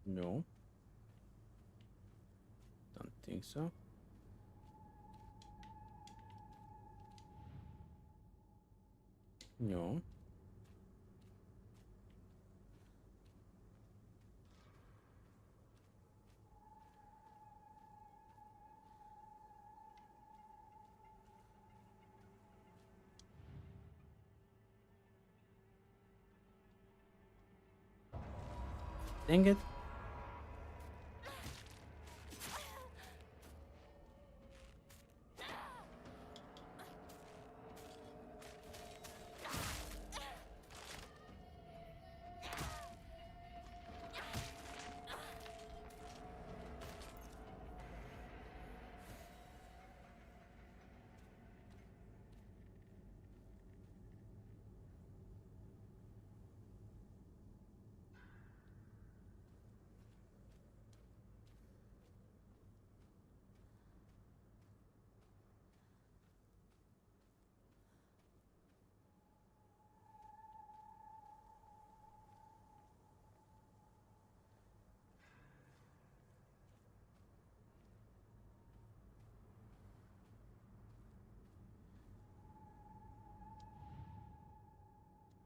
No, don't think so. No. Dang it.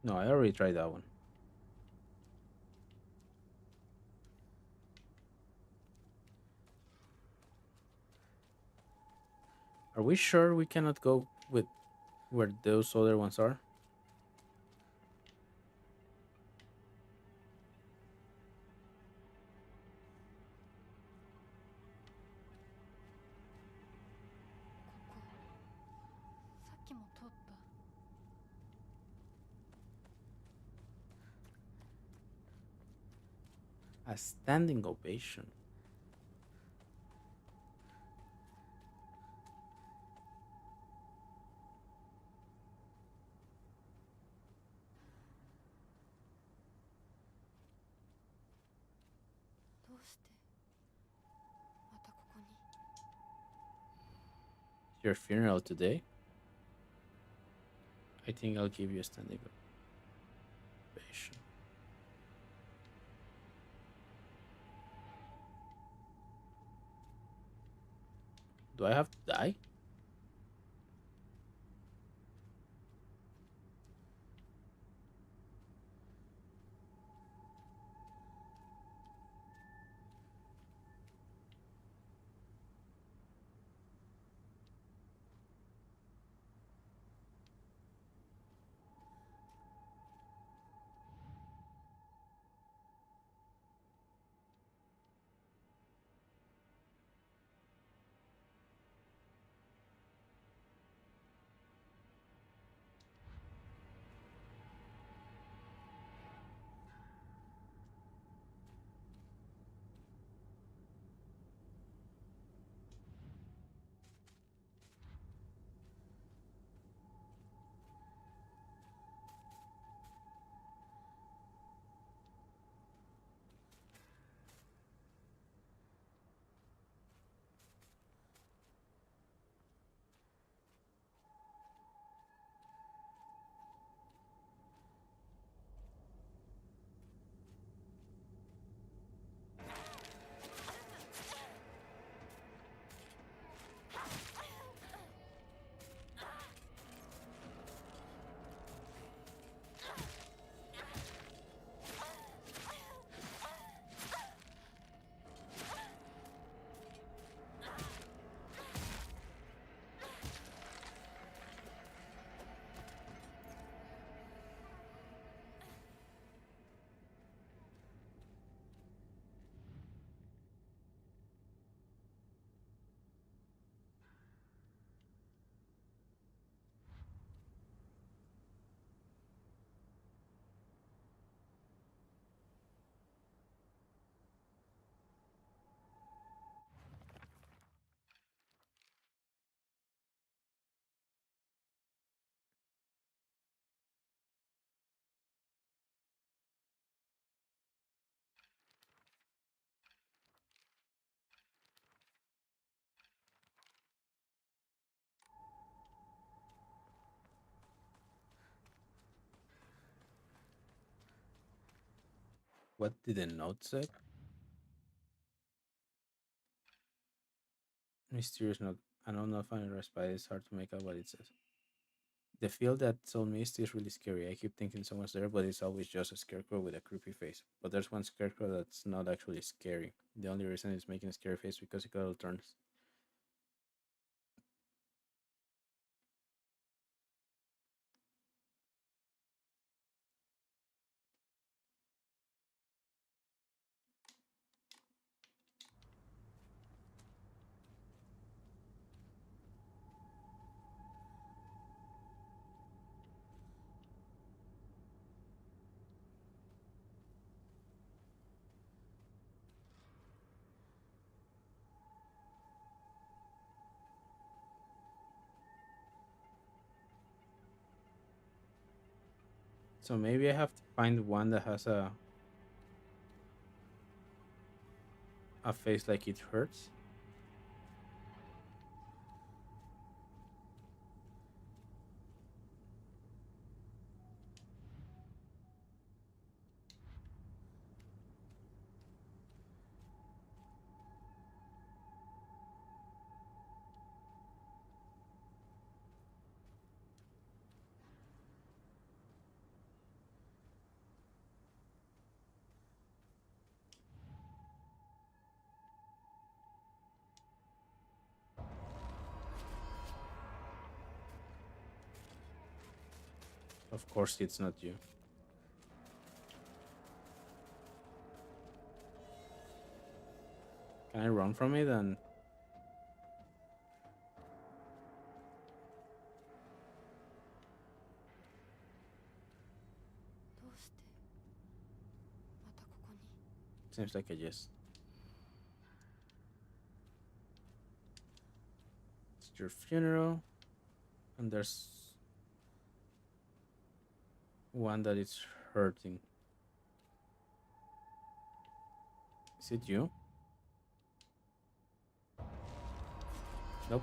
No, I already tried that one. Are we sure we cannot go with where those other ones are? A standing ovation. It's your funeral today? I think I'll give you a standing ovation. Do I have to die? What did the note say? Mysterious note. I don't know if I'm impressed by it. It's hard to make out what it says. The field that told Misty is really scary. I keep thinking someone's there, but it's always just a scarecrow with a creepy face. But there's one scarecrow that's not actually scary. The only reason it's making a scary face because it got all turns. So maybe I have to find one that has a face like it hurts. Of course, it's not you. Can I run from it? And どうしてまたここに seems like a yes. It's your funeral, and there's one that is hurting. Is it you? Nope.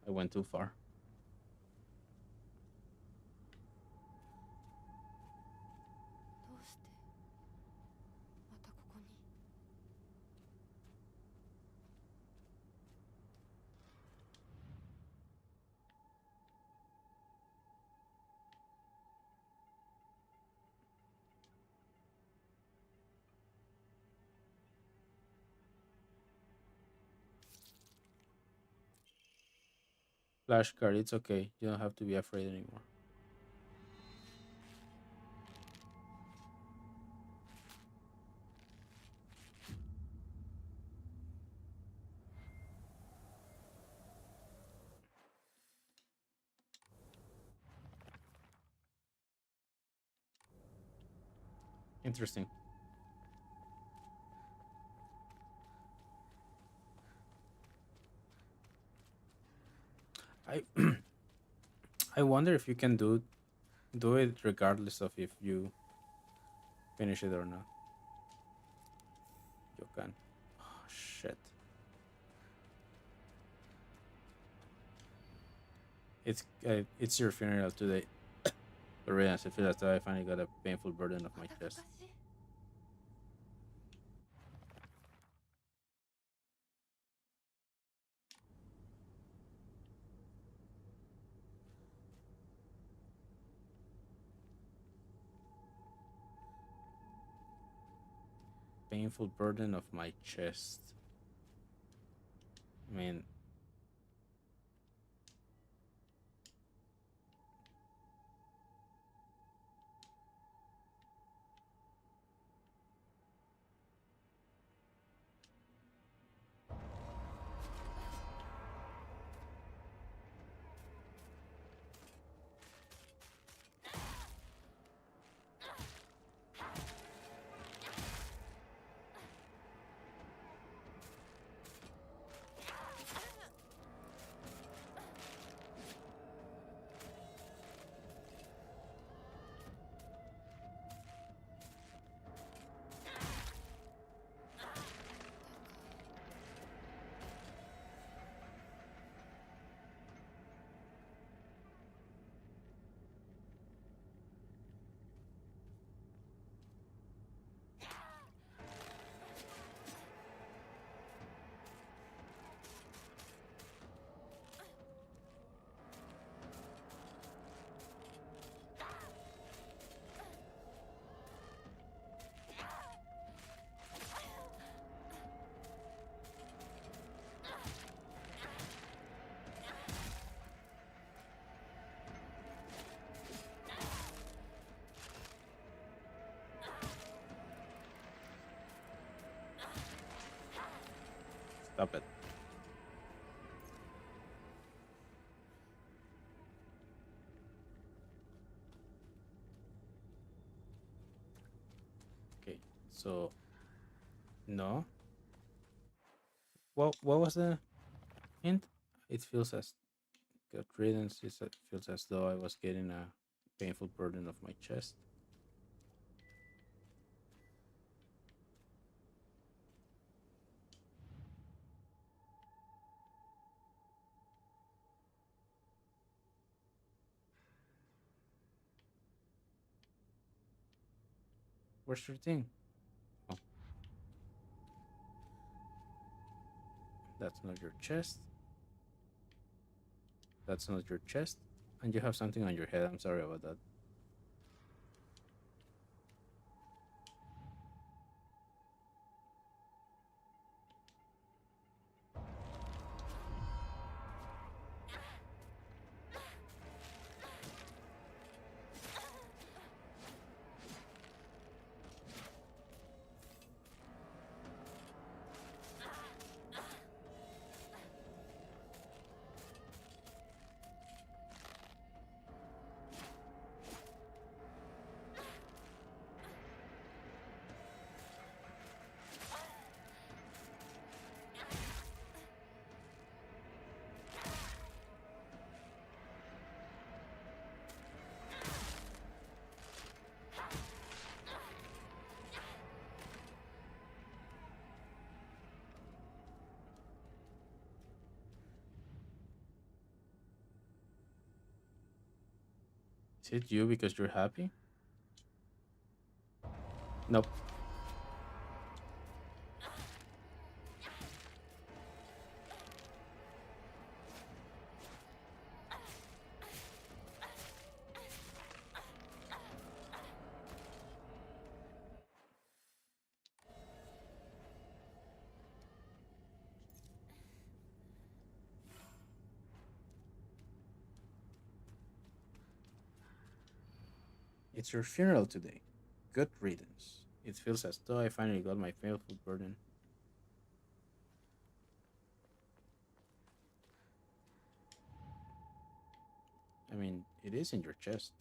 I went too far. Flashcard, it's okay. You don't have to be afraid anymore. Interesting. I I wonder if you can do it regardless of if you finish it or not. You can. Oh, shit. It's your funeral today. But really, I feel as though I finally got a painful burden off my chest. Painful burden of my chest. I mean, Stop it. Okay, so no. What was the hint? It feels as good riddance. It feels as though I was getting a painful burden of my chest. Where's your thing? Oh, that's not your chest. That's not your chest. And you have something on your head. I'm sorry about that. Is it you because you're happy? Nope. It's your funeral today. Good riddance. It feels as though I finally got my painful burden. I mean, it is in your chest.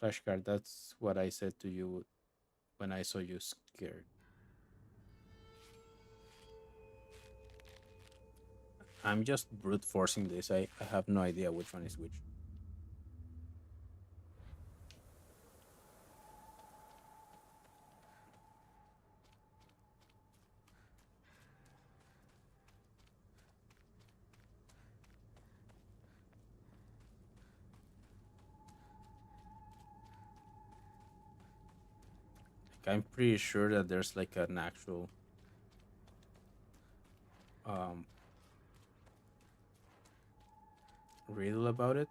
Flashcard, that's what I said to you when I saw you scared. I'm just brute forcing this. I have no idea which one is which. Like, I'm pretty sure that there's like an actual um riddle about it.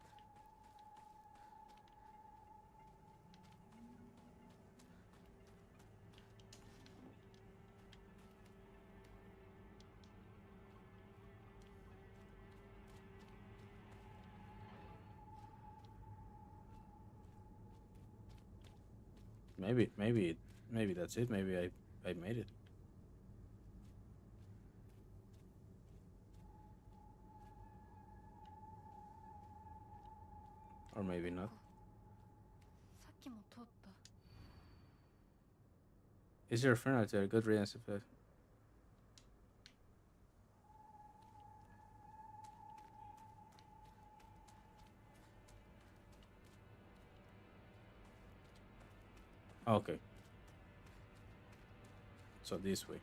Maybe that's it. Maybe I made it. Or maybe not. さっきも通った。 Is your friend out there? Good riddance if okay. So this way.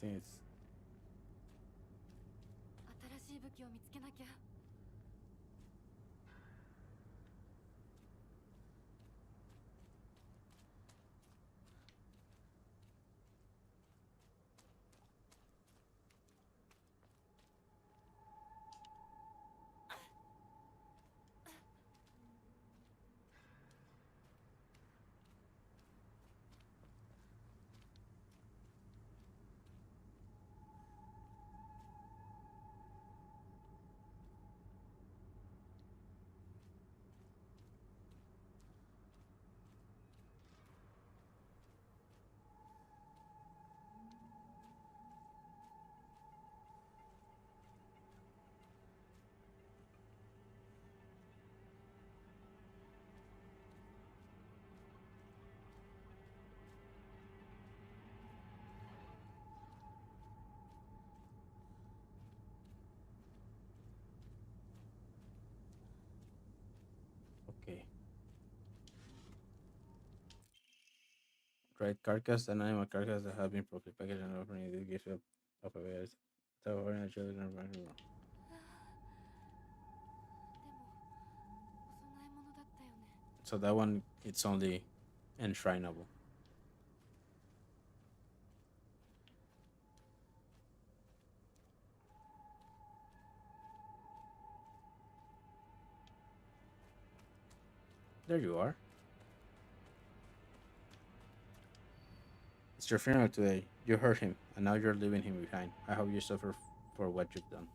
think it's. 新しい武器を見つけなきゃ。Okay. Dried carcass, an animal carcass that have been properly packaged and offering this gives of a very children. でもお供え物だったよね。 So that one, it's only enshrinable. There you are. It's your funeral today. You hurt him, and now you're leaving him behind. I hope you suffer for what you've done.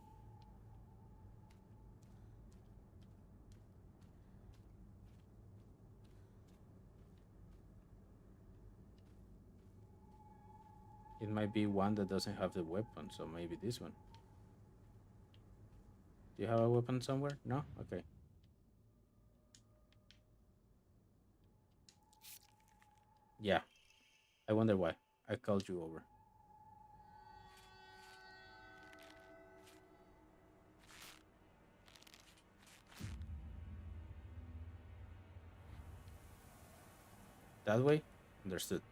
It might be one that doesn't have the weapon, so maybe this one. Do you have a weapon somewhere? No? Okay. Yeah. I wonder why. I called you over. That way? Understood.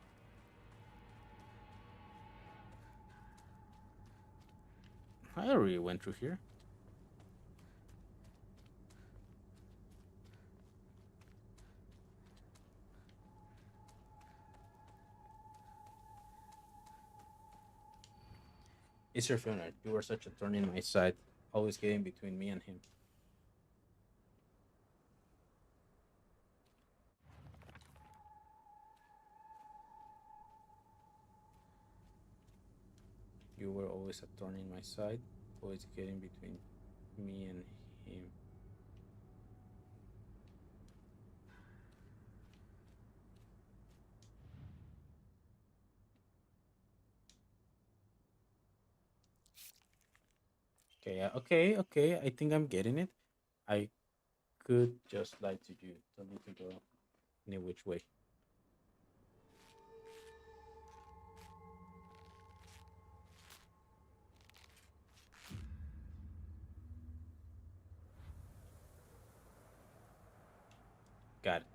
I already went through here. It's your funeral. You were such a thorn in my side, always getting between me and him. You were always a thorn in my side, always getting between me and him. Okay, okay. I think I'm getting it. I could just lie to you. Don't need to go any which way. Got it.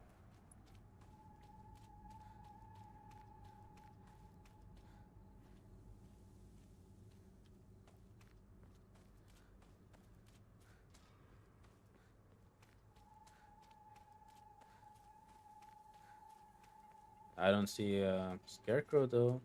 I don't see a scarecrow though.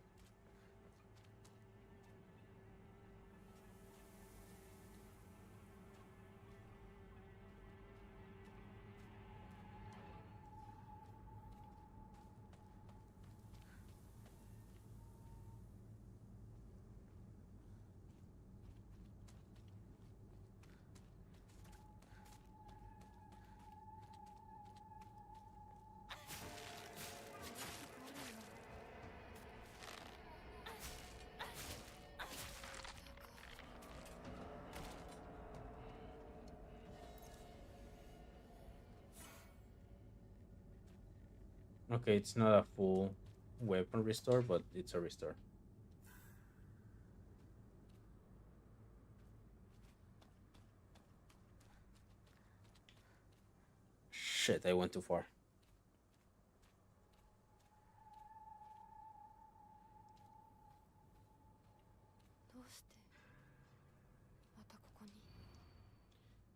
Okay, it's not a full weapon restore, but it's a restore. Shit, I went too far.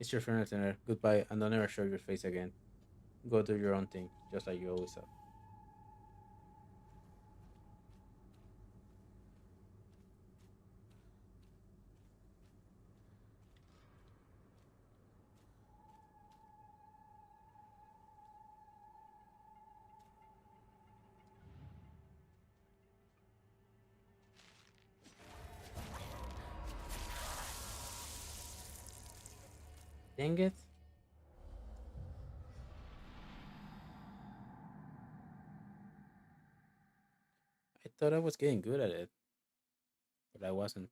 It's your friend listener. Goodbye, and don't ever show your face again. Go do your own thing, just like you always have. Dang it. I thought I was getting good at it, but I wasn't.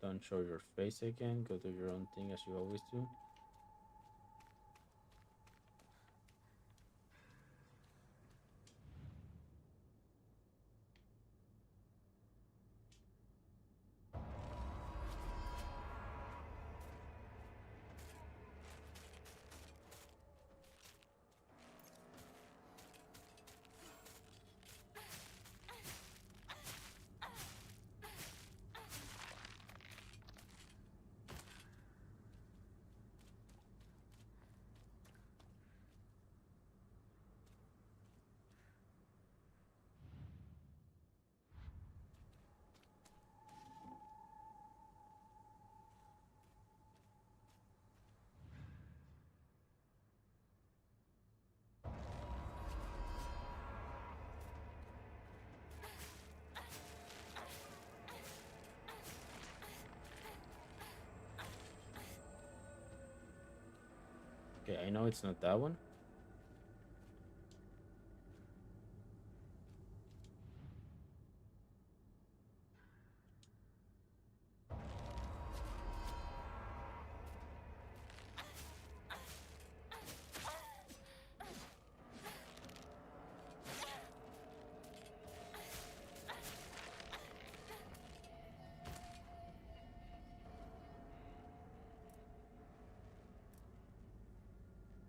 Don't show your face again. Go do your own thing as you always do. Okay, I know it's not that one.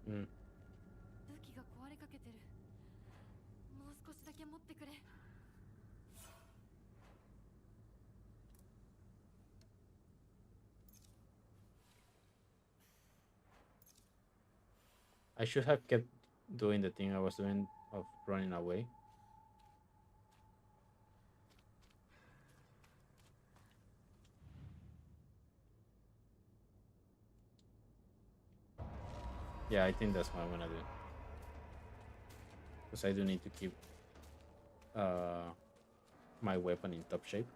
Mm. 武器が壊れかけてる。もう少しだけ持ってくれ。I should have kept doing the thing I was doing of running away. Yeah, I think that's what I'm gonna do. Because I do need to keep uh, my weapon in top shape.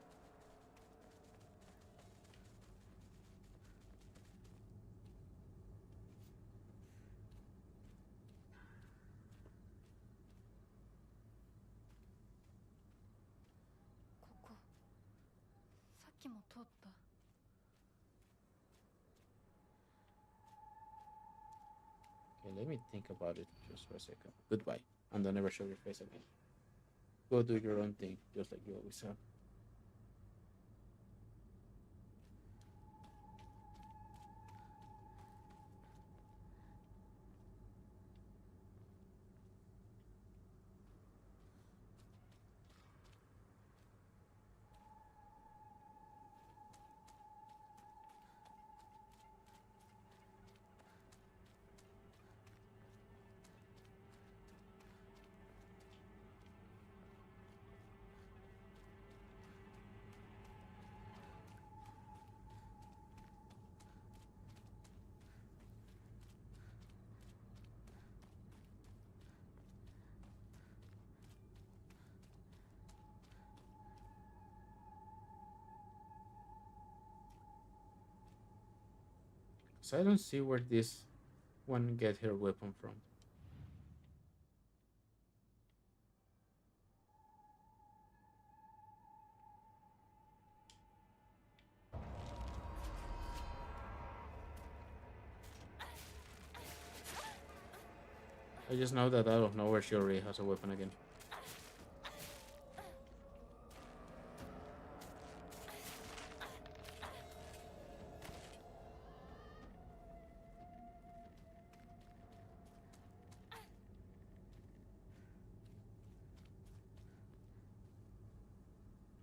Okay, let me think about it just for a second. Goodbye, and don't ever show your face again. Go do your own thing, just like you always have. So I don't see where this one get her weapon from. I just know that out of nowhere she already has a weapon again.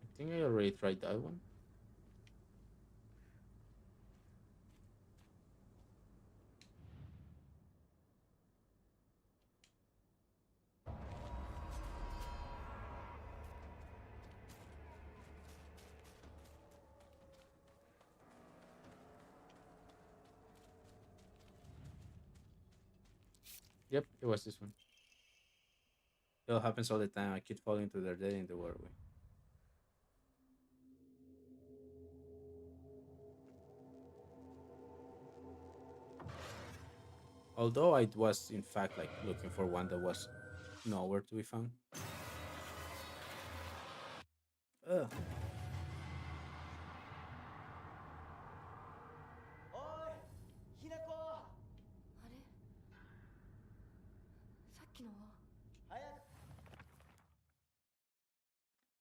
I think I already tried that one. Yep, it was this one. It all happens all the time. I keep falling to their death in the waterway. Although I was in fact like looking for one that was nowhere to be found. Ugh. おいひなこあれさっきのは早く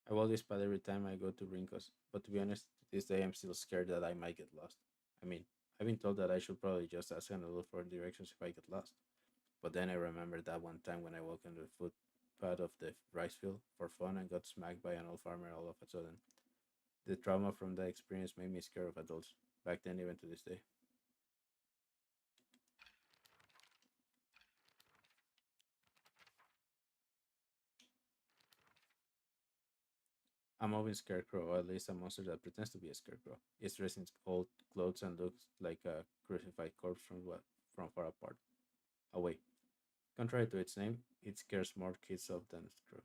I roll this pad every time I go to Rincos, but to be honest, to this day I'm still scared that I might get lost. I mean, I've been told that I should probably just ask and look for directions if I get lost. But then I remember that one time when I walked on the footpath of the rice field for fun and got smacked by an old farmer all of a sudden. The trauma from that experience made me scared of adults, back then even to this day. A moving scarecrow, or at least a monster that pretends to be a scarecrow. It's dressed in old clothes and looks like a crucified corpse from far apart. Away. Contrary to its name, it scares more kids off than its crew.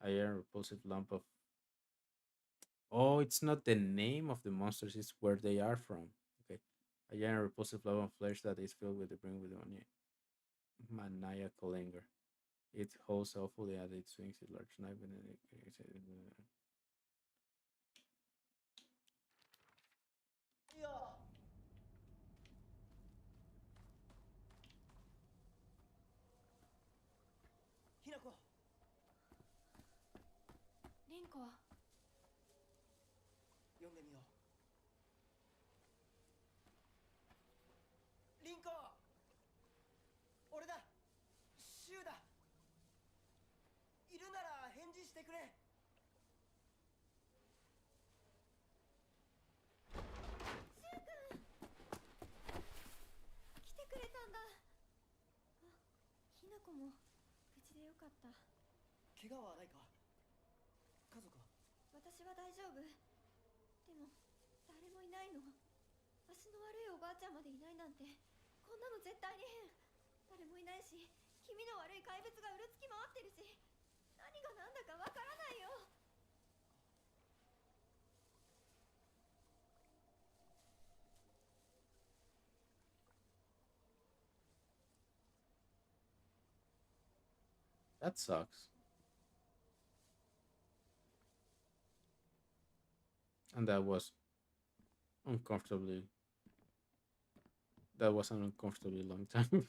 A iron repulsive lump of. Oh, it's not the name of the monsters, it's where they are from. Okay. A giant repulsive lump of flesh that is filled with the brain with maniacal anger. It holds awfully as it swings its large knife and it. いいよひなこリンコは呼んでみようリンコ俺だシュウだいるなら返事してくれ来てくれたんだ。あ、ひなこも無事でよかった。怪我はないか家族は私は大丈夫。でも誰もいないの。足の悪いおばあちゃんまでいないなんて、こんなの絶対に変。誰もいないし、気味の悪い怪物がうろつき回ってるし、何が何だかわからないよ。That sucks. And that was uncomfortably. That was an uncomfortably long time.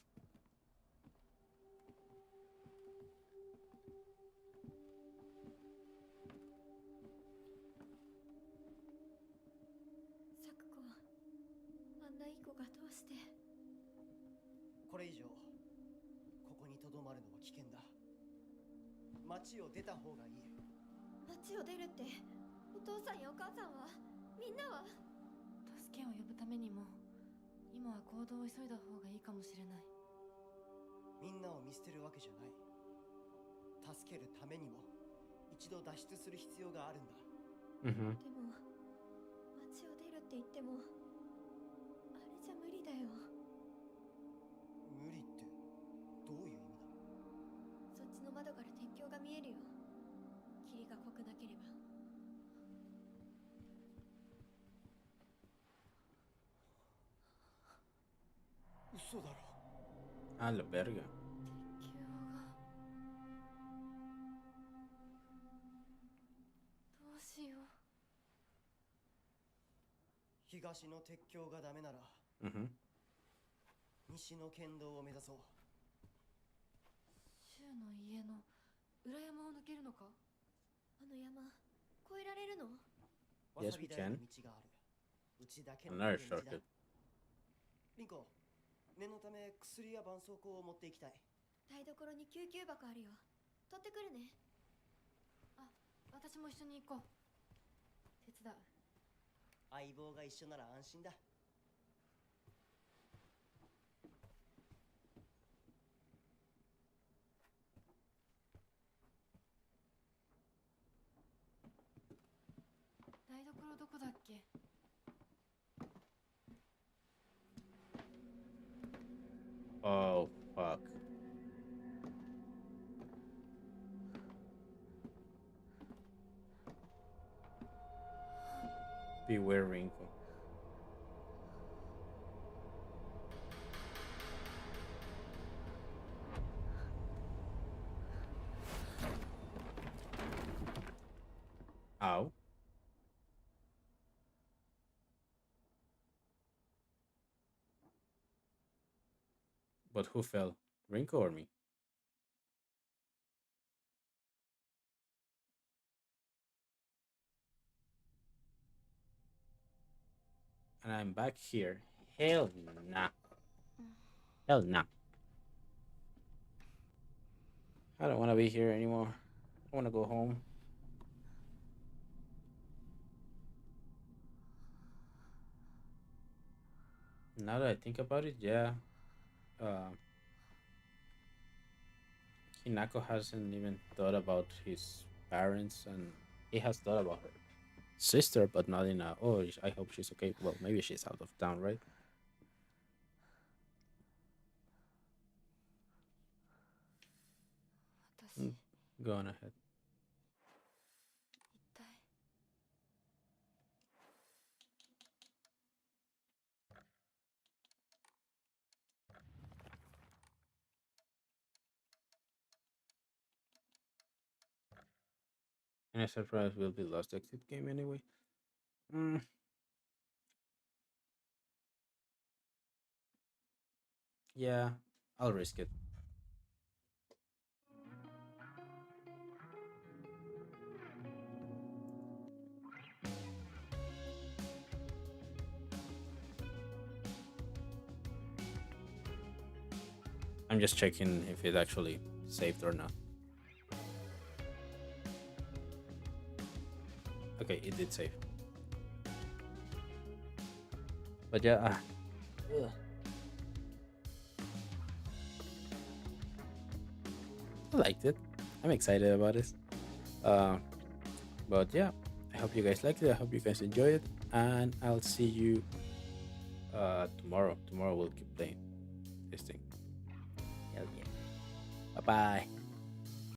サクコ、あんないい子がどうして。これ以上ここにとどまるのは危険だ町を出た方がいい町を出るって、お父さんやお母さんは、みんなは。助けを呼ぶためにも今は行動を急いだ方がいいかもしれない。みんなを見捨てるわけじゃない助けるためにも一度脱出する必要があるんだ Mm-hmm. でも町を出るって言っても、あれじゃ無理だよ。無理ってどういう意味だそっちの窓から鉄橋が見えるよ。霧が濃くなければ。嘘だろ A la verga. 鉄球がどうしよう。東の鉄橋がダメなら Mm-hmm. 西の県道を目指そう。柊の家の裏山を抜けるのか？あの山越えられるの？ Yes, わさ we び台の can. 道がある。うちだけの Another 逃げ道だ。 shortcut. リンコ、念のため薬や絆創膏を持っていきたい。台所に救急箱あるよ。取ってくるね。あ、私も一緒に行こう。手伝う。相棒が一緒なら安心だ。台所どこだっけ？ Oh, fuck. Beware, Rinko. Ow. But who fell? Rinko or me? And I'm back here. Hell nah. Hell nah. I don't want to be here anymore. I want to go home. Now that I think about it, yeah. Uh, Hinako hasn't even thought about his parents, and he has thought about her sister, but not in a, oh, I hope she's okay. Well, maybe she's out of town, right? 私、Mm, go on ahead. 一体。And I surprise will be lost exit game anyway. Mm, yeah, I'll risk it. I'm just checking if it actually saved or not. Okay, it did save. But yeah, ugh. I liked it. I'm excited about this. Uh, but yeah, I hope you guys liked it. I hope you guys enjoyed it, and I'll see you tomorrow. Tomorrow we'll keep playing this thing. Hell yeah! Bye bye.